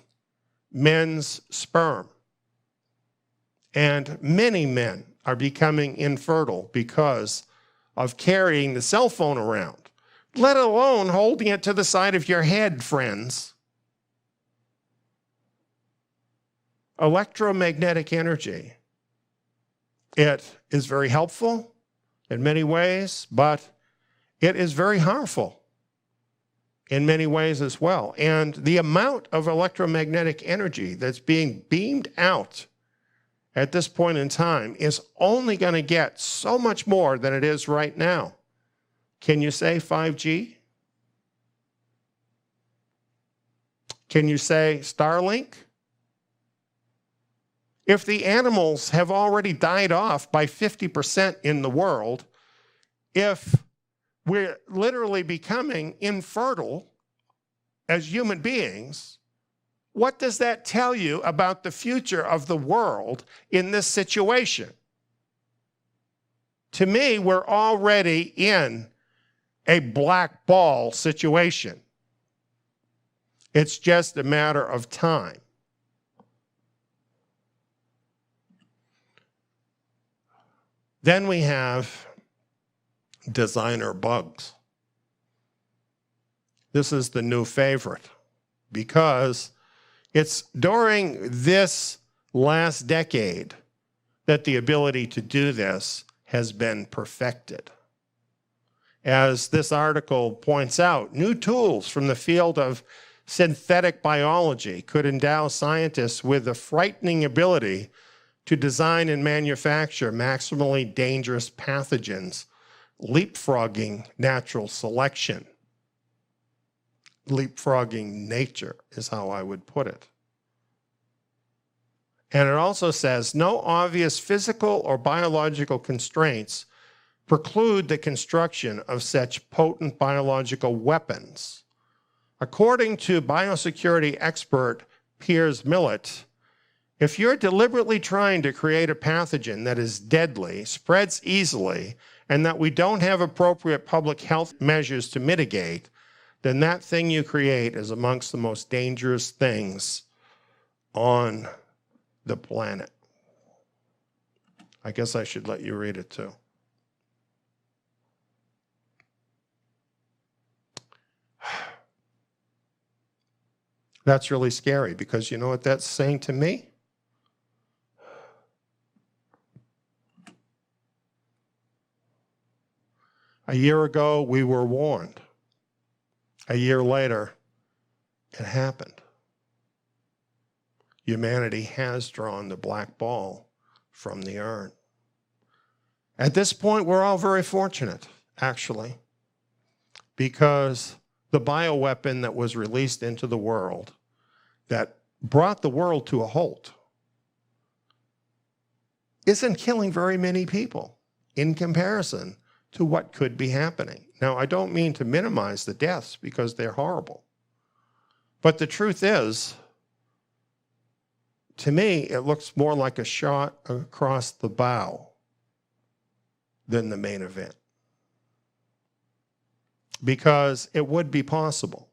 men's sperm. And many men are becoming infertile because of carrying the cell phone around, let alone holding it to the side of your head, friends. Electromagnetic energy, it is very helpful in many ways, but it is very harmful in many ways as well. And the amount of electromagnetic energy that's being beamed out at this point in time is only going to get so much more than it is right now. Can you say 5G? Can you say Starlink? If the animals have already died off by 50% in the world, if we're literally becoming infertile as human beings, what does that tell you about the future of the world in this situation? To me, we're already in a black ball situation. It's just a matter of time. Then we have designer bugs. This is the new favorite because it's during this last decade that the ability to do this has been perfected. As this article points out, new tools from the field of synthetic biology could endow scientists with the frightening ability to design and manufacture maximally dangerous pathogens, leapfrogging natural selection. Leapfrogging nature is how I would put it. And it also says, no obvious physical or biological constraints preclude the construction of such potent biological weapons. According to biosecurity expert Piers Millett, if you're deliberately trying to create a pathogen that is deadly, spreads easily, and that we don't have appropriate public health measures to mitigate, then that thing you create is amongst the most dangerous things on the planet. I guess I should let you read it too. That's really scary because you know what that's saying to me? A year ago, we were warned. A year later, it happened. Humanity has drawn the black ball from the urn. At this point, we're all very fortunate, actually, because the bioweapon that was released into the world that brought the world to a halt isn't killing very many people in comparison to what could be happening. Now, I don't mean to minimize the deaths because they're horrible. But the truth is, to me, it looks more like a shot across the bow than the main event. Because it would be possible.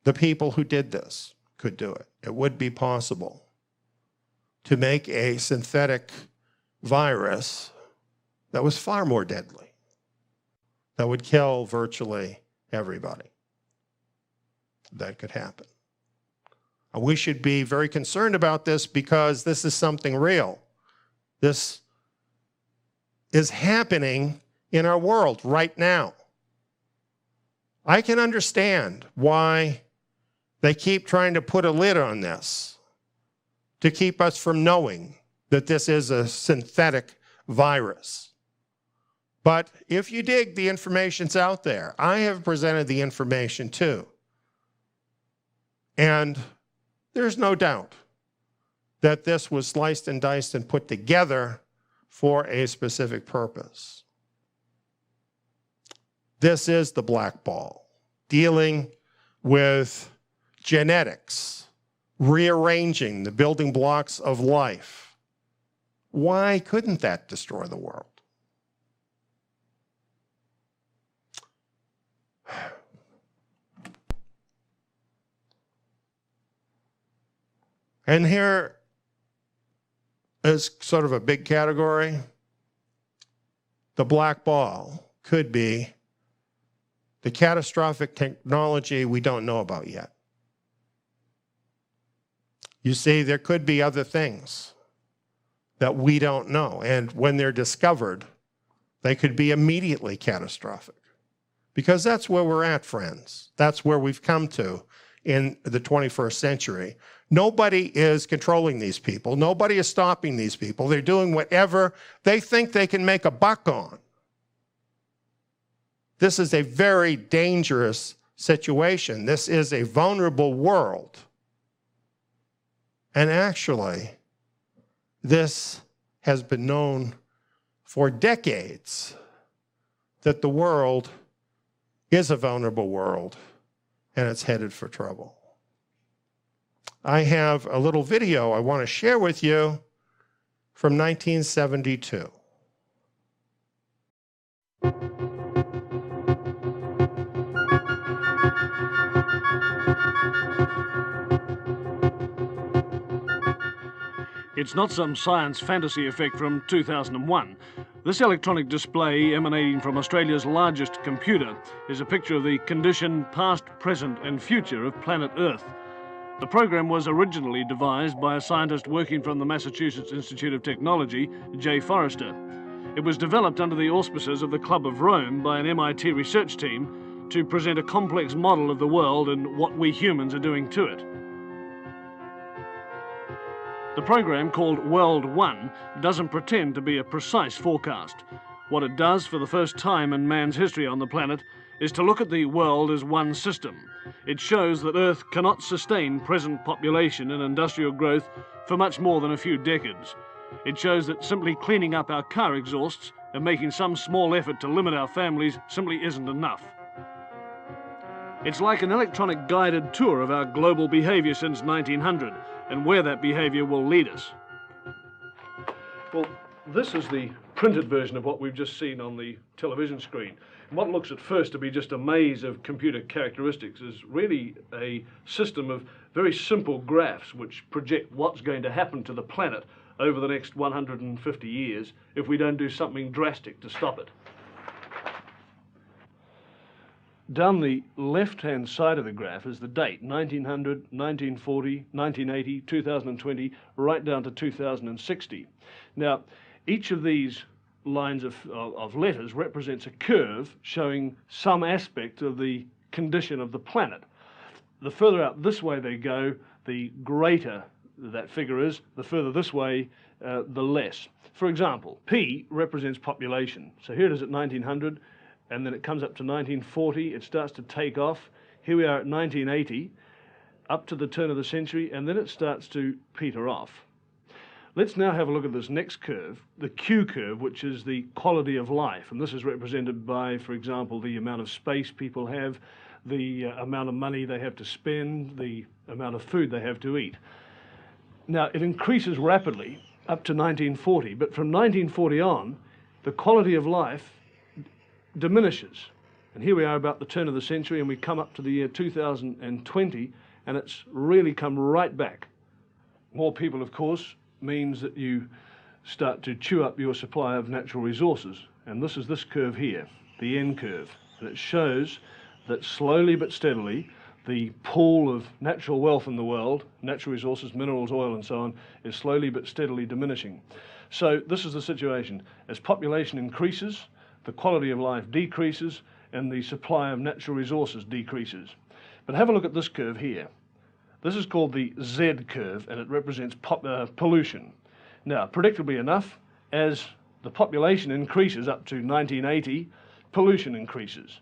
The people who did this could do it. It would be possible to make a synthetic virus that was far more deadly, that would kill virtually everybody. That could happen. We should be very concerned about this because this is something real. This is happening in our world right now. I can understand why they keep trying to put a lid on this to keep us from knowing that this is a synthetic virus. But if you dig, the information's out there. I have presented the information too. And there's no doubt that this was sliced and diced and put together for a specific purpose. This is the black ball, dealing with genetics, rearranging the building blocks of life. Why couldn't that destroy the world? And here is sort of a big category. The black ball could be the catastrophic technology we don't know about yet. You see, there could be other things that we don't know. And when they're discovered, they could be immediately catastrophic. Because that's where we're at, friends. That's where we've come to in the 21st century. Nobody is controlling these people. Nobody is stopping these people. They're doing whatever they think they can make a buck on. This is a very dangerous situation. This is a vulnerable world. And actually, this has been known for decades that the world is a vulnerable world and it's headed for trouble. I have a little video I want to share with you from 1972. It's not some science fantasy effect from 2001. This electronic display emanating from Australia's largest computer is a picture of the condition, past, present and future of planet Earth. The program was originally devised by a scientist working from the Massachusetts Institute of Technology, J. Forrester. It was developed under the auspices of the Club of Rome by an MIT research team to present a complex model of the world and what we humans are doing to it. The program, called World 1, doesn't pretend to be a precise forecast. What it does for the first time in man's history on the planet is to look at the world as one system. It shows that Earth cannot sustain present population and industrial growth for much more than a few decades. It shows that simply cleaning up our car exhausts and making some small effort to limit our families simply isn't enough. It's like an electronic guided tour of our global behavior since 1900 and where that behavior will lead us. Well, this is the printed version of what we've just seen on the television screen. And what looks at first to be just a maze of computer characteristics is really a system of very simple graphs which project what's going to happen to the planet over the next 150 years if we don't do something drastic to stop it. Down the left-hand side of the graph is the date, 1900, 1940, 1980, 2020, right down to 2060. Now, each of these lines of letters represents a curve showing some aspect of the condition of the planet. The further out this way they go, the greater that figure is, the further this way, the less. For example, P represents population. So here it is at 1900, and then it comes up to 1940, it starts to take off. Here we are at 1980, up to the turn of the century, and then it starts to peter off. Let's now have a look at this next curve, the Q curve, which is the quality of life. And this is represented by, for example, the amount of space people have, the amount of money they have to spend, the amount of food they have to eat. Now, it increases rapidly up to 1940, but from 1940 on, the quality of life diminishes. And here we are about the turn of the century, and we come up to the year 2020, and it's really come right back. More people, of course, means that you start to chew up your supply of natural resources. And this is this curve here, the N curve. And it shows that slowly but steadily, the pool of natural wealth in the world, natural resources, minerals, oil, and so on, is slowly but steadily diminishing. So this is the situation. As population increases, the quality of life decreases, and the supply of natural resources decreases. But have a look at this curve here. This is called the Z curve, and it represents pollution. Now, predictably enough, as the population increases up to 1980, pollution increases.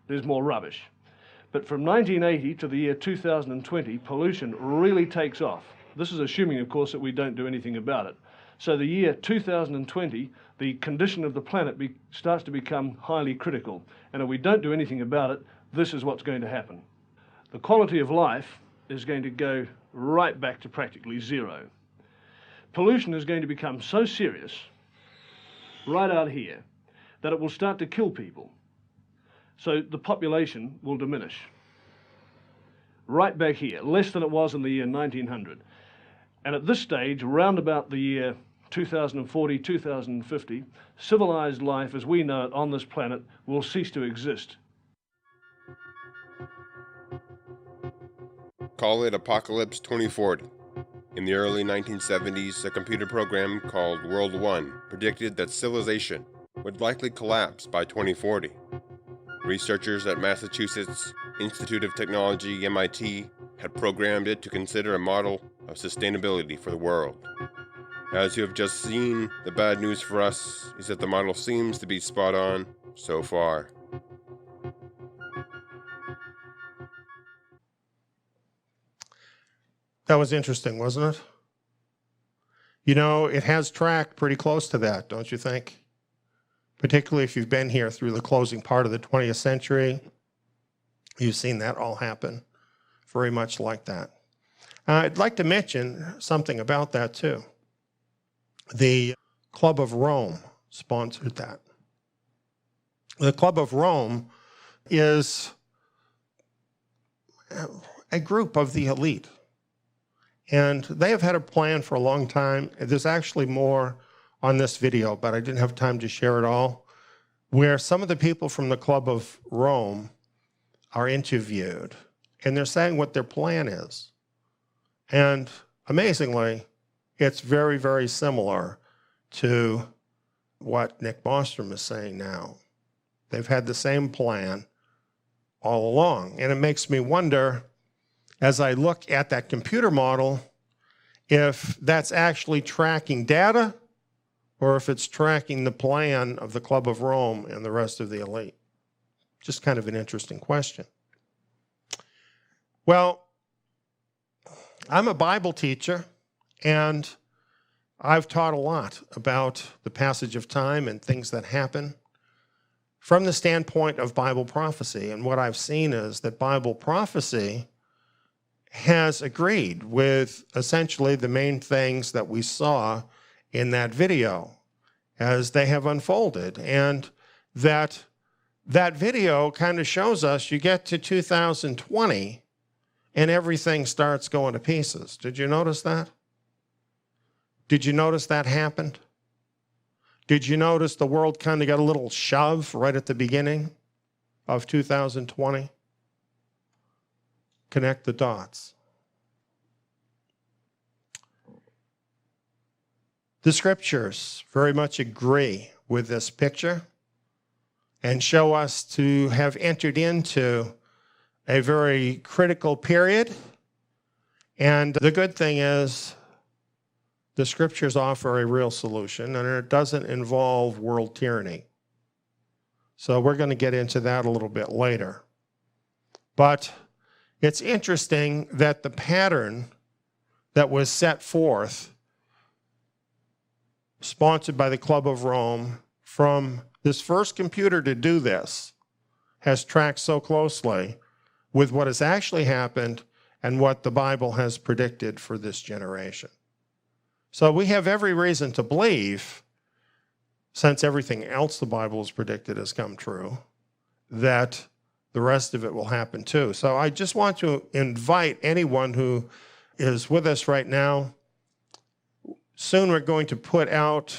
There's more rubbish. But from 1980 to the year 2020, pollution really takes off. This is assuming, of course, that we don't do anything about it. So the year 2020, the condition of the planet starts to become highly critical. And if we don't do anything about it, this is what's going to happen. The quality of life is going to go right back to practically zero. Pollution is going to become so serious, right out here, that it will start to kill people. So the population will diminish. Right back here, less than it was in the year 1900. And at this stage, around about the year 2040, 2050, civilized life as we know it on this planet will cease to exist. Call it Apocalypse 2040. In the early 1970s, a computer program called World 1 predicted that civilization would likely collapse by 2040. Researchers at Massachusetts Institute of Technology, MIT, had programmed it to consider a model of sustainability for the world. As you have just seen, the bad news for us is that the model seems to be spot on so far. That was interesting, wasn't it? You know, it has tracked pretty close to that, don't you think? Particularly if you've been here through the closing part of the 20th century, you've seen that all happen very much like that. I'd like to mention something about that too. The Club of Rome sponsored that. The Club of Rome is a group of the elite. And they have had a plan for a long time. There's actually more on this video, but I didn't have time to share it all, where some of the people from the Club of Rome are interviewed, and they're saying what their plan is. And amazingly, it's very, very similar to what Nick Bostrom is saying now. They've had the same plan all along. And it makes me wonder, as I look at that computer model, if that's actually tracking data or if it's tracking the plan of the Club of Rome and the rest of the elite. Just kind of an interesting question. Well, I'm a Bible teacher, and I've taught a lot about the passage of time and things that happen from the standpoint of Bible prophecy. And what I've seen is that Bible prophecy has agreed with essentially the main things that we saw in that video as they have unfolded. And that video kind of shows us you get to 2020 and everything starts going to pieces. Did you notice that? Did you notice that happened? Did you notice the world kind of got a little shove right at the beginning of 2020? Connect the dots. The scriptures very much agree with this picture and show us to have entered into a very critical period. And the good thing is the scriptures offer a real solution, and it doesn't involve world tyranny. So we're going to get into that a little bit later. But it's interesting that the pattern that was set forth, sponsored by the Club of Rome, from this first computer to do this, has tracked so closely with what has actually happened and what the Bible has predicted for this generation. So we have every reason to believe, since everything else the Bible has predicted has come true, that the rest of it will happen too. So I just want to invite anyone who is with us right now. Soon we're going to put out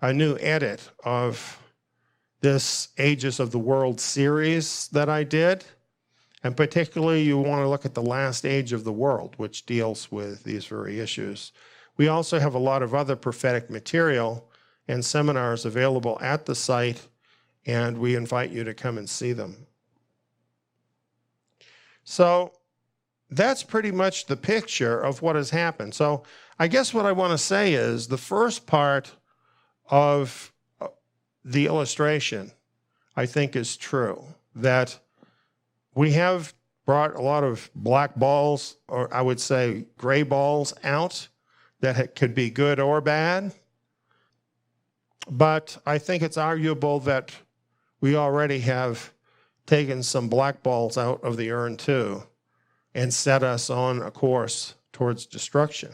a new edit of this Ages of the World series that I did. And particularly you want to look at the last age of the world, which deals with these very issues. We also have a lot of other prophetic material and seminars available at the site, and we invite you to come and see them. So that's pretty much the picture of what has happened. So I guess what I want to say is the first part of the illustration, I think, is true, that we have brought a lot of black balls, or I would say gray balls, out that could be good or bad. But I think it's arguable that we already have taken some black balls out of the urn too and set us on a course towards destruction.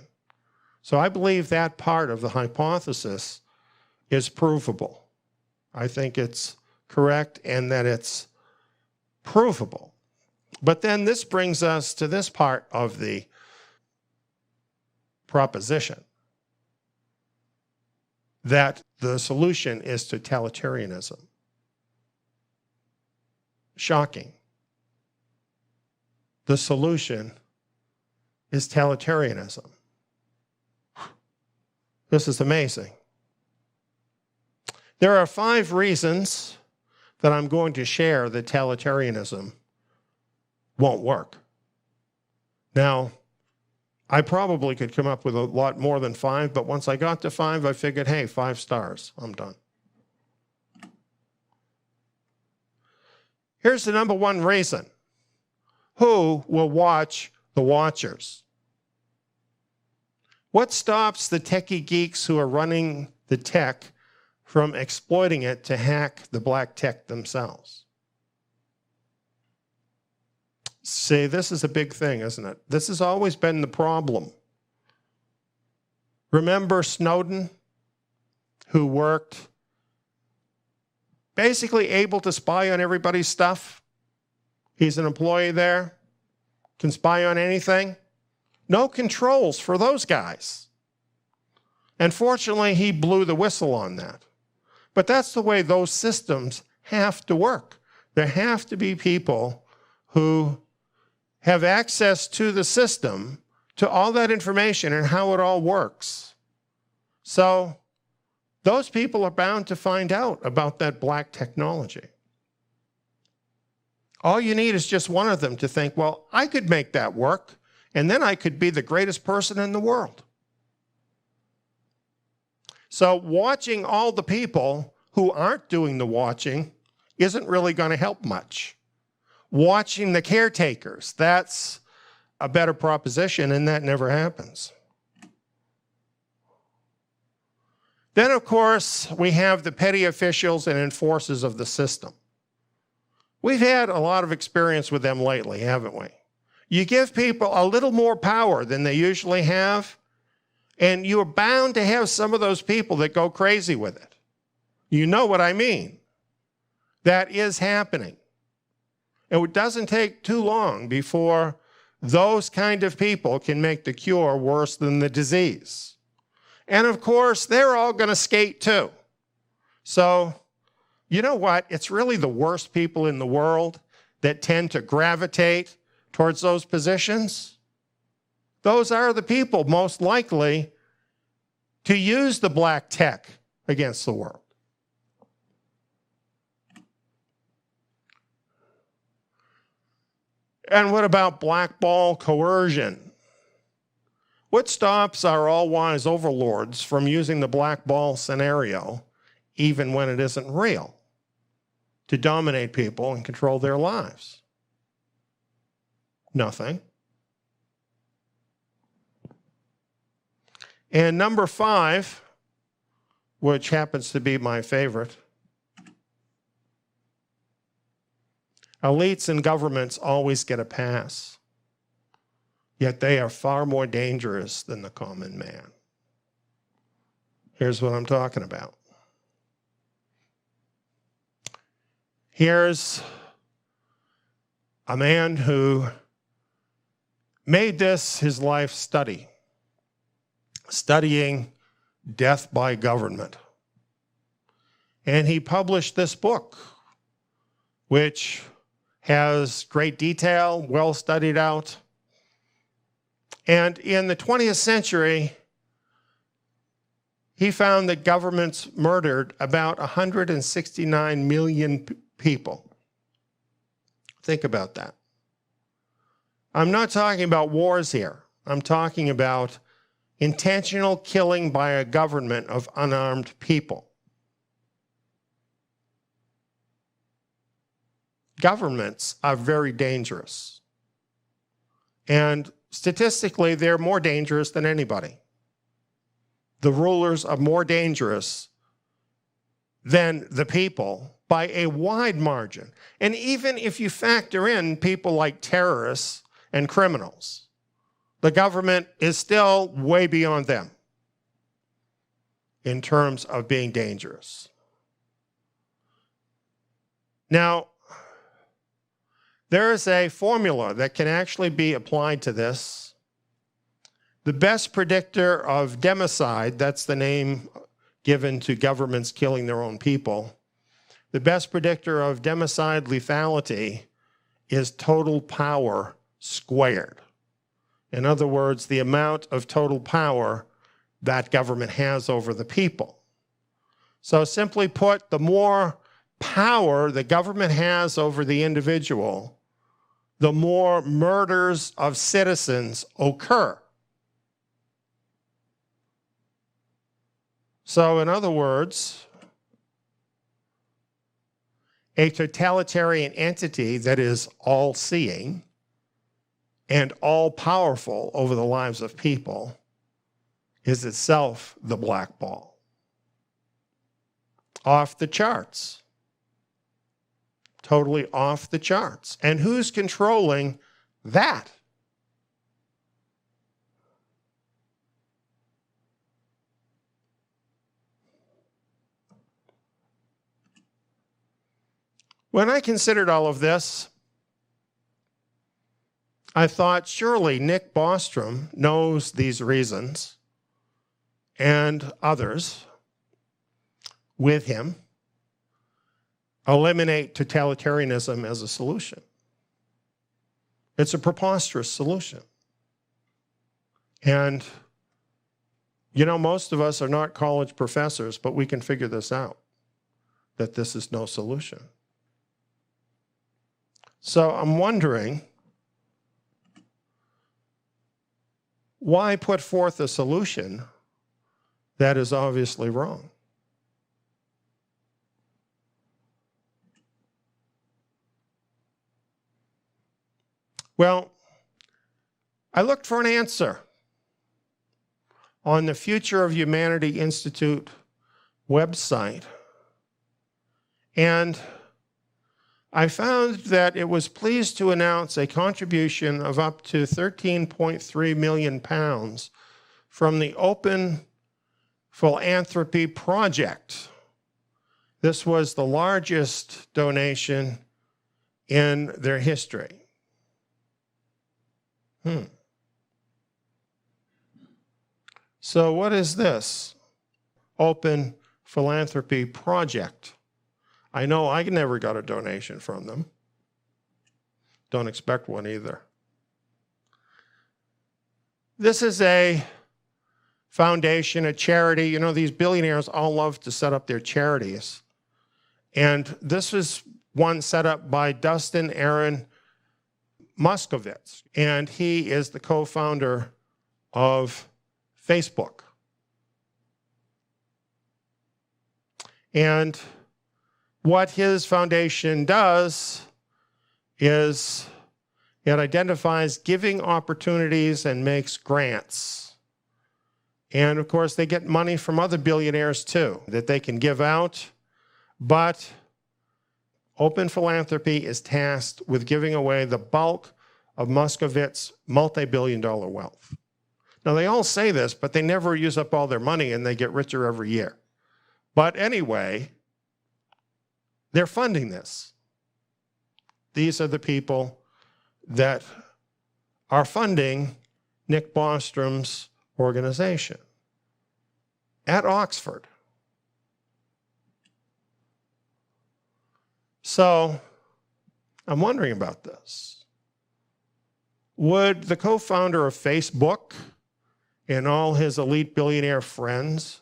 So I believe that part of the hypothesis is provable. I think it's correct and that it's provable. But then this brings us to this part of the proposition, that the solution is totalitarianism. Shocking. The solution is totalitarianism. This is amazing. There are 5 reasons that I'm going to share that totalitarianism won't work. Now, I probably could come up with a lot more than 5, but once I got to 5, I figured, hey, 5 stars, I'm done. Here's the number 1 reason. Who will watch the watchers? What stops the techie geeks who are running the tech from exploiting it to hack the black tech themselves? See, this is a big thing, isn't it? This has always been the problem. Remember Snowden, who worked basically able to spy on everybody's stuff? He's an employee there, can spy on anything. No controls for those guys. And fortunately, he blew the whistle on that. But that's the way those systems have to work. There have to be people who have access to the system, to all that information and how it all works. So those people are bound to find out about that black technology. All you need is just one of them to think, well, I could make that work, and then I could be the greatest person in the world. So watching all the people who aren't doing the watching isn't really going to help much. Watching the caretakers, that's a better proposition, and that never happens. Then, of course, we have the petty officials and enforcers of the system. We've had a lot of experience with them lately, haven't we? You give people a little more power than they usually have, and you're bound to have some of those people that go crazy with it. You know what I mean. That is happening. It doesn't take too long before those kind of people can make the cure worse than the disease. And of course, they're all going to skate too. So, you know what? It's really the worst people in the world that tend to gravitate towards those positions. Those are the people most likely to use the black tech against the world. And what about blackball coercion? What stops our all-wise overlords from using the blackball scenario, even when it isn't real, to dominate people and control their lives? Nothing. And number 5, which happens to be my favorite, elites and governments always get a pass, yet they are far more dangerous than the common man. Here's what I'm talking about. Here's a man who made this his life study, studying death by government. And he published this book, which has great detail, well studied out. And in the 20th century, he found that governments murdered about 169 million people. Think about that. I'm not talking about wars here. I'm talking about intentional killing by a government of unarmed people. Governments are very dangerous. And statistically, they're more dangerous than anybody. The rulers are more dangerous than the people by a wide margin. And even if you factor in people like terrorists and criminals, the government is still way beyond them in terms of being dangerous. Now, there is a formula that can actually be applied to this. The best predictor of democide, that's the name given to governments killing their own people, the best predictor of democide lethality is total power squared. In other words, the amount of total power that government has over the people. So simply put, the more power the government has over the individual, the more murders of citizens occur. So in other words, a totalitarian entity that is all-seeing and all-powerful over the lives of people is itself the black ball. Off the charts. Totally off the charts. And who's controlling that? When I considered all of this, I thought, surely Nick Bostrom knows these reasons, and others with him eliminate totalitarianism as a solution. It's a preposterous solution. And, you know, most of us are not college professors, but we can figure this out, that this is no solution. So I'm wondering, why put forth a solution that is obviously wrong? Well, I looked for an answer on the Future of Humanity Institute website, and I found that it was pleased to announce a contribution of up to £13.3 million from the Open Philanthropy Project. This was the largest donation in their history. So what is this Open Philanthropy Project? I know I never got a donation from them. Don't expect one either. This is a foundation, a charity. You know, these billionaires all love to set up their charities. And this is one set up by Dustin Aaron Moskovitz, and he is the co-founder of Facebook. And what his foundation does is it identifies giving opportunities and makes grants. And of course, they get money from other billionaires too that they can give out. But Open Philanthropy is tasked with giving away the bulk of Moskowitz's multi-billion-dollar wealth. Now, they all say this, but they never use up all their money and they get richer every year. But anyway, they're funding this. These are the people that are funding Nick Bostrom's organization at Oxford. So I'm wondering about this. Would the co-founder of Facebook and all his elite billionaire friends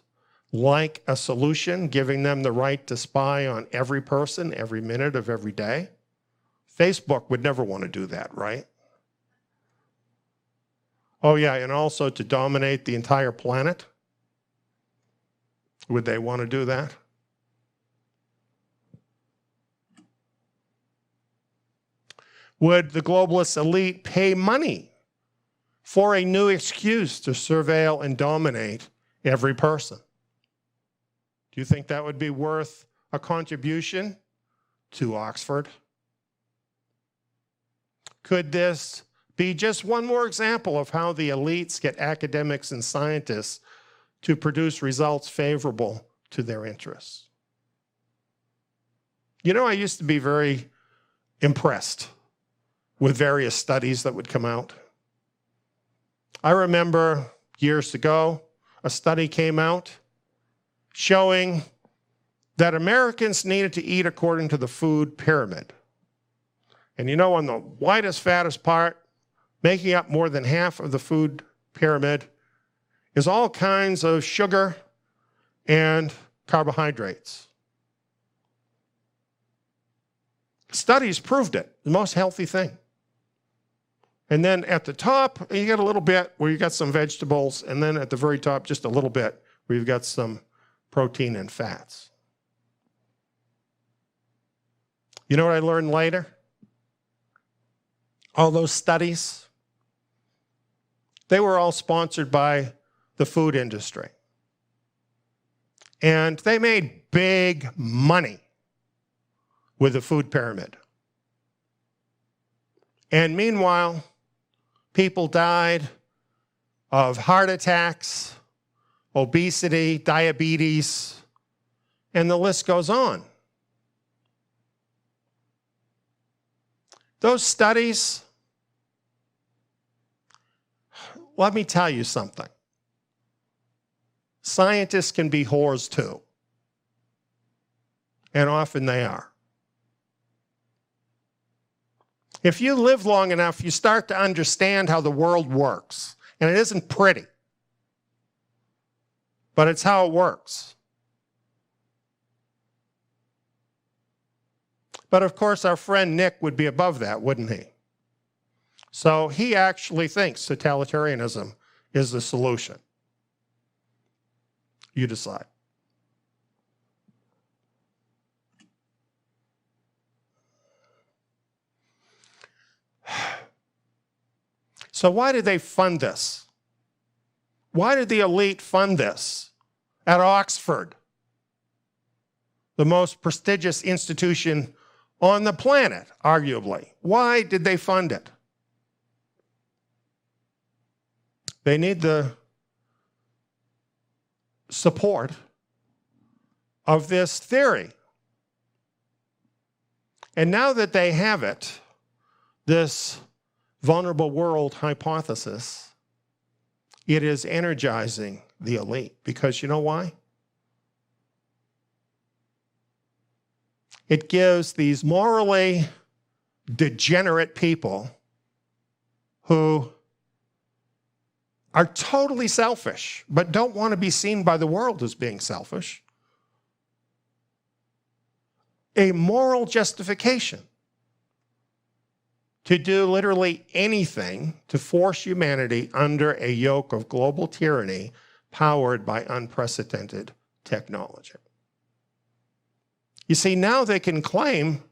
like a solution, giving them the right to spy on every person every minute of every day? Facebook would never want to do that, right? Oh yeah, and also to dominate the entire planet? Would they want to do that? Would the globalist elite pay money for a new excuse to surveil and dominate every person? Do you think that would be worth a contribution to Oxford? Could this be just one more example of how the elites get academics and scientists to produce results favorable to their interests? You know, I used to be very impressed with various studies that would come out. I remember years ago, a study came out showing that Americans needed to eat according to the food pyramid. And you know, on the widest, fattest part, making up more than half of the food pyramid, is all kinds of sugar and carbohydrates. Studies proved it, the most healthy thing. And then at the top, you get a little bit where you got some vegetables, and then at the very top, just a little bit where you've got some protein and fats. You know what I learned later? All those studies, they were all sponsored by the food industry. And they made big money with the food pyramid. And meanwhile, people died of heart attacks, obesity, diabetes, and the list goes on. Those studies, let me tell you something. Scientists can be whores too. And often they are. If you live long enough, you start to understand how the world works. And it isn't pretty, but it's how it works. But of course, our friend Nick would be above that, wouldn't he? So he actually thinks totalitarianism is the solution. You decide. So why did they fund this? Why did the elite fund this at Oxford, the most prestigious institution on the planet, arguably? Why did they fund it? They need the support of this theory. And now that they have it, this vulnerable world hypothesis, it is energizing the elite. Because you know why? It gives these morally degenerate people who are totally selfish, but don't want to be seen by the world as being selfish, a moral justification to do literally anything to force humanity under a yoke of global tyranny powered by unprecedented technology. You see, now they can claim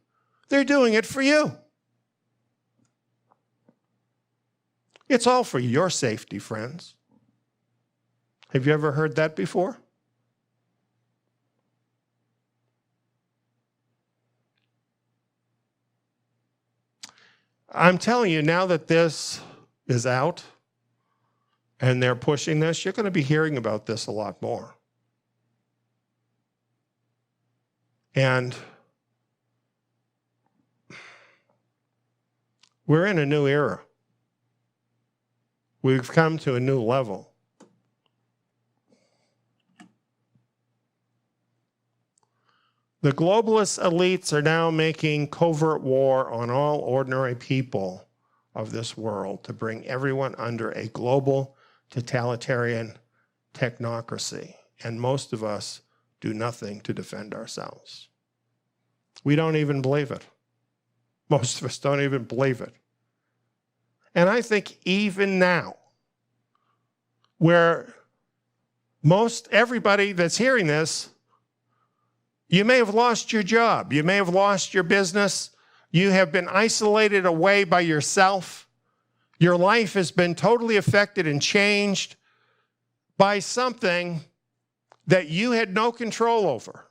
they're doing it for you. It's all for your safety, friends. Have you ever heard that before? I'm telling you, now that this is out and they're pushing this, you're going to be hearing about this a lot more. And we're in a new era. We've come to a new level. The globalist elites are now making covert war on all ordinary people of this world to bring everyone under a global totalitarian technocracy. and most of us do nothing to defend ourselves. We don't even believe it. Most of us don't even believe it. And I think even now, where most everybody that's hearing this, you may have lost your job, you may have lost your business, you have been isolated away by yourself, your life has been totally affected and changed by something that you had no control over.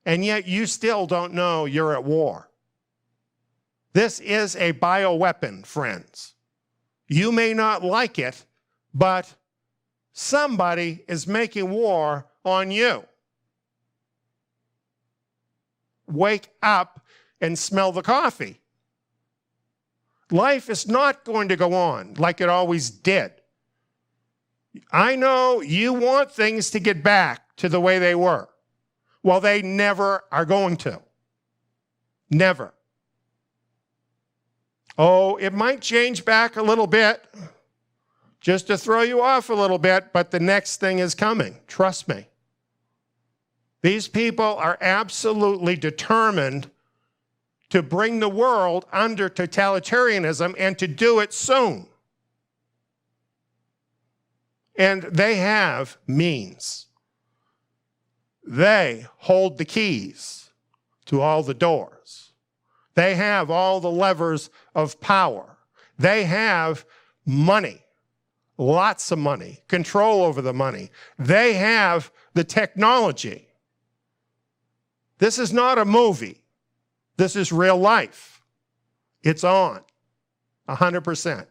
And yet you still don't know you're at war. This is a bioweapon, friends. You may not like it, but somebody is making war on you. Wake up and smell the coffee. Life is not going to go on like it always did. I know you want things to get back to the way they were. Well, they never are going to. Never. Oh, it might change back a little bit, just to throw you off a little bit, but the next thing is coming. Trust me. These people are absolutely determined to bring the world under totalitarianism and to do it soon. And they have means. They hold the keys to all the doors. They have all the levers of power. They have money, lots of money, control over the money. They have the technology. This is not a movie. This is real life. It's on, 100%.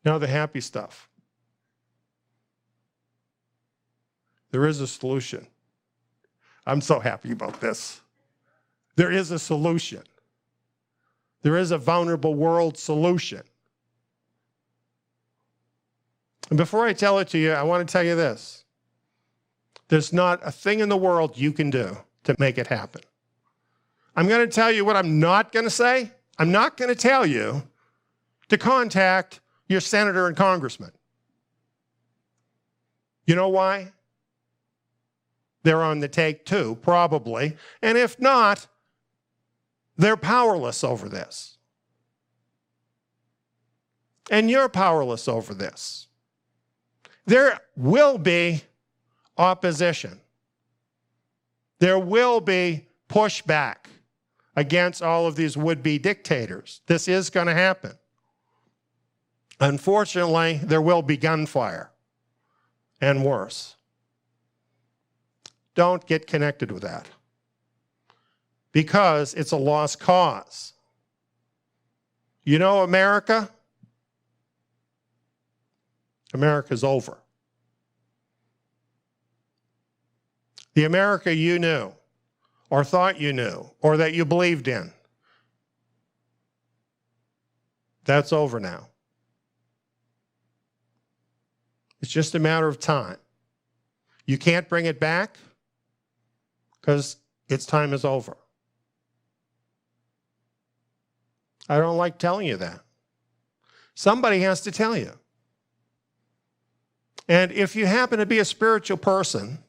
Now the happy stuff. There is a solution. I'm so happy about this. There is a solution. There is a vulnerable world solution. And before I tell it to you, I want to tell you this. There's not a thing in the world you can do to make it happen. I'm going to tell you what I'm not going to say. I'm not going to tell you to contact your senator and congressman. You know why? They're on the take too, probably. And if not, they're powerless over this. And you're powerless over this. There will be opposition. There will be pushback against all of these would-be dictators. This is going to happen. Unfortunately, there will be gunfire and worse. Don't get connected with that because it's a lost cause. You know, America's over. The America you knew or thought you knew or that you believed in, that's over now. It's just a matter of time. You can't bring it back because its time is over. I don't like telling you that. Somebody has to tell you. And if you happen to be a spiritual person,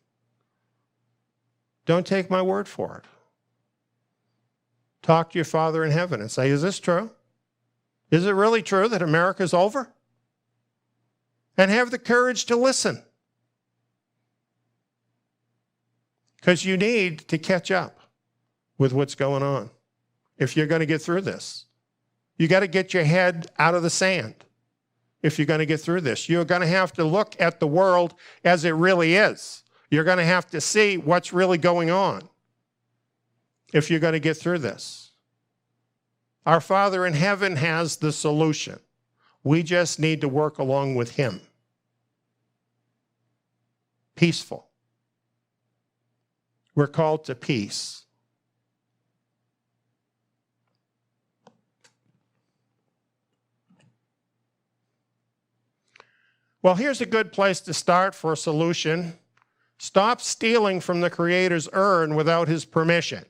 don't take my word for it. Talk to your Father in heaven and say, is this true? Is it really true that America's over? And have the courage to listen. Because you need to catch up with what's going on if you're going to get through this. You got to get your head out of the sand if you're going to get through this. You're going to have to look at the world as it really is. You're going to have to see what's really going on if you're going to get through this. Our Father in heaven has the solution. We just need to work along with him. Peaceful. We're called to peace. Well, here's a good place to start for a solution. Stop stealing from the Creator's urn without his permission.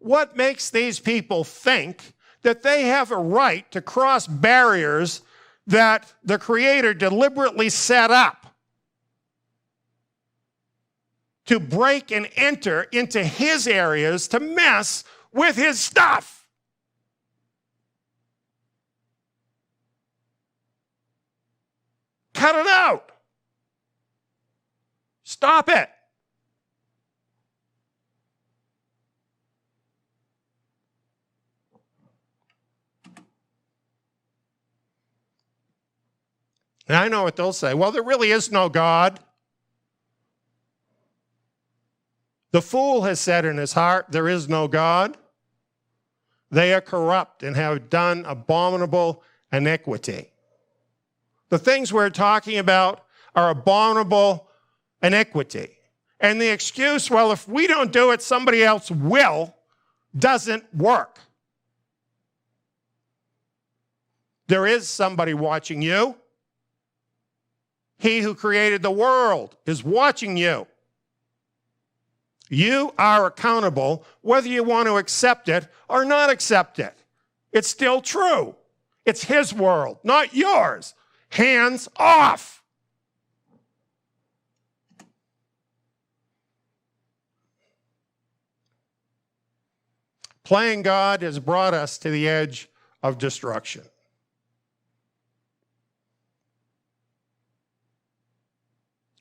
What makes these people think that they have a right to cross barriers that the Creator deliberately set up to break and enter into His areas to mess with His stuff? Cut it out. Stop it. And I know what they'll say. Well, there really is no God. The fool has said in his heart, there is no God. They are corrupt and have done abominable iniquity. The things we're talking about are abominable iniquity. And the excuse, well, if we don't do it, somebody else will, doesn't work. There is somebody watching you. He who created the world is watching you. You are accountable whether you want to accept it or not accept it. It's still true. It's His world, not yours. Hands off. Playing God has brought us to the edge of destruction.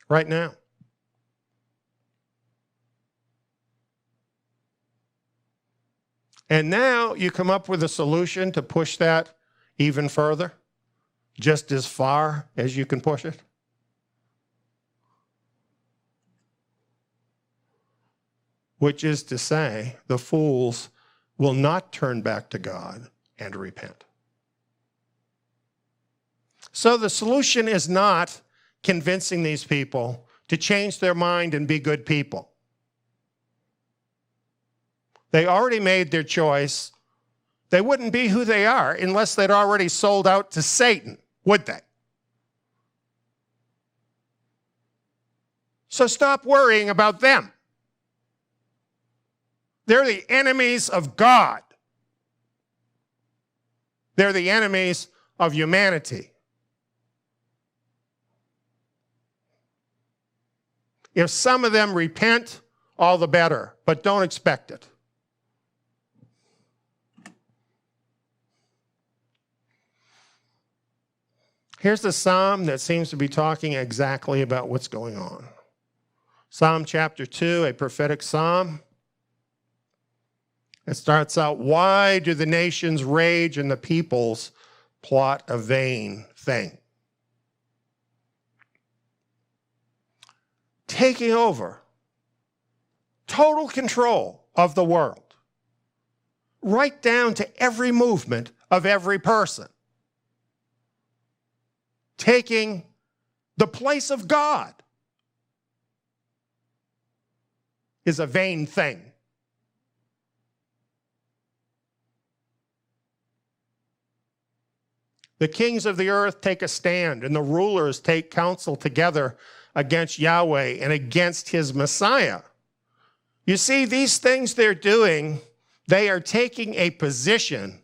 Right now. And now you come up with a solution to push that even further, just as far as you can push it. Which is to say, the fools will not turn back to God and repent. So the solution is not convincing these people to change their mind and be good people. They already made their choice. They wouldn't be who they are unless they'd already sold out to Satan, would they? So stop worrying about them. They're the enemies of God. They're the enemies of humanity. If some of them repent, all the better, but don't expect it. Here's the psalm that seems to be talking exactly about what's going on. Psalm chapter 2, a prophetic psalm. It starts out, why do the nations rage and the peoples plot a vain thing? Taking over, total control of the world, right down to every movement of every person. Taking the place of God is a vain thing. The kings of the earth take a stand, and the rulers take counsel together against Yahweh and against His Messiah. You see, these things they're doing, they are taking a position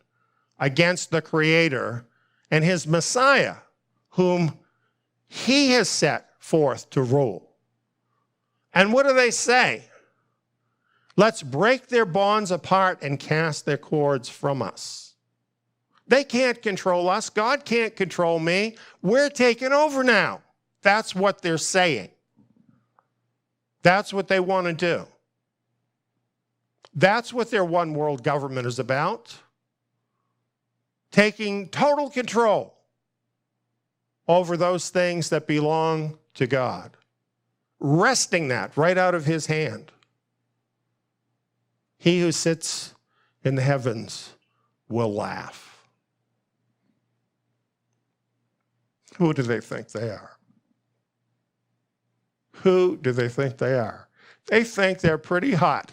against the Creator and His Messiah, whom He has set forth to rule. And what do they say? Let's break their bonds apart and cast their cords from us. They can't control us. God can't control me. We're taking over now. That's what they're saying. That's what they want to do. That's what their one world government is about. Taking total control over those things that belong to God. Wresting that right out of His hand. He who sits in the heavens will laugh. Who do they think they are? Who do they think they are? They think they're pretty hot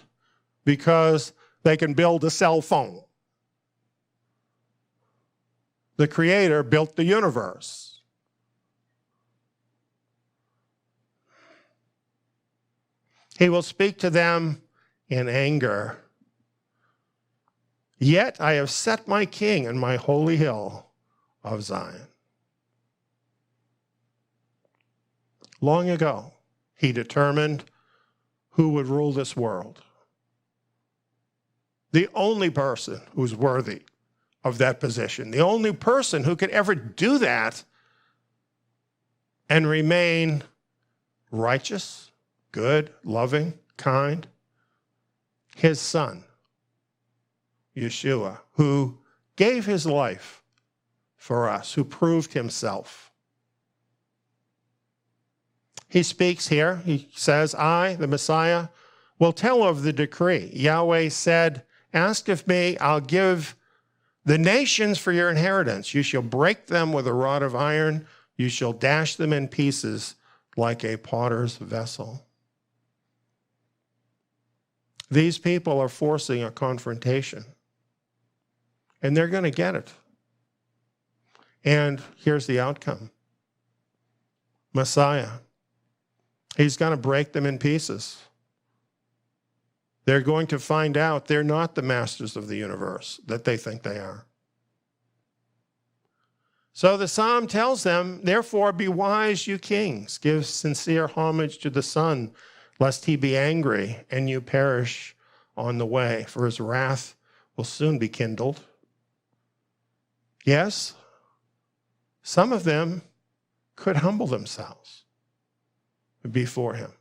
because they can build a cell phone. The Creator built the universe. He will speak to them in anger, Yet I have set my king in my holy hill of Zion. Long ago, he determined who would rule this world. The only person who's worthy of that position, the only person who could ever do that and remain righteous, good, loving, kind, his son, Yeshua, who gave his life for us, who proved himself. He speaks here, he says, I, the Messiah, will tell of the decree. Yahweh said, ask of me, I'll give the nations for your inheritance. You shall break them with a rod of iron. You shall dash them in pieces like a potter's vessel. These people are forcing a confrontation, and they're going to get it. And here's the outcome. Messiah, he's going to break them in pieces. They're going to find out they're not the masters of the universe that they think they are. So the psalm tells them, therefore be wise, you kings. Give sincere homage to the Son, lest he be angry and you perish on the way, for his wrath will soon be kindled. Yes, some of them could humble themselves before him.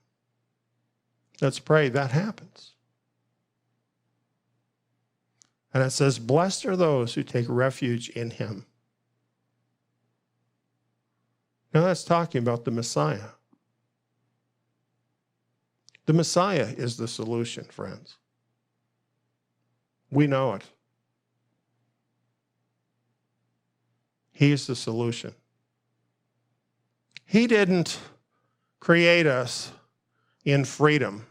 Let's pray that happens. And it says, blessed are those who take refuge in him. Now that's talking about the Messiah. The Messiah is the solution, friends. We know it. He is the solution. He didn't create us in freedom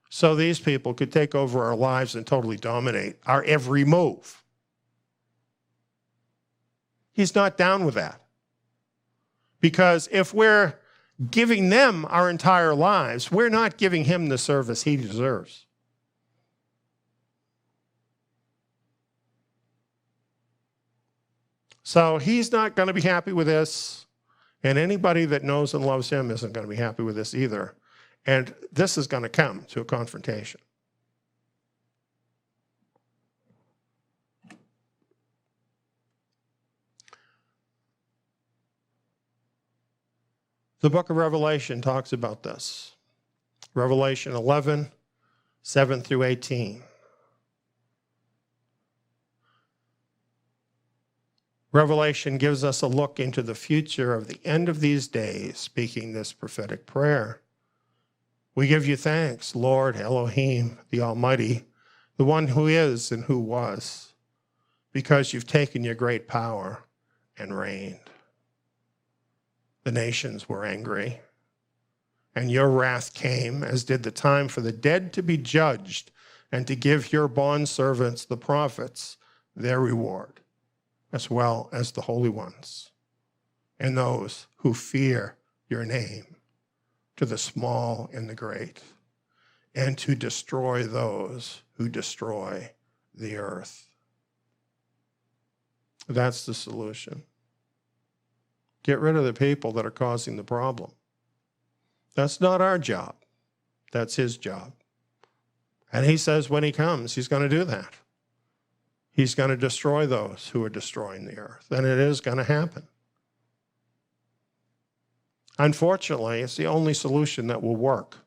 so these people could take over our lives and totally dominate our every move. He's not down with that. Because if we're giving them our entire lives, we're not giving him the service he deserves. So he's not going to be happy with this, and anybody that knows and loves him isn't going to be happy with this either. And this is going to come to a confrontation. The book of Revelation talks about this. Revelation 11, 7 through 18. Revelation gives us a look into the future of the end of these days, speaking this prophetic prayer. We give you thanks, Lord Elohim, the Almighty, the one who is and who was, because you've taken your great power and reigned. The nations were angry, and your wrath came, as did the time for the dead to be judged and to give your bondservants, the prophets, their reward, as well as the holy ones, and those who fear your name, to the small and the great, and to destroy those who destroy the earth. That's the solution. Get rid of the people that are causing the problem. That's not our job. That's his job. And he says when he comes, he's going to do that. He's going to destroy those who are destroying the earth. And it is going to happen. Unfortunately, it's the only solution that will work.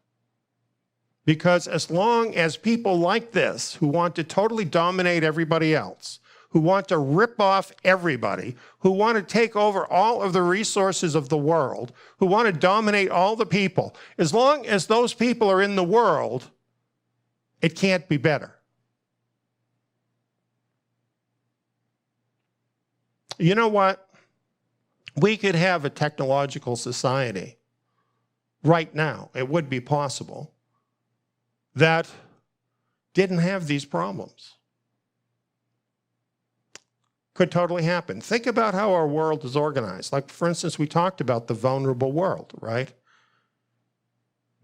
Because as long as people like this, who want to totally dominate everybody else, who want to rip off everybody, who want to take over all of the resources of the world, who want to dominate all the people, as long as those people are in the world, it can't be better. You know what? We could have a technological society right now, it would be possible, that didn't have these problems. Could totally happen. Think about how our world is organized. Like, for instance, we talked about the vulnerable world, right?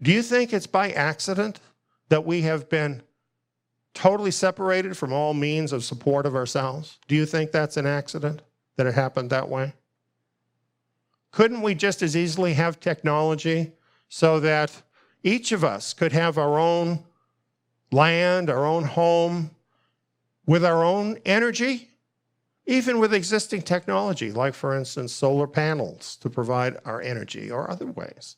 Do you think it's by accident that we have been totally separated from all means of support of ourselves? Do you think that's an accident, that it happened that way? Couldn't we just as easily have technology so that each of us could have our own land, our own home, with our own energy, even with existing technology, like, for instance, solar panels to provide our energy or other ways?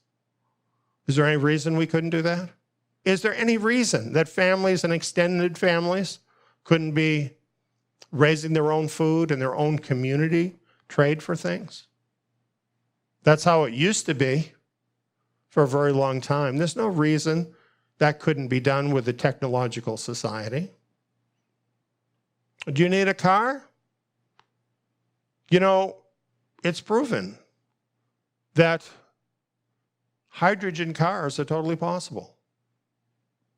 Is there any reason we couldn't do that? Is there any reason that families and extended families couldn't be raising their own food in their own community, trade for things? That's how it used to be for a very long time. There's no reason that couldn't be done with a technological society. Do you need a car? You know, it's proven that hydrogen cars are totally possible.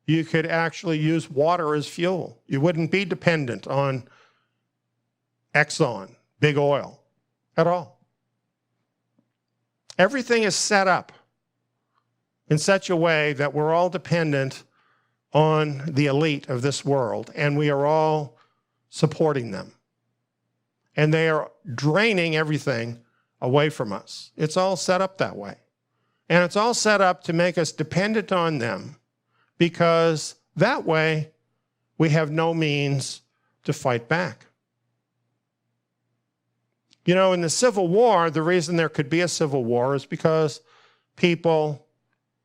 You could actually use water as fuel. You wouldn't be dependent on Exxon, big oil, at all. Everything is set up in such a way that we're all dependent on the elite of this world, and we are all supporting them. And they are draining everything away from us. It's all set up that way. And it's all set up to make us dependent on them, because that way we have no means to fight back. You know, in the Civil War, the reason there could be a civil war is because people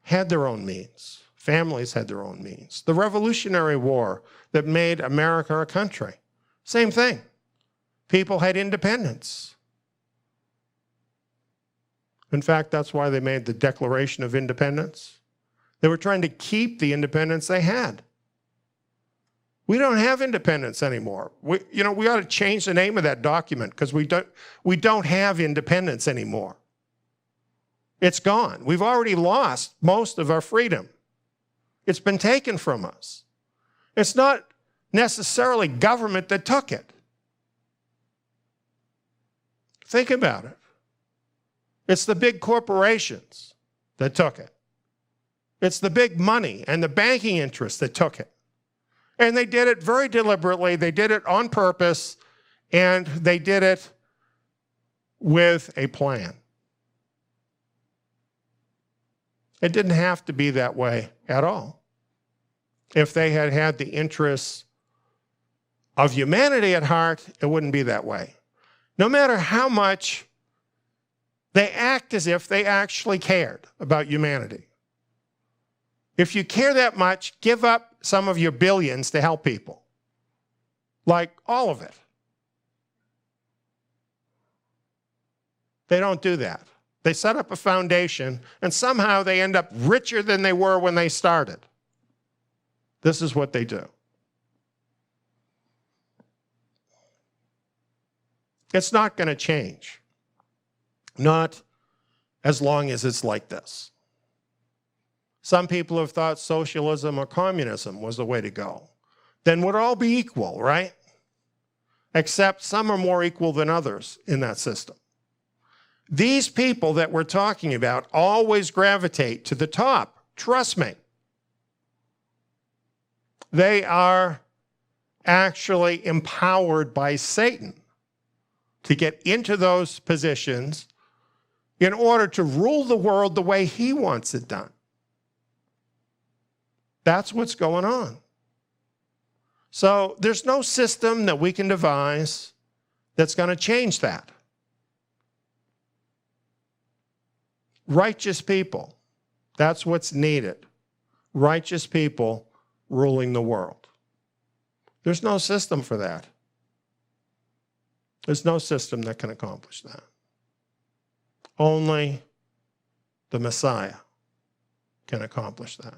had their own means. Families had their own means. The Revolutionary War that made America a country, same thing. People had independence. In fact, that's why they made the Declaration of Independence. They were trying to keep the independence they had. We don't have independence anymore. We ought to change the name of that document, because we don't have independence anymore. It's gone. We've already lost most of our freedom. It's been taken from us. It's not necessarily government that took it. Think about it. It's the big corporations that took it. It's the big money and the banking interests that took it. And they did it very deliberately. They did it on purpose, and they did it with a plan. It didn't have to be that way at all. If they had had the interests of humanity at heart, it wouldn't be that way. No matter how much they act as if they actually cared about humanity. If you care that much, give up some of your billions to help people. Like all of it. They don't do that. They set up a foundation, and somehow they end up richer than they were when they started. This is what they do. It's not going to change. Not as long as it's like this. Some people have thought socialism or communism was the way to go. Then we'd all be equal, right? Except some are more equal than others in that system. These people that we're talking about always gravitate to the top. Trust me. They are actually empowered by Satan to get into those positions in order to rule the world the way he wants it done. That's what's going on. So there's no system that we can devise that's going to change that. Righteous people, that's what's needed. Righteous people ruling the world. There's no system for that. There's no system that can accomplish that. Only the Messiah can accomplish that.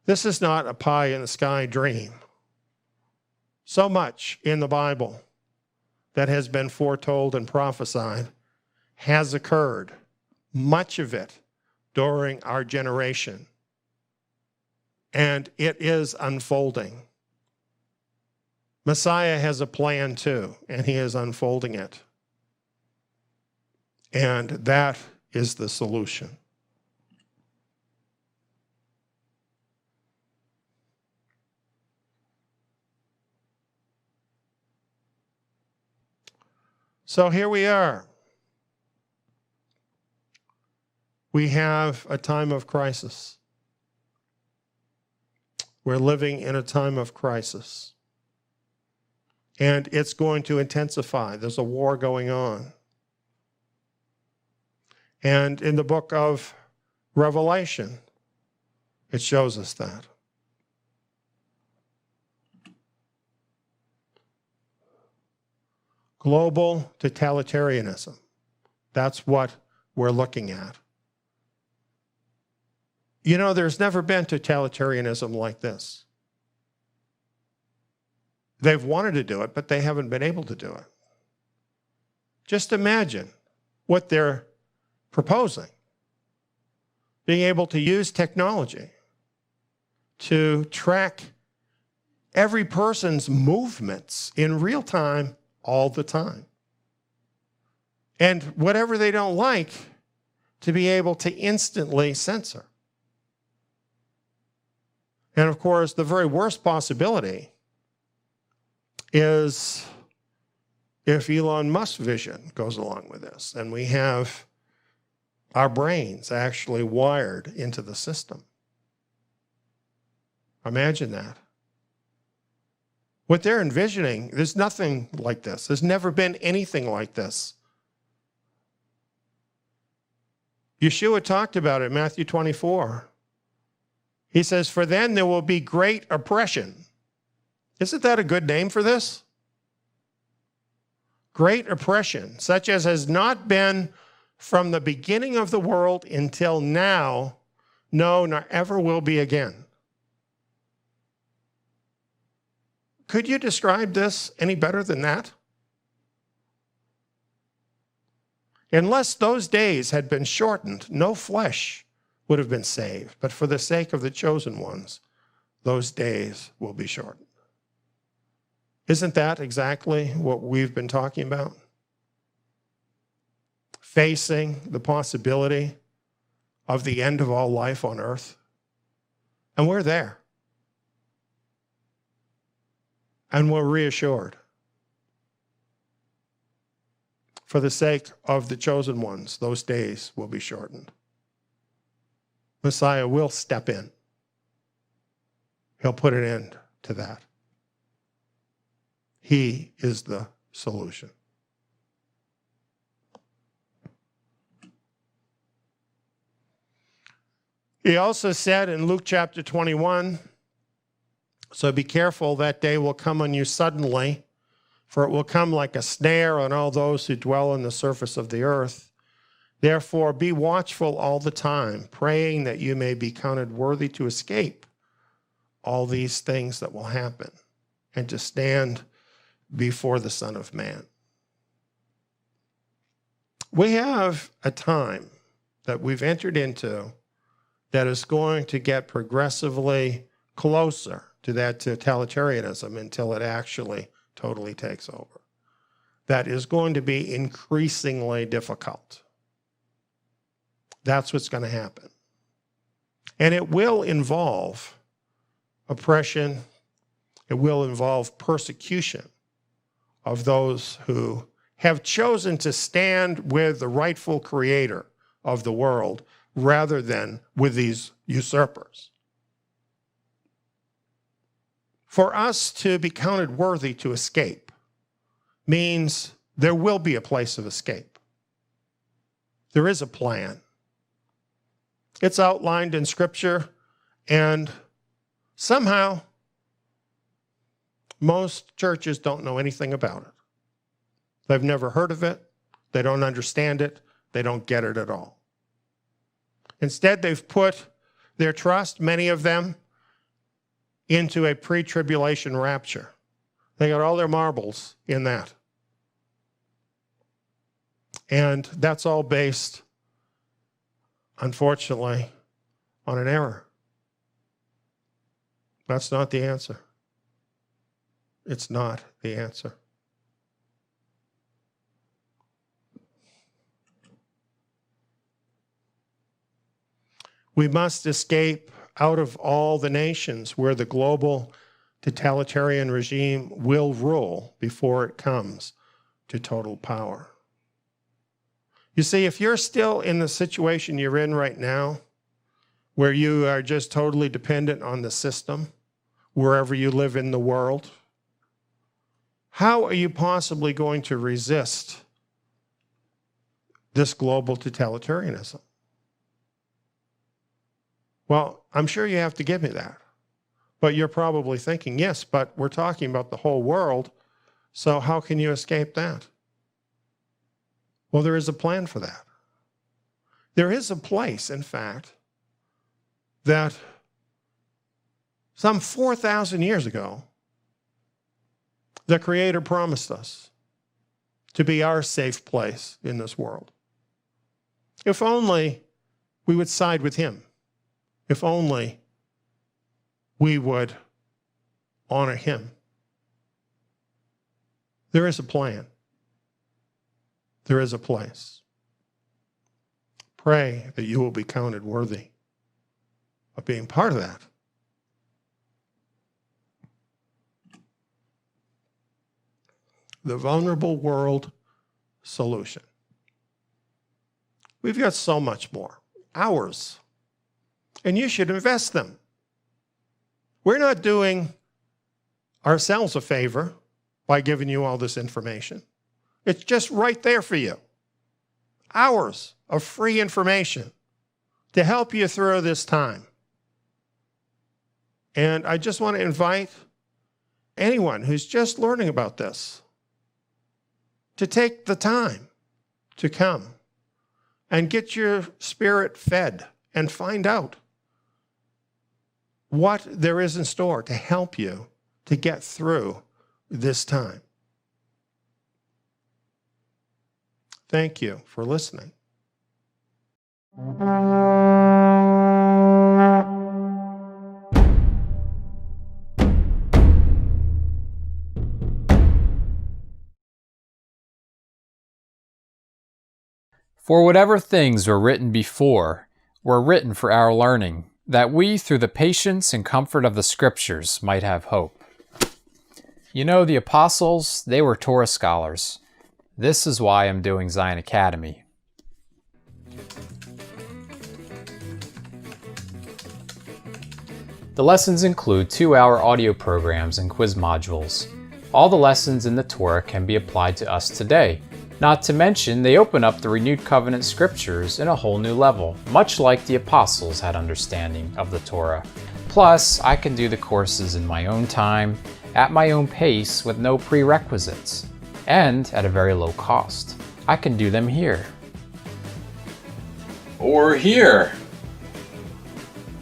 This is not a pie-in-the-sky dream. So much in the Bible that has been foretold and prophesied has occurred, much of it during our generation. And it is unfolding. Messiah has a plan too, and he is unfolding it. And that is the solution. So here we are. We have a time of crisis. We're living in a time of crisis. And it's going to intensify. There's a war going on. And in the book of Revelation, it shows us that. Global totalitarianism. That's what we're looking at. You know, there's never been totalitarianism like this. They've wanted to do it, but they haven't been able to do it. Just imagine what they're proposing. Being able to use technology to track every person's movements in real time all the time. And whatever they don't like, to be able to instantly censor. And of course, the very worst possibility is if Elon Musk's vision goes along with this, and we have our brains actually wired into the system. Imagine that. What they're envisioning, there's nothing like this. There's never been anything like this. Yeshua talked about it in Matthew 24. He says, "For then there will be great oppression." Isn't that a good name for this? Great oppression, such as has not been from the beginning of the world until now, no, nor ever will be again. Could you describe this any better than that? Unless those days had been shortened, no flesh would have been saved. But for the sake of the chosen ones, those days will be shortened. Isn't that exactly what we've been talking about? Facing the possibility of the end of all life on earth. And we're there. And we're reassured. For the sake of the chosen ones, those days will be shortened. Messiah will step in. He'll put an end to that. He is the solution. He also said in Luke chapter 21, "So be careful, that day will come on you suddenly, for it will come like a snare on all those who dwell on the surface of the earth. Therefore, be watchful all the time, praying that you may be counted worthy to escape all these things that will happen and to stand before the Son of Man." We have a time that we've entered into that is going to get progressively closer to that totalitarianism until it actually totally takes over. That is going to be increasingly difficult. That's what's going to happen. And it will involve oppression. It will involve persecution of those who have chosen to stand with the rightful creator of the world rather than with these usurpers. For us to be counted worthy to escape means there will be a place of escape. There is a plan. It's outlined in Scripture, and somehow most churches don't know anything about it. They've never heard of it. They don't understand it. They don't get it at all. Instead, they've put their trust, many of them, into a pre-tribulation rapture. They got all their marbles in that. And that's all based, unfortunately, on an error. That's not the answer. It's not the answer. We must escape out of all the nations where the global totalitarian regime will rule before it comes to total power. You see, if you're still in the situation you're in right now, where you are just totally dependent on the system, wherever you live in the world, how are you possibly going to resist this global totalitarianism? Well, I'm sure you have to give me that. But you're probably thinking, yes, but we're talking about the whole world, so how can you escape that? Well, there is a plan for that. There is a place, in fact, that some 4,000 years ago, the Creator promised us to be our safe place in this world. If only we would side with Him. If only we would honor Him. There is a plan. There is a place. Pray that you will be counted worthy of being part of that. The vulnerable world solution. We've got so much more. Hours. And you should invest them. We're not doing ourselves a favor by giving you all this information. It's just right there for you. Hours of free information to help you through this time. And I just want to invite anyone who's just learning about this to take the time to come and get your spirit fed and find out what there is in store to help you to get through this time. Thank you for listening. For whatever things were written before were written for our learning, that we, through the patience and comfort of the Scriptures, might have hope. You know, the apostles, they were Torah scholars. This is why I'm doing Zion Academy. The lessons include 2-hour audio programs and quiz modules. All the lessons in the Torah can be applied to us today. Not to mention, they open up the renewed covenant scriptures in a whole new level, much like the apostles had understanding of the Torah. Plus, I can do the courses in my own time, at my own pace, with no prerequisites, and at a very low cost. I can do them here. Or here.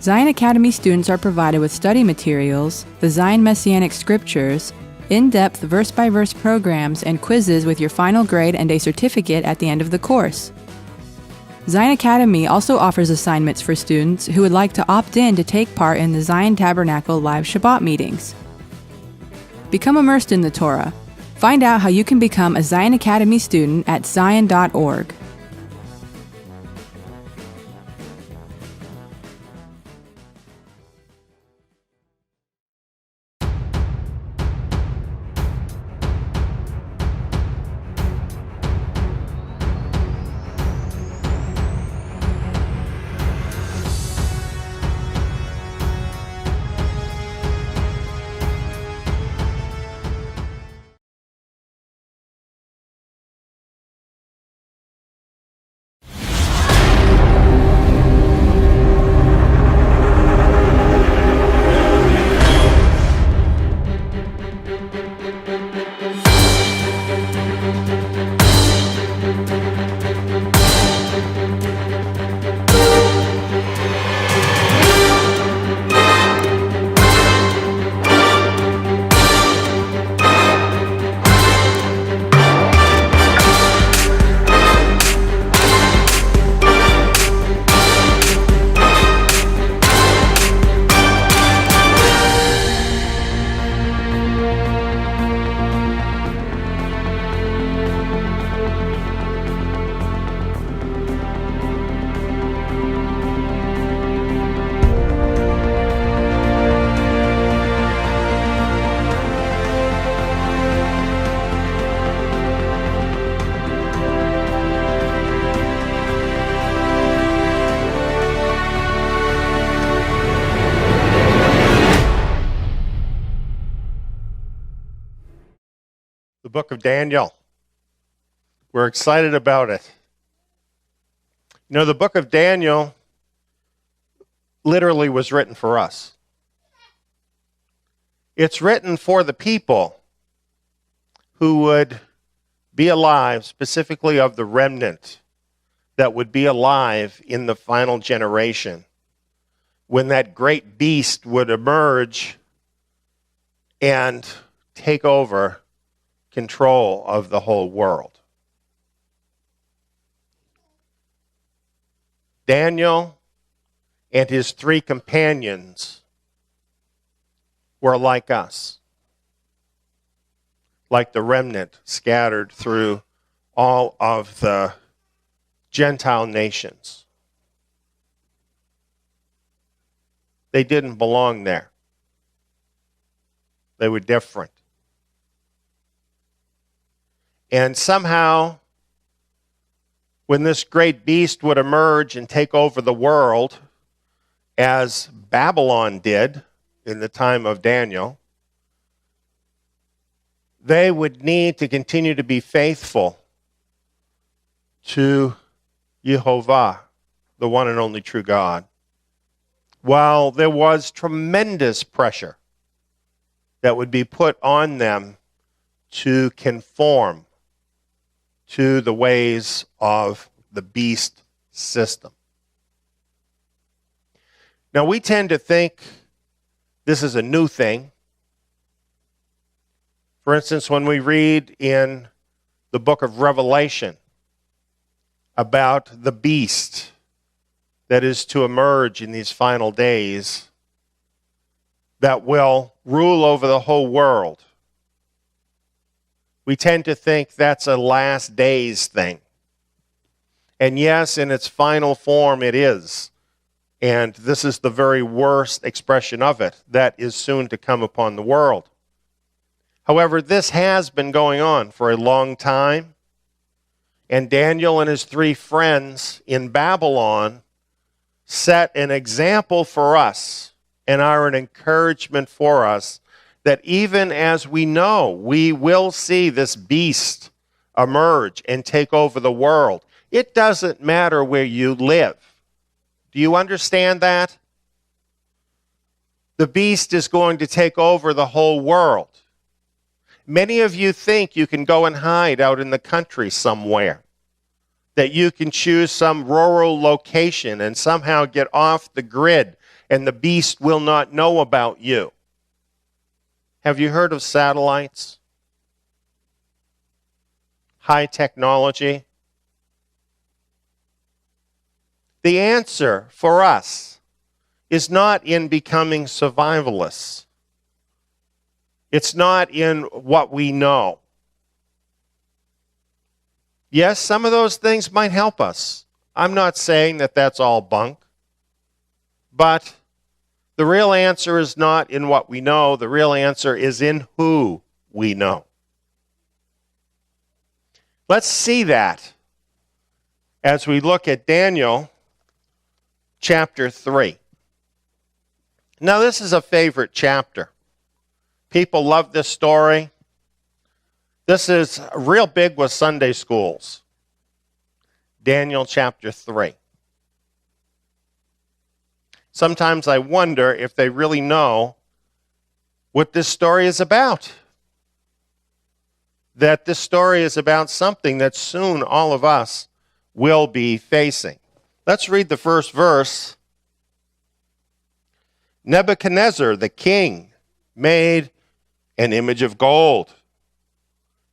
Zion Academy students are provided with study materials, the Zion Messianic Scriptures, in-depth verse-by-verse programs, and quizzes with your final grade and a certificate at the end of the course. Zion Academy also offers assignments for students who would like to opt in to take part in the Zion Tabernacle live Shabbat meetings. Become immersed in the Torah. Find out how you can become a Zion Academy student at zion.org. book of Daniel. We're excited about it. You know, the book of Daniel literally was written for us. It's written for the people who would be alive, specifically of the remnant that would be alive in the final generation, when that great beast would emerge and take over control of the whole world. Daniel and his 3 companions were like us, like the remnant scattered through all of the Gentile nations. They didn't belong there. They were different. And somehow, when this great beast would emerge and take over the world, as Babylon did in the time of Daniel, they would need to continue to be faithful to Jehovah, the one and only true God, while there was tremendous pressure that would be put on them to conform to the ways of the beast system. Now, we tend to think this is a new thing. For instance, when we read in the book of Revelation about the beast that is to emerge in these final days that will rule over the whole world, we tend to think that's a last days thing. And yes, in its final form it is. And this is the very worst expression of it that is soon to come upon the world. However, this has been going on for a long time. And Daniel and his 3 friends in Babylon set an example for us and are an encouragement for us that even as we know we will see this beast emerge and take over the world, it doesn't matter where you live. Do you understand that? The beast is going to take over the whole world. Many of you think you can go and hide out in the country somewhere, that you can choose some rural location and somehow get off the grid and the beast will not know about you. Have you heard of satellites? High technology? The answer for us is not in becoming survivalists. It's not in what we know. Yes, some of those things might help us. I'm not saying that that's all bunk. But the real answer is not in what we know. The real answer is in who we know. Let's see that as we look at Daniel chapter 3. Now, this is a favorite chapter. People love this story. This is real big with Sunday schools. Daniel chapter 3. Sometimes I wonder if they really know what this story is about. That this story is about something that soon all of us will be facing. Let's read the first verse. Nebuchadnezzar, the king, made an image of gold,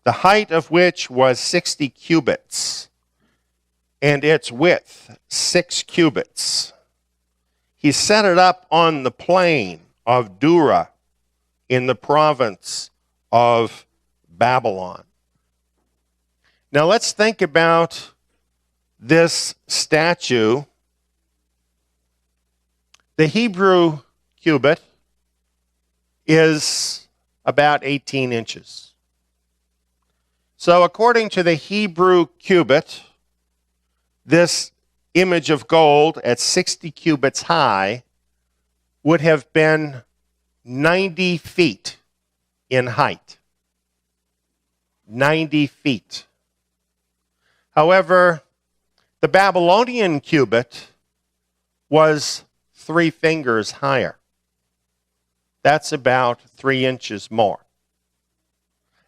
the height of which was 60 cubits, and its width 6 cubits. He set it up on the plain of Dura in the province of Babylon. Now let's think about this statue. The Hebrew cubit is about 18 inches. So according to the Hebrew cubit, this image of gold at 60 cubits high would have been 90 feet in height. 90 feet. However, the Babylonian cubit was 3 fingers higher. That's about 3 inches more.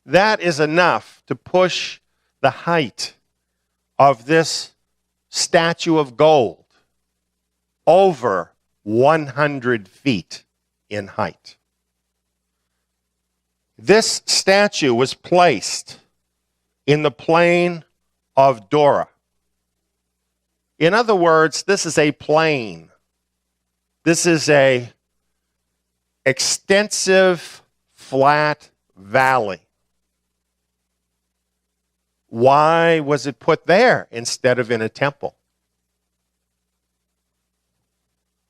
That is enough to push the height of this statue of gold over 100 feet in height. This statue was placed in the plain of Dura. In other words, this is a plain. This is a extensive, flat valley. Why was it put there instead of in a temple?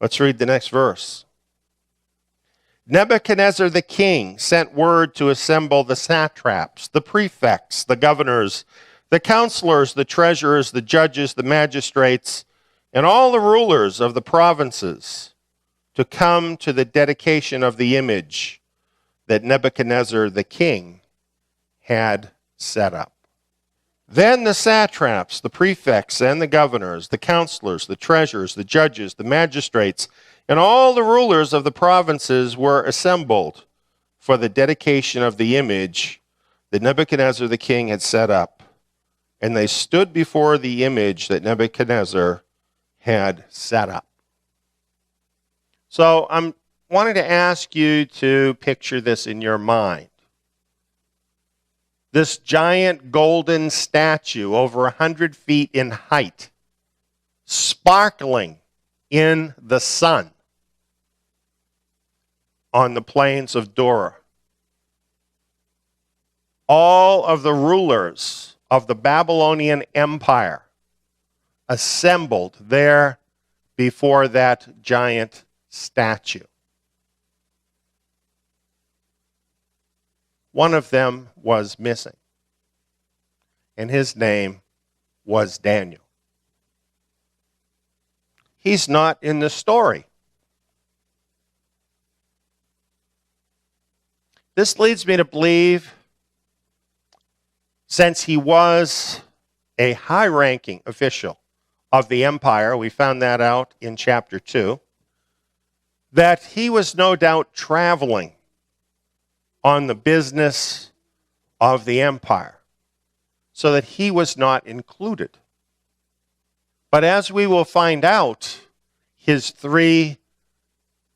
Let's read the next verse. Nebuchadnezzar the king sent word to assemble the satraps, the prefects, the governors, the counselors, the treasurers, the judges, the magistrates, and all the rulers of the provinces to come to the dedication of the image that Nebuchadnezzar the king had set up. Then the satraps, the prefects, and the governors, the counselors, the treasurers, the judges, the magistrates, and all the rulers of the provinces were assembled for the dedication of the image that Nebuchadnezzar the king had set up. And they stood before the image that Nebuchadnezzar had set up. So I'm wanting to ask you to picture this in your mind. This giant golden statue over 100 feet in height, sparkling in the sun on the plains of Dura. All of the rulers of the Babylonian Empire assembled there before that giant statue. One of them was missing, and his name was Daniel. He's not in the story. This leads me to believe, since he was a high-ranking official of the empire, we found that out in chapter 2, that he was no doubt traveling on the business of the empire, so that he was not included. But as we will find out, his 3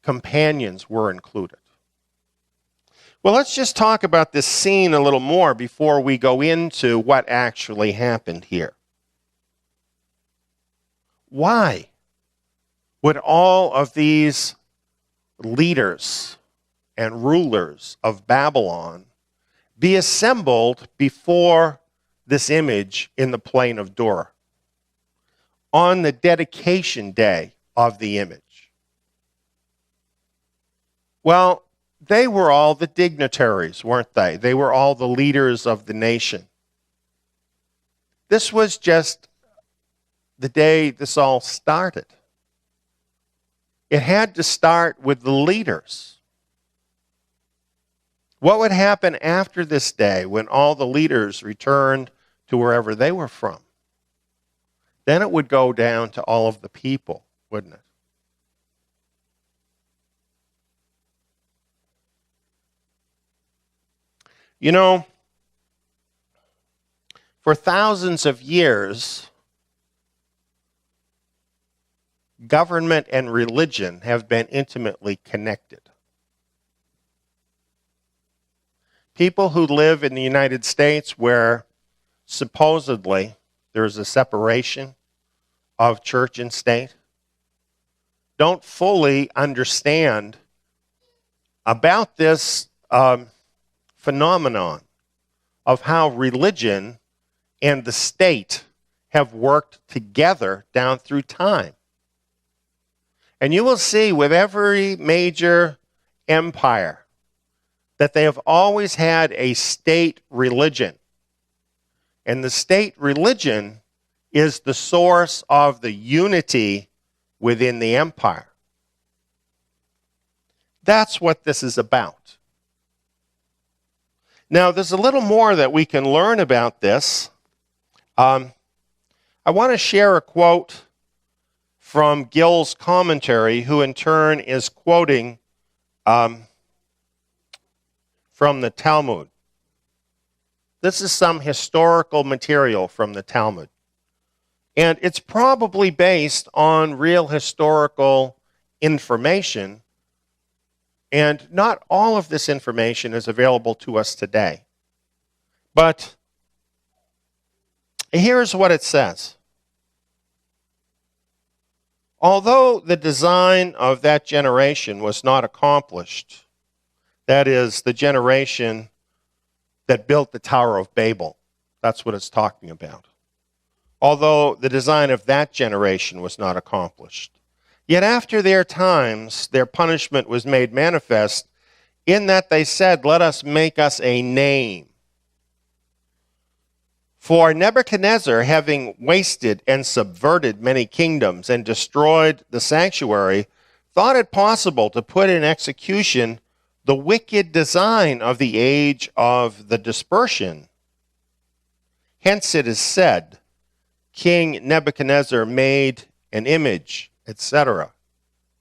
companions were included. Well, let's just talk about this scene a little more before we go into what actually happened here. Why would all of these leaders and rulers of Babylon be assembled before this image in the plain of Dura on the dedication day of the image? Well, they were all the dignitaries, weren't they? They were all the leaders of the nation. This was just the day this all started. It had to start with the leaders. What would happen after this day when all the leaders returned to wherever they were from? Then it would go down to all of the people, wouldn't it? You know, for thousands of years, government and religion have been intimately connected. People who live in the United States, where supposedly there is a separation of church and state, don't fully understand about this phenomenon of how religion and the state have worked together down through time. And you will see with every major empire that they have always had a state religion. And the state religion is the source of the unity within the empire. That's what this is about. Now, there's a little more that we can learn about this. I want to share a quote from Gill's commentary, who in turn is quoting from the Talmud. This is some historical material from the Talmud. And it's probably based on real historical information, and not all of this information is available to us today. But here's what it says. Although the design of that generation was not accomplished, that is, the generation that built the Tower of Babel, that's what it's talking about. Although the design of that generation was not accomplished, yet after their times, their punishment was made manifest in that they said, "Let us make us a name." For Nebuchadnezzar, having wasted and subverted many kingdoms and destroyed the sanctuary, thought it possible to put in execution the wicked design of the age of the dispersion. Hence it is said, King Nebuchadnezzar made an image, etc.,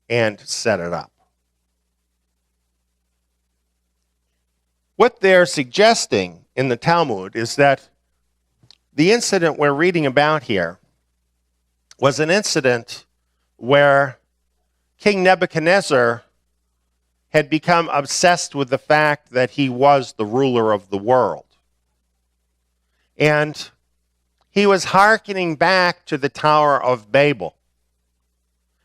and set it up. What they're suggesting in the Talmud is that the incident we're reading about here was an incident where King Nebuchadnezzar had become obsessed with the fact that he was the ruler of the world. And he was hearkening back to the Tower of Babel.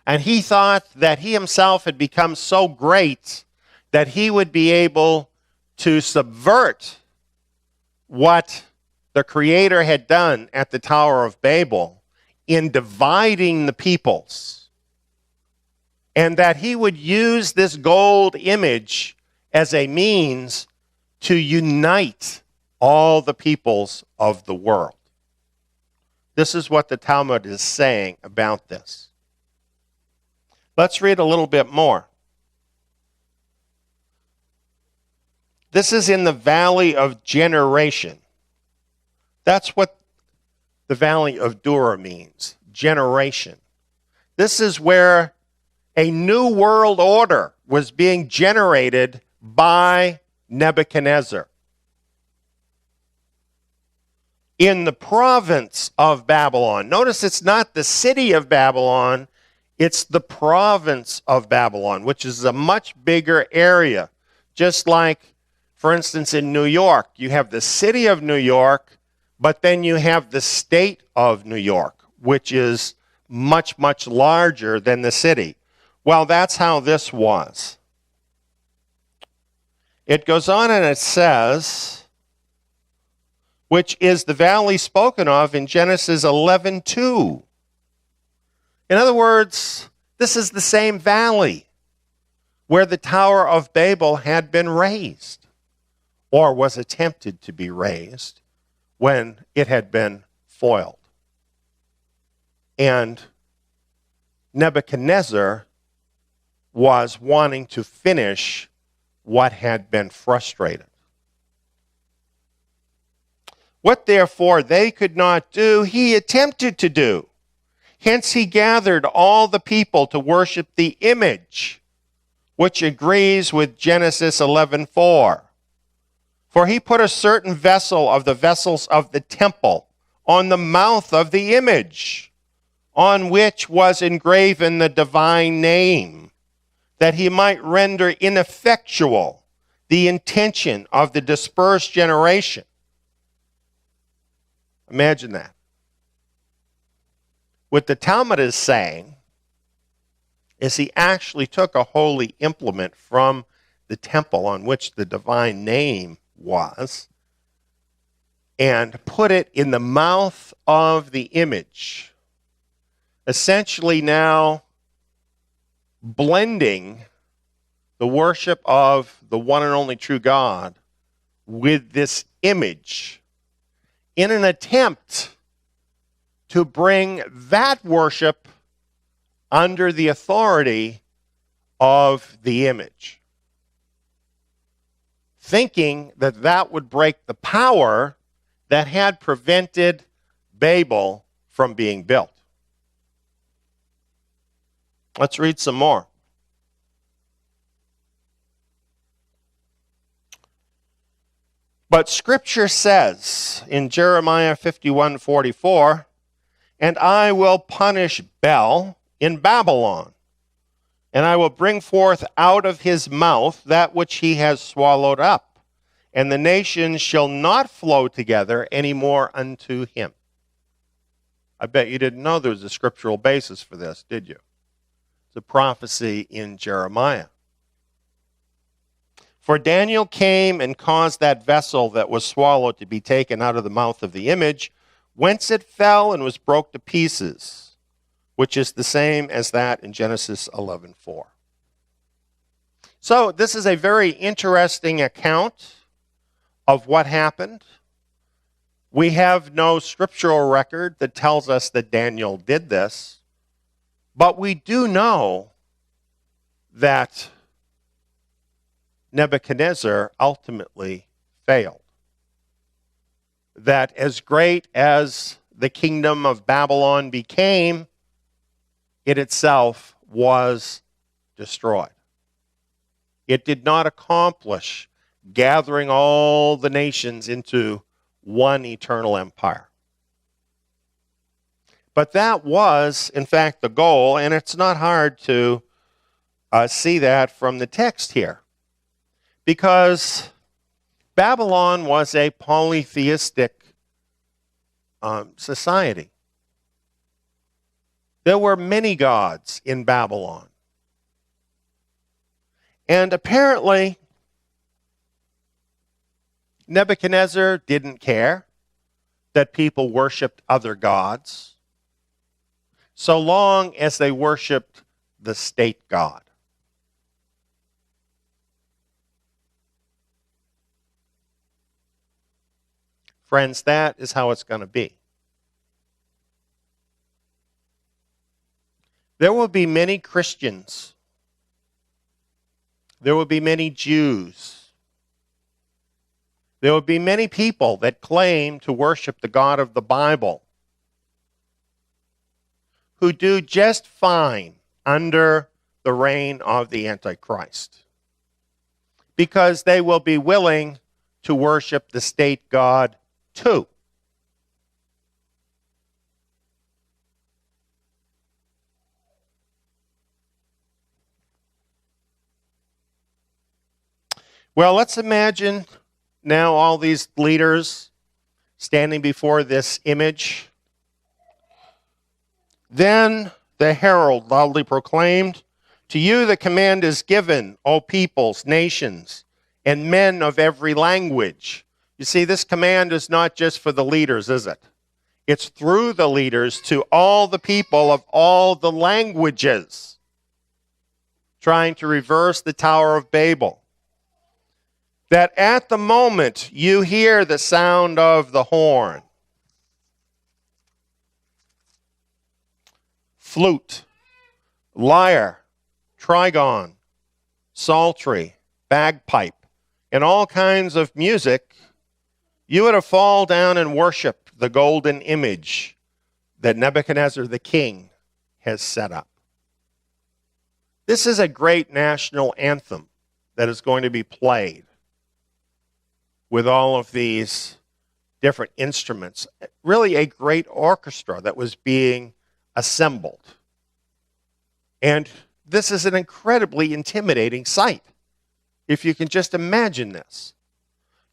And he thought that he himself had become so great that he would be able to subvert what the Creator had done at the Tower of Babel in dividing the peoples. And that he would use this gold image as a means to unite all the peoples of the world. This is what the Talmud is saying about this. Let's read a little bit more. This is in the Valley of Generation. That's what the Valley of Dura means, generation. This is where a new world order was being generated by Nebuchadnezzar. In the province of Babylon. Notice it's not the city of Babylon, it's the province of Babylon, which is a much bigger area. Just like, for instance, in New York, you have the city of New York, but then you have the state of New York, which is much, much larger than the city. Well, that's how this was. It goes on and it says, which is the valley spoken of in Genesis 11:2. In other words, this is the same valley where the Tower of Babel had been raised, or was attempted to be raised, when it had been foiled. And Nebuchadnezzar was wanting to finish what had been frustrated. What therefore they could not do, he attempted to do. Hence he gathered all the people to worship the image, which agrees with Genesis 11:4. For he put a certain vessel of the vessels of the temple on the mouth of the image, on which was engraven the divine name, that he might render ineffectual the intention of the dispersed generation. Imagine that. What the Talmud is saying is he actually took a holy implement from the temple on which the divine name was and put it in the mouth of the image, essentially now blending the worship of the one and only true God with this image in an attempt to bring that worship under the authority of the image. thinking that that would break the power that had prevented Babel from being built. Let's read some more. But Scripture says in Jeremiah 51:44, "And I will punish Bel in Babylon, and I will bring forth out of his mouth that which he has swallowed up, and the nations shall not flow together any more unto him." I bet you didn't know there was a scriptural basis for this, did you? It's a prophecy in Jeremiah. For Daniel came and caused that vessel that was swallowed to be taken out of the mouth of the image, whence it fell and was broke to pieces, which is the same as that in Genesis 11:4. So this is a very interesting account of what happened. We have no scriptural record that tells us that Daniel did this, but we do know that Nebuchadnezzar ultimately failed. That as great as the kingdom of Babylon became, it itself was destroyed. It did not accomplish gathering all the nations into one eternal empire. But that was, in fact, the goal, and it's not hard to see that from the text here. Because Babylon was a polytheistic society. There were many gods in Babylon. And apparently, Nebuchadnezzar didn't care that people worshiped other gods, so long as they worshiped the state god. Friends, that is how it's going to be. There will be many Christians. There will be many Jews. There will be many people that claim to worship the God of the Bible who do just fine under the reign of the Antichrist, because they will be willing to worship the state god too. Well, let's imagine now all these leaders standing before this image. Then the herald loudly proclaimed, "To you the command is given, O peoples, nations, and men of every language." You see, this command is not just for the leaders, is it? It's through the leaders to all the people of all the languages, trying to reverse the Tower of Babel. That at the moment you hear the sound of the horn, flute, lyre, trigon, psaltery, bagpipe, and all kinds of music, you would have fall down and worshiped the golden image that Nebuchadnezzar the king has set up. This is a great national anthem that is going to be played with all of these different instruments. Really a great orchestra that was being assembled. And this is an incredibly intimidating sight, if you can just imagine this.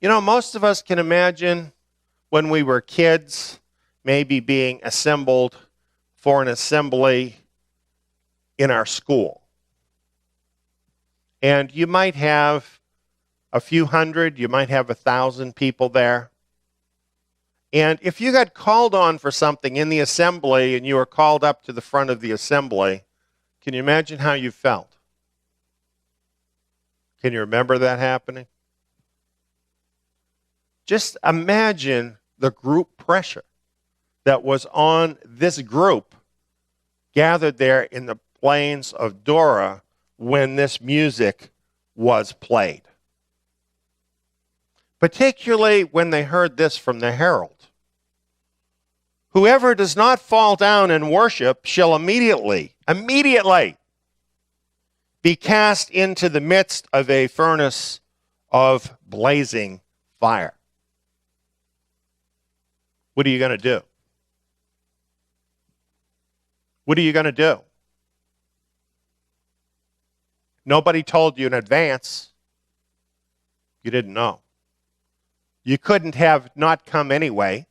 You know, most of us can imagine when we were kids, maybe being assembled for an assembly in our school. And you might have a few hundred, you might have 1,000 people there. And if you got called on for something in the assembly and you were called up to the front of the assembly, can you imagine how you felt? Can you remember that happening? Just imagine the group pressure that was on this group gathered there in the plains of Dura when this music was played. particularly when they heard this from the herald. Whoever does not fall down and worship shall immediately be cast into the midst of a furnace of blazing fire. What are you going to do? What are you going to do? Nobody told you in advance. You didn't know. You couldn't have not come anyway.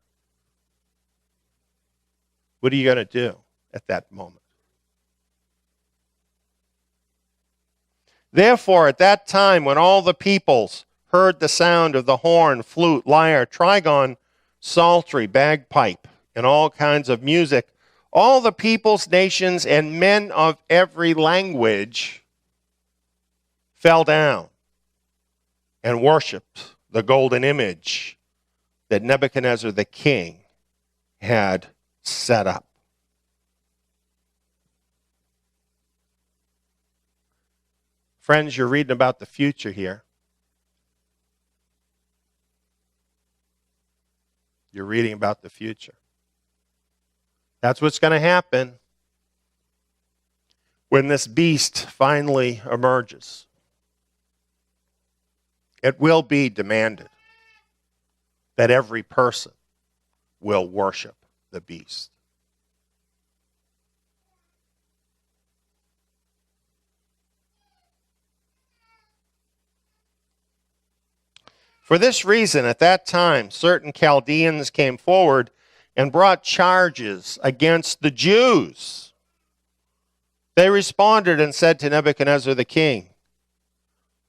What are you going to do at that moment? Therefore, at that time, when all the peoples heard the sound of the horn, flute, lyre, trigon, psaltery, bagpipe, and all kinds of music, all the peoples, nations, and men of every language fell down and worshiped the golden image that Nebuchadnezzar the king had set up. Friends, you're reading about the future here. You're reading about the future. That's what's going to happen when this beast finally emerges. It will be demanded that every person will worship the beast. For this reason, at that time, certain Chaldeans came forward and brought charges against the Jews. They responded and said to Nebuchadnezzar the king,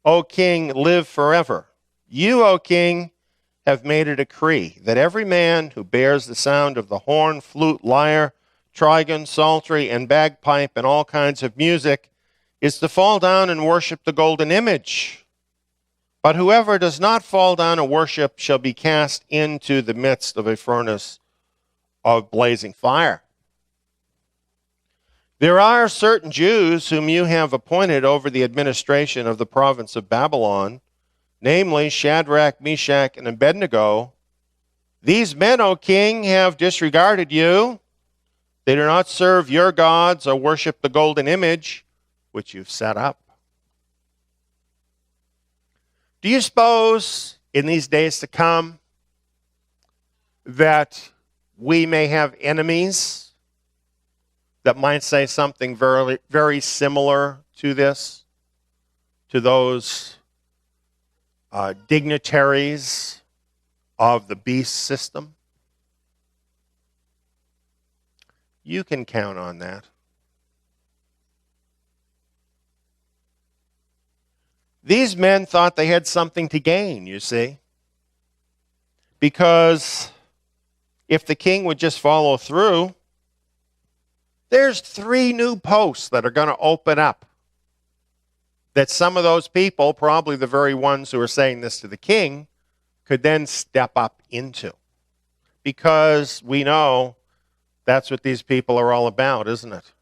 O king, live forever. You, O king, have made a decree that every man who bears the sound of the horn, flute, lyre, trigon, psaltery, and bagpipe, and all kinds of music, is to fall down and worship the golden image. But whoever does not fall down and worship shall be cast into the midst of a furnace of blazing fire. There are certain Jews whom you have appointed over the administration of the province of Babylon, namely Shadrach, Meshach, and Abednego. These men, O king, have disregarded you. They do not serve your gods or worship the golden image which you've set up. Do you suppose in these days to come that we may have enemies that might say something very, very similar to this, to those dignitaries of the beast system? You can count on that. These men thought they had something to gain, you see, because if the king would just follow through, there's 3 new posts that are going to open up that some of those people, probably the very ones who are saying this to the king, could then step up into. Because we know that's what these people are all about, isn't it?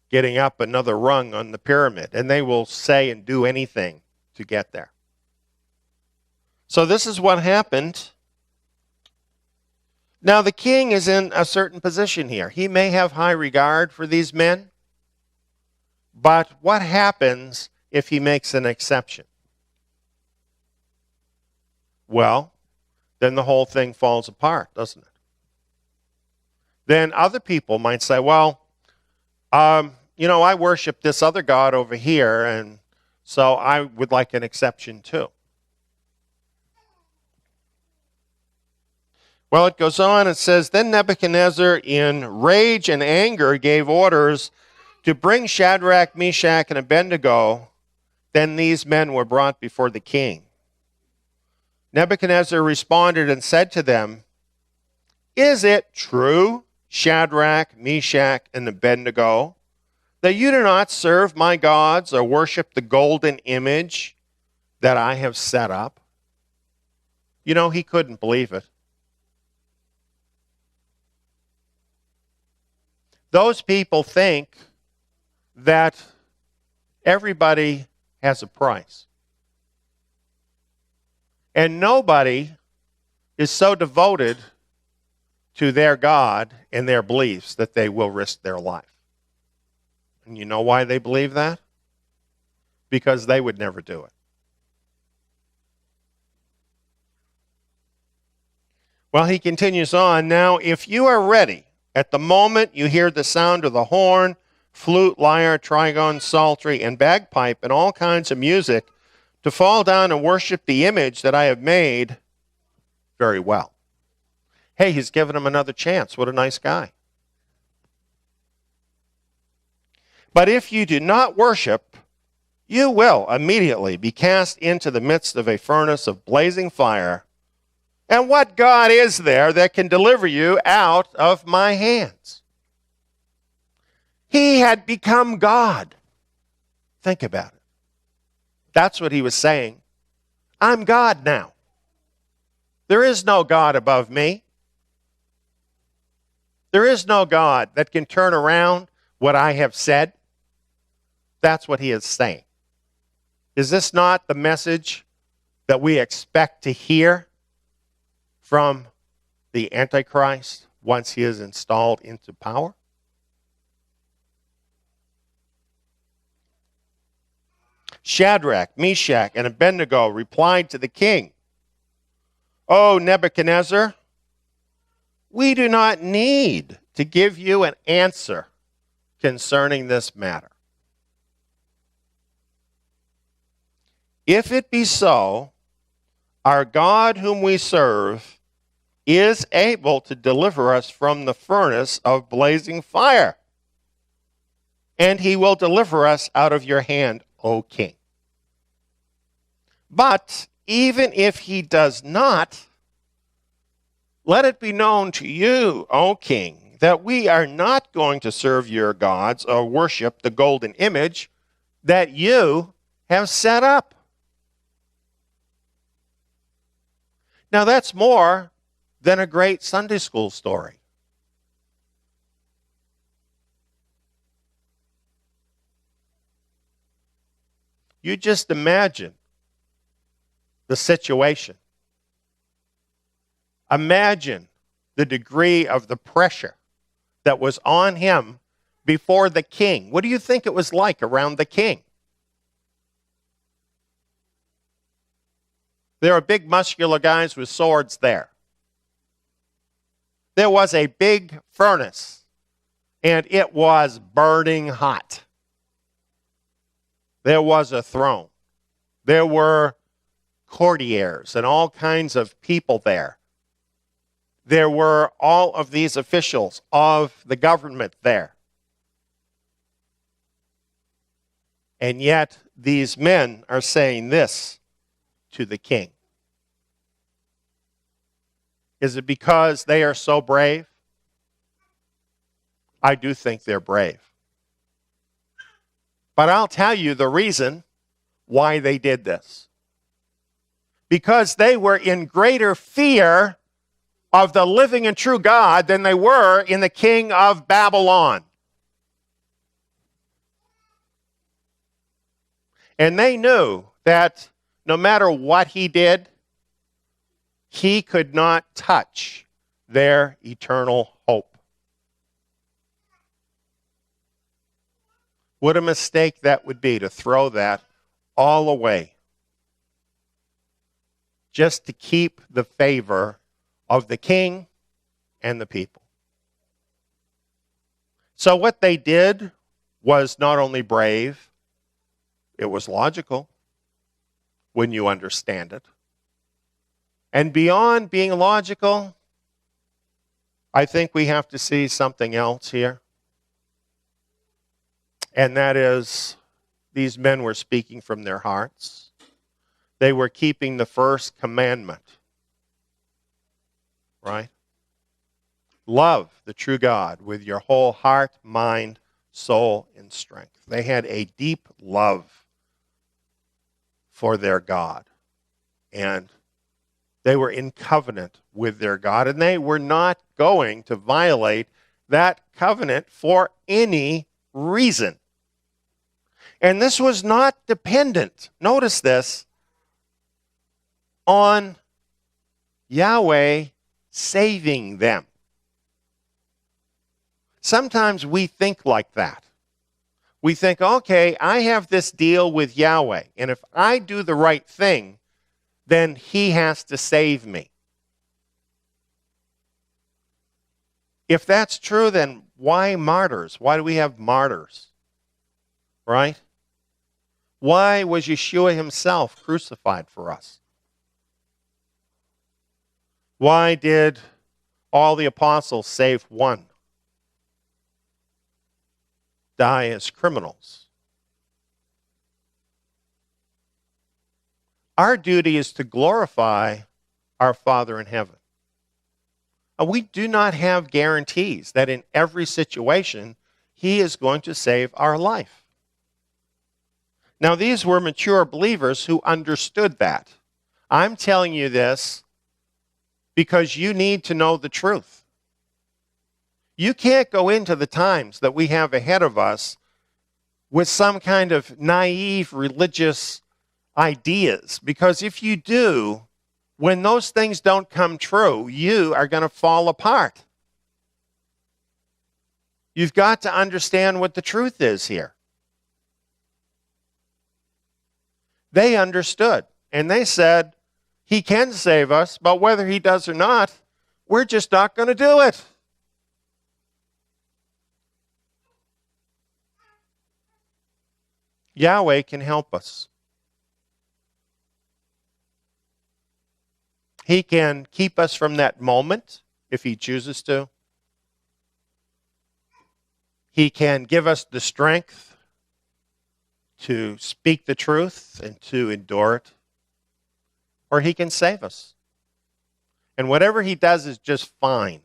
Getting up another rung on the pyramid. And they will say and do anything to get there. So this is what happened. Now the king is in a certain position here. He may have high regard for these men. But what happens if he makes an exception? Well, then the whole thing falls apart, doesn't it? Then other people might say, well, I worship this other god over here, and so I would like an exception too. Well, it goes on, it says, Then Nebuchadnezzar in rage and anger gave orders to bring Shadrach, Meshach, and Abednego. Then these men were brought before the king. Nebuchadnezzar responded and said to them, Is it true, Shadrach, Meshach, and Abednego, that you do not serve my gods or worship the golden image that I have set up? You know, he couldn't believe it. Those people think that everybody has a price. And nobody is so devoted to their God and their beliefs that they will risk their life. And you know why they believe that? Because they would never do it. Well, he continues on. Now, if you are ready, at the moment you hear the sound of the horn, flute, lyre, trigon, psaltery, and bagpipe, and all kinds of music, to fall down and worship the image that I have made, very well. Hey, he's given him another chance. What a nice guy. But if you do not worship, you will immediately be cast into the midst of a furnace of blazing fire. And what God is there that can deliver you out of my hands? He had become God. Think about it. That's what he was saying. I'm God now. There is no God above me. There is no God that can turn around what I have said. That's what he is saying. Is this not the message that we expect to hear from the Antichrist once he is installed into power? Shadrach, Meshach, and Abednego replied to the king, "O Nebuchadnezzar, we do not need to give you an answer concerning this matter. If it be so, our God whom we serve is able to deliver us from the furnace of blazing fire, and he will deliver us out of your hand, O king. But even if he does not, let it be known to you, O king, that we are not going to serve your gods or worship the golden image that you have set up." Now that's more than a great Sunday school story. You just imagine the situation. Imagine the degree of the pressure that was on him before the king. What do you think it was like around the king? There are big muscular guys with swords there. There was a big furnace, and it was burning hot. There was a throne. There were courtiers and all kinds of people there. There were all of these officials of the government there. And yet, these men are saying this to the king. Is it because they are so brave? I do think they're brave. But I'll tell you the reason why they did this. Because they were in greater fear of the living and true God than they were in the king of Babylon. And they knew that no matter what he did, he could not touch their eternal hope. What a mistake that would be to throw that all away just to keep the favor of the king and the people. So what they did was not only brave, it was logical when you understand it. And beyond being logical, I think we have to see something else here. And that is, these men were speaking from their hearts. They were keeping the first commandment. Right? Love the true God with your whole heart, mind, soul, and strength. They had a deep love for their God. And they were in covenant with their God. And they were not going to violate that covenant for any reason. And this was not dependent. Notice this. on Yahweh saving them. Sometimes we think like that. We think, okay, I have this deal with Yahweh, and if I do the right thing, then he has to save me. If that's true, then why martyrs? Why do we have martyrs? Right? Why was Yeshua himself crucified for us? Why did all the apostles, save one, die as criminals? Our duty is to glorify our Father in heaven. We do not have guarantees that in every situation he is going to save our life. Now, these were mature believers who understood that. I'm telling you this because you need to know the truth. You can't go into the times that we have ahead of us with some kind of naive religious ideas, because if you do, when those things don't come true, you are going to fall apart. You've got to understand what the truth is here. They understood, and they said, he can save us, but whether he does or not, we're just not going to do it. Yahweh can help us. He can keep us from that moment if he chooses to. He can give us the strength to speak the truth and to endure it. Or he can save us. And whatever he does is just fine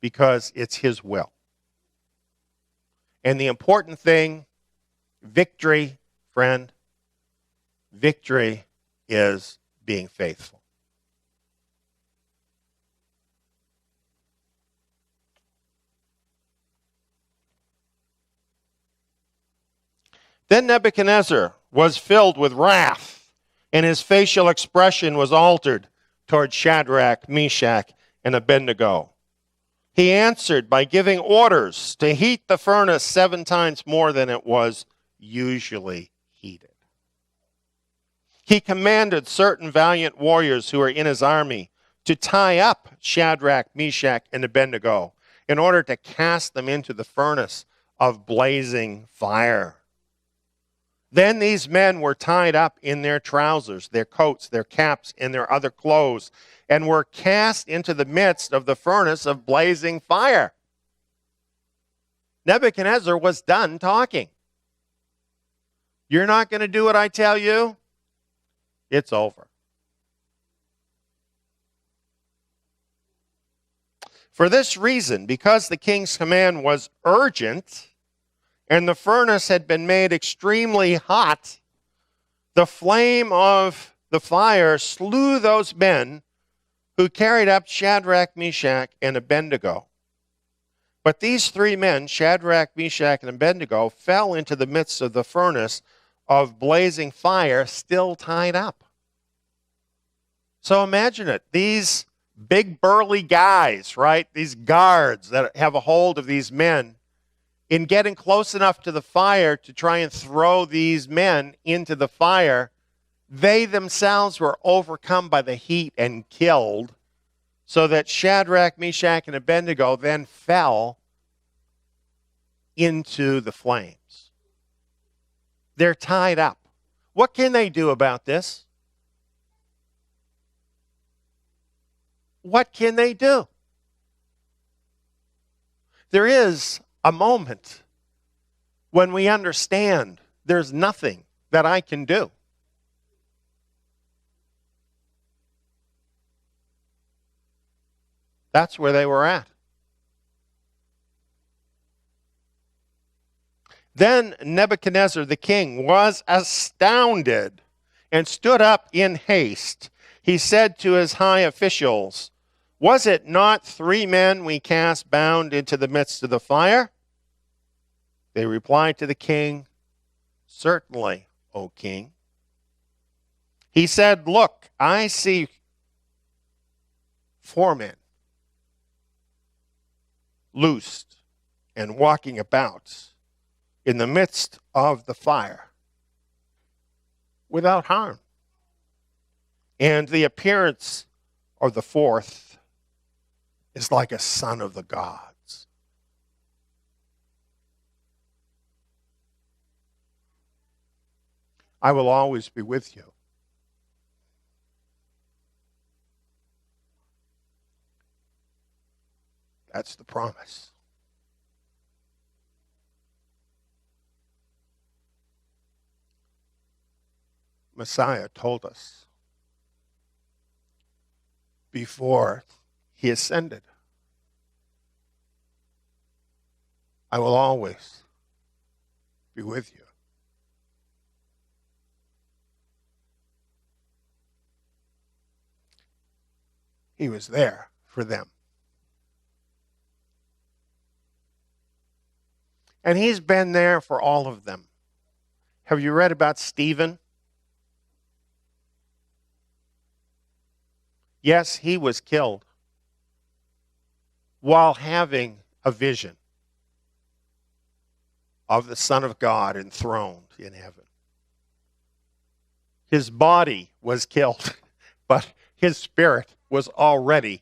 because it's his will. And the important thing, victory, friend, victory is being faithful. Then Nebuchadnezzar was filled with wrath, and his facial expression was altered toward Shadrach, Meshach, and Abednego. He answered by giving orders to heat the furnace 7 times more than it was usually heated. He commanded certain valiant warriors who were in his army to tie up Shadrach, Meshach, and Abednego in order to cast them into the furnace of blazing fire. Then these men were tied up in their trousers, their coats, their caps, and their other clothes, and were cast into the midst of the furnace of blazing fire. Nebuchadnezzar was done talking. You're not going to do what I tell you? It's over. For this reason, because the king's command was urgent, and the furnace had been made extremely hot, the flame of the fire slew those men who carried up Shadrach, Meshach, and Abednego. But these 3 men, Shadrach, Meshach, and Abednego, fell into the midst of the furnace of blazing fire, still tied up. So imagine it. These big burly guys, right? These guards that have a hold of these men, in getting close enough to the fire to try and throw these men into the fire, they themselves were overcome by the heat and killed, so that Shadrach, Meshach, and Abednego then fell into the flames. They're tied up. What can they do about this? What can they do? There is a moment when we understand there's nothing that I can do. That's where they were at. Then Nebuchadnezzar the king was astounded and stood up in haste. He said to his high officials, "Was it not 3 men we cast bound into the midst of the fire?" They replied to the king, "Certainly, O king." He said, look, I see 4 men loosed and walking about in the midst of the fire without harm. And the appearance of the 4th is like a son of the gods. I will always be with you. That's the promise. Messiah told us before he ascended, I will always be with you. He was there for them. And he's been there for all of them. Have you read about Stephen? Yes, he was killed while having a vision of the Son of God enthroned in heaven. His body was killed, but his spirit was already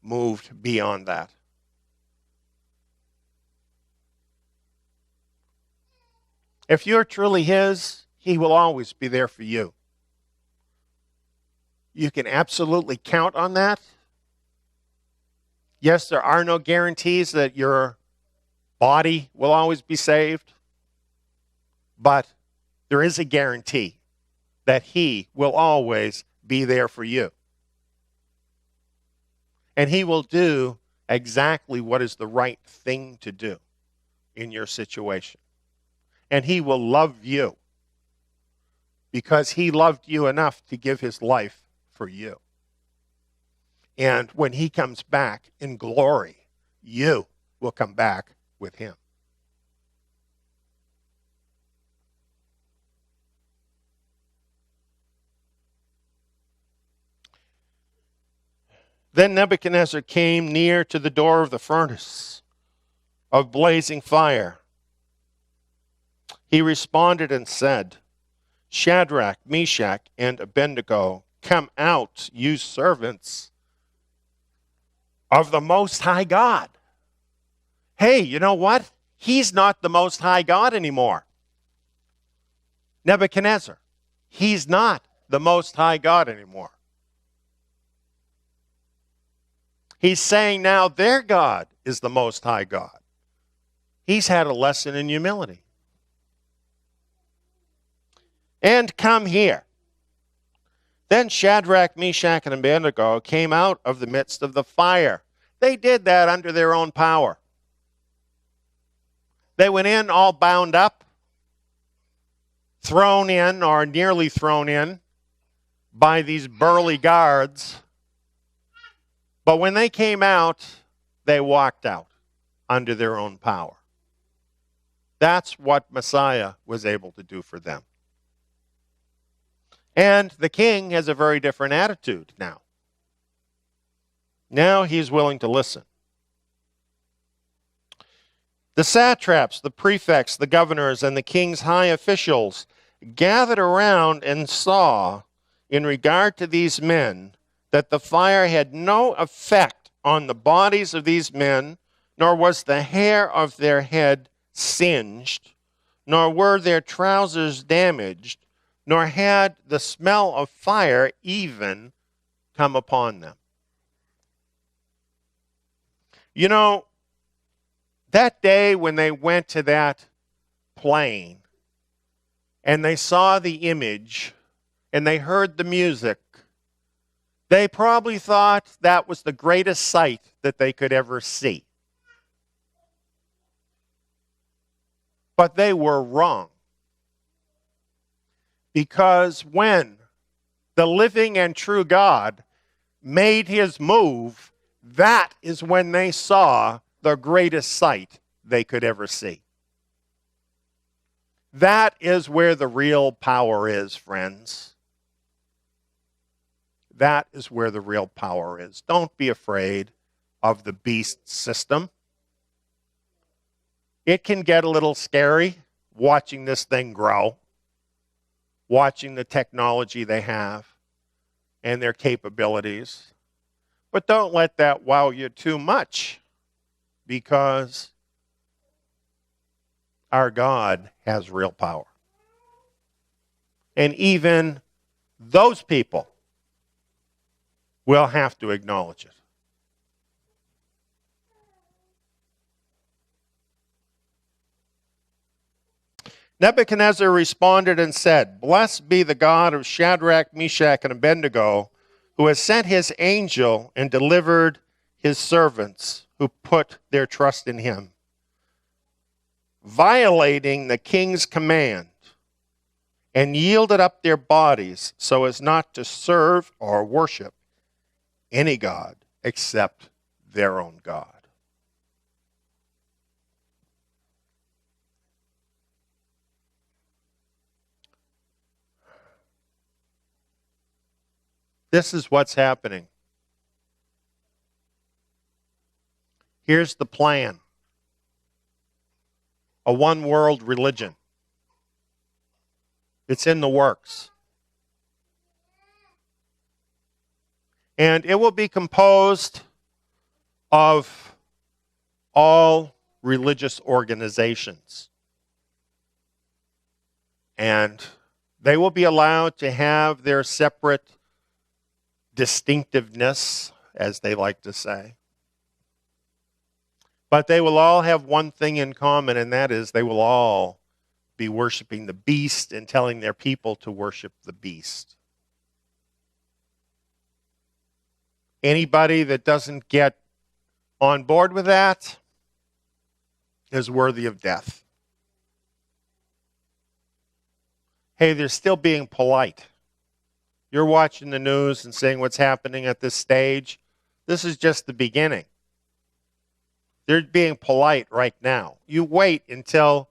moved beyond that. If you're truly his, he will always be there for you. You can absolutely count on that. Yes, there are no guarantees that your body will always be saved, but there is a guarantee that he will always be there for you. And he will do exactly what is the right thing to do in your situation. And he will love you because he loved you enough to give his life for you. And when he comes back in glory, you will come back with him. Then Nebuchadnezzar came near to the door of the furnace of blazing fire. He responded and said, Shadrach, Meshach, and Abednego, come out, you servants of the Most High God. Hey, you know what? He's not the Most High God anymore. Nebuchadnezzar, he's not the Most High God anymore. He's saying now their God is the Most High God. He's had a lesson in humility. And come here. Then Shadrach, Meshach, and Abednego came out of the midst of the fire. They did that under their own power. They went in all bound up, thrown in or nearly thrown in by these burly guards. But when they came out, they walked out under their own power. That's what Messiah was able to do for them. And the king has a very different attitude now. Now he's willing to listen. The satraps, the prefects, the governors, and the king's high officials gathered around and saw, in regard to these men, that the fire had no effect on the bodies of these men, nor was the hair of their head singed, nor were their trousers damaged, nor had the smell of fire even come upon them. You know, that day when they went to that plane and they saw the image and they heard the music, they probably thought that was the greatest sight that they could ever see. But they were wrong. Because when the living and true God made his move, that is when they saw the greatest sight they could ever see. That is where the real power is, friends. That is where the real power is. Don't be afraid of the beast system. It can get a little scary watching this thing grow, watching the technology they have and their capabilities. But don't let that wow you too much, because our God has real power. And even those people will have to acknowledge it. Nebuchadnezzar responded and said, "Blessed be the God of Shadrach, Meshach, and Abednego, who has sent his angel and delivered his servants who put their trust in him, violating the king's command, and yielded up their bodies so as not to serve or worship any god except their own God." This is what's happening. Here's the plan. A one-world religion. It's in the works. And it will be composed of all religious organizations. And they will be allowed to have their separate distinctiveness, as they like to say. But they will all have one thing in common, and that is they will all be worshiping the beast and telling their people to worship the beast. Anybody that doesn't get on board with that is worthy of death. Hey, they're still being polite. You're watching the news and seeing what's happening at this stage. This is just the beginning. They're being polite right now. You wait until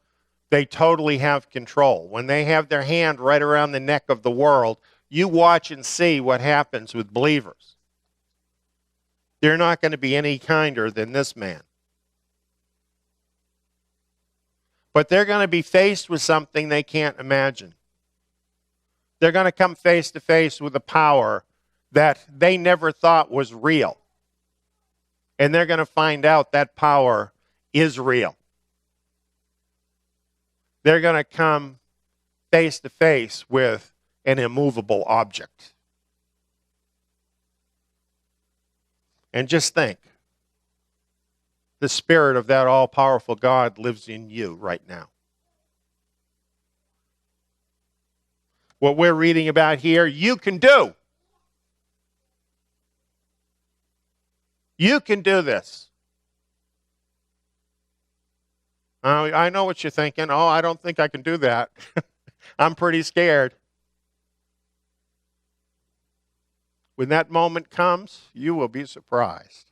they totally have control. When they have their hand right around the neck of the world, you watch and see what happens with believers. They're not going to be any kinder than this man. But they're going to be faced with something they can't imagine. They're going to come face to face with a power that they never thought was real. And they're going to find out that power is real. They're going to come face to face with an immovable object. And just think, the spirit of that all-powerful God lives in you right now. What we're reading about here, you can do. You can do this. I know what you're thinking. Oh, I don't think I can do that. I'm pretty scared. When that moment comes, you will be surprised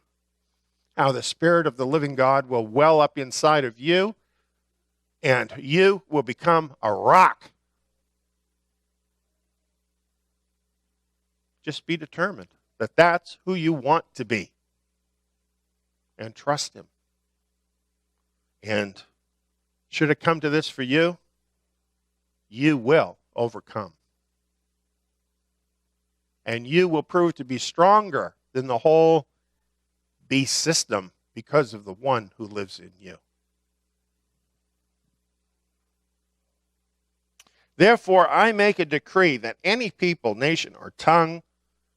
how the Spirit of the living God will well up inside of you, and you will become a rock. Just be determined that that's who you want to be. And trust him. And should it come to this for you, you will overcome. And you will prove to be stronger than the whole beast system because of the one who lives in you. Therefore, I make a decree that any people, nation, or tongue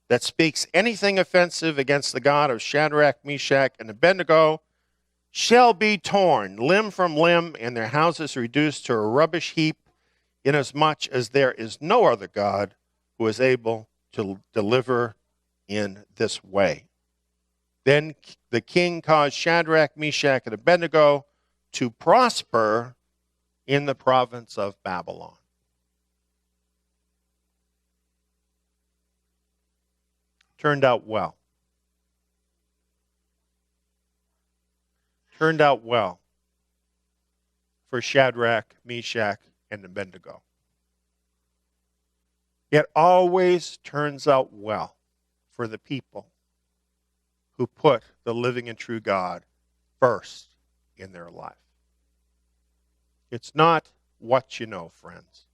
that speaks anything offensive against the God of Shadrach, Meshach, and Abednego shall be torn limb from limb, and their houses reduced to a rubbish heap, inasmuch as there is no other God who is able to deliver in this way. Then the king caused Shadrach, Meshach, and Abednego to prosper in the province of Babylon. Turned out well. Turned out well for Shadrach, Meshach, and Abednego. It always turns out well for the people who put the living and true God first in their life. It's not what you know, friends.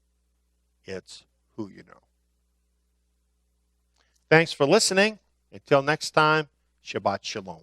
It's who you know. Thanks for listening. Until next time, Shabbat Shalom.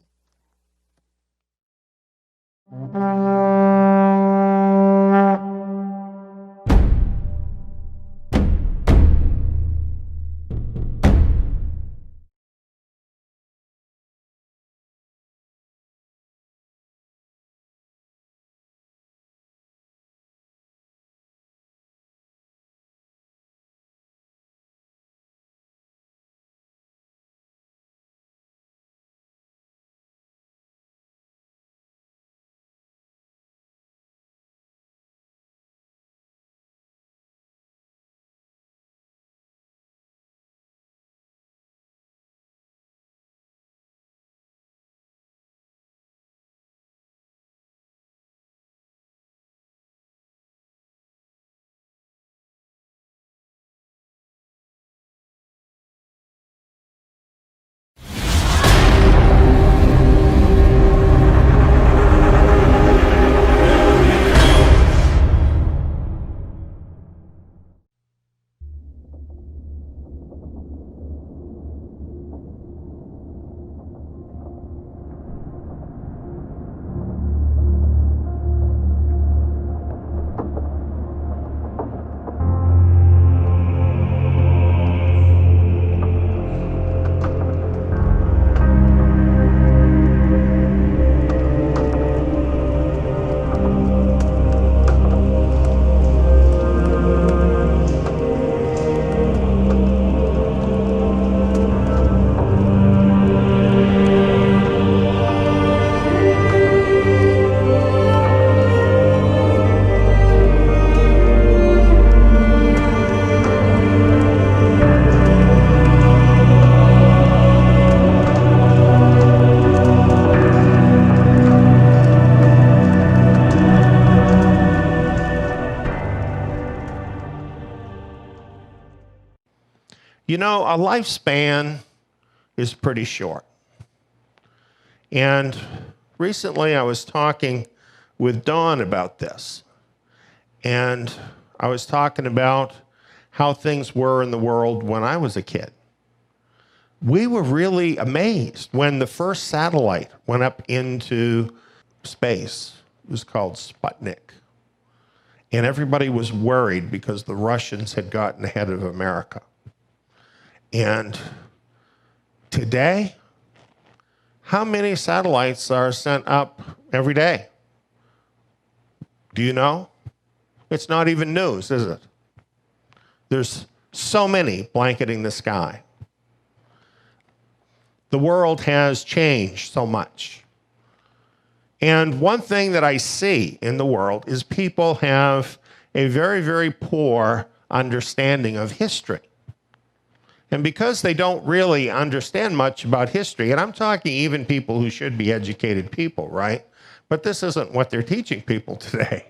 You know, a lifespan is pretty short. And recently I was talking with Dawn about this. And I was talking about how things were in the world when I was a kid. We were really amazed when the first satellite went up into space. It was called Sputnik. And everybody was worried because the Russians had gotten ahead of America. And today, how many satellites are sent up every day? Do you know? It's not even news, is it? There's so many blanketing the sky. The world has changed so much. And one thing that I see in the world is people have a very, very poor understanding of history. And because they don't really understand much about history, and I'm talking even people who should be educated people, right? But this isn't what they're teaching people today.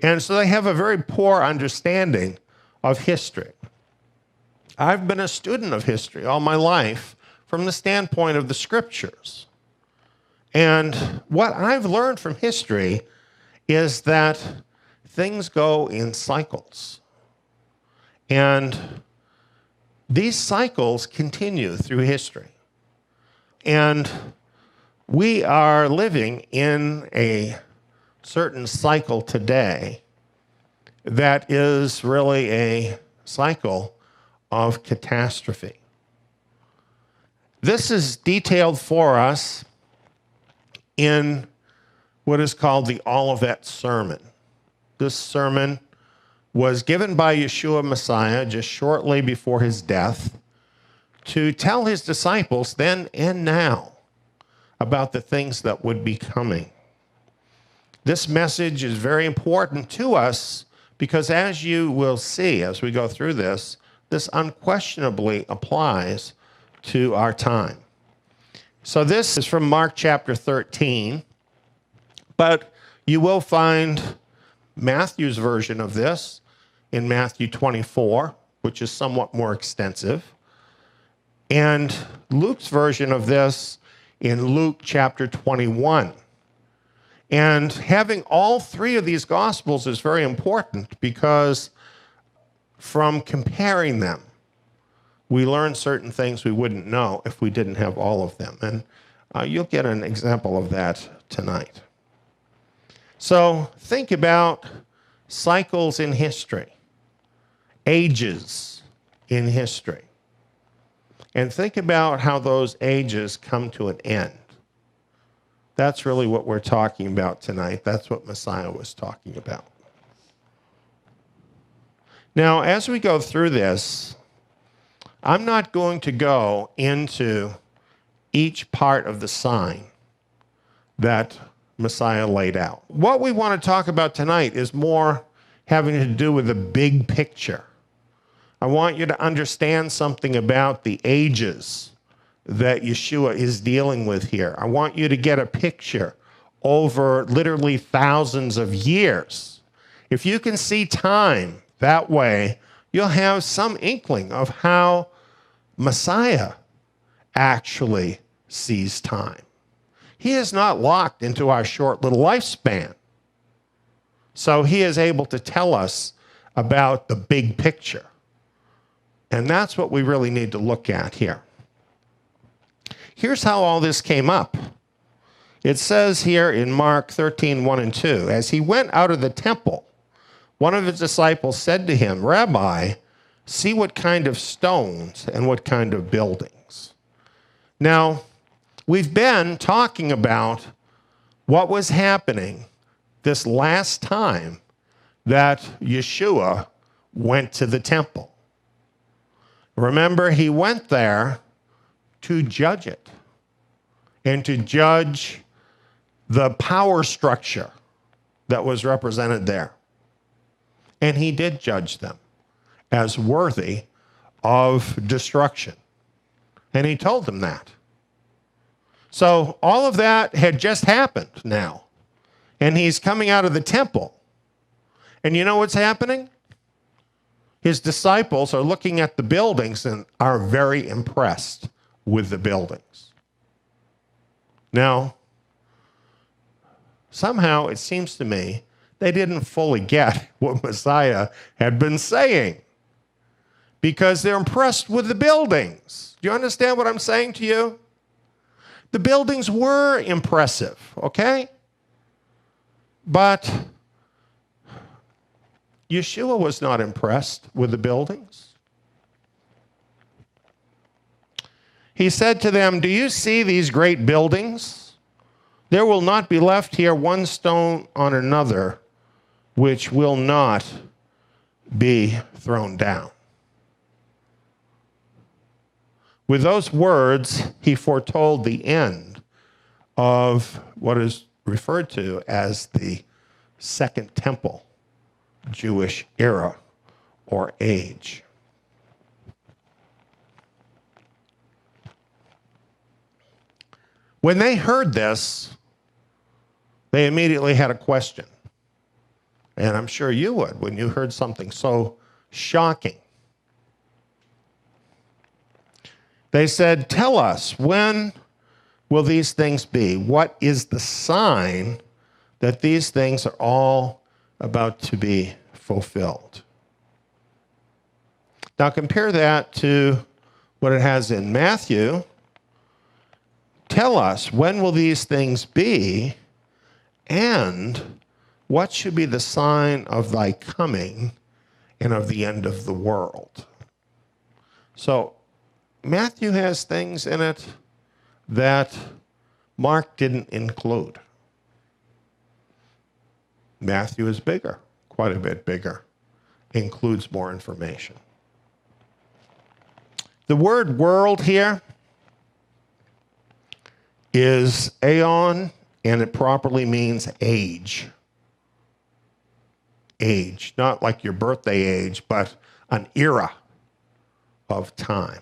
And so they have a very poor understanding of history. I've been a student of history all my life from the standpoint of the scriptures. And what I've learned from history is that things go in cycles. And these cycles continue through history. And we are living in a certain cycle today that is really a cycle of catastrophe. This is detailed for us in what is called the Olivet Sermon. This sermon was given by Yeshua Messiah just shortly before his death to tell his disciples then and now about the things that would be coming. This message is very important to us because, as you will see as we go through this, this unquestionably applies to our time. So this is from Mark chapter 13, but you will find Matthew's version of this in Matthew 24, which is somewhat more extensive. And Luke's version of this in Luke chapter 21. And having all three of these Gospels is very important because from comparing them, we learn certain things we wouldn't know if we didn't have all of them. And you'll get an example of that tonight. So think about cycles in history, ages in history, and think about how those ages come to an end. That's really what we're talking about tonight. That's what Messiah was talking about. Now, as we go through this, I'm not going to go into each part of the sign that Messiah laid out. What we want to talk about tonight is more having to do with the big picture. I want you to understand something about the ages that Yeshua is dealing with here. I want you to get a picture over literally thousands of years. If you can see time that way, you'll have some inkling of how Messiah actually sees time. He is not locked into our short little lifespan. So he is able to tell us about the big picture. And that's what we really need to look at here. Here's how all this came up. It says here in Mark 13, 1 and 2, as he went out of the temple, one of his disciples said to him, Rabbi, see what kind of stones and what kind of buildings. Now, we've been talking about what was happening this last time that Yeshua went to the temple. Remember, he went there to judge it and to judge the power structure that was represented there. And he did judge them as worthy of destruction. And he told them that. So all of that had just happened now. And he's coming out of the temple. And you know what's happening? His disciples are looking at the buildings and are very impressed with the buildings. Now, somehow it seems to me they didn't fully get what Messiah had been saying because they're impressed with the buildings. Do you understand what I'm saying to you? The buildings were impressive, okay? But Yeshua was not impressed with the buildings. He said to them, do you see these great buildings? There will not be left here one stone on another which will not be thrown down. With those words, he foretold the end of what is referred to as the Second Temple Jewish era or age. When they heard this, they immediately had a question. And I'm sure you would when you heard something so shocking. They said, tell us, when will these things be? What is the sign that these things are all about to be fulfilled? Now compare that to what it has in Matthew. Tell us, when will these things be? And what should be the sign of thy coming and of the end of the world? So Matthew has things in it that Mark didn't include. Matthew is bigger, quite a bit bigger, includes more information. The word world here is aeon, and it properly means age. Age, not like your birthday age, but an era of time.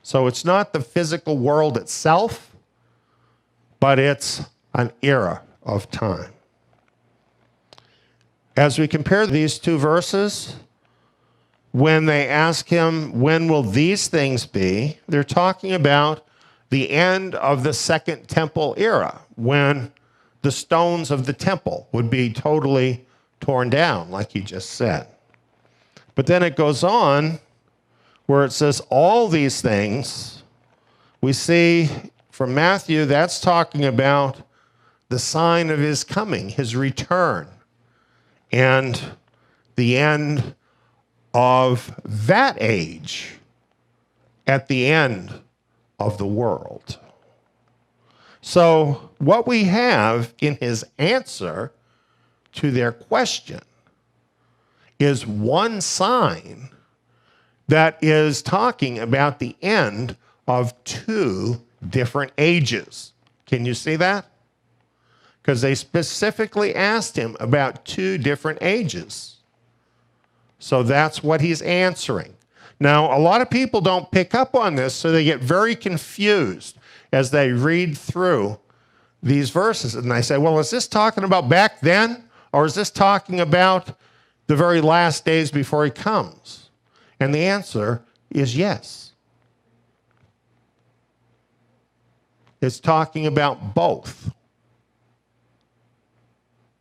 So it's not the physical world itself, but it's an era of time. . As we compare these two verses, when they ask him, when will these things be? They're talking about the end of the Second Temple era, when the stones of the temple would be totally torn down, like he just said. But then it goes on where it says all these things. We see from Matthew, that's talking about the sign of his coming, his return, and the end of that age at the end of the world. So what we have in his answer to their question is one sign that is talking about the end of two different ages. Can you see that? Because they specifically asked him about two different ages. So that's what he's answering. Now, a lot of people don't pick up on this, so they get very confused as they read through these verses. And they say, well, is this talking about back then? Or is this talking about the very last days before he comes? And the answer is yes. It's talking about both.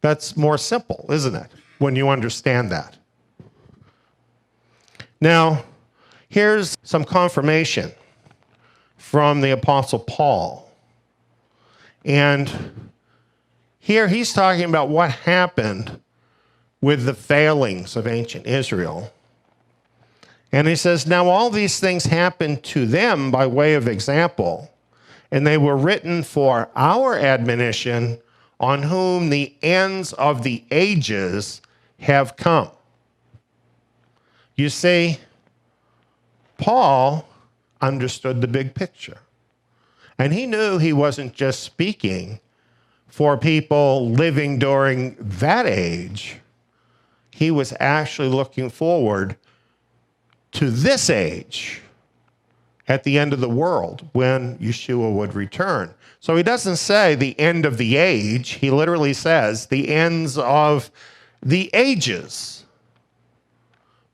That's more simple, isn't it, when you understand that? Now, here's some confirmation from the Apostle Paul. And here he's talking about what happened with the failings of ancient Israel. And he says, now all these things happened to them by way of example, and they were written for our admonition, on whom the ends of the ages have come. You see, Paul understood the big picture. And he knew he wasn't just speaking for people living during that age. He was actually looking forward to this age at the end of the world when Yeshua would return. So he doesn't say the end of the age. He literally says the ends of the ages.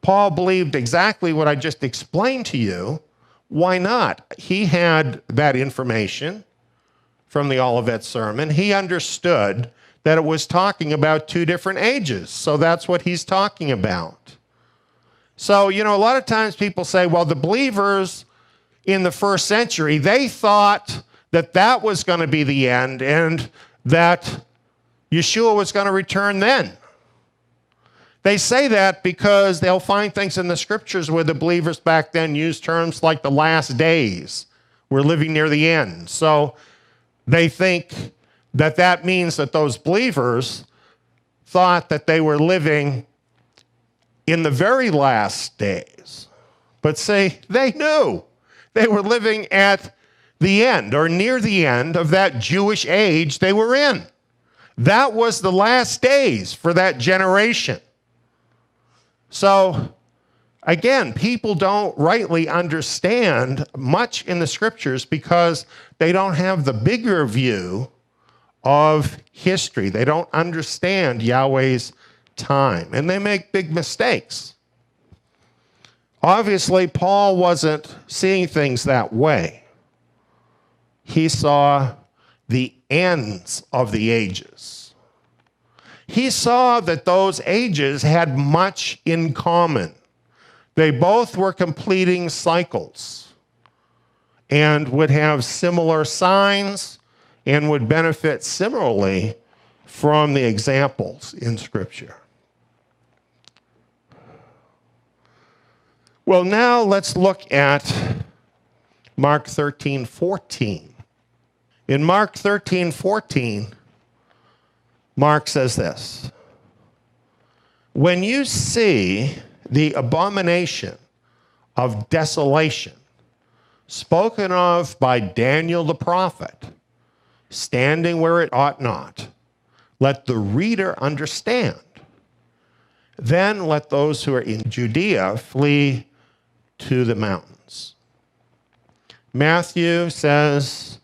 Paul believed exactly what I just explained to you. Why not? He had that information from the Olivet Sermon. He understood that it was talking about two different ages. So that's what he's talking about. So, a lot of times people say, well, the believers in the first century, they thought that that was going to be the end and that Yeshua was going to return then. They say that because they'll find things in the scriptures where the believers back then used terms like the last days. We're living near the end. So they think that that means that those believers thought that they were living in the very last days. But see, they knew they were living at the end or near the end of that Jewish age they were in. That was the last days for that generation. So, again, people don't rightly understand much in the scriptures because they don't have the bigger view of history. They don't understand Yahweh's time, and they make big mistakes. Obviously, Paul wasn't seeing things that way. He saw the ends of the ages. He saw that those ages had much in common. They both were completing cycles and would have similar signs and would benefit similarly from the examples in Scripture. Well, now let's look at Mark 13:14. In Mark 13:14, Mark says this: when you see the abomination of desolation spoken of by Daniel the prophet standing where it ought not, let the reader understand. Then let those who are in Judea flee to the mountains. Matthew says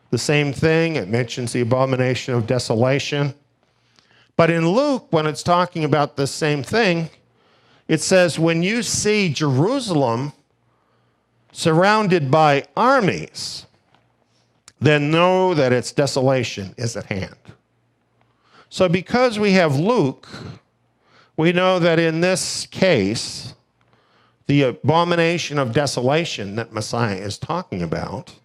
the same thing. It mentions the abomination of desolation. But in Luke, when it's talking about the same thing, It says, when you see Jerusalem surrounded by armies, then know that its desolation is at hand. So because we have Luke, we know that in this case, the abomination of desolation that Messiah is talking about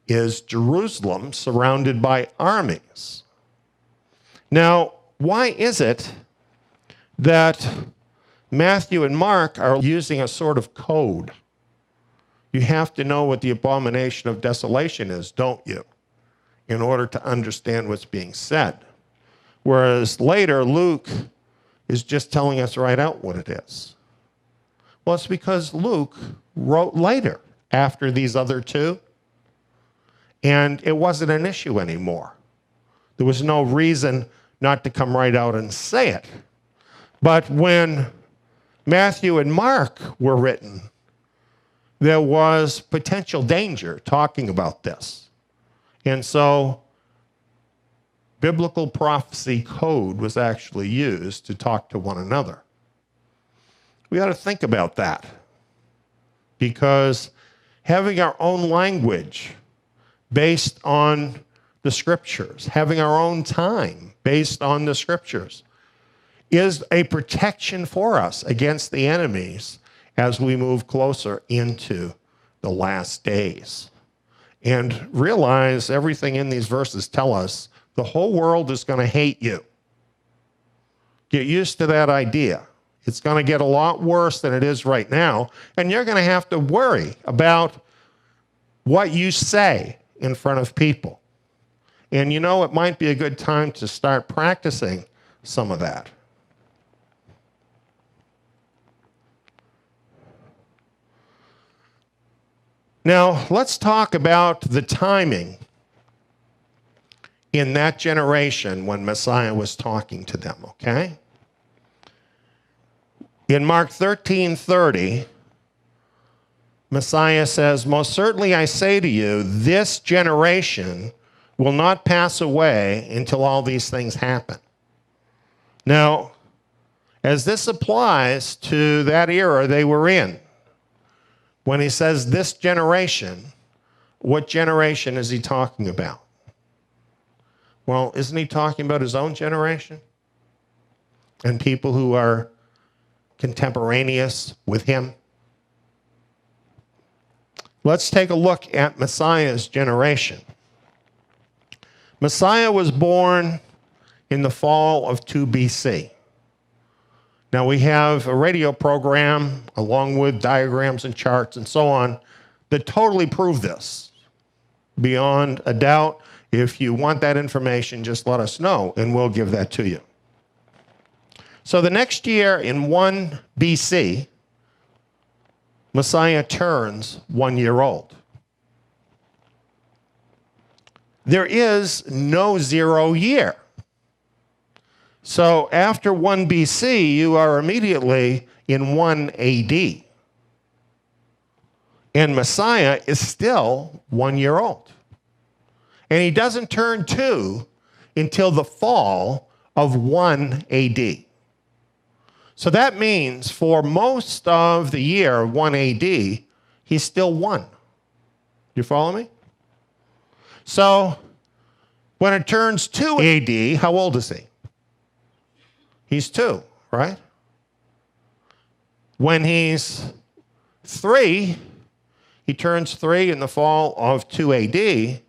is Jerusalem surrounded by armies. Now, why is it that Matthew and Mark are using a sort of code? You have to know what the abomination of desolation is, don't you, in order to understand what's being said. Whereas later, Luke is just telling us right out what it is. Well, it's because Luke wrote later after these other two, and it wasn't an issue anymore. There was no reason not to come right out and say it. But when Matthew and Mark were written, there was potential danger talking about this. And so biblical prophecy code was actually used to talk to one another. We ought to think about that, because having our own language based on the scriptures, having our own time based on the scriptures, is a protection for us against the enemies as we move closer into the last days. And realize everything in these verses tell us the whole world is going to hate you. Get used to that idea. It's going to get a lot worse than it is right now, and you're going to have to worry about what you say in front of people. And you know, it might be a good time to start practicing some of that. Now, let's talk about the timing in that generation when Messiah was talking to them, okay? In Mark 13:30, Messiah says, "Most certainly I say to you, this generation will not pass away until all these things happen." Now, as this applies to that era they were in, when he says this generation, what generation is he talking about? Well, isn't he talking about his own generation and people who are contemporaneous with him? Let's take a look at Messiah's generation. Messiah was born in the fall of 2 BC. Now, we have a radio program along with diagrams and charts and so on that totally prove this beyond a doubt. If you want that information, just let us know and we'll give that to you. So the next year in 1 BC, Messiah turns 1 year old. There is no 0 year. So after 1 BC, you are immediately in 1 AD. And Messiah is still 1 year old. And he doesn't turn 2 until the fall of 1 AD. So that means for most of the year, 1 AD, he's still 1. You follow me? So when it turns 2 AD, how old is he? He's 2, right? When he's 3, he turns 3 in the fall of 2 AD.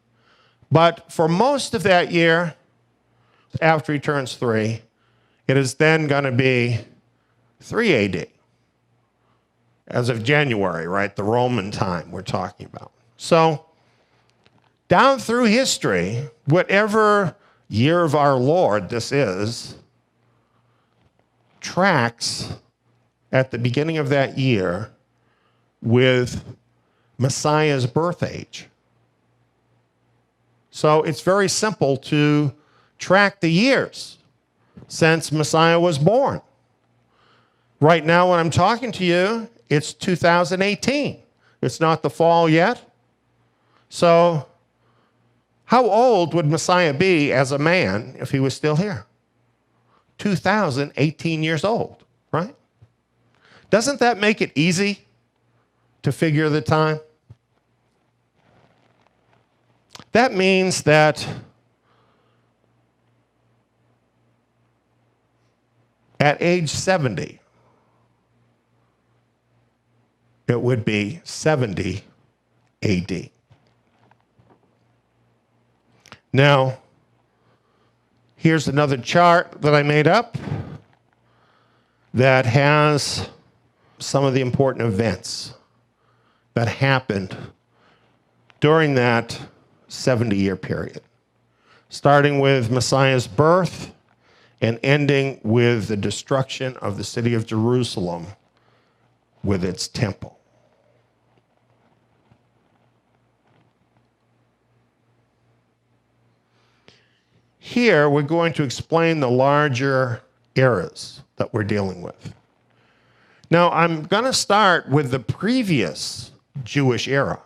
But for most of that year, after he turns 3, it is then going to be 3 AD. As of January, right? The Roman time we're talking about. So down through history, whatever year of our Lord this is, tracks at the beginning of that year with Messiah's birth age. So it's very simple to track the years since Messiah was born. Right now when I'm talking to you, it's 2018. It's not the fall yet. So how old would Messiah be as a man if he was still here? 2018 years old, right? Doesn't that make it easy to figure the time? That means that at age 70, it would be 70 AD. Now, here's another chart that I made up that has some of the important events that happened during that 70-year period, starting with Messiah's birth and ending with the destruction of the city of Jerusalem with its temple. Here, we're going to explain the larger eras that we're dealing with. Now, I'm going to start with the previous Jewish era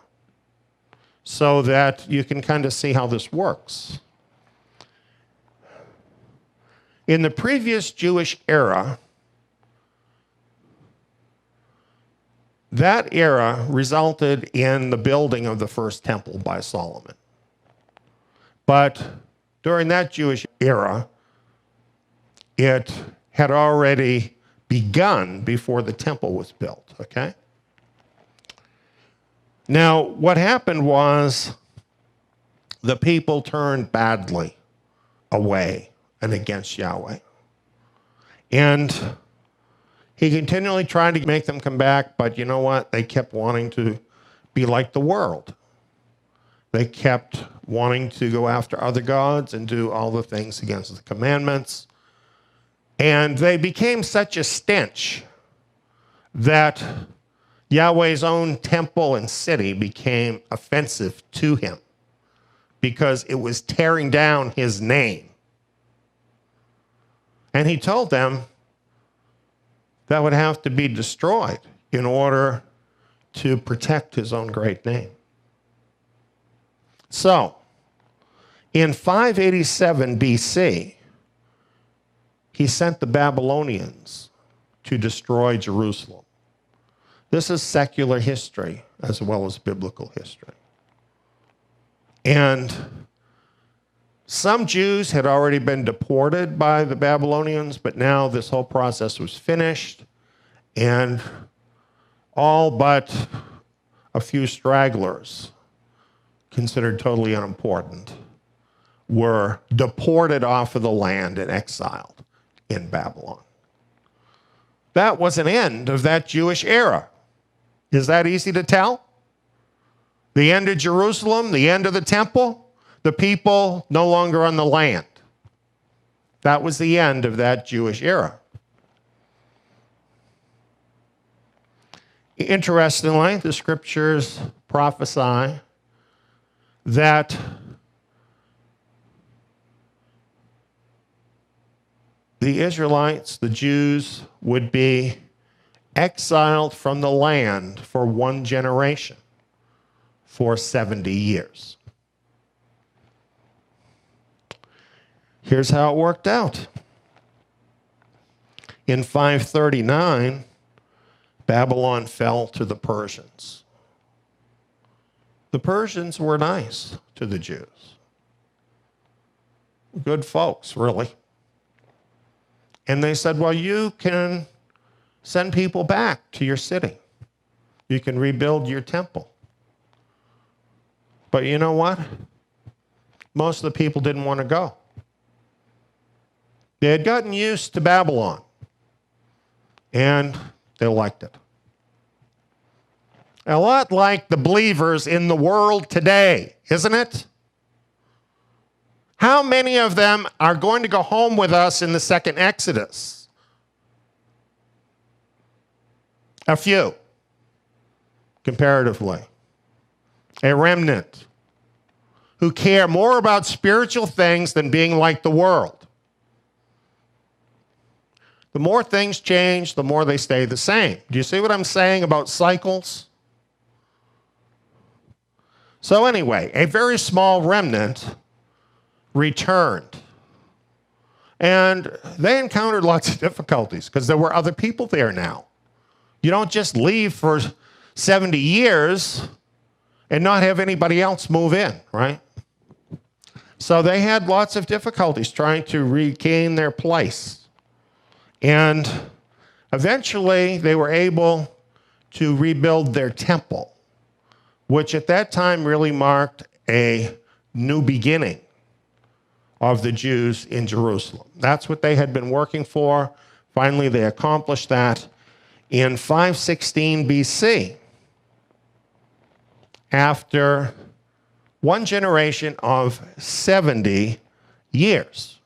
so that you can kind of see how this works. In the previous Jewish era, that era resulted in the building of the first temple by Solomon. But during that Jewish era, it had already begun before the temple was built, okay? Now, what happened was the people turned badly away and against Yahweh. And he continually tried to make them come back, but you know what? They kept wanting to be like the world. They kept wanting to go after other gods and do all the things against the commandments. And they became such a stench that Yahweh's own temple and city became offensive to him because it was tearing down his name. And he told them that would have to be destroyed in order to protect his own great name. So, in 587 BC, he sent the Babylonians to destroy Jerusalem. This is secular history as well as biblical history. And some Jews had already been deported by the Babylonians, but now this whole process was finished, and all but a few stragglers, considered totally unimportant, were deported off of the land and exiled in Babylon. That was an end of that Jewish era. Is that easy to tell? The end of Jerusalem, the end of the temple, the people no longer on the land. That was the end of that Jewish era. Interestingly, the scriptures prophesy that the Israelites, the Jews, would be exiled from the land for one generation, for 70 years. Here's how it worked out. In 539, Babylon fell to the Persians. The Persians were nice to the Jews. Good folks, really. And they said, well, you can send people back to your city. You can rebuild your temple. But you know what? Most of the people didn't want to go. They had gotten used to Babylon, and they liked it. A lot like the believers in the world today, isn't it? How many of them are going to go home with us in the second Exodus? A few, comparatively. A remnant who care more about spiritual things than being like the world. The more things change, the more they stay the same. Do you see what I'm saying about cycles? So anyway, a very small remnant returned. And they encountered lots of difficulties because there were other people there now. You don't just leave for 70 years and not have anybody else move in, right? So they had lots of difficulties trying to regain their place. And eventually they were able to rebuild their temple, which at that time really marked a new beginning of the Jews in Jerusalem. That's what they had been working for. Finally, they accomplished that in 516 BC, after one generation of 70 years.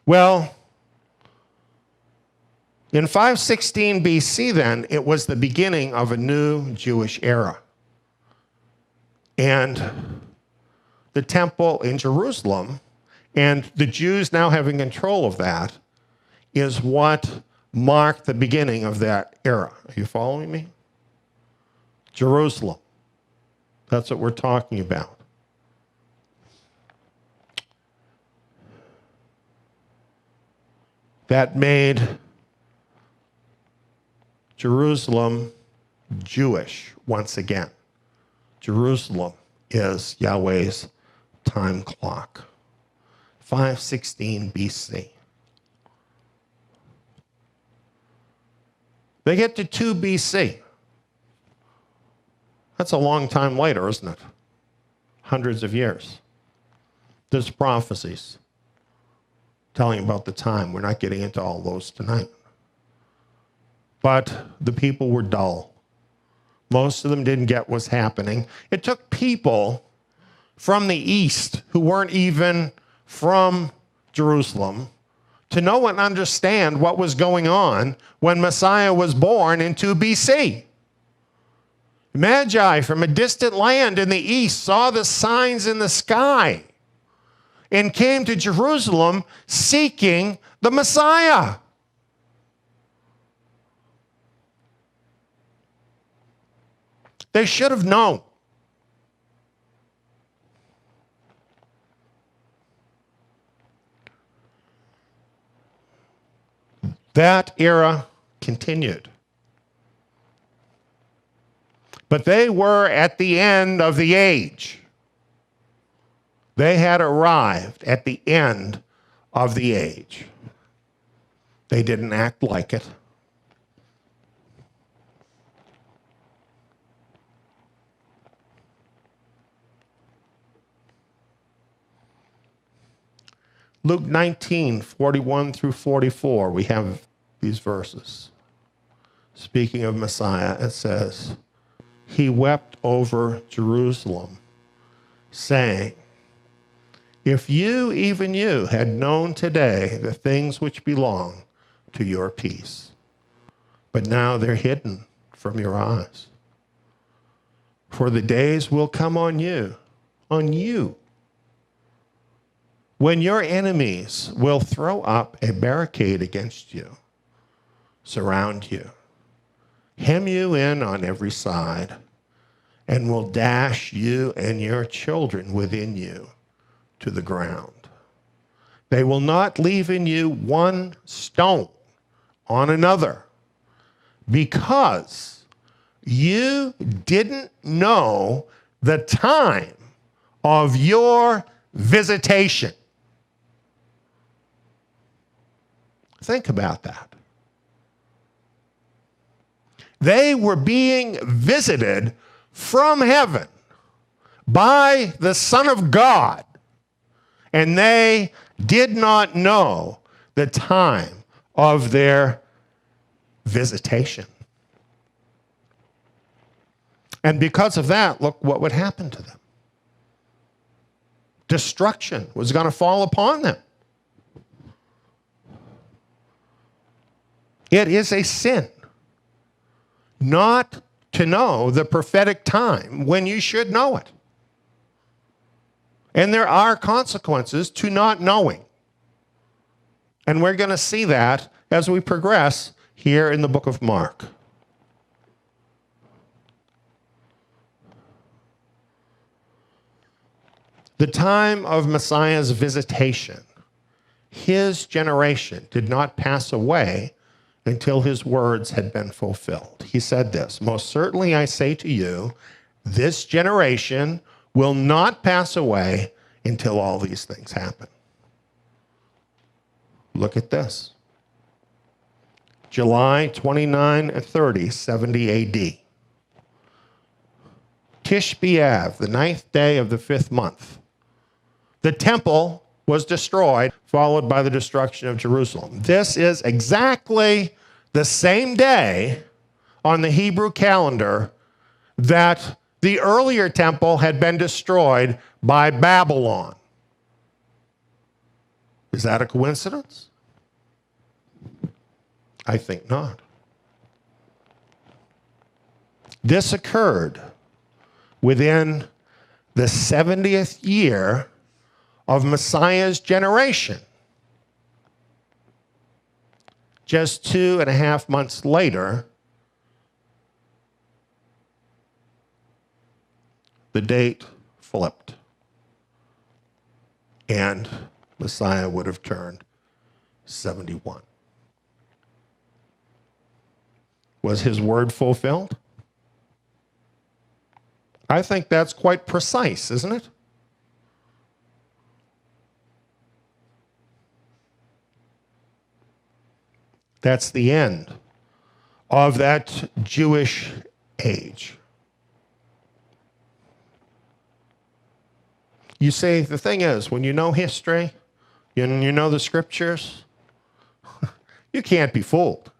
Well, in 516 BC then, it was the beginning of a new Jewish era. And the temple in Jerusalem, and the Jews now having control of that, is what marked the beginning of that era. Are you following me? Jerusalem. That's what we're talking about. That made Jerusalem Jewish once again. Jerusalem is Yahweh's time clock. 516 BC. They get to 2 BC. That's a long time later, isn't it? Hundreds of years. There's prophecies telling about the time. We're not getting into all those tonight. But the people were dull. Most of them didn't get what's happening. It took people from the east who weren't even from Jerusalem to know and understand what was going on when Messiah was born in 2 BC. Magi from a distant land in the east saw the signs in the sky and came to Jerusalem seeking the Messiah. They should have known. That era continued. But they were at the end of the age. They had arrived at the end of the age. They didn't act like it. Luke 19, 41 through 44, we have these verses. Speaking of Messiah, it says, "He wept over Jerusalem, saying, if you, even you, had known today the things which belong to your peace, but now they're hidden from your eyes. For the days will come on you, when your enemies will throw up a barricade against you, surround you, hem you in on every side, and will dash you and your children within you to the ground. They will not leave in you one stone on another, because you didn't know the time of your visitation." Think about that. They were being visited from heaven by the Son of God, and they did not know the time of their visitation. And because of that, look what would happen to them. Destruction was going to fall upon them. It is a sin not to know the prophetic time when you should know it. And there are consequences to not knowing. And we're going to see that as we progress here in the book of Mark. The time of Messiah's visitation his generation did not pass away until his words had been fulfilled. He said this, "Most certainly I say to you, this generation will not pass away until all these things happen." Look at this. July 29 and 30, 70 AD. Tish B'Av, the 9th day of the 5th month. The temple was destroyed, followed by the destruction of Jerusalem. This is exactly the same day on the Hebrew calendar that the earlier temple had been destroyed by Babylon. Is that a coincidence? I think not. This occurred within the 70th year of Messiah's generation. Just 2.5 months later, the date flipped, and Messiah would have turned 71. Was his word fulfilled? I think that's quite precise, isn't it? That's the end of that Jewish age. You see, the thing is, when you know history and you know the scriptures, you can't be fooled.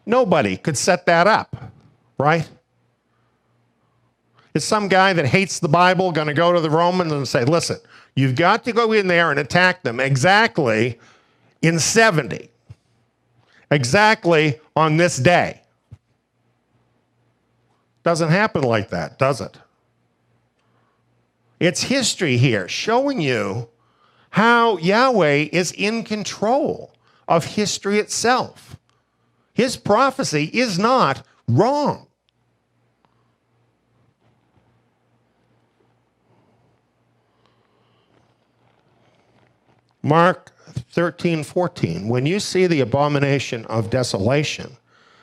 Nobody could set that up, right? Is some guy that hates the Bible going to go to the Romans and say, listen, you've got to go in there and attack them exactly in 70, exactly on this day? Doesn't happen like that, does it? It's history here showing you how Yahweh is in control of history itself. His prophecy is not wrong. Mark 13:14, when you see the abomination of desolation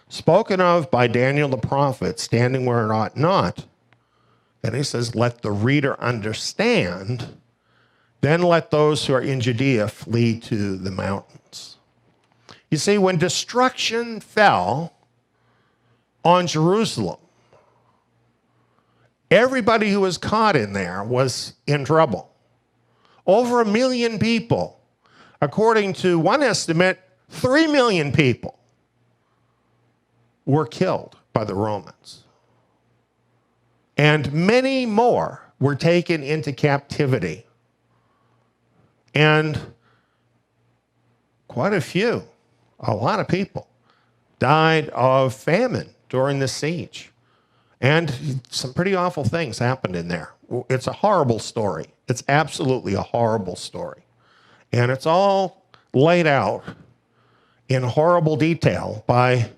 spoken of by Daniel the prophet standing where it ought not, then he says, let the reader understand, then let those who are in Judea flee to the mountains. You see, when destruction fell on Jerusalem, everybody who was caught in there was in trouble. Over 1 million people. According to one estimate, 3 million people were killed by the Romans. And many more were taken into captivity. And quite a lot of people died of famine during the siege. And some pretty awful things happened in there. It's a horrible story. It's absolutely a horrible story. And it's all laid out in horrible detail by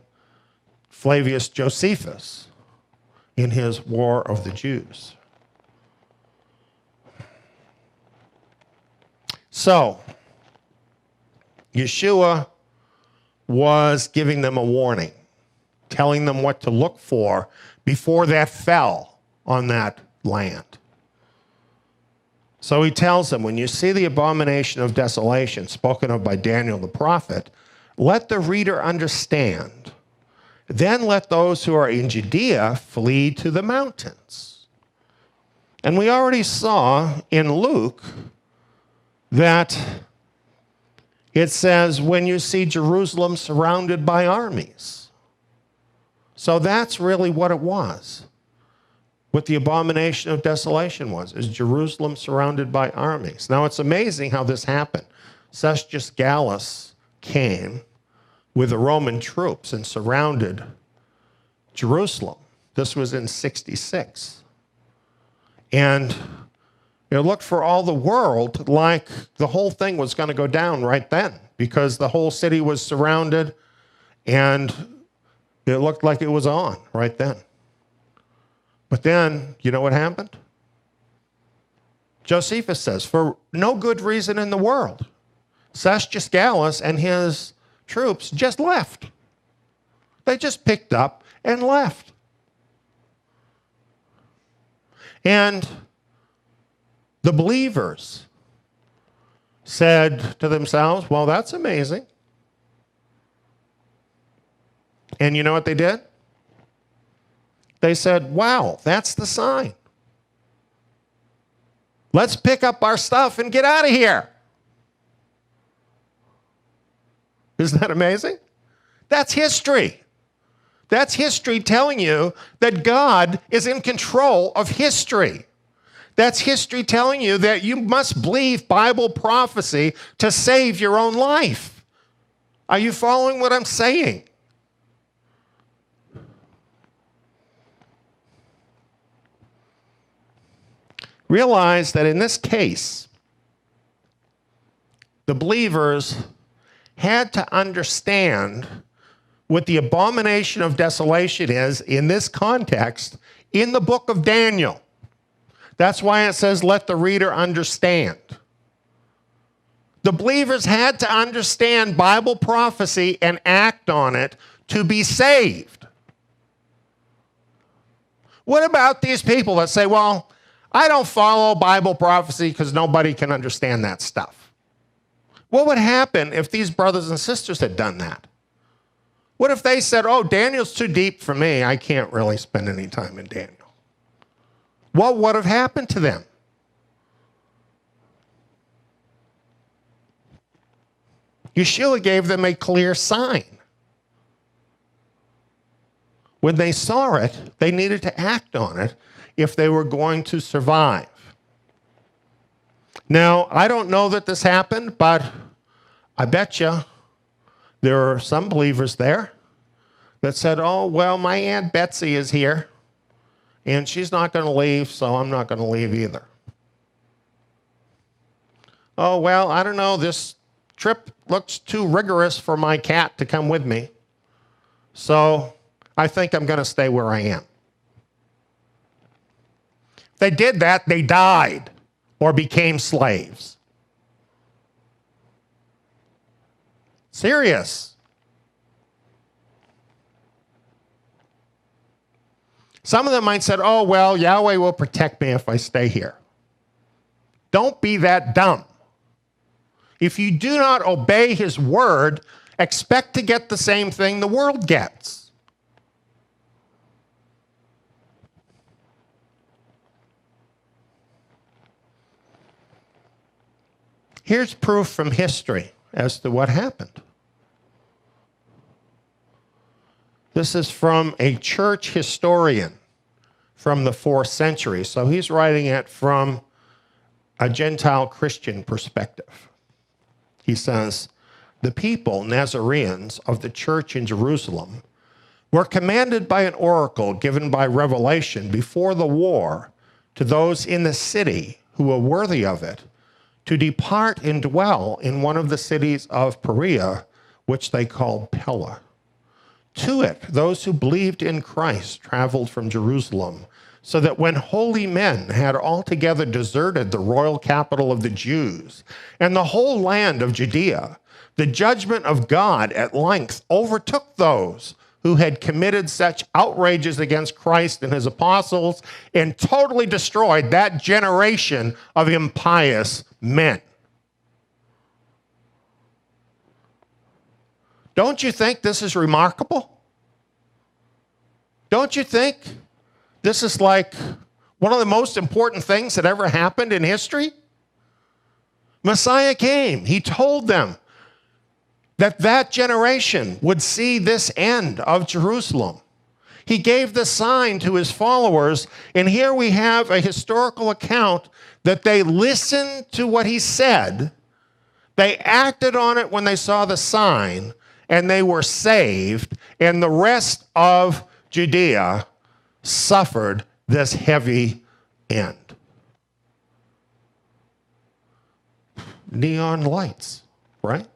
Flavius Josephus in his War of the Jews. So, Yeshua was giving them a warning, telling them what to look for before that fell on that land. So he tells them, when you see the abomination of desolation spoken of by Daniel the prophet, let the reader understand. Then let those who are in Judea flee to the mountains. And we already saw in Luke that it says, when you see Jerusalem surrounded by armies. So that's really what it was. What the abomination of desolation was, is Jerusalem surrounded by armies. Now, it's amazing how this happened. Cestius Gallus came with the Roman troops and surrounded Jerusalem. This was in 66. And it looked for all the world like the whole thing was going to go down right then, because the whole city was surrounded and it looked like it was on right then. But then, you know what happened? Josephus says, for no good reason in the world, Sestius Gallus and his troops just left. They just picked up and left. And the believers said to themselves, well, that's amazing. And you know what they did? They said, wow, that's the sign. Let's pick up our stuff and get out of here. Isn't that amazing? That's history. That's history telling you that God is in control of history. That's history telling you that you must believe Bible prophecy to save your own life. Are you following what I'm saying? Realize that in this case, the believers had to understand what the abomination of desolation is in this context in the book of Daniel. That's why it says, let the reader understand. The believers had to understand Bible prophecy and act on it to be saved. What about these people that say, well, I don't follow Bible prophecy because nobody can understand that stuff? What would happen if these brothers and sisters had done that? What if they said, oh, Daniel's too deep for me. I can't really spend any time in Daniel. What would have happened to them? Yeshua gave them a clear sign. When they saw it, they needed to act on it if they were going to survive. Now, I don't know that this happened, but I bet you there are some believers there that said, oh, well, my Aunt Betsy is here, and she's not going to leave, so I'm not going to leave either. Oh, well, I don't know, this trip looks too rigorous for my cat to come with me, so I think I'm going to stay where I am. If they did that, they died or became slaves. Serious. Some of them might say, oh, well, Yahweh will protect me if I stay here. Don't be that dumb. If you do not obey his word, expect to get the same thing the world gets. Here's proof from history as to what happened. This is from a church historian from the 4th century. So he's writing it from a Gentile Christian perspective. He says, the people, Nazareans of the church in Jerusalem, were commanded by an oracle given by revelation before the war to those in the city who were worthy of it, to depart and dwell in one of the cities of Perea, which they called Pella. To it, those who believed in Christ traveled from Jerusalem, so that when holy men had altogether deserted the royal capital of the Jews and the whole land of Judea, the judgment of God at length overtook those who had committed such outrages against Christ and his apostles and totally destroyed that generation of impious men. Don't you think this is remarkable? Don't you think this is like one of the most important things that ever happened in history? Messiah came. He told them that that generation would see this end of Jerusalem. He gave the sign to his followers, and here we have a historical account that they listened to what he said, they acted on it when they saw the sign, and they were saved, and the rest of Judea suffered this heavy end. Neon lights, right?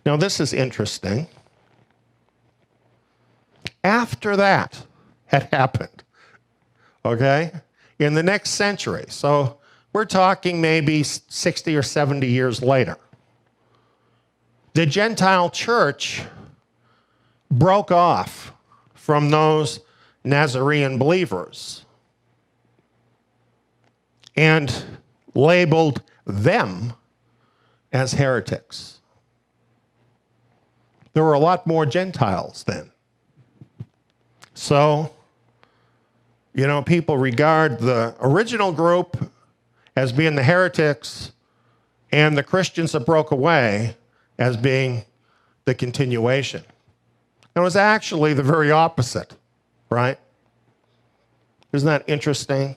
Now, this is interesting. after that had happened, okay, in the next century. So we're talking maybe 60 or 70 years later. The Gentile church broke off from those Nazarene believers and labeled them as heretics. There were a lot more Gentiles then. So, people regard the original group as being the heretics and the Christians that broke away as being the continuation. It was actually the very opposite, right? Isn't that interesting?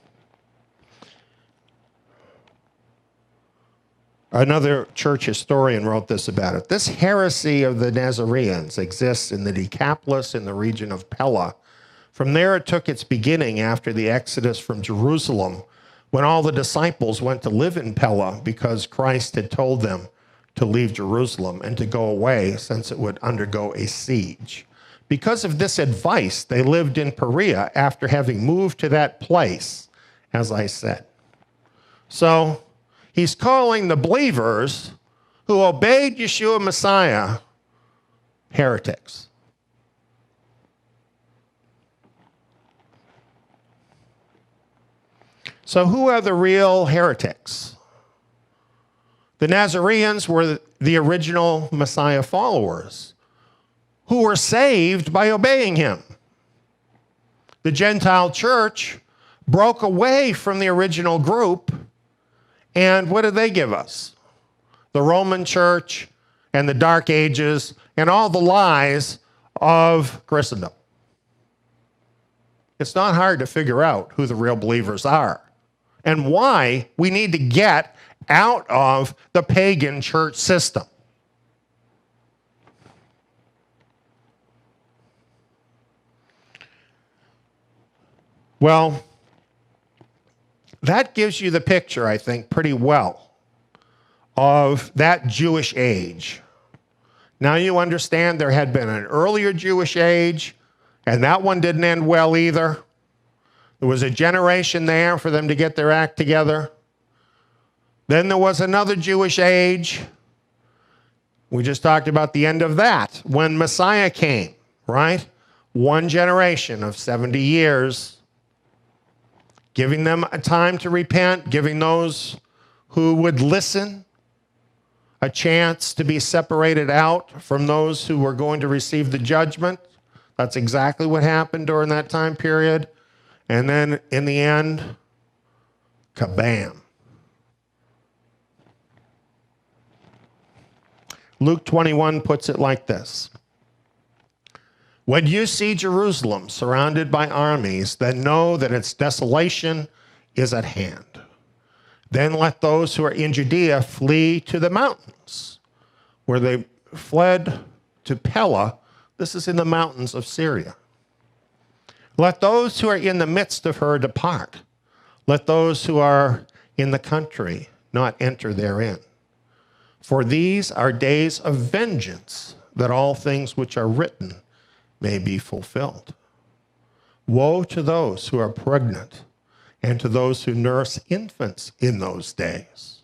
Another church historian wrote this about it. This heresy of the Nazarenes exists in the Decapolis in the region of Pella. From there it took its beginning after the exodus from Jerusalem, when all the disciples went to live in Pella because Christ had told them to leave Jerusalem and to go away since it would undergo a siege. Because of this advice, they lived in Perea after having moved to that place, as I said. So he's calling the believers who obeyed Yeshua Messiah heretics. So who are the real heretics? The Nazarenes were the original Messiah followers who were saved by obeying him. The Gentile church broke away from the original group, and what did they give us? The Roman church and the Dark Ages and all the lies of Christendom. It's not hard to figure out who the real believers are and why we need to get out of the pagan church system. Well, that gives you the picture, I think, pretty well of that Jewish age. Now you understand there had been an earlier Jewish age, and that one didn't end well either. There was a generation there for them to get their act together. Then there was another Jewish age. We just talked about the end of that, when Messiah came, right? One generation of 70 years, giving them a time to repent, giving those who would listen a chance to be separated out from those who were going to receive the judgment. That's exactly what happened during that time period. And then in the end, kabam. Luke 21 puts it like this. When you see Jerusalem surrounded by armies, then know that its desolation is at hand. Then let those who are in Judea flee to the mountains, where they fled to Pella. This is in the mountains of Syria. Let those who are in the midst of her depart. Let those who are in the country not enter therein. For these are days of vengeance, that all things which are written may be fulfilled. Woe to those who are pregnant and to those who nurse infants in those days.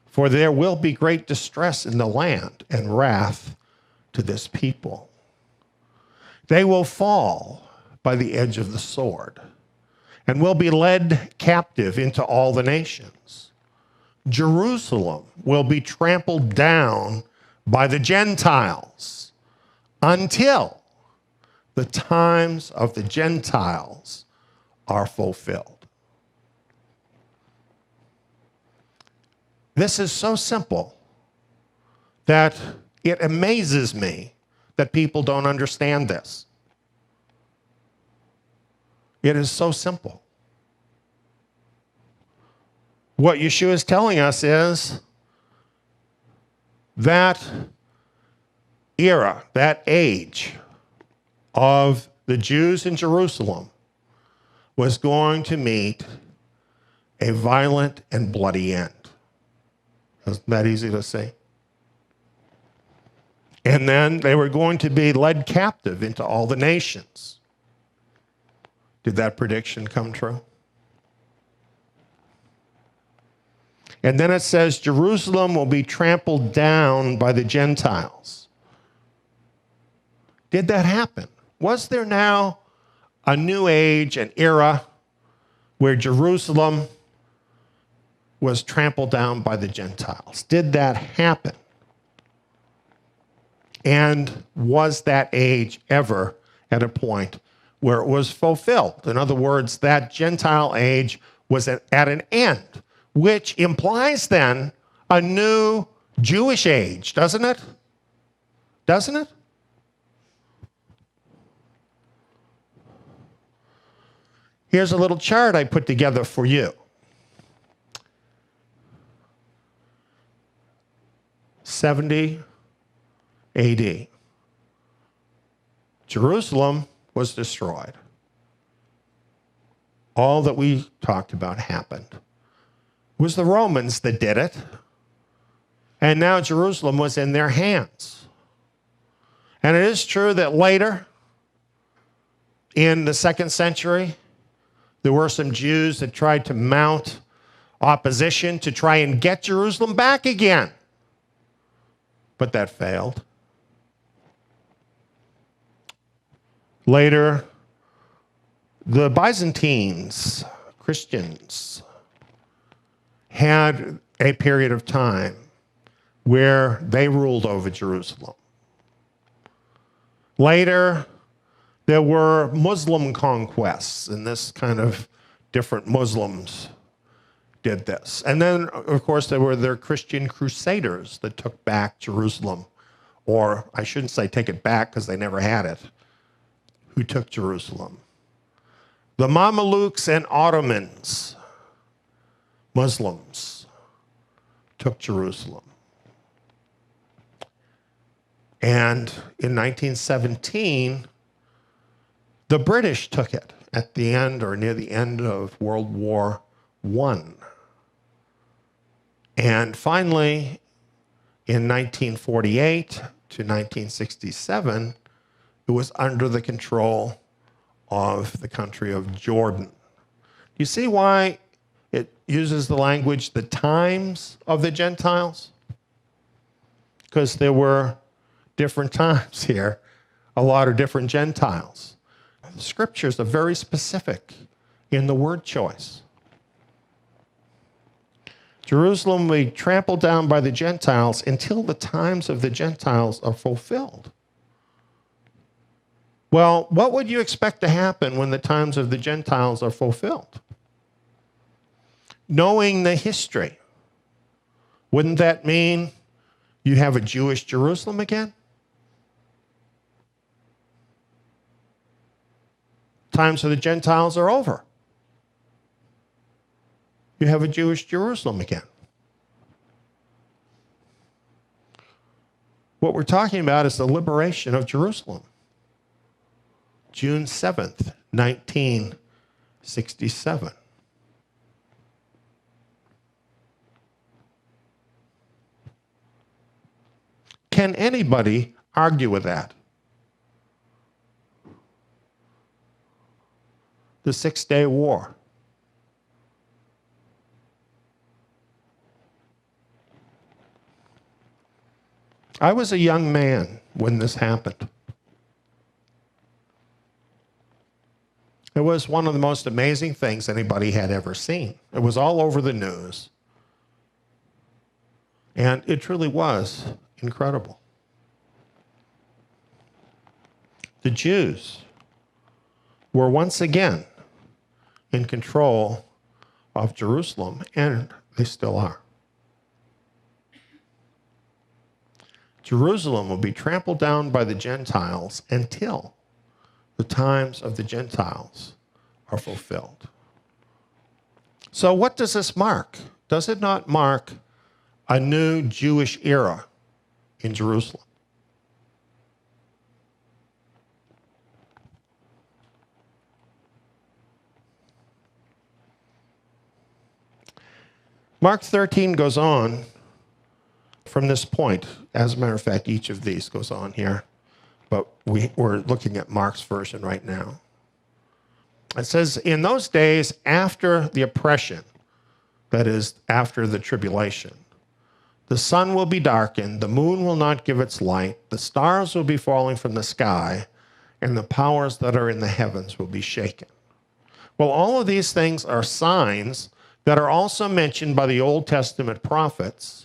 For there will be great distress in the land and wrath to this people. They will fall by the edge of the sword and will be led captive into all the nations. Jerusalem will be trampled down by the Gentiles until the times of the Gentiles are fulfilled. This is so simple that it amazes me that people don't understand this. It is so simple. What Yeshua is telling us is that era, that age of the Jews in Jerusalem was going to meet a violent and bloody end. Isn't that easy to say? And then they were going to be led captive into all the nations. Did that prediction come true? And then it says, Jerusalem will be trampled down by the Gentiles. Did that happen? Was there now a new age, an era, where Jerusalem was trampled down by the Gentiles? Did that happen? And was that age ever at a point where it was fulfilled? In other words, that Gentile age was at an end, which implies then a new Jewish age, doesn't it? Doesn't it? Here's a little chart I put together for you. 70 AD. Jerusalem was destroyed. All that we talked about happened. It was the Romans that did it. And now Jerusalem was in their hands. And it is true that later, in the 2nd century, there were some Jews that tried to mount opposition to try and get Jerusalem back again. But that failed. Later, the Byzantines, Christians, had a period of time where they ruled over Jerusalem. Later, there were Muslim conquests, and this kind of different Muslims did this. And then, of course, there were their Christian crusaders that took back Jerusalem, or I shouldn't say take it back because they never had it, who took Jerusalem. The Mamelukes and Ottomans, Muslims, took Jerusalem. And in 1917, the British took it at the end or near the end of World War I. And finally, in 1948 to 1967, it was under the control of the country of Jordan. Do you see why it uses the language, the times of the Gentiles? Because there were different times here, a lot of different Gentiles. The scriptures are very specific in the word choice. Jerusalem will be trampled down by the Gentiles until the times of the Gentiles are fulfilled. Well, what would you expect to happen when the times of the Gentiles are fulfilled? Knowing the history, wouldn't that mean you have a Jewish Jerusalem again? Times of the Gentiles are over. You have a Jewish Jerusalem again. What we're talking about is the liberation of Jerusalem. June 7th, 1967. Can anybody argue with that? The 6-Day War. I was a young man when this happened. It was one of the most amazing things anybody had ever seen. It was all over the news. And it truly was incredible. The Jews were once again in control of Jerusalem, and they still are. Jerusalem will be trampled down by the Gentiles until the times of the Gentiles are fulfilled. So what does this mark? Does it not mark a new Jewish era in Jerusalem? Mark 13 goes on from this point. As a matter of fact, each of these goes on here, but we're looking at Mark's version right now. It says, in those days after the oppression, that is, after the tribulation, the sun will be darkened, the moon will not give its light, the stars will be falling from the sky, and the powers that are in the heavens will be shaken. Well, all of these things are signs that are also mentioned by the Old Testament prophets,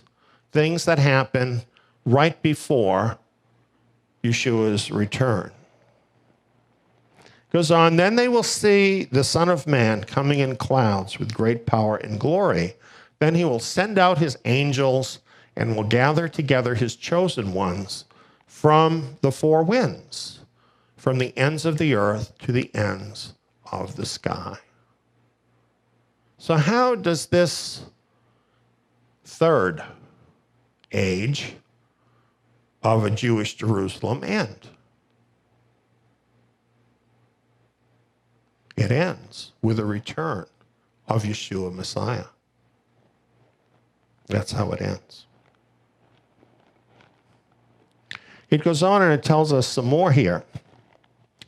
things that happen right before Yeshua's return. Goes on, then they will see the Son of Man coming in clouds with great power and glory. Then he will send out his angels and will gather together his chosen ones from the four winds, from the ends of the earth to the ends of the sky. So how does this third age of a Jewish Jerusalem end? It ends with a return of Yeshua Messiah. That's how it ends. It goes on and it tells us some more here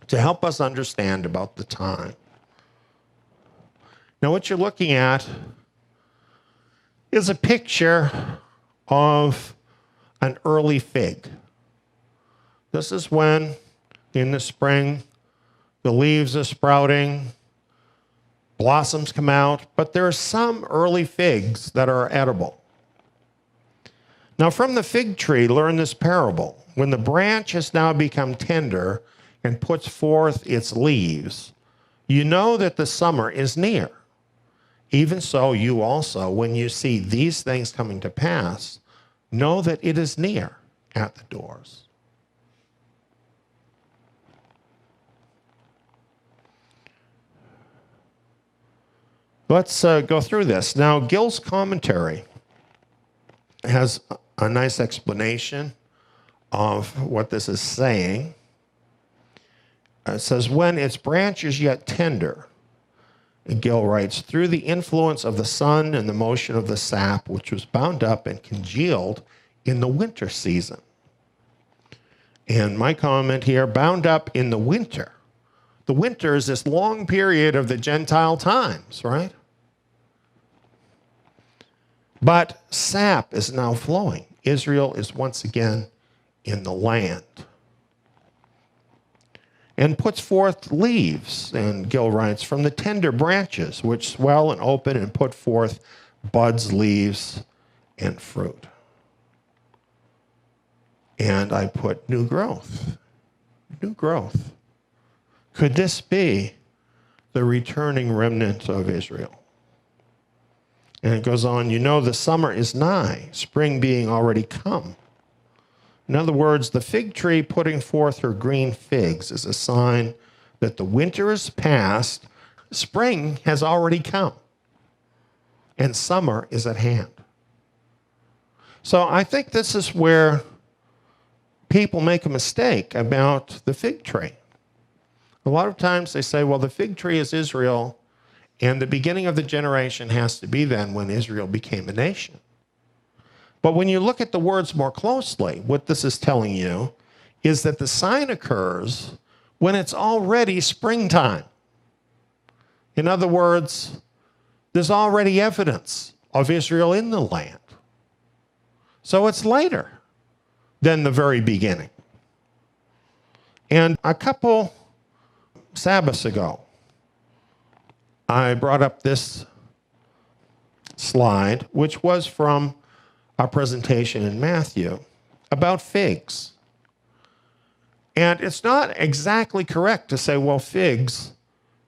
to help us understand about the time. Now, what you're looking at is a picture of an early fig. This is when, in the spring, the leaves are sprouting, blossoms come out, but there are some early figs that are edible. Now, from the fig tree, learn this parable. When the branch has now become tender and puts forth its leaves, you know that the summer is near. Even so, you also, when you see these things coming to pass, know that it is near at the doors. Let's go through this. Now, Gill's commentary has a nice explanation of what this is saying. It says, when its branch is yet tender, and Gill writes, through the influence of the sun and the motion of the sap, which was bound up and congealed in the winter season. And my comment here, bound up in the winter. The winter is this long period of the Gentile times, right? But sap is now flowing. Israel is once again in the land. And puts forth leaves, and Gill writes, from the tender branches, which swell and open and put forth buds, leaves, and fruit. And I put new growth. New growth. Could this be the returning remnant of Israel? And it goes on, you know the summer is nigh, spring being already come. In other words, the fig tree putting forth her green figs is a sign that the winter is past, spring has already come, and summer is at hand. So I think this is where people make a mistake about the fig tree. A lot of times they say, well, the fig tree is Israel, and the beginning of the generation has to be then when Israel became a nation. But when you look at the words more closely, what this is telling you is that the sign occurs when it's already springtime. In other words, there's already evidence of Israel in the land. So it's later than the very beginning. And a couple Sabbaths ago, I brought up this slide, which was from our presentation in Matthew about figs. And it's not exactly correct to say, well, figs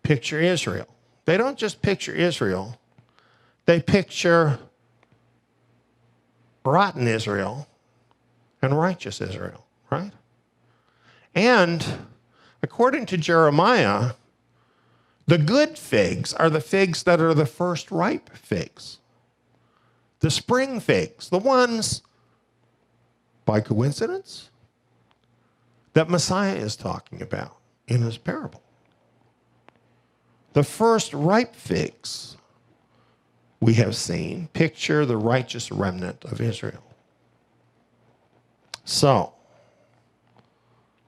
picture Israel. They don't just picture Israel. They picture rotten Israel and righteous Israel, right? And according to Jeremiah, the good figs are the figs that are the first ripe figs. The spring figs, the ones, by coincidence, that Messiah is talking about in his parable. The first ripe figs, we have seen, picture the righteous remnant of Israel. So,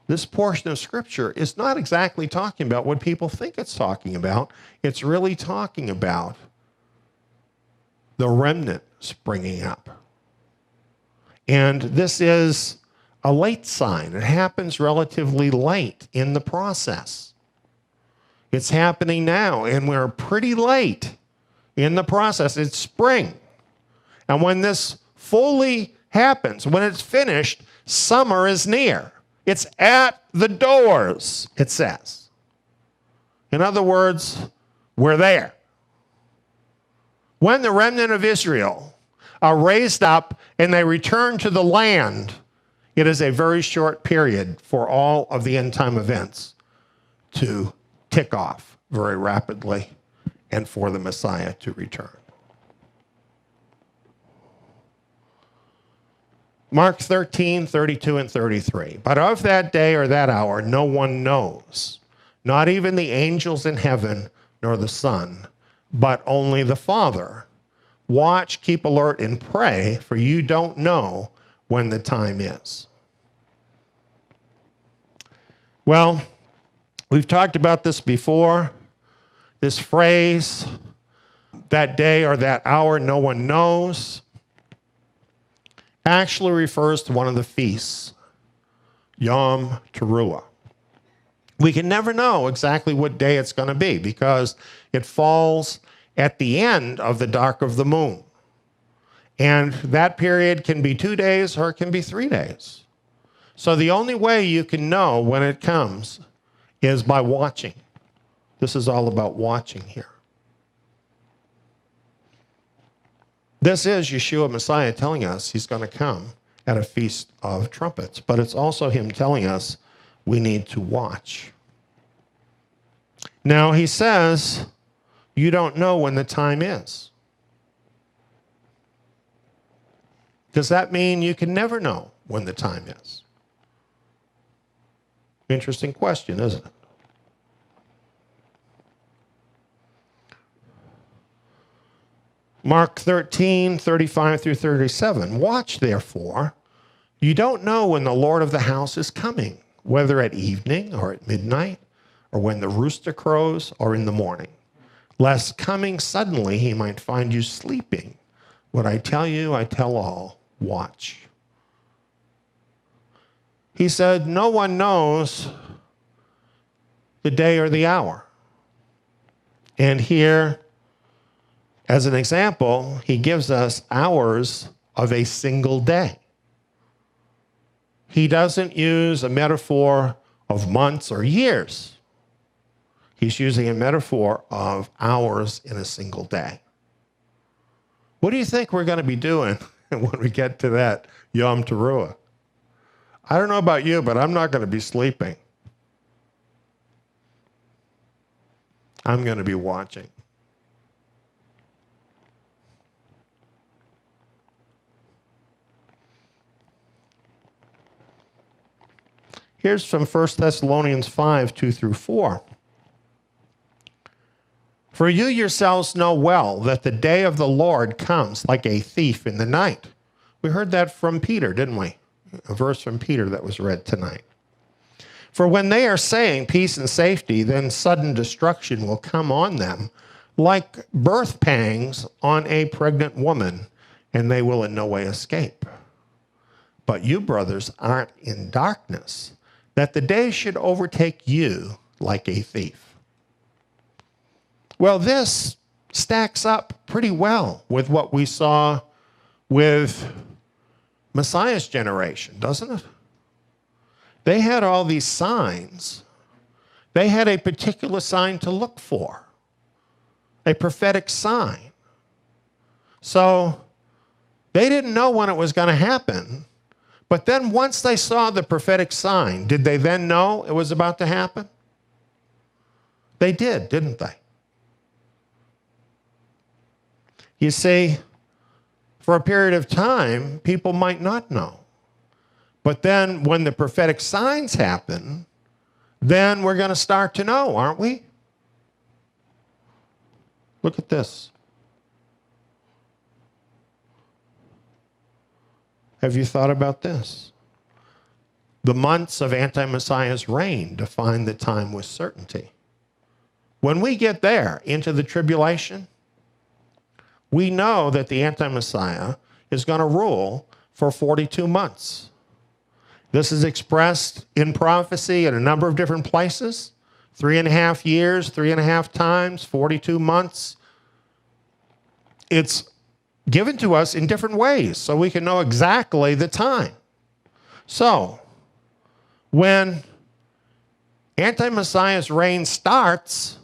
this portion of Scripture is not exactly talking about what people think it's talking about. It's really talking about the remnant springing up. And this is a late sign. It happens relatively late in the process. It's happening now, and we're pretty late in the process. It's spring. And when this fully happens, when it's finished, summer is near. It's at the doors, it says. In other words, we're there. When the remnant of Israel are raised up and they return to the land, it is a very short period for all of the end time events to tick off very rapidly and for the Messiah to return. Mark 13, 32 and 33. But of that day or that hour, no one knows, not even the angels in heaven, nor the Son, but only the Father. Watch, keep alert, and pray, for you don't know when the time is. Well, we've talked about this before. This phrase, that day or that hour, no one knows, actually refers to one of the feasts, Yom Teruah. We can never know exactly what day it's going to be because it falls at the end of the dark of the moon. And that period can be 2 days or it can be 3 days. So the only way you can know when it comes is by watching. This is all about watching here. This is Yeshua Messiah telling us he's going to come at a feast of trumpets, but it's also him telling us we need to watch. Now, he says, you don't know when the time is. Does that mean you can never know when the time is? Interesting question, isn't it? Mark 13, 35 through 37. Watch, therefore. You don't know when the Lord of the house is coming, whether at evening or at midnight, or when the rooster crows or in the morning, lest coming suddenly he might find you sleeping. What I tell you, I tell all. Watch. He said, no one knows the day or the hour. And here, as an example, he gives us hours of a single day. He doesn't use a metaphor of months or years. He's using a metaphor of hours in a single day. What do you think we're going to be doing when we get to that Yom Teruah? I don't know about you, but I'm not going to be sleeping. I'm going to be watching. Here's from 1 Thessalonians 5, 2 through 4. For you yourselves know well that the day of the Lord comes like a thief in the night. We heard that from Peter, didn't we? A verse from Peter that was read tonight. For when they are saying peace and safety, then sudden destruction will come on them like birth pangs on a pregnant woman, and they will in no way escape. But you, brothers, aren't in darkness, that the day should overtake you like a thief. Well, this stacks up pretty well with what we saw with Messiah's generation, doesn't it? They had all these signs. They had a particular sign to look for, a prophetic sign. So they didn't know when it was going to happen, but then once they saw the prophetic sign, did they then know it was about to happen? They did, didn't they? You see, for a period of time, people might not know. But then when the prophetic signs happen, then we're going to start to know, aren't we? Look at this. Have you thought about this? The months of anti-Messiah's reign define the time with certainty. When we get there into the tribulation, we know that the anti-Messiah is going to rule for 42 months. This is expressed in prophecy in a number of different places. 3.5 years, 3.5 times, 42 months. It's given to us in different ways so we can know exactly the time. So, when anti-Messiah's reign starts,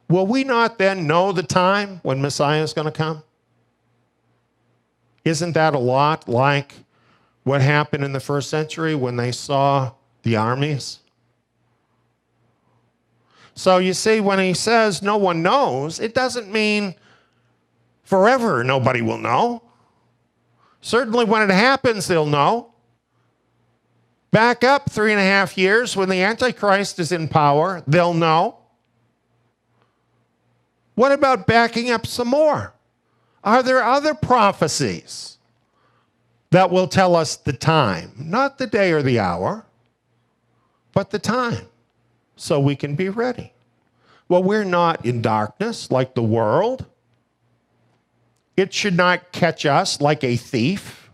will we not then know the time when Messiah is going to come? Isn't that a lot like what happened in the first century when they saw the armies? So you see, when he says no one knows, it doesn't mean forever nobody will know. Certainly when it happens, they'll know. Back up 3.5 years, when the Antichrist is in power, they'll know. What about backing up some more? Are there other prophecies that will tell us the time? Not the day or the hour, but the time, so we can be ready. Well, we're not in darkness like the world. It should not catch us like a thief.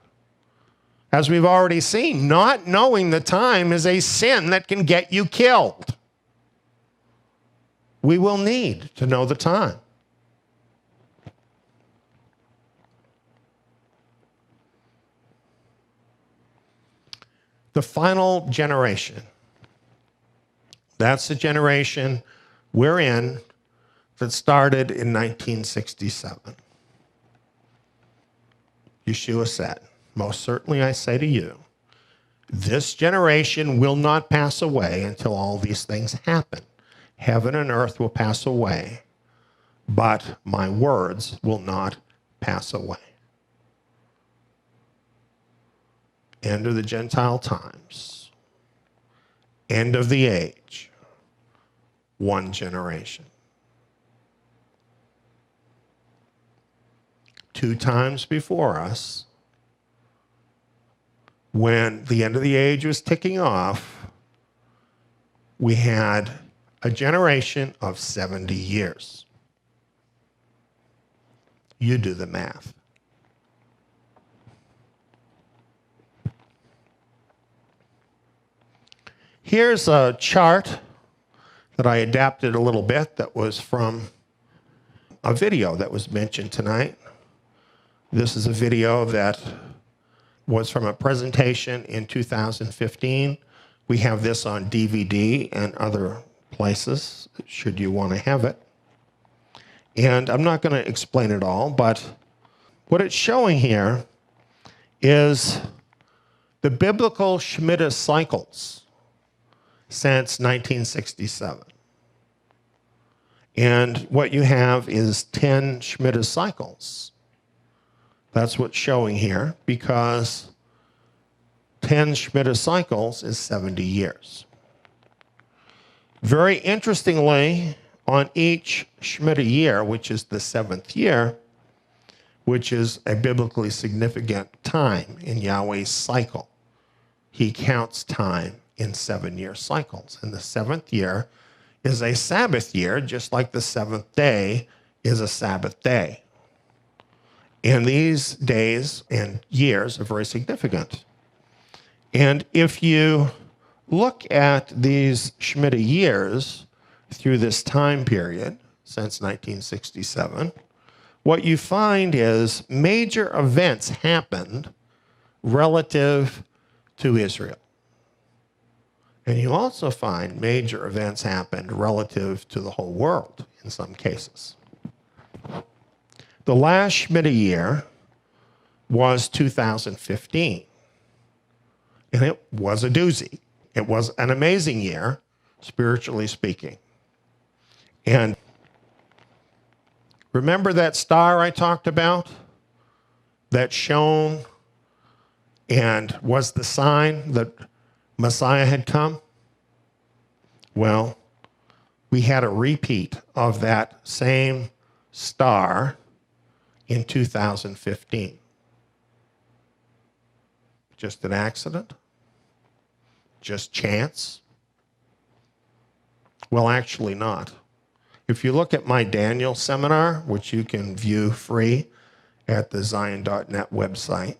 As we've already seen, not knowing the time is a sin that can get you killed. We will need to know the time. The final generation. That's the generation we're in that started in 1967. Yeshua said, most certainly I say to you, this generation will not pass away until all these things happen. Heaven and earth will pass away, but my words will not pass away. End of the Gentile times. End of the age. One generation. 2 times before us, when the end of the age was ticking off, we had a generation of 70 years. You do the math. Here's a chart that I adapted a little bit that was from a video that was mentioned tonight. This is a video that was from a presentation in 2015. We have this on DVD and other places, should you want to have it. And I'm not going to explain it all, but what it's showing here is the biblical Shemitah cycles since 1967. And what you have is 10 Shemitah cycles. That's what's showing here, because 10 Shemitah cycles is 70 years. Very interestingly, on each Shemitah year, which is the 7th year, which is a biblically significant time in Yahweh's cycle, he counts time in 7-year cycles. And the 7th year is a Sabbath year, just like the 7th day is a Sabbath day. And these days and years are very significant. And if you look at these Shemitah years through this time period, since 1967, what you find is major events happened relative to Israel. And you also find major events happened relative to the whole world in some cases. The last Shemitah year was 2015. And it was a doozy. It was an amazing year, spiritually speaking. And remember that star I talked about that shone and was the sign that Messiah had come? Well, we had a repeat of that same star in 2015. Just an accident? just chance? Well, actually not. If you look at my Daniel seminar, which you can view free at the Zion.net website,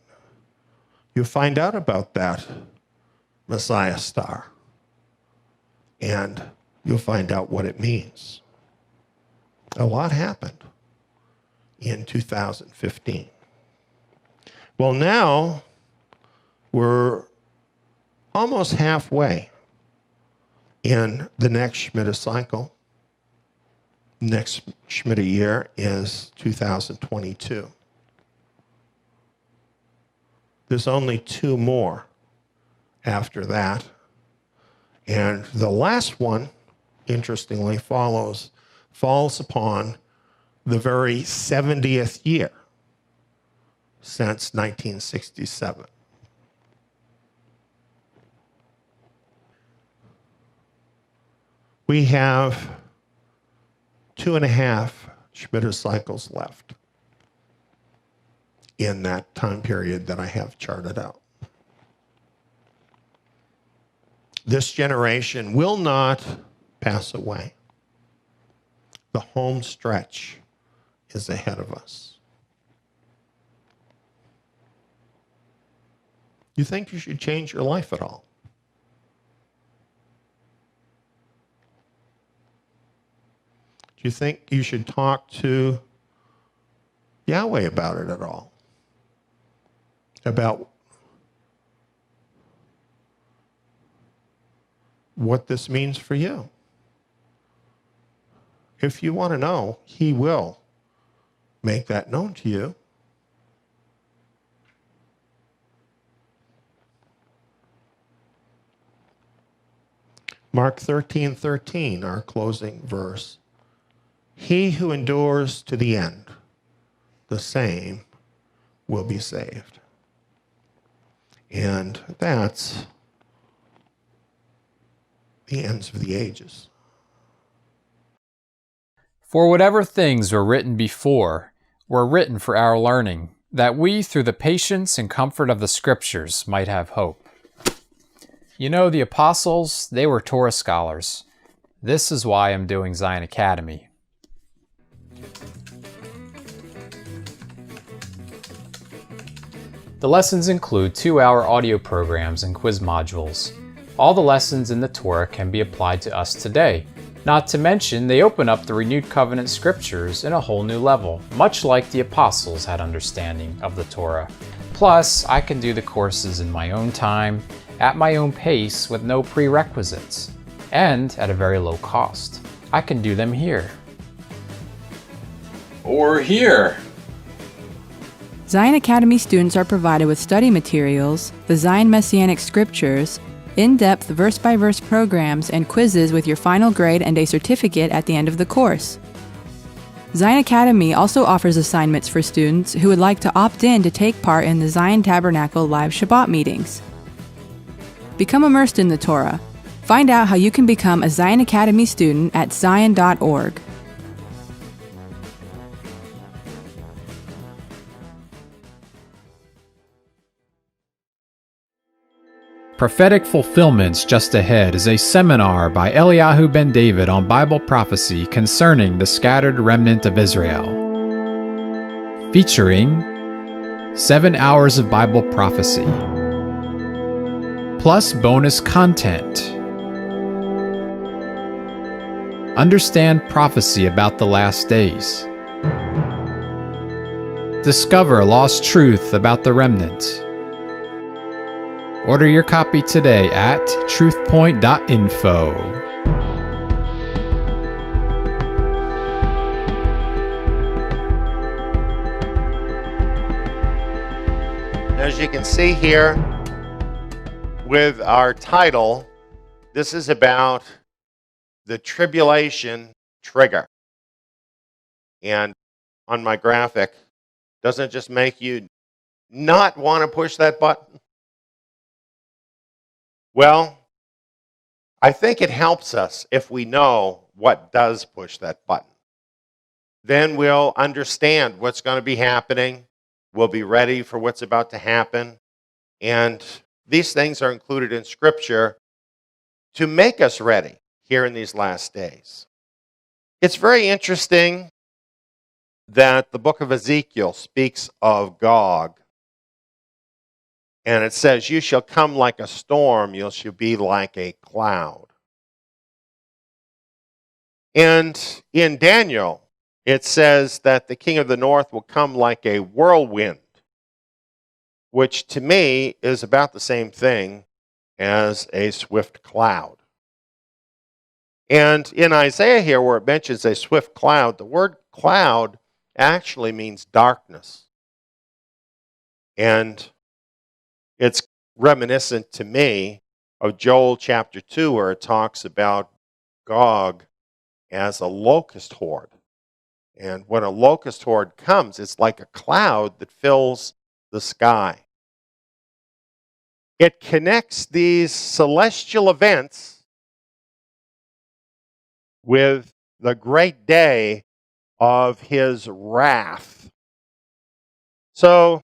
you'll find out about that Messiah star. And you'll find out what it means. A lot happened in 2015. Well, now we're almost halfway in the next Shemitah cycle. Next Shemitah year is 2022. There's only 2 more after that. And the last one, interestingly, falls upon the very 70th year since 1967. We have 2.5 Shemitah cycles left in that time period that I have charted out. This generation will not pass away. The home stretch is ahead of us. You think you should change your life at all? Do you think you should talk to Yahweh about it at all? About what this means for you? If you want to know, he will make that known to you. Mark 13:13, our closing verse. He who endures to the end, the same will be saved. And that's the ends of the ages. For whatever things were written before were written for our learning, that we, through the patience and comfort of the Scriptures, might have hope. You know, the apostles, they were Torah scholars. This is why I'm doing Zion Academy. The lessons include 2-hour audio programs and quiz modules. All the lessons in the Torah can be applied to us today. Not to mention, they open up the renewed covenant scriptures in a whole new level, much like the apostles had understanding of the Torah. Plus, I can do the courses in my own time, at my own pace, with no prerequisites, and at a very low cost. I can do them here. Or here. Zion Academy students are provided with study materials, the Zion Messianic Scriptures, in-depth verse-by-verse programs, and quizzes with your final grade and a certificate at the end of the course. Zion Academy also offers assignments for students who would like to opt in to take part in the Zion Tabernacle live Shabbat meetings. Become immersed in the Torah. Find out how you can become a Zion Academy student at zion.org. Prophetic Fulfillments Just Ahead is a seminar by Eliyahu ben David on Bible prophecy concerning the scattered remnant of Israel. Featuring 7 hours of Bible prophecy, plus bonus content. Understand prophecy about the last days. Discover lost truth about the remnant. Order your copy today at truthpoint.info. As you can see here with our title, this is about the tribulation trigger. And on my graphic, doesn't it just make you not want to push that button? Well, I think it helps us if we know what does push that button. Then we'll understand what's going to be happening. We'll be ready for what's about to happen. And these things are included in Scripture to make us ready here in these last days. It's very interesting that the book of Ezekiel speaks of Gog. And it says, you shall come like a storm, you shall be like a cloud. And in Daniel, it says that the king of the north will come like a whirlwind, which to me is about the same thing as a swift cloud. And in Isaiah here, where it mentions a swift cloud, the word cloud actually means darkness. And it's reminiscent to me of Joel chapter 2, where it talks about Gog as a locust horde. And when a locust horde comes, it's like a cloud that fills the sky. It connects these celestial events with the great day of his wrath. So,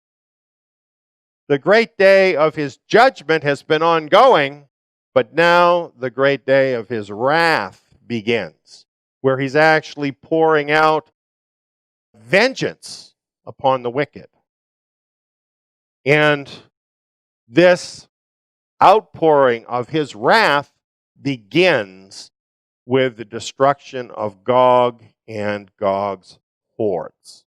the great day of his judgment has been ongoing, but now the great day of his wrath begins, where he's actually pouring out vengeance upon the wicked. And this outpouring of his wrath begins with the destruction of Gog and Gog's hordes.